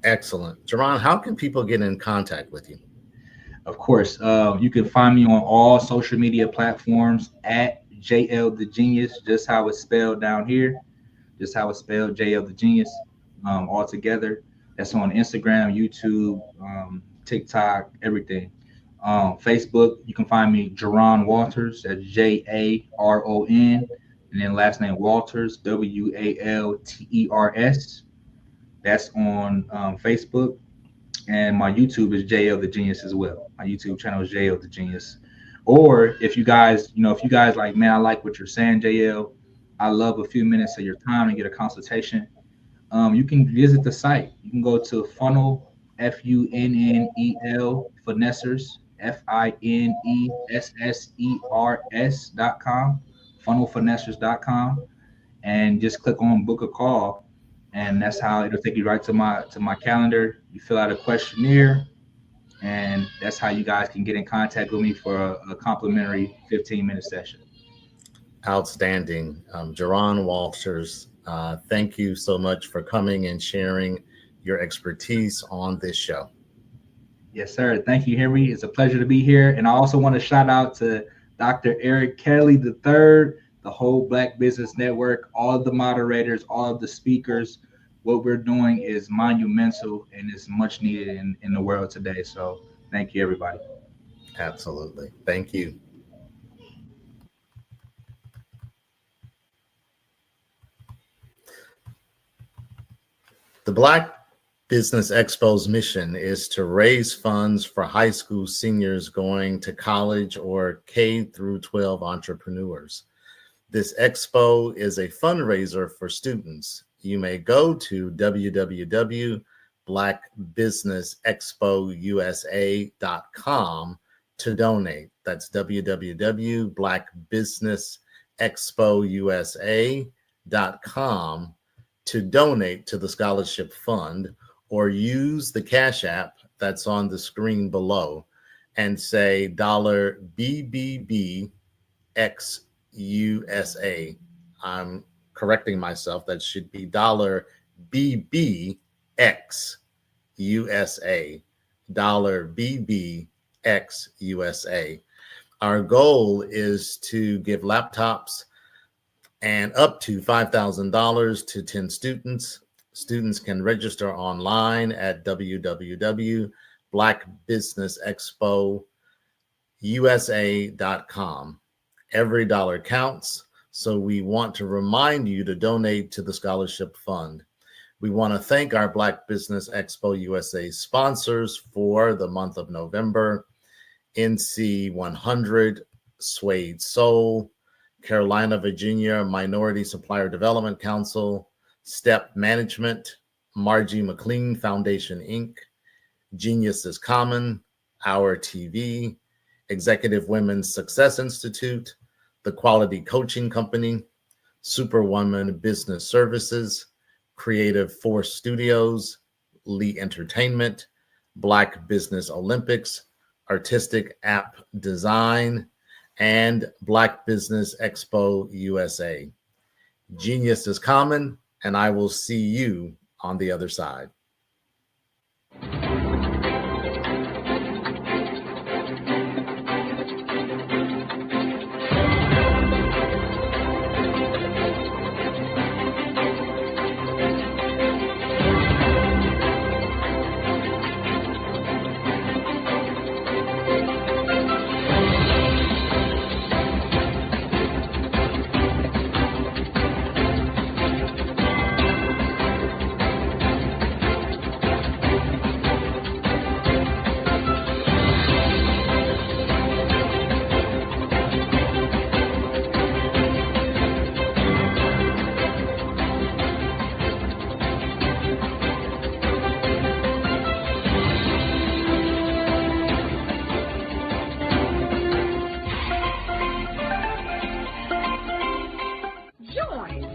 Excellent. Jerron, how can people get in contact with you? Of course, you can find me on all social media platforms at JL the Genius, just how it's spelled down here, just how it's spelled, JL the Genius, all together. That's on Instagram, YouTube, TikTok, everything. Facebook, you can find me Jerron Walters, that's Jaron, and then last name Walters, Walters. That's on Facebook. And my YouTube is JL the Genius as well. My YouTube channel is JL the Genius. Or if you guys like, man, I like what you're saying, JL, I love a few minutes of your time and get a consultation. You can visit the site. You can go to funnel, FUNNEL, finessers, FINESSERS.com, funnelfinessers.com, and just click on book a call. And that's how it'll take you right to my calendar. You fill out a questionnaire, and that's how you guys can get in contact with me for a complimentary 15-minute session. Outstanding. Jerron Walters, thank you so much for coming and sharing your expertise on this show. Yes, sir. Thank you, Henry. It's a pleasure to be here. And I also want to shout out to Dr. Eric Kelly III, the whole Black Business Network, all of the moderators, all of the speakers. What we're doing is monumental and is much needed in the world today. So thank you, everybody. Absolutely. Thank you. The Black Business Expo's mission is to raise funds for high school seniors going to college or K through 12 entrepreneurs. This expo is a fundraiser for students. You may go to www.blackbusinessexpousa.com to donate. That's www.blackbusinessexpousa.com to donate to the scholarship fund, or use the Cash App that's on the screen below and say $BBBXUSA. I'm correcting myself. That should be $BBXUSA. $BBXUSA. Our goal is to give laptops and up to $5,000 to 10 students. Students can register online at www.blackbusinessexpousa.com. Every dollar counts, so we want to remind you to donate to the scholarship fund. We want to thank our Black Business Expo USA sponsors for the month of November: NC 100, Suede Soul, Carolina, Virginia Minority Supplier Development Council, Step Management, Margie McLean Foundation, Inc., Genius is Common, Our TV, Executive Women's Success Institute, The Quality Coaching Company, Superwoman Business Services, Creative Force Studios, Lee Entertainment, Black Business Olympics, Artistic App Design, and Black Business Expo USA. Genius is Common, and I will see you on the other side.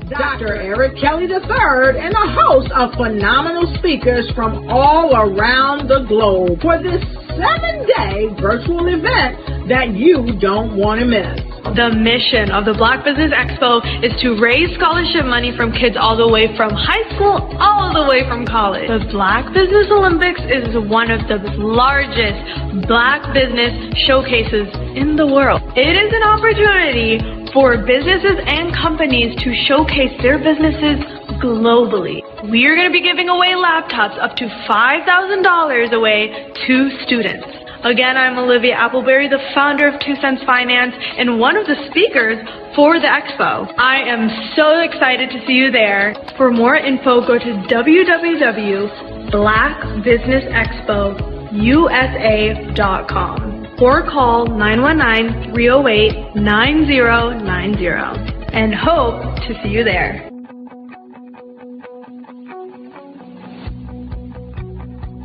Dr. Eric Kelly III and the host of phenomenal speakers from all around the globe for this 7-day virtual event that you don't want to miss. The mission of the Black Business Expo is to raise scholarship money from kids all the way from high school, all the way from college. The Black Business Olympics is one of the largest Black business showcases in the world. It is an opportunity for businesses and companies to showcase their businesses globally. We are going to be giving away laptops up to $5,000 away to students. Again, I'm Olivia Appleberry, the founder of 2 Cents Finance and one of the speakers for the expo. I am so excited to see you there. For more info, go to www.blackbusinessexpousa.com or call 919-308-9090 and hope to see you there.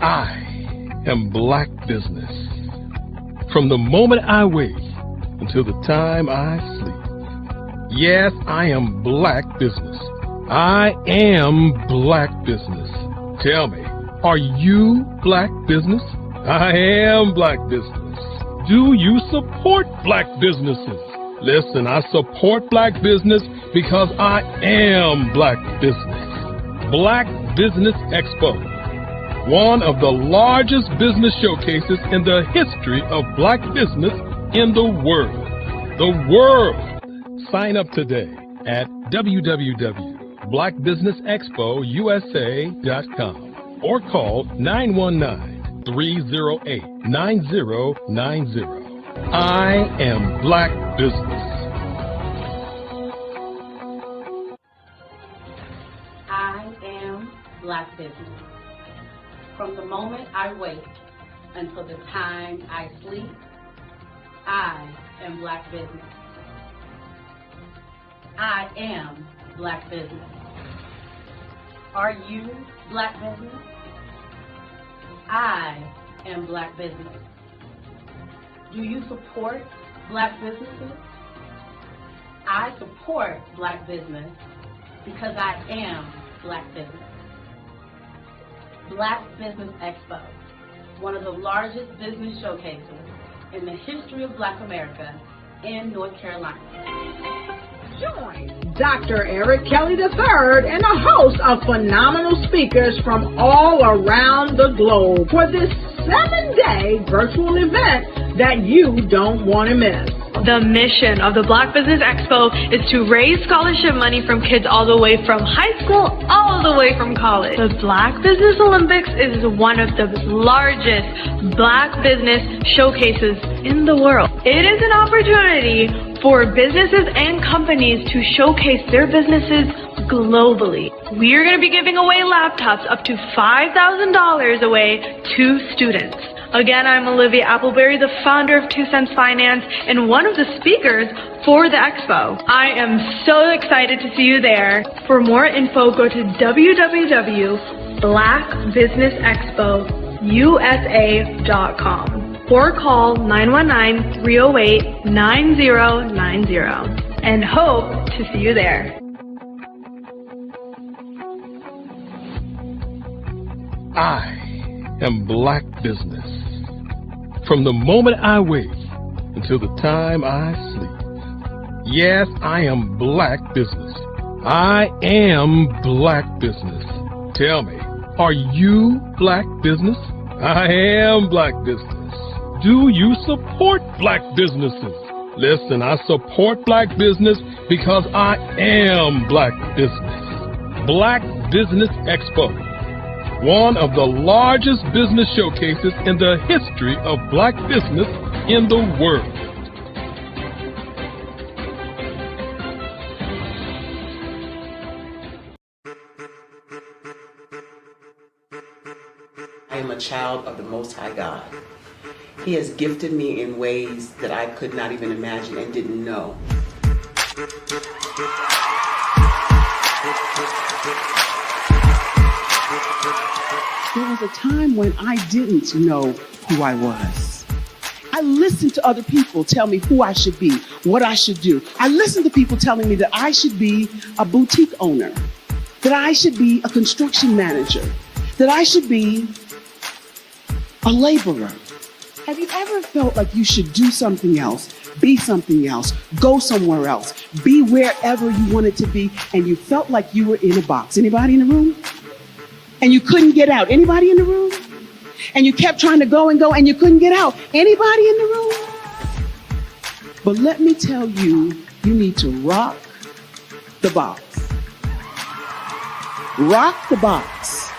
I am Black Business. From the moment I wake until the time I sleep. Yes, I am Black Business. I am Black Business. Tell me, are you Black Business? I am Black Business. Do you support Black businesses? Listen, I support Black business because I am Black Business. Black Business Expo, one of the largest business showcases in the history of Black business in the world. The world! Sign up today at www.blackbusinessexpousa.com or call 919-308-9090. I am Black Business. I am Black Business. From the moment I wake until the time I sleep, I am Black Business. I am Black Business. Are you Black Business? I am Black Business. Do you support Black businesses? I support Black business because I am Black Business. Black Business Expo, one of the largest business showcases in the history of Black America in North Carolina. Join Dr. Eric Kelly III and the host of phenomenal speakers from all around the globe for this 7-day virtual event that you don't want to miss. The mission of the Black Business Expo is to raise scholarship money from kids all the way from high school, all the way from college. The Black Business Olympics is one of the largest Black business showcases in the world. It is an opportunity for businesses and companies to showcase their businesses globally. We are going to be giving away laptops up to $5,000 away to students. Again, I'm Olivia Appleberry, the founder of 2 Cents Finance and one of the speakers for the expo. I am so excited to see you there. For more info, go to www.blackbusinessexpousa.com or call 919-308-9090 and hope to see you there. I am Black Business. From the moment I wake until the time I sleep. Yes, I am Black Business. I am Black Business. Tell me, are you Black Business? I am Black Business. Do you support Black businesses? Listen, I support Black business because I am Black Business. Black Business Expo, one of the largest business showcases in the history of Black business in the world. I am a child of the Most High God. He has gifted me in ways that I could not even imagine and didn't know. There was a time when I didn't know who I was. I listened to other people tell me who I should be, what I should do. I listened to people telling me that I should be a boutique owner, that I should be a construction manager, that I should be a laborer. Have you ever felt like you should do something else, be something else, go somewhere else, be wherever you wanted to be, and you felt like you were in a box? Anybody in the room? And you couldn't get out? Anybody in the room? And you kept trying to go and go and you couldn't get out? Anybody in the room? But let me tell you, you need to rock the box. Rock the box.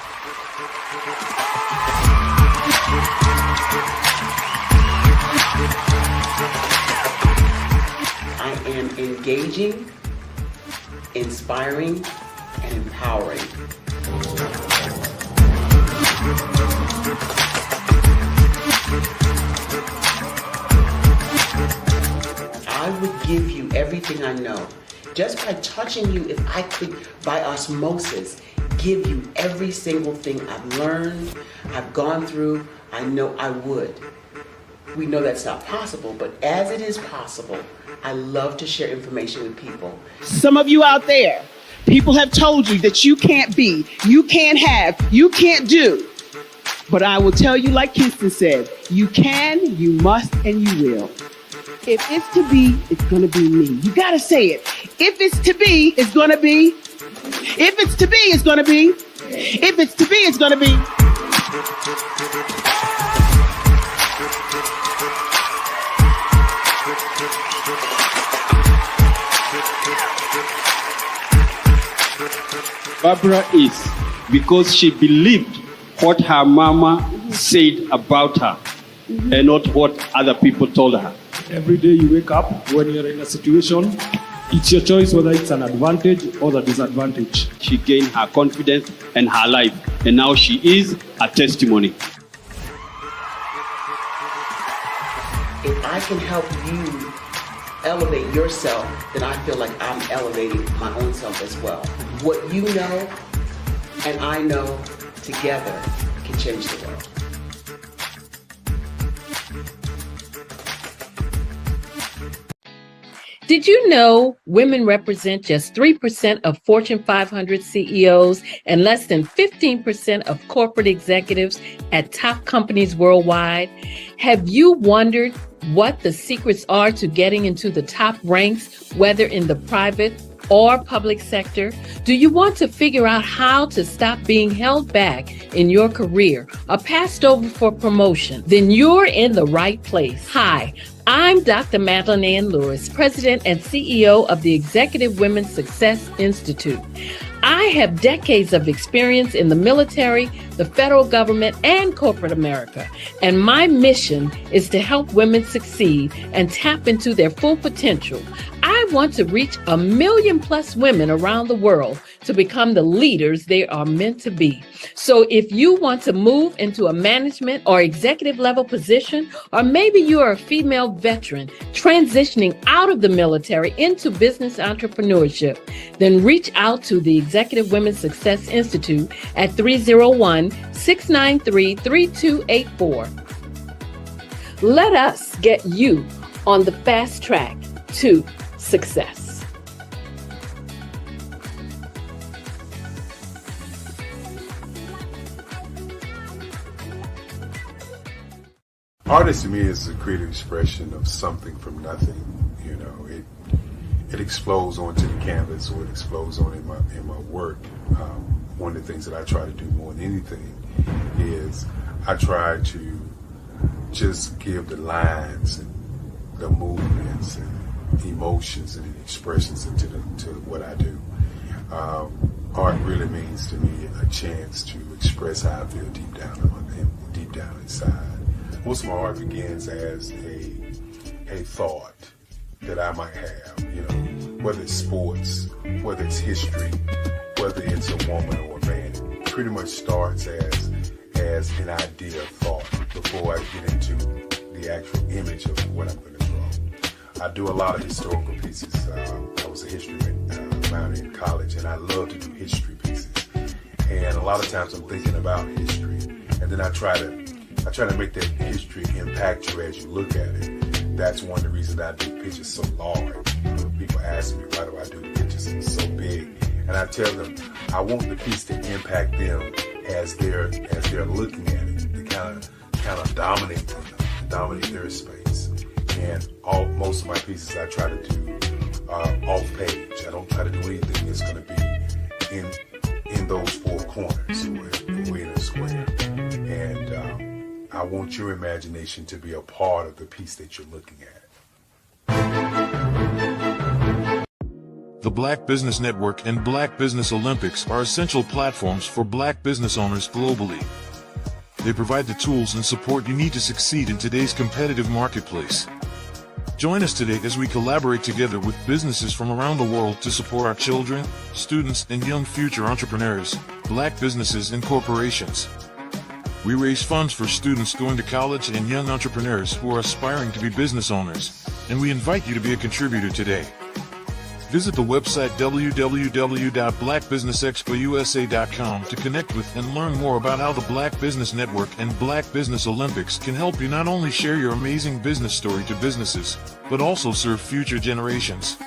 I am engaging, inspiring, and empowering. I would give you everything I know. Just by touching you, if I could, by osmosis, give you every single thing I've learned, I've gone through, I know I would. We know that's not possible, but as it is possible, I love to share information with people. Some of you out there, people have told you that you can't be, you can't have, you can't do. But I will tell you, like Kingston said, you can, you must, and you will. If it's to be, it's going to be me. You got to say it. If it's to be, it's going to be. If it's to be, it's going to be. If it's to be, it's going to be. Barbara is because she believed what her mama said about her and not what other people told her. Every day you wake up, when you're in a situation, it's your choice whether it's an advantage or the disadvantage. She gained her confidence and her life, and now she is a testimony. If I can help you elevate yourself, then I feel like I'm elevating my own self as well. What you know and I know together can change the world. Did you know women represent just 3% of Fortune 500 CEOs and less than 15% of corporate executives at top companies worldwide? Have you wondered what the secrets are to getting into the top ranks, whether in the private or public sector? Do you want to figure out how to stop being held back in your career or passed over for promotion? Then you're in the right place. Hi, I'm Dr. Madeline Ann Lewis, President and CEO of the Executive Women's Success Institute. I have decades of experience in the military, the federal government, and corporate America. And my mission is to help women succeed and tap into their full potential. I want to reach 1 million plus women around the world to become the leaders they are meant to be. So if you want to move into a management or executive level position, or maybe you are a female veteran transitioning out of the military into business entrepreneurship, then reach out to the Executive Women's Success Institute at 301-693-3284. Let us get you on the fast track to success. Artist to me is a creative expression of something from nothing. You know, it explodes onto the canvas, or it explodes on in my work. One of the things that I try to do more than anything is I try to just give the lines and the movements and emotions and expressions into to what I do. Art really means to me a chance to express how I feel deep down inside. Most of my art begins as a thought that I might have, you know, whether it's sports, whether it's history, whether it's a woman or a man. It pretty much starts as an idea of thought before I get into the actual image of what I'm going to draw. I do a lot of historical pieces. I was a history minor in college, and I love to do history pieces. And a lot of times I'm thinking about history, and then I try to make that history impact you as you look at it. that's one of the reasons that I do pitches so large. People ask me, why do I do the pitches so big? And I tell them, I want the piece to impact them as they're looking at it, to kind of dominate their space. And most of my pieces I try to do off page. I don't try to do anything that's going to be in those four corners or in a square. And I want your imagination to be a part of the piece that you're looking at. The Black Business Network and Black Business Olympics are essential platforms for Black business owners globally. They provide the tools and support you need to succeed in today's competitive marketplace. Join us today as we collaborate together with businesses from around the world to support our children, students, and young future entrepreneurs, Black businesses and corporations. We raise funds for students going to college and young entrepreneurs who are aspiring to be business owners, and we invite you to be a contributor today. Visit the website www.blackbusinessexpousa.com to connect with and learn more about how the Black Business Network and Black Business Olympics can help you not only share your amazing business story to businesses, but also serve future generations.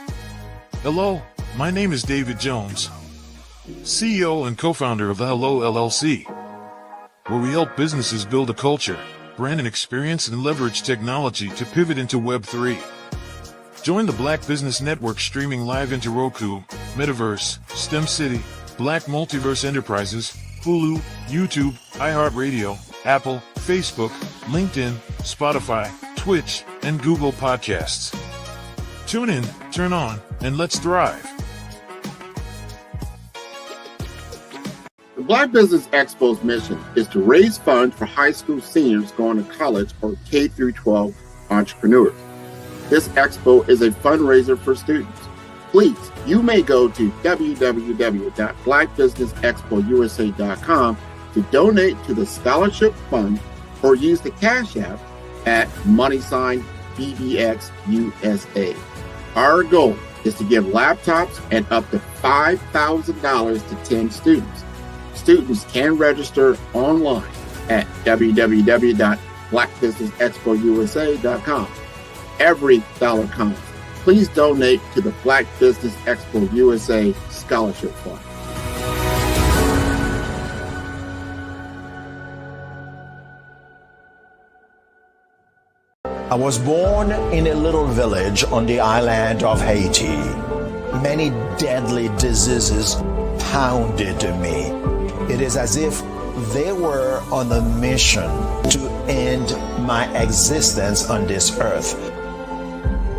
Hello, my name is David Jones, CEO and co-founder of the Hello LLC, where we help businesses build a culture, brand and experience, and leverage technology to pivot into Web3. Join the Black Business Network streaming live into Roku, Metaverse, STEM City, Black Multiverse Enterprises, Hulu, YouTube, iHeartRadio, Apple, Facebook, LinkedIn, Spotify, Twitch, and Google Podcasts. Tune in, turn on, and let's thrive. The Black Business Expo's mission is to raise funds for high school seniors going to college or K-12 entrepreneurs. This expo is a fundraiser for students. Please, you may go to www.blackbusinessexpousa.com to donate to the scholarship fund or use the Cash App at $BBXUSA. Our goal is to give laptops and up to $5,000 to 10 students. Students can register online at www.blackbusinessexpousa.com. Every dollar counts. Please donate to the Black Business Expo USA Scholarship Fund. I was born in a little village on the island of Haiti. Many deadly diseases pounded me. It is as if they were on a mission to end my existence on this earth.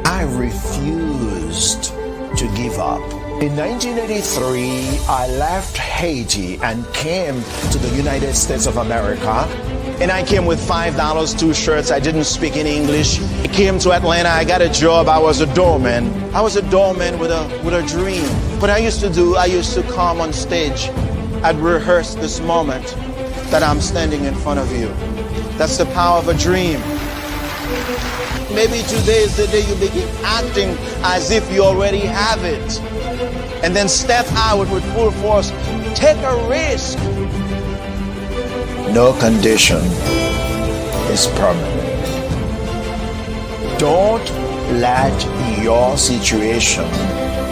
I refused to give up. In 1983, I left Haiti and came to the United States of America. And I came with $5, 2 shirts. I didn't speak in English. I came to Atlanta. I got a job. I was a doorman. I was a doorman with a dream. What I used to do, I used to come on stage. I'd rehearse this moment that I'm standing in front of you. That's the power of a dream. Maybe today is the day you begin acting as if you already have it. And then step out with full force. Take a risk. No condition is permanent. Don't let your situation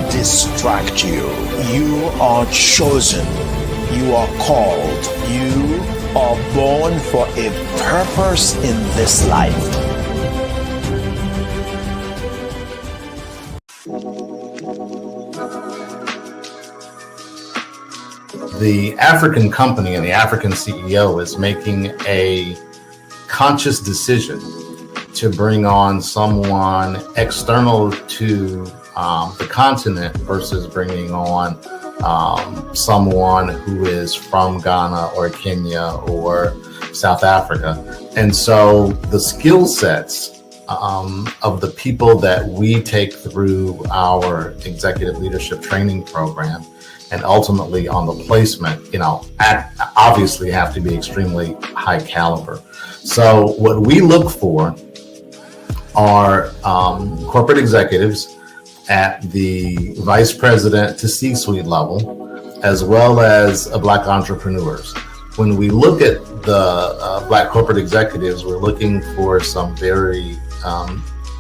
distract you. You are chosen. You are called. You are born for a purpose in this life. The African company and the African CEO is making a conscious decision to bring on someone external to the continent versus bringing on someone who is from Ghana or Kenya or South Africa. And so the skill sets of the people that we take through our executive leadership training program and ultimately on the placement, obviously have to be extremely high caliber. So what we look for are corporate executives at the vice president to C-suite level, as well as Black entrepreneurs. When we look at the Black corporate executives, we're looking for some very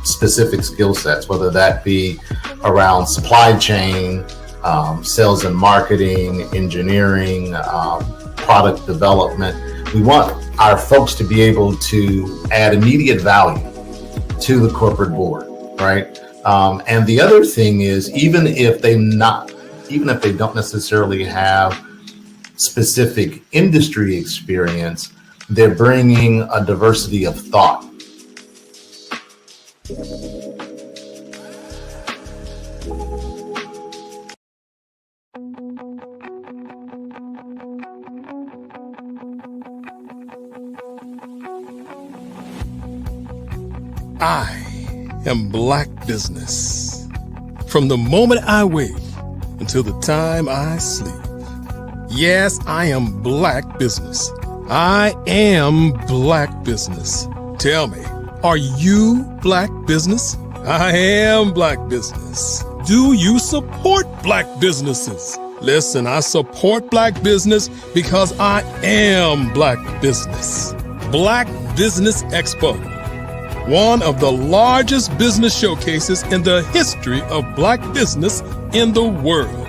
specific skill sets, whether that be around supply chain, sales and marketing, engineering, product development. We want our folks to be able to add immediate value to the corporate board, right? And the other thing is, even if they don't necessarily have specific industry experience, they're bringing a diversity of thought. I am Black Business. From the moment I wake until the time I sleep. Yes, I am Black Business. I am Black Business. Tell me, are you Black Business? I am Black Business. Do you support Black businesses? Listen, I support Black business because I am Black Business. Black Business Expo, one of the largest business showcases in the history of Black business in the world.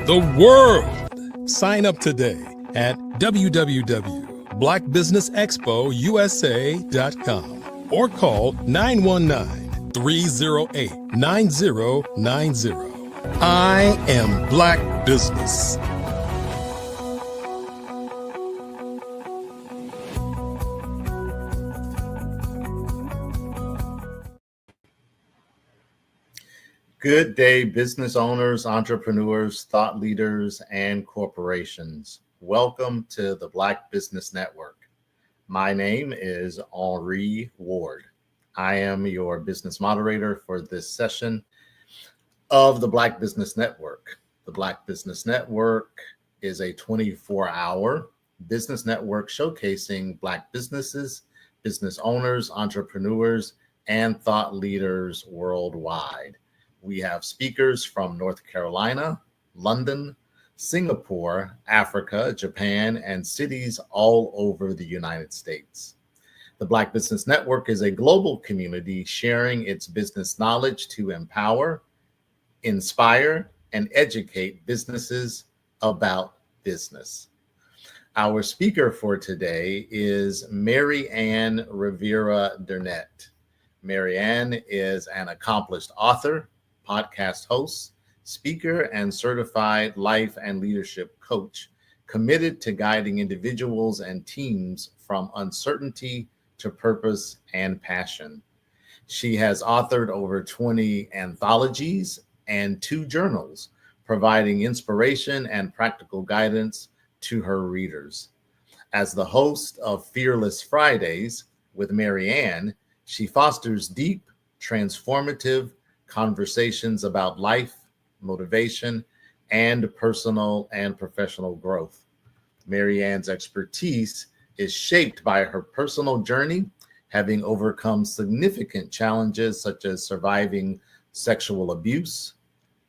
The world! Sign up today at www.blackbusinessexpousa.com or call 919-308-9090. I am Black Business. Good day, business owners, entrepreneurs, thought leaders, and corporations. Welcome to the Black Business Network. My name is Henri Ward. I am your business moderator for this session of the Black Business Network. The Black Business Network is a 24-hour business network showcasing Black businesses, business owners, entrepreneurs, and thought leaders worldwide. We have speakers from North Carolina, London, Singapore, Africa, Japan, and cities all over the United States. The Black Business Network is a global community sharing its business knowledge to empower, inspire, and educate businesses about business. Our speaker for today is Mary Ann Rivera-Durnett. Mary Ann is an accomplished author, podcast host, speaker, and certified life and leadership coach, committed to guiding individuals and teams from uncertainty to purpose and passion. She has authored over 20 anthologies and 2 journals, providing inspiration and practical guidance to her readers. As the host of Fearless Fridays with Mary Ann, she fosters deep, transformative conversations about life, motivation, and personal and professional growth. Mary Ann's expertise is shaped by her personal journey, having overcome significant challenges such as surviving sexual abuse,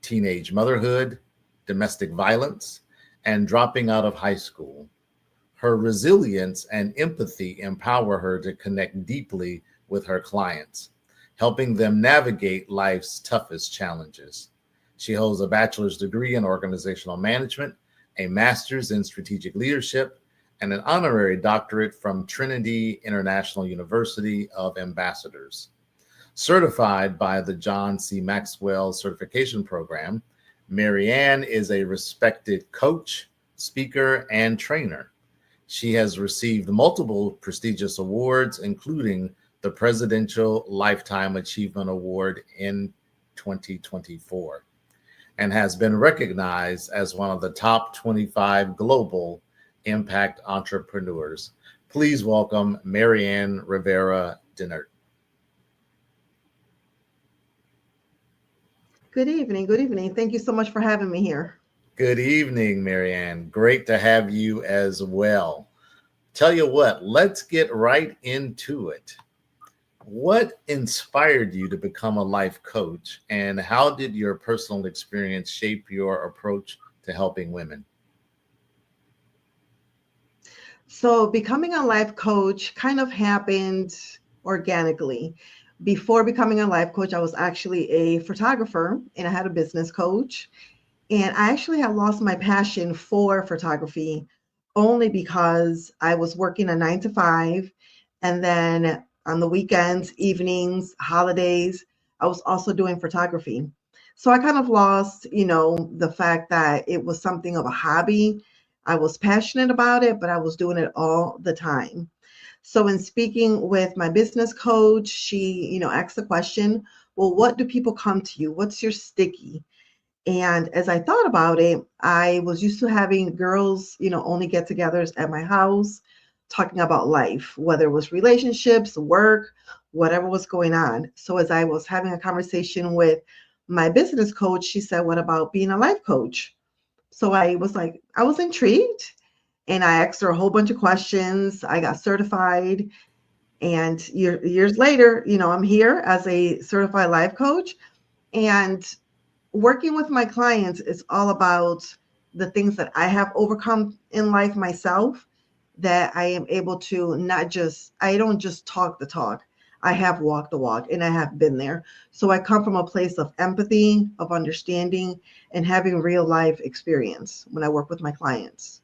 teenage motherhood, domestic violence, and dropping out of high school. Her resilience and empathy empower her to connect deeply with her clients, helping them navigate life's toughest challenges. She holds a bachelor's degree in organizational management, a master's in strategic leadership, and an honorary doctorate from Trinity International University of Ambassadors. Certified by the John C. Maxwell Certification Program, Mary Ann is a respected coach, speaker, and trainer. She has received multiple prestigious awards, including the Presidential Lifetime Achievement Award in 2024, and has been recognized as one of the top 25 global impact entrepreneurs. Please welcome Mary Ann Rivera-Durnett. Good evening. Good evening. Thank you so much for having me here. Good evening, Mary Ann. Great to have you as well. Tell you what, let's get right into it. What inspired you to become a life coach, and how did your personal experience shape your approach to helping women? So becoming a life coach kind of happened organically. Before becoming a life coach, I was actually a photographer and I had a business coach. And I actually had lost my passion for photography only because I was working a 9 to 5. And then on the weekends, evenings, holidays, I was also doing photography. So I kind of lost, the fact that it was something of a hobby. I was passionate about it, but I was doing it all the time. So in speaking with my business coach, she, asked the question, well, what do people come to you? What's your sticky? And as I thought about it, I was used to having girls, only get togethers at my house, talking about life, whether it was relationships, work, whatever was going on. So as I was having a conversation with my business coach, she said, what about being a life coach? So I was like, I was intrigued and I asked her a whole bunch of questions. I got certified. And years later, I'm here as a certified life coach. And working with my clients is all about the things that I have overcome in life myself, that I am able to I don't just talk the talk. I have walked the walk and I have been there. So I come from a place of empathy, of understanding, and having real life experience when I work with my clients.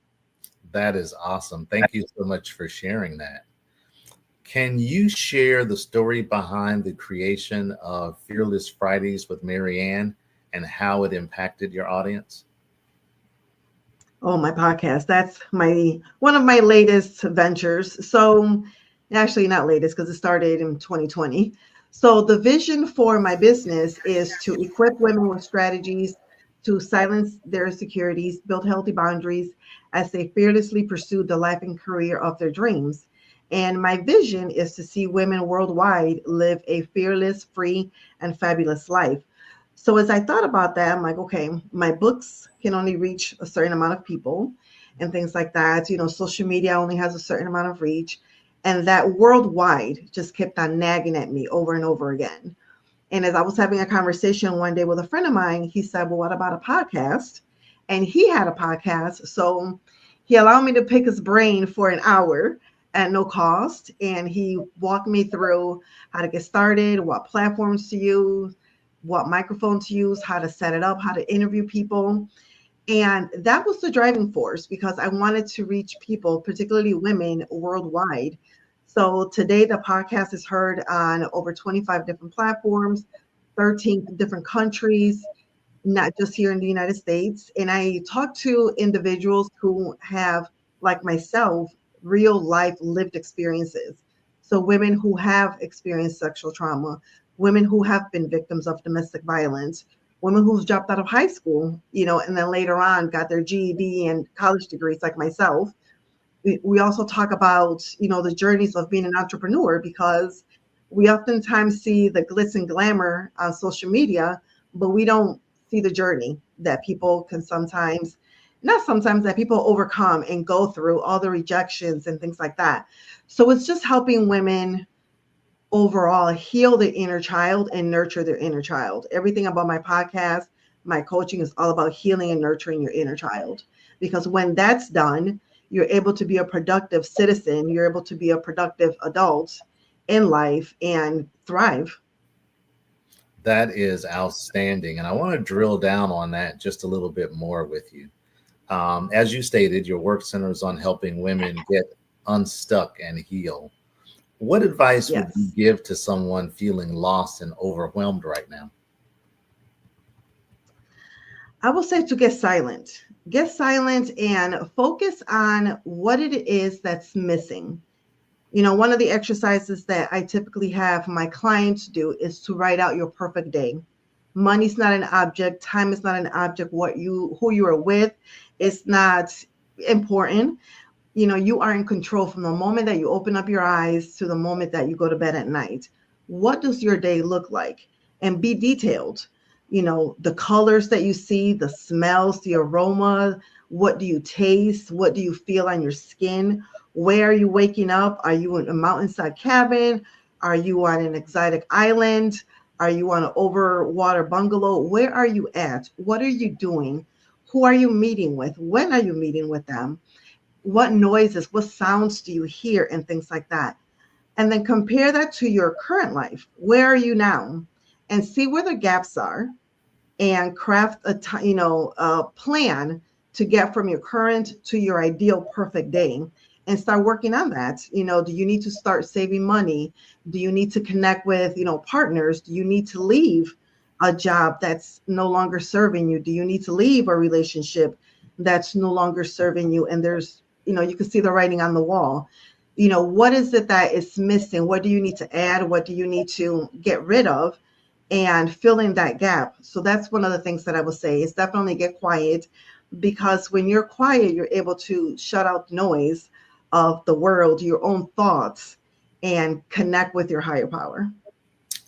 That is awesome. Thank you so much for sharing that. Can you share the story behind the creation of Fearless Fridays with Marianne and how it impacted your audience? Oh, my podcast. That's one of my latest ventures. So actually not latest because it started in 2020. So the vision for my business is to equip women with strategies to silence their insecurities, build healthy boundaries as they fearlessly pursue the life and career of their dreams. And my vision is to see women worldwide live a fearless, free, and fabulous life. So as I thought about that, I'm like, okay, my books can only reach a certain amount of people and things like that. Social media only has a certain amount of reach. And that worldwide just kept on nagging at me over and over again. And as I was having a conversation one day with a friend of mine, he said, well, what about a podcast? And he had a podcast. So he allowed me to pick his brain for an hour at no cost. And he walked me through how to get started, what platforms to use, what microphone to use, how to set it up, how to interview people. And that was the driving force because I wanted to reach people, particularly women, worldwide. So today the podcast is heard on over 25 different platforms, 13 different countries, not just here in the United States. And I talk to individuals who have, like myself, real life lived experiences. So women who have experienced sexual trauma, women who have been victims of domestic violence, women who've dropped out of high school, and then later on got their GED and college degrees like myself. We also talk about, the journeys of being an entrepreneur because we oftentimes see the glitz and glamour on social media, but we don't see the journey that people can that people overcome and go through all the rejections and things like that. So it's just helping women overall heal their inner child and nurture their inner child. Everything about my podcast, my coaching is all about healing and nurturing your inner child. Because when that's done, you're able to be a productive citizen, you're able to be a productive adult in life and thrive. That is outstanding. And I want to drill down on that just a little bit more with you. As you stated, your work centers on helping women get unstuck and heal. What advice would you give to someone feeling lost and overwhelmed right now? I will say to get silent. Get silent and focus on what it is that's missing. One of the exercises that I typically have my clients do is to write out your perfect day. Money's not an object. Time is not an object. Who you are with is not important. You are in control from the moment that you open up your eyes to the moment that you go to bed at night. What does your day look like? And be detailed. The colors that you see, the smells, the aroma, what do you taste? What do you feel on your skin? Where are you waking up? Are you in a mountainside cabin? Are you on an exotic island? Are you on an overwater bungalow? Where are you at? What are you doing? Who are you meeting with? When are you meeting with them? What noises, what sounds do you hear and things like that? And then compare that to your current life. Where are you now? And see where the gaps are, and craft a plan to get from your current to your ideal perfect day, and start working on that. Do you need to start saving money? Do you need to connect with, partners? Do you need to leave a job that's no longer serving you? Do you need to leave a relationship that's no longer serving you? And there's, you can see the writing on the wall. What is it that is missing? What do you need to add? What do you need to get rid of? And fill in that gap. So that's one of the things that I will say is definitely get quiet, because when you're quiet, you're able to shut out noise of the world, your own thoughts, and connect with your higher power.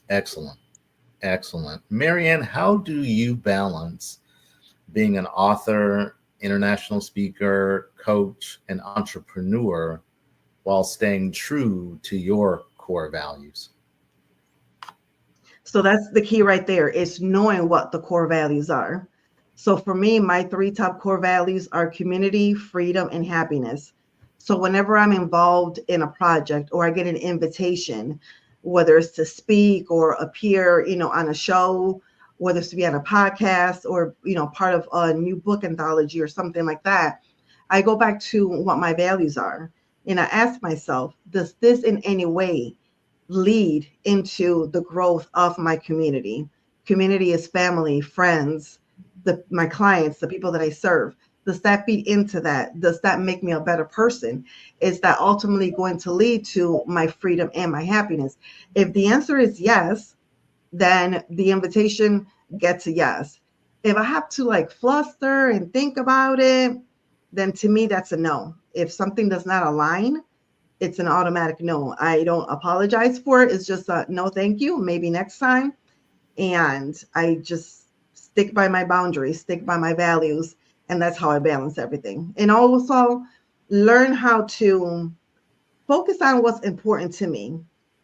Excellent. Excellent. Marianne, how do you balance being an author, international speaker, coach, and entrepreneur while staying true to your core values? So that's the key right there, is knowing what the core values are. So for me, my 3 top core values are community, freedom, and happiness. So whenever I'm involved in a project or I get an invitation, whether it's to speak or appear, on a show, whether it's to be on a podcast or, part of a new book anthology or something like that, I go back to what my values are. And I ask myself, does this in any way lead into the growth of my community? Community is family, friends, my clients, the people that I serve. Does that feed into that? Does that make me a better person? Is that ultimately going to lead to my freedom and my happiness? If the answer is yes, then the invitation gets a yes. If I have to fluster and think about it, then to me, that's a no. If something does not align, it's an automatic no. I don't apologize for it. It's just a no, thank you. Maybe next time. And I just stick by my boundaries, stick by my values. And that's how I balance everything. And also learn how to focus on what's important to me,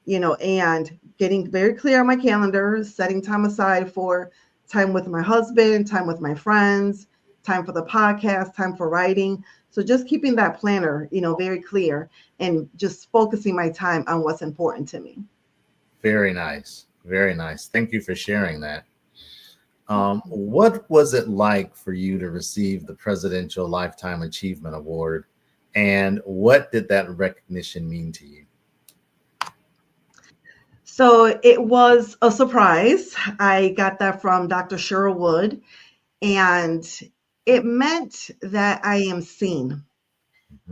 and getting very clear on my calendar, setting time aside for time with my husband, time with my friends, time for the podcast, time for writing. So just keeping that planner, very clear, and just focusing my time on what's important to me. Very nice. Very nice. Thank you for sharing that. What was it like for you to receive the Presidential Lifetime Achievement Award? And what did that recognition mean to you? So it was a surprise. I got that from Dr. Sherwood, and it meant that I am seen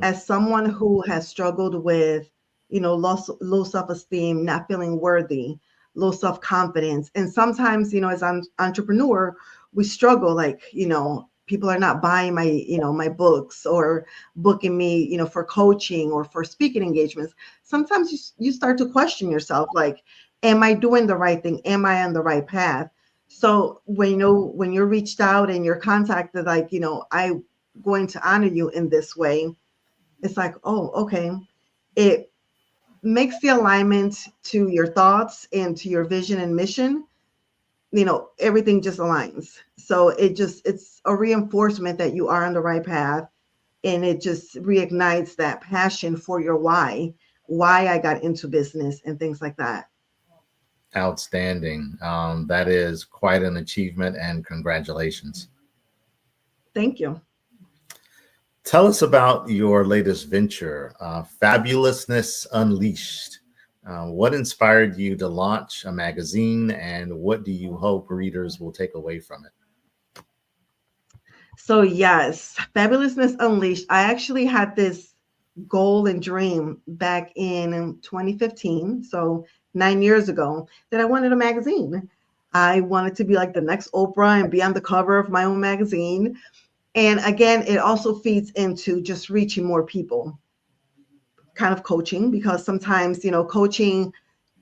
as someone who has struggled with, low self-esteem, not feeling worthy, low self-confidence. And sometimes, as an entrepreneur, we struggle, people are not buying my, my books or booking me, for coaching or for speaking engagements. Sometimes you start to question yourself, am I doing the right thing? Am I on the right path? So when you're reached out and you're contacted, I'm going to honor you in this way, it's oh, okay. It makes the alignment to your thoughts and to your vision and mission. Everything just aligns. So it's a reinforcement that you are on the right path. And it just reignites that passion for your why I got into business and things like that. Outstanding. That is quite an achievement, and congratulations. Thank you. Tell us about your latest venture, Fabulousness Unleashed. What inspired you to launch a magazine, and what do you hope readers will take away from it? So yes, Fabulousness Unleashed. I actually had this goal and dream back in 2015, so 9 years ago, that I wanted a magazine. I wanted to be like the next Oprah and be on the cover of my own magazine. And again, it also feeds into just reaching more people, kind of coaching, because sometimes, coaching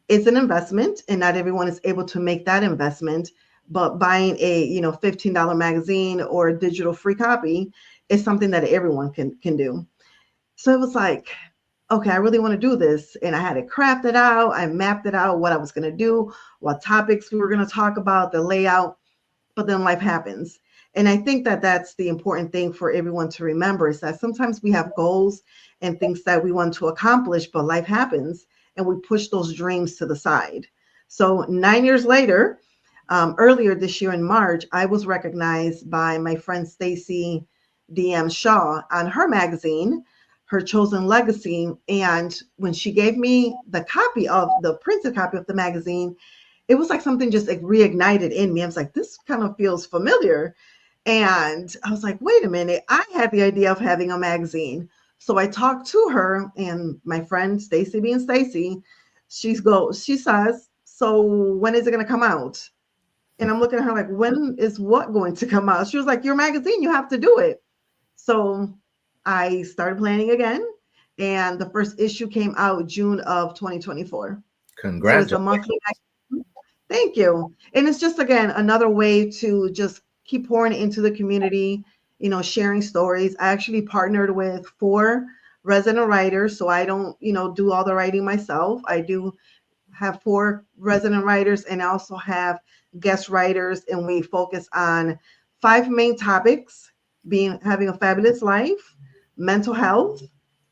is an investment and not everyone is able to make that investment. But buying a, $15 magazine or a digital free copy is something that everyone can do. So it was okay, I really want to do this. And I had it crafted out. I mapped it out, what I was going to do, what topics we were going to talk about, the layout. But then life happens. And I think that that's the important thing for everyone to remember, is that sometimes we have goals and things that we want to accomplish, but life happens and we push those dreams to the side. So 9 years later, earlier this year in March, I was recognized by my friend Stacy DM Shaw on her magazine, Her Chosen Legacy. And when she gave me the printed copy of the magazine, it was like something just like reignited in me. I was like, this kind of feels familiar. And I was like, wait a minute, I had the idea of having a magazine. So I talked to her, and my friend Stacy being Stacy, she says, so when is it going to come out? And I'm looking at her like, when is what going to come out? She was like, your magazine, you have to do it. So I started planning again, and the first issue came out June of 2024. Congratulations. So it's a monthly magazine. Thank you. And it's just, again, another way to just keep pouring into the community, sharing stories. I actually partnered with 4 resident writers, so I don't, do all the writing myself. I do have 4 resident writers, and I also have guest writers, and we focus on 5 main topics: having a fabulous life, mental health,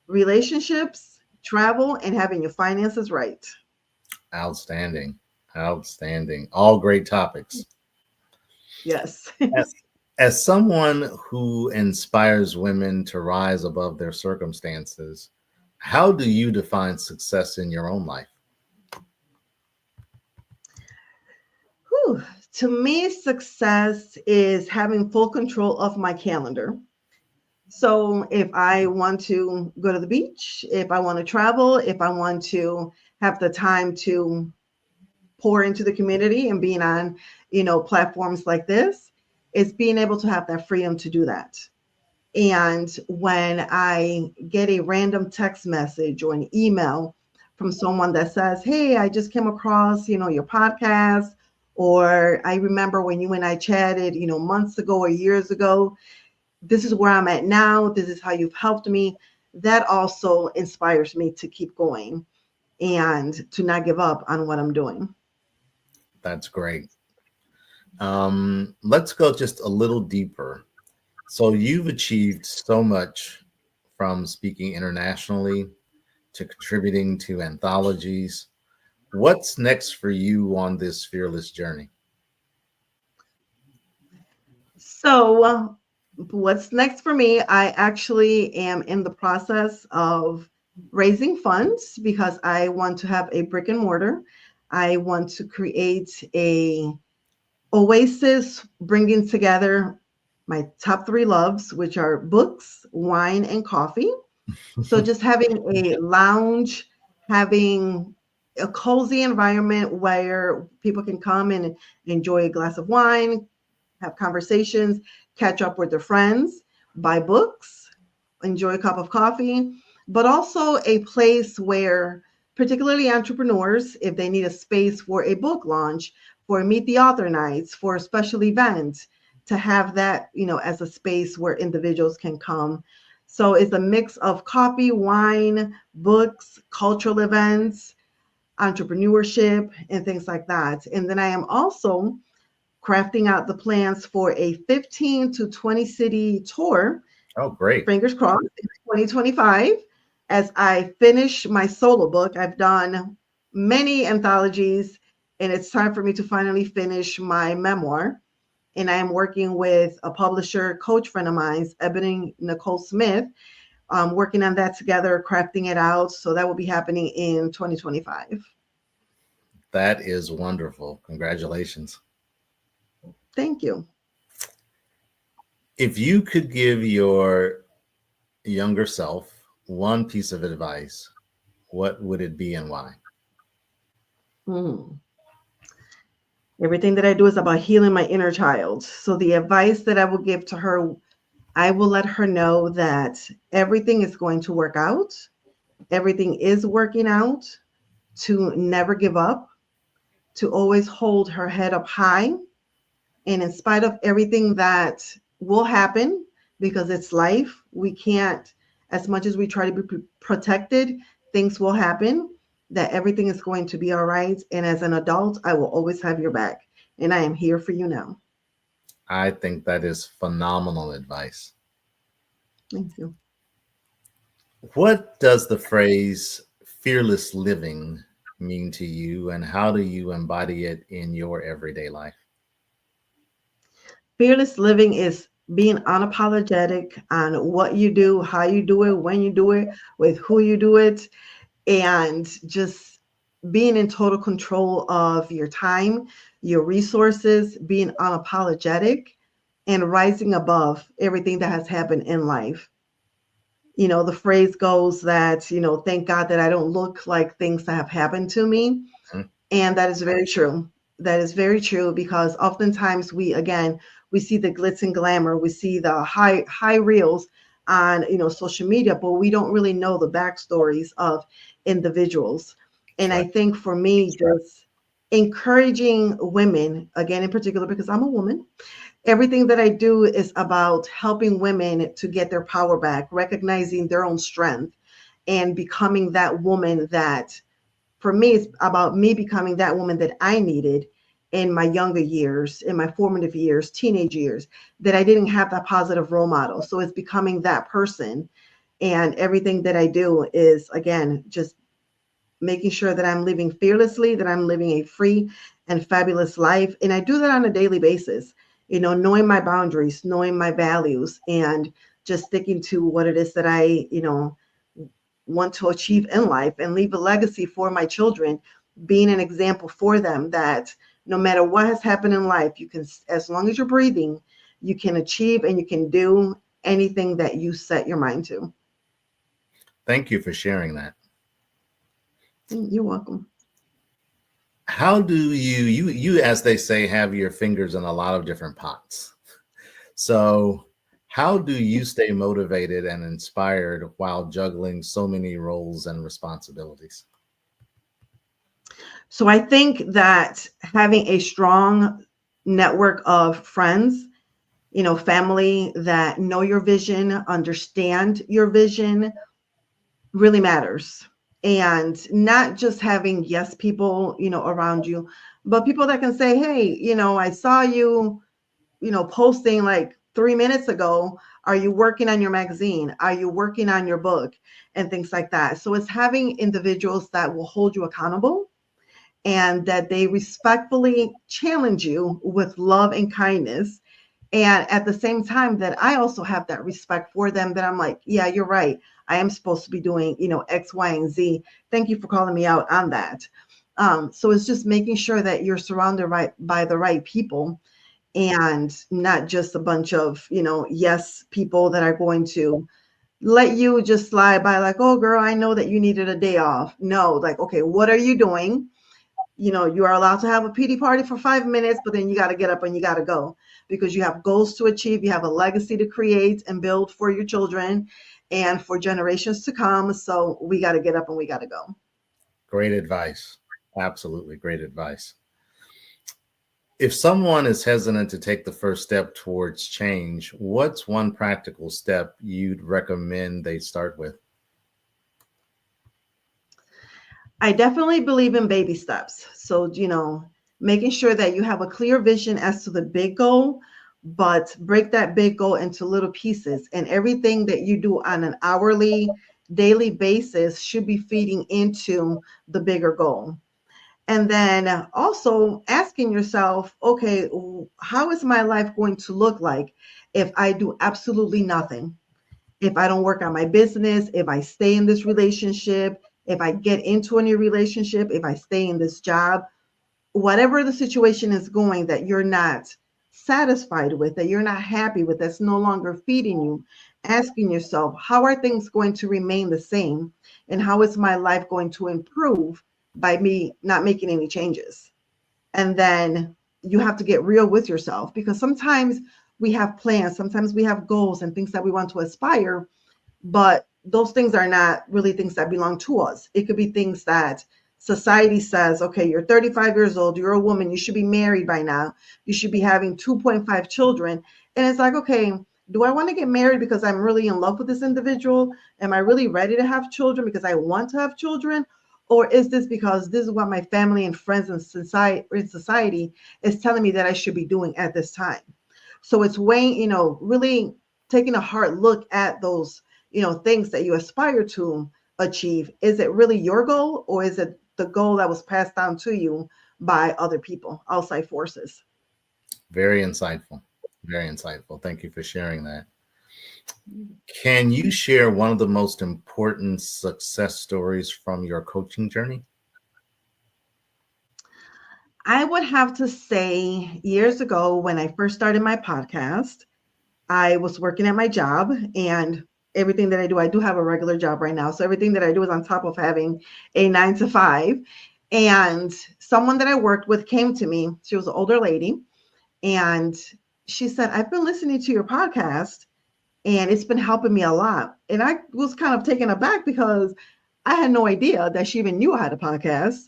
relationships, travel, and having your finances right. Outstanding. All great topics. Yes. As someone who inspires women to rise above their circumstances, how do you define success in your own life? To me, success is having full control of my calendar. So if I want to go to the beach, if I want to travel, if I want to have the time to pour into the community and being on, platforms like this, is being able to have that freedom to do that. And when I get a random text message or an email from someone that says, hey, I just came across, your podcast, or I remember when you and I chatted, months ago or years ago, this is where I'm at now, this is how you've helped me, that also inspires me to keep going and to not give up on what I'm doing. That's great. Let's go just a little deeper. So you've achieved so much, from speaking internationally to contributing to anthologies. What's next for you on this fearless journey? So what's next for me? I actually am in the process of raising funds because I want to have a brick and mortar. I want to create a oasis bringing together my top 3 loves, which are books, wine, and coffee. So just having a lounge, having a cozy environment where people can come and enjoy a glass of wine, have conversations, catch up with their friends, buy books, enjoy a cup of coffee, but also a place where particularly entrepreneurs, if they need a space for a book launch, for meet the author nights, for special events, to have that, as a space where individuals can come. So it's a mix of coffee, wine, books, cultural events, entrepreneurship, and things like that. And then I am also crafting out the plans for a 15 to 20 city tour. Oh, great. Fingers crossed, in 2025. As I finish my solo book, I've done many anthologies, and it's time for me to finally finish my memoir. And I am working with a publisher, coach friend of mine, Ebony Nicole Smith, working on that together, crafting it out. So that will be happening in 2025. That is wonderful. Congratulations. Thank you. If you could give your younger self one piece of advice, what would it be and why? Everything that I do is about healing my inner child. So the advice that I will give to her, I will let her know that everything is going to work out. Everything is working out, to never give up, to always hold her head up high. And in spite of everything that will happen, because it's life, we can't, as much as we try to be protected, things will happen, that everything is going to be all right. And as an adult, I will always have your back. And I am here for you now. I think that is phenomenal advice. Thank you. What does the phrase fearless living mean to you, and how do you embody it in your everyday life? Fearless living is being unapologetic on what you do, how you do it, when you do it, with who you do it, and just being in total control of your time, your resources, being unapologetic, and rising above everything that has happened in life. You know, the phrase goes that, you know, thank God that I don't look like things that have happened to me. And that is very true. That is very true, because oftentimes we see the glitz and glamour, we see the high reels on, you know, social media, but we don't really know the backstories of individuals. And I think for me, just encouraging women, again, in particular, because I'm a woman, everything that I do is about helping women to get their power back, recognizing their own strength, and becoming that woman that, for me, it's about me becoming that woman that I needed in my younger years, in my formative years, teenage years, that I didn't have that positive role model. So it's becoming that person. And everything that I do is, again, just making sure that I'm living fearlessly, that I'm living a free and fabulous life. And I do that on a daily basis, you know, knowing my boundaries, knowing my values, and just sticking to what it is that I, you know, want to achieve in life, and leave a legacy for my children, being an example for them that no matter what has happened in life, you can, as long as you're breathing, you can achieve and you can do anything that you set your mind to. Thank you for sharing that. You're welcome. How do you, as they say, have your fingers in a lot of different pots? So how do you stay motivated and inspired while juggling so many roles and responsibilities? So I think that having a strong network of friends, you know, family that know your vision, understand your vision, really matters. And not just having yes people, you know, around you, but people that can say, hey, you know, I saw you, you know, posting like 3 minutes ago. Are you working on your magazine? Are you working on your book? And things like that. So it's having individuals that will hold you accountable, and that they respectfully challenge you with love and kindness. And at the same time, that I also have that respect for them, that I'm like, yeah, you're right. I am supposed to be doing, you know, X, Y, and Z. Thank you for calling me out on that. So it's just making sure that you're surrounded by the right people, and not just a bunch of, you know, yes people that are going to let you just slide by like, oh girl, I know that you needed a day off. No, like, okay, what are you doing? You know, you are allowed to have a PD party for 5 minutes, but then you got to get up and you got to go, because you have goals to achieve. You have a legacy to create and build for your children and for generations to come. So we got to get up and we got to go. Great advice. Absolutely great advice. If someone is hesitant to take the first step towards change, what's one practical step you'd recommend they start with? I definitely believe in baby steps. So, you know, making sure that you have a clear vision as to the big goal, but break that big goal into little pieces. And everything that you do on an hourly, daily basis should be feeding into the bigger goal. And then also asking yourself, okay, how is my life going to look like if I do absolutely nothing? If I don't work on my business, if I stay in this relationship, if I get into a new relationship, if I stay in this job, whatever the situation is going that you're not satisfied with, that you're not happy with, that's no longer feeding you, asking yourself, how are things going to remain the same? And how is my life going to improve by me not making any changes? And then you have to get real with yourself, because sometimes we have plans, sometimes we have goals and things that we want to aspire, but those things are not really things that belong to us. It could be things that society says, okay, you're 35 years old, you're a woman, you should be married by now, you should be having 2.5 children. And it's like, okay, do I want to get married because I'm really in love with this individual? Am I really ready to have children because I want to have children? Or is this because this is what my family and friends and society is telling me that I should be doing at this time? So it's weighing, you know, really taking a hard look at those, you know, things that you aspire to, achieve? Is it really your goal, or is it the goal that was passed down to you by other people, outside forces? Very insightful. Very insightful. Thank you for sharing that. Can you share one of the most important success stories from your coaching journey? I would have to say years ago when I first started my podcast, I was working at my job, and everything that I do have a regular job right now. So everything that I do is on top of having a 9 to 5. And someone that I worked with came to me. She was an older lady, and she said, I've been listening to your podcast and it's been helping me a lot. And I was kind of taken aback because I had no idea that she even knew I had a podcast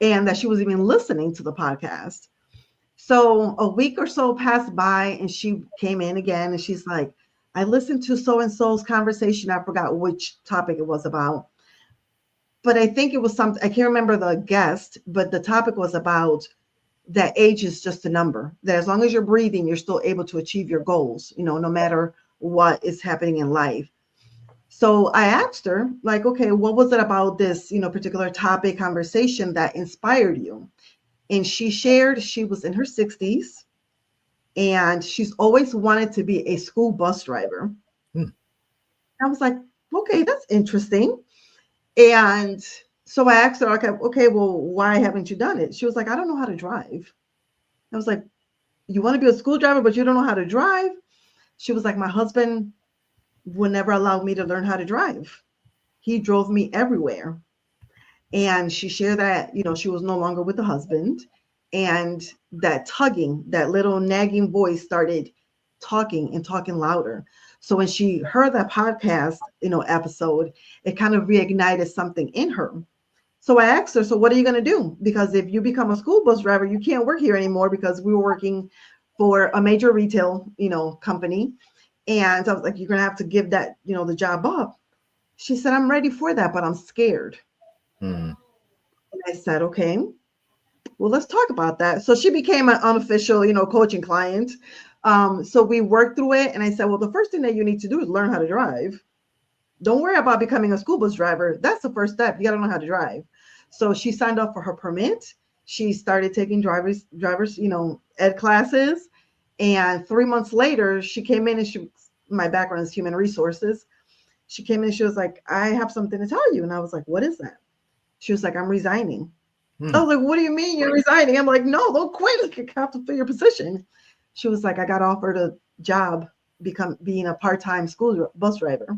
and that she was even listening to the podcast. So a week or so passed by and she came in again and she's like, I listened to so-and-so's conversation. I forgot which topic it was about, but I think it was something, I can't remember the guest, but the topic was about that age is just a number, that as long as you're breathing, you're still able to achieve your goals, no matter what is happening in life. So I asked her, like, okay, what was it about this, particular topic conversation that inspired you? And she shared she was in her 60s and she's always wanted to be a school bus driver. I was like, okay, that's interesting. And so I asked her, okay, well, why haven't you done it? She was like, I don't know how to drive. I was like, you want to be a school driver, but you don't know how to drive? She was like, my husband would never allow me to learn how to drive. He drove me everywhere. And she shared that, she was no longer with the husband. And that tugging, that little nagging voice started talking and talking louder. So when she heard that podcast, episode, it kind of reignited something in her. So I asked her, so what are you going to do? Because if you become a school bus driver, you can't work here anymore, because we were working for a major retail, company. And I was like, you're going to have to give that, the job up. She said, I'm ready for that, but I'm scared. And I said, okay, well, let's talk about that. So she became an unofficial, coaching client. So we worked through it. And I said, well, the first thing that you need to do is learn how to drive. Don't worry about becoming a school bus driver. That's the first step. You got to know how to drive. So she signed up for her permit. She started taking drivers, ed classes. And 3 months later, she came in and my background is human resources. She came in and she was like, I have something to tell you. And I was like, what is that? She was like, I'm resigning. I was like, what do you mean you're resigning? I'm like, no, don't quit. You have to fill your position. She was like, I got offered a job being a part-time school bus driver.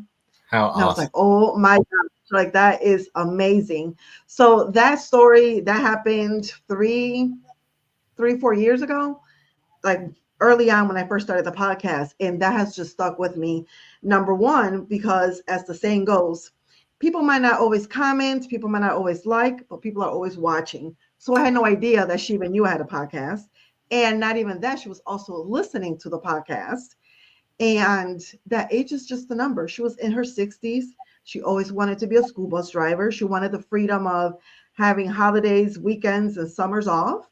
How awesome. I was like, oh my God, like that is amazing. So that story that happened 4 years ago, like early on when I first started the podcast, and that has just stuck with me. Number one, because as the saying goes, people might not always comment, people might not always like, but people are always watching. So I had no idea that she even knew I had a podcast. And not even that, she was also listening to the podcast. And that age is just a number. She was in her 60s. She always wanted to be a school bus driver. She wanted the freedom of having holidays, weekends, and summers off.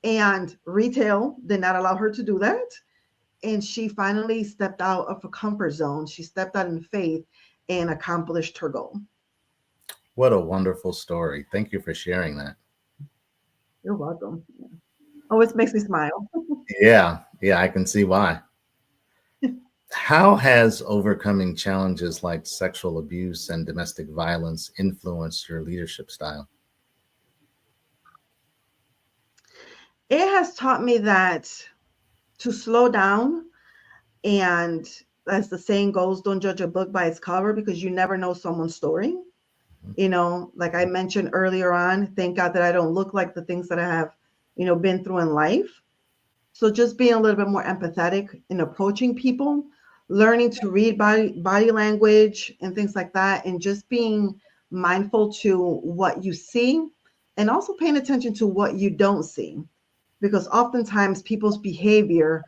And retail did not allow her to do that. And she finally stepped out of her comfort zone. She stepped out in faith and accomplished her goal. What a wonderful story. Thank you for sharing that. You're welcome. Always makes me smile. Yeah, I can see why. How has overcoming challenges like sexual abuse and domestic violence influenced your leadership style? It has taught me that to slow down, and as the saying goes, don't judge a book by its cover, because you never know someone's story. Like I mentioned earlier on, thank God that I don't look like the things that I have, been through in life. So just being a little bit more empathetic in approaching people, learning to read body language and things like that, and just being mindful to what you see and also paying attention to what you don't see, because oftentimes people's behavior,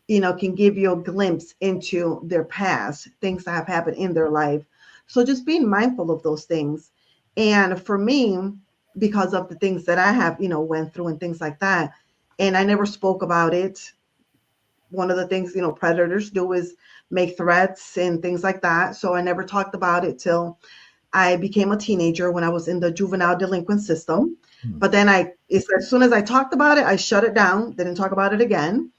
can give you a glimpse into their past, things that have happened in their life. So just being mindful of those things. And for me, because of the things that I have, went through and things like that, and I never spoke about it. One of the things, predators do is make threats and things like that. So I never talked about it till I became a teenager when I was in the juvenile delinquent system. But then as soon as I talked about it, I shut it down, didn't talk about it again.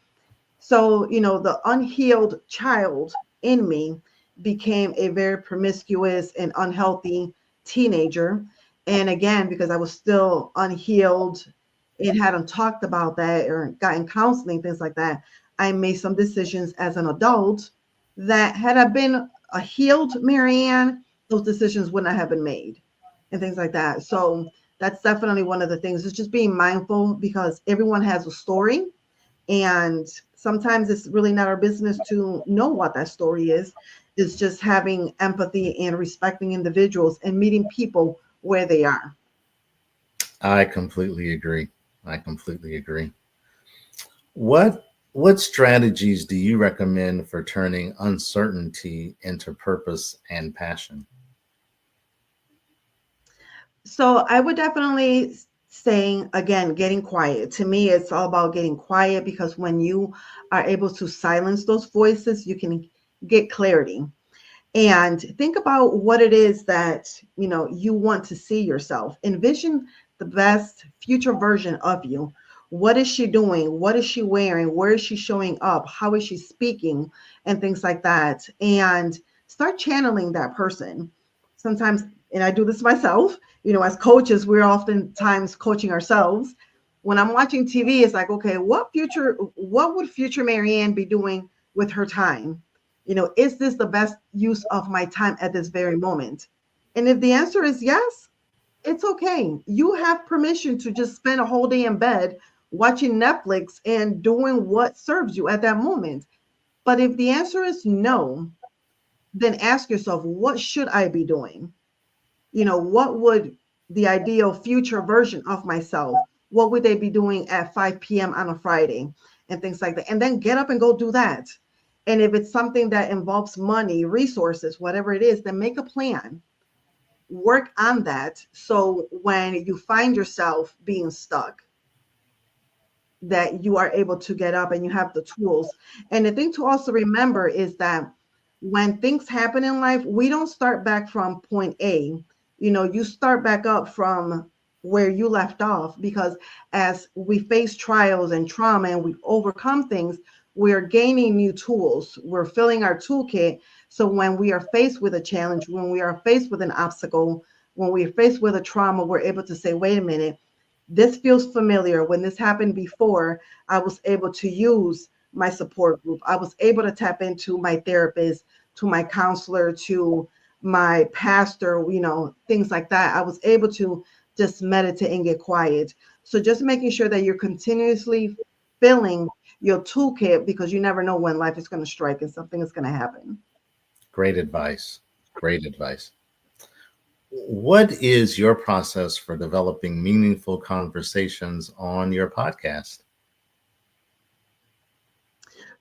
So, the unhealed child in me became a very promiscuous and unhealthy teenager. And again, because I was still unhealed and hadn't talked about that or gotten counseling, things like that, I made some decisions as an adult that had I been a healed Marianne, those decisions would not have been made and things like that. So that's definitely one of the things, is just being mindful, because everyone has a story. And sometimes it's really not our business to know what that story is. It's just having empathy and respecting individuals and meeting people where they are. I completely agree. What strategies do you recommend for turning uncertainty into purpose and passion? So I would definitely saying, again, getting quiet. To me, it's all about getting quiet, because when you are able to silence those voices, you can get clarity. And think about what it is that, you want to see yourself. Envision the best future version of you. What is she doing? What is she wearing? Where is she showing up? How is she speaking? And things like that. And start channeling that person. Sometimes, and I do this myself, as coaches, we're oftentimes coaching ourselves. When I'm watching TV, it's like, okay, what would future Marianne be doing with her time? Is this the best use of my time at this very moment? And if the answer is yes, it's okay. You have permission to just spend a whole day in bed watching Netflix and doing what serves you at that moment. But if the answer is no, then ask yourself, what should I be doing? What would the ideal future version of myself, what would they be doing at 5 p.m. on a Friday and things like that? And then get up and go do that. And if it's something that involves money, resources, whatever it is, then make a plan. Work on that. So when you find yourself being stuck, that you are able to get up and you have the tools. And the thing to also remember is that when things happen in life, we don't start back from point A. You start back up from where you left off, because as we face trials and trauma and we overcome things, we're gaining new tools. We're filling our toolkit. So when we are faced with a challenge, when we are faced with an obstacle, when we're faced with a trauma, we're able to say, wait a minute, this feels familiar. When this happened before, I was able to use my support group. I was able to tap into my therapist, to my counselor, to my pastor, things like that. I was able to just meditate and get quiet. So just making sure that you're continuously filling your toolkit, because you never know when life is going to strike and something is going to happen. Great advice. What is your process for developing meaningful conversations on your podcast?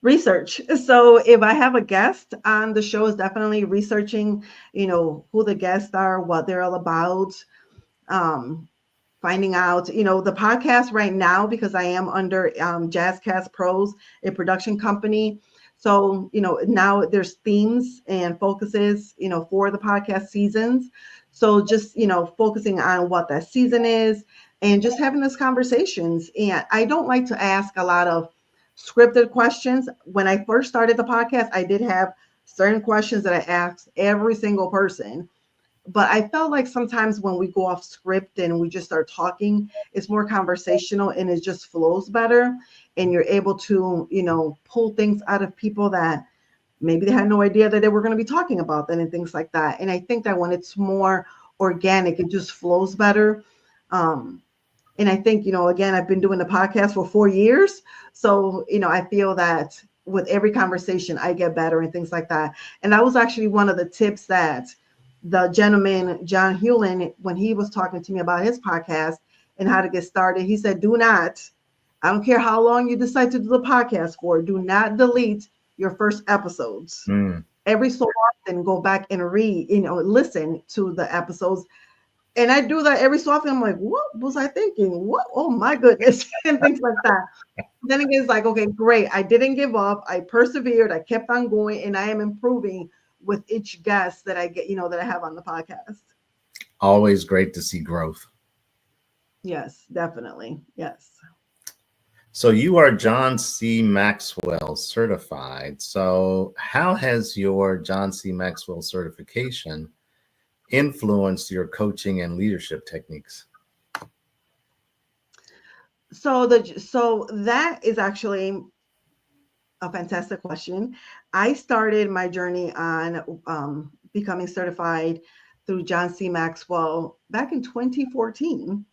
Research. So if I have a guest on the show, is definitely researching, who the guests are, what they're all about, finding out, the podcast right now, because I am under Jazzcast Pros, a production company. So, now there's themes and focuses, for the podcast seasons. So just, focusing on what that season is and just having those conversations. And I don't like to ask a lot of scripted questions. When I first started the podcast, I did have certain questions that I asked every single person. But I felt like sometimes when we go off script and we just start talking, it's more conversational and it just flows better. And you're able to, pull things out of people that maybe they had no idea that they were going to be talking about them and things like that. And I think that when it's more organic, it just flows better. And I think, again, I've been doing the podcast for 4 years. So, I feel that with every conversation, I get better and things like that. And that was actually one of the tips that the gentleman, John Hewlin, when he was talking to me about his podcast and how to get started, he said, I don't care how long you decide to do the podcast for, do not delete your first episodes. Every so often, go back and listen to the episodes. And I do that every so often. I'm like, what was I thinking? What? Oh my goodness. And things like that. Then again, it's like, okay, great. I didn't give up. I persevered. I kept on going, and I am improving with each guest that I get, that I have on the podcast. Always great to see growth. Yes, definitely. Yes. So you are John C. Maxwell certified. So how has your John C. Maxwell certification influenced your coaching and leadership techniques? So that is actually a fantastic question. I started my journey on becoming certified through John C. Maxwell back in 2014.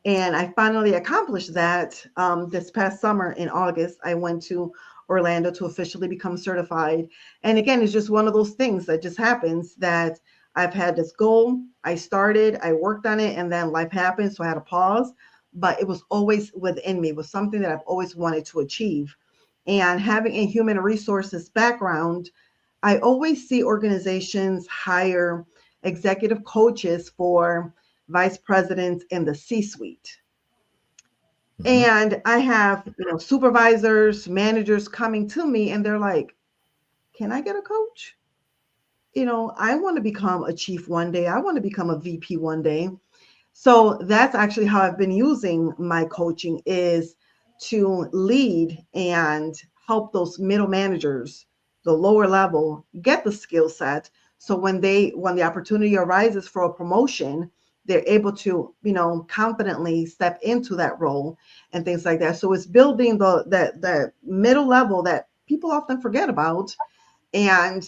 And I finally accomplished that this past summer in August. I went to Orlando to officially become certified. And again, it's just one of those things that just happens that I've had this goal. I started, I worked on it, and then life happened. So I had to pause. But it was always within me. It was something that I've always wanted to achieve. And having a human resources background, I always see organizations hire executive coaches for vice presidents in the C-suite. And I have, supervisors, managers coming to me and they're like, can I get a coach? I want to become a chief one day. I want to become a VP one day. So that's actually how I've been using my coaching, is to lead and help those middle managers, the lower level, get the skill set. So when the opportunity arises for a promotion, they're able to, confidently step into that role and things like that. So it's building that middle level that people often forget about. And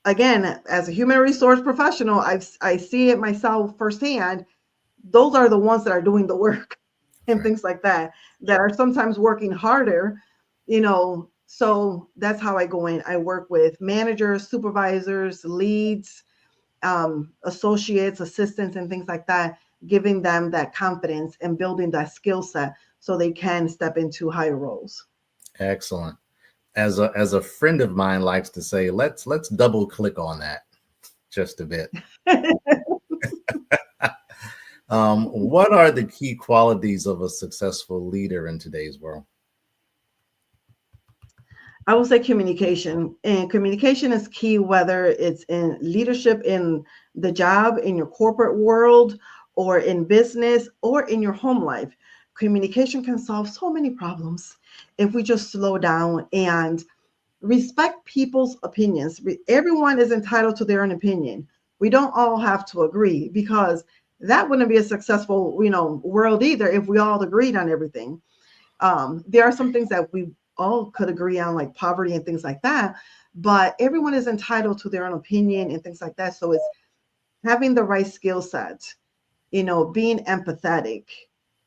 again, as a human resource professional, I see it myself firsthand. Those are the ones that are doing the work and things like that are sometimes working harder, so that's how I go in. I work with managers, supervisors, leads, associates, assistants, and things like that, giving them that confidence and building that skill set so they can step into higher roles. Excellent. As a friend of mine likes to say, let's double click on that just a bit. What are the key qualities of a successful leader in today's world? I will say communication, and communication is key, whether it's in leadership, in the job, in your corporate world, or in business, or in your home life. Communication can solve so many problems if we just slow down and respect people's opinions. Everyone is entitled to their own opinion. We don't all have to agree, because that wouldn't be a successful, world either if we all agreed on everything. There are some things that we all could agree on, like poverty and things like that, but everyone is entitled to their own opinion and things like that. So it's having the right skill set, being empathetic,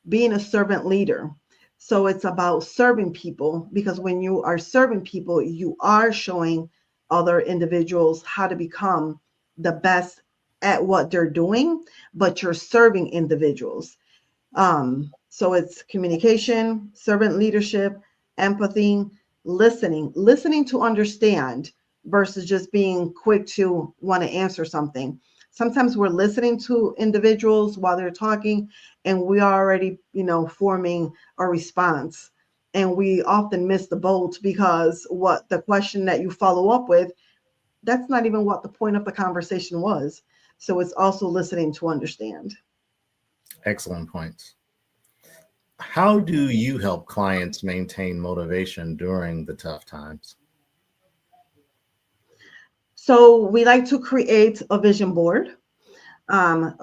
being a servant leader. So it's about serving people, because when you are serving people, you are showing other individuals how to become the best at what they're doing, but you're serving individuals. So it's communication, servant leadership, empathy, listening to understand versus just being quick to want to answer something. Sometimes we're listening to individuals while they're talking, and we are already, forming a response. And we often miss the boat, because what the question that you follow up with, that's not even what the point of the conversation was. So it's also listening to understand. Excellent points. How do you help clients maintain motivation during the tough times? So we like to create a vision board, and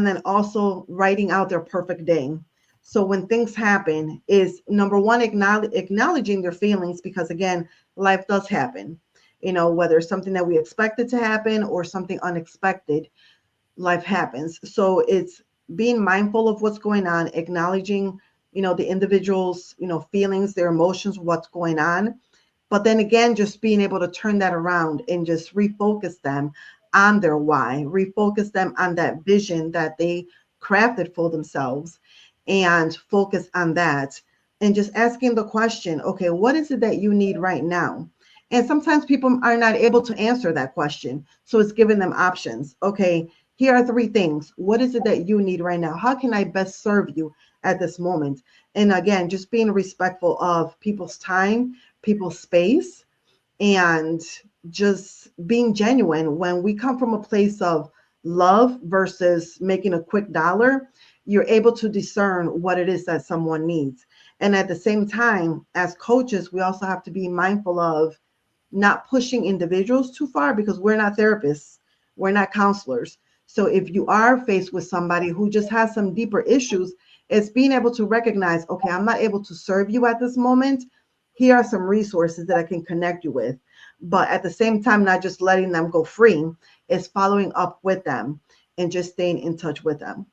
then also writing out their perfect day. So when things happen, is number one, acknowledging their feelings, because again, life does happen, whether it's something that we expected to happen or something unexpected, life happens. So it's being mindful of what's going on, acknowledging, the individual's, feelings, their emotions, what's going on. But then again, just being able to turn that around and just refocus them on their why, refocus them on that vision that they crafted for themselves, and focus on that. And just asking the question, okay, what is it that you need right now? And sometimes people are not able to answer that question. So it's giving them options. Okay, here are 3 things. What is it that you need right now? How can I best serve you at this moment? And again, just being respectful of people's time, people's space, and just being genuine. When we come from a place of love versus making a quick dollar, you're able to discern what it is that someone needs. And at the same time, as coaches, we also have to be mindful of not pushing individuals too far, because we're not therapists, we're not counselors. So if you are faced with somebody who just has some deeper issues, it's being able to recognize, okay, I'm not able to serve you at this moment. Here are some resources that I can connect you with. But at the same time, not just letting them go free, it's following up with them and just staying in touch with them.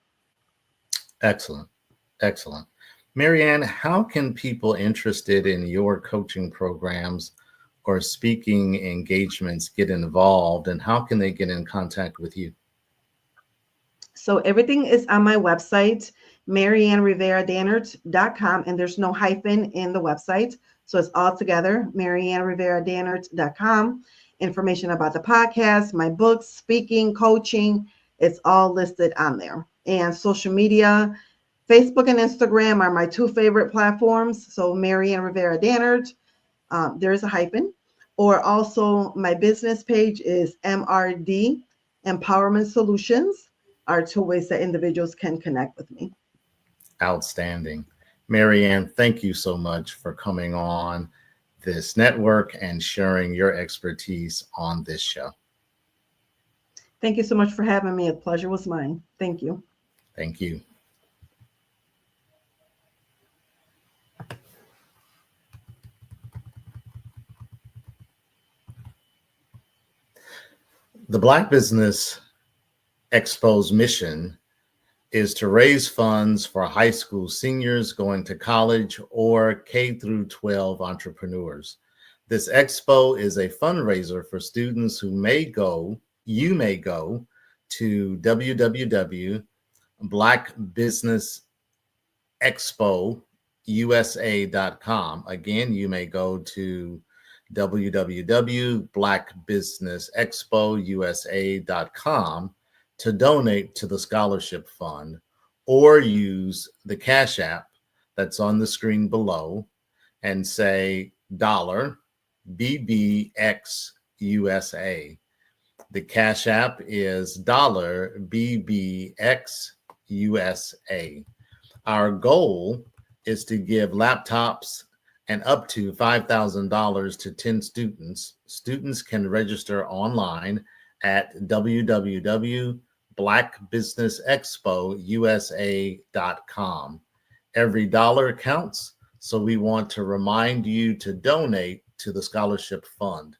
Excellent. Excellent. Marianne, how can people interested in your coaching programs or speaking engagements get involved, and how can they get in contact with you? So everything is on my website, mariannerivera-dannert.com, and there's no hyphen in the website. So it's all together, mariannerivera-dannert.com. Information about the podcast, my books, speaking, coaching, it's all listed on there. And social media, Facebook and Instagram are my two favorite platforms. So Marianne Rivera-Dannert, there is a hyphen. Or also my business page is MRD, Empowerment Solutions, are two ways that individuals can connect with me. Outstanding. Marianne, thank you so much for coming on this network and sharing your expertise on this show. Thank you so much for having me. The pleasure was mine. Thank you. Thank you. The Black Business Expo's mission is to raise funds for high school seniors going to college or K through 12 entrepreneurs. This expo is a fundraiser for students who may go to www.blackbusinessexpousa.com. Again, you may go to www.blackbusinessexpousa.com to donate to the scholarship fund, or use the Cash App that's on the screen below and say $BBXUSA. The Cash App is $BBXUSA. Our goal is to give laptops and up to $5,000 to 10 students. Students can register online at www.blackbusinessexpousa.com. Every dollar counts, so we want to remind you to donate to the scholarship fund.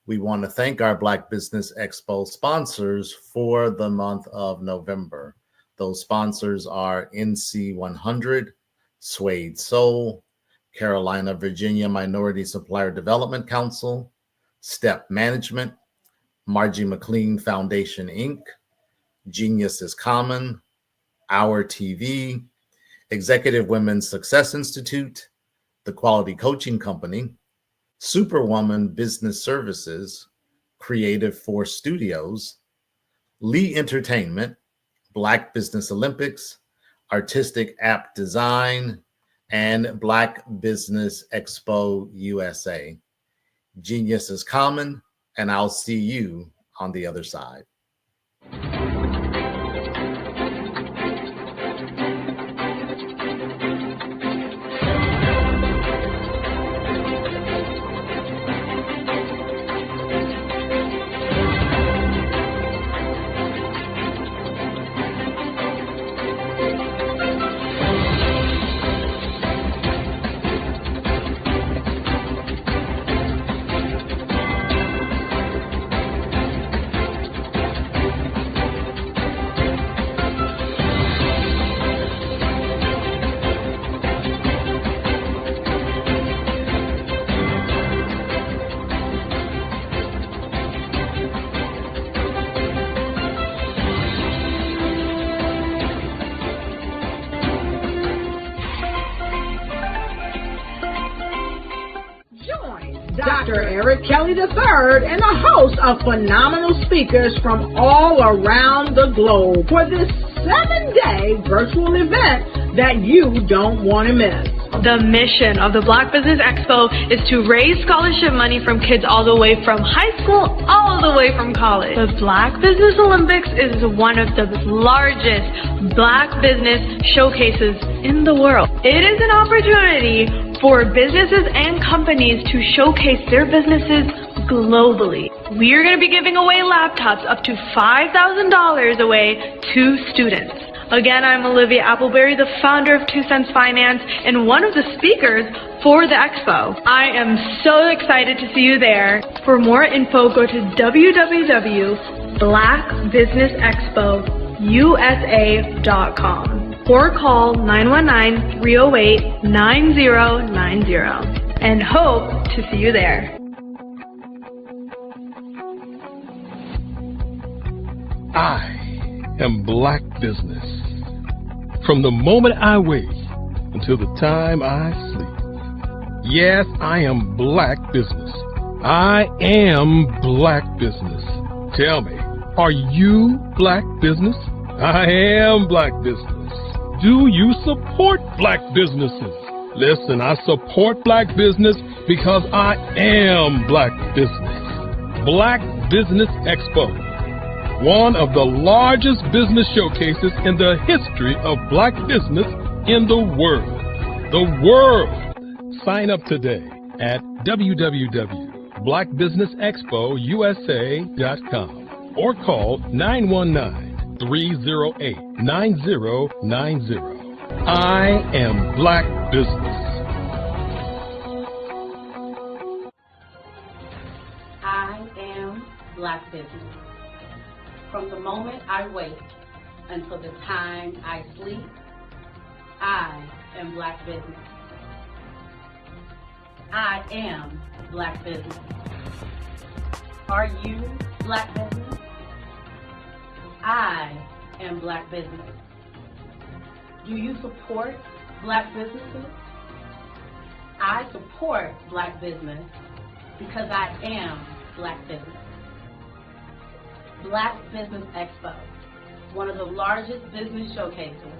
We want to thank our Black Business Expo sponsors for the month of November. Those sponsors are NC100, Suede Soul, Carolina, Virginia Minority Supplier Development Council, Step Management, Margie McLean Foundation, Inc., Genius is Common, Our TV, Executive Women's Success Institute, The Quality Coaching Company, Superwoman Business Services, Creative Force Studios, Lee Entertainment, Black Business Olympics, Artistic App Design, and Black Business Expo USA. Genius is Common, and I'll see you on the other side. Dr. Eric Kelly III and a host of phenomenal speakers from all around the globe for this 7-day virtual event that you don't want to miss. The mission of the Black Business Expo is to raise scholarship money from kids all the way from high school, all the way from college. The Black Business Olympics is one of the largest Black business showcases in the world. It is an opportunity for businesses and companies to showcase their businesses globally. We are going to be giving away laptops up to $5,000 away to students. Again, I'm Olivia Appleberry, the founder of 2 Cents Finance and one of the speakers for the expo. I am so excited to see you there. For more info, go to www.blackbusinessexpousa.com or call 919-308-9090 and hope to see you there. I am Black Business. From the moment I wake until the time I sleep. Yes, I am Black Business. I am Black Business. Tell me, are you Black Business? I am Black Business. Do you support Black businesses? Listen, I support Black business because I am Black Business. Black Business Expo, one of the largest business showcases in the history of Black business in the world. The world! Sign up today at www.blackbusinessexpousa.com or call 919-308-9090. I am Black Business. I am Black Business. From the moment I wake until the time I sleep, I am Black Business. I am Black Business. Are you Black Business? I am Black Business. Do you support Black businesses? I support Black business because I am Black Business. Black Business Expo, one of the largest business showcases.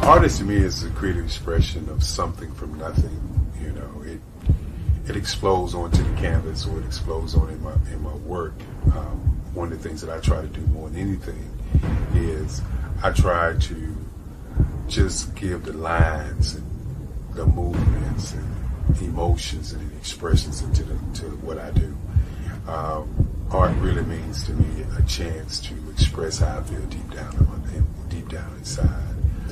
Artist to me is a creative expression of something from nothing. You know, it explodes onto the canvas, or it explodes on in my work. One of the things that I try to do more than anything is I try to just give the lines and the movements and emotions and expressions into what I do. Art really means to me a chance to express how I feel deep down inside.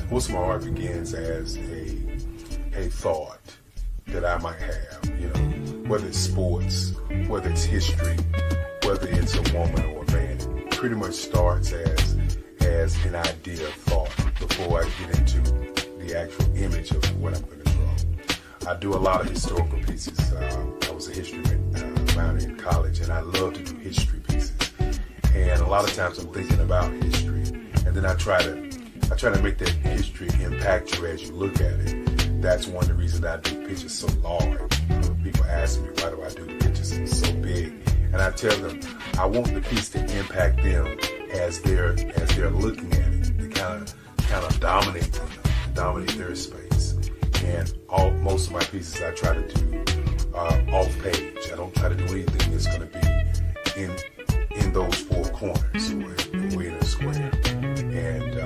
Most of my art begins as a thought that I might have, you know, whether it's sports, whether it's history, whether it's a woman or a man. It pretty much starts as an idea of thought before I get into the actual image of what I'm going to draw. I do a lot of historical pieces. I was a history minor in college, and I love to do history pieces. And a lot of times I'm thinking about history, and then I try to make that history impact you as you look at it. That's one of the reasons I do pictures so large. People ask me, why do I do the pictures so big? And I tell them, I want the piece to impact them as they're looking at it. To kind of dominate them, dominate their space. And most of my pieces I try to do off page. I don't try to do anything that's going to be in those four corners or in a square. And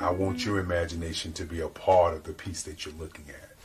I want your imagination to be a part of the piece that you're looking at.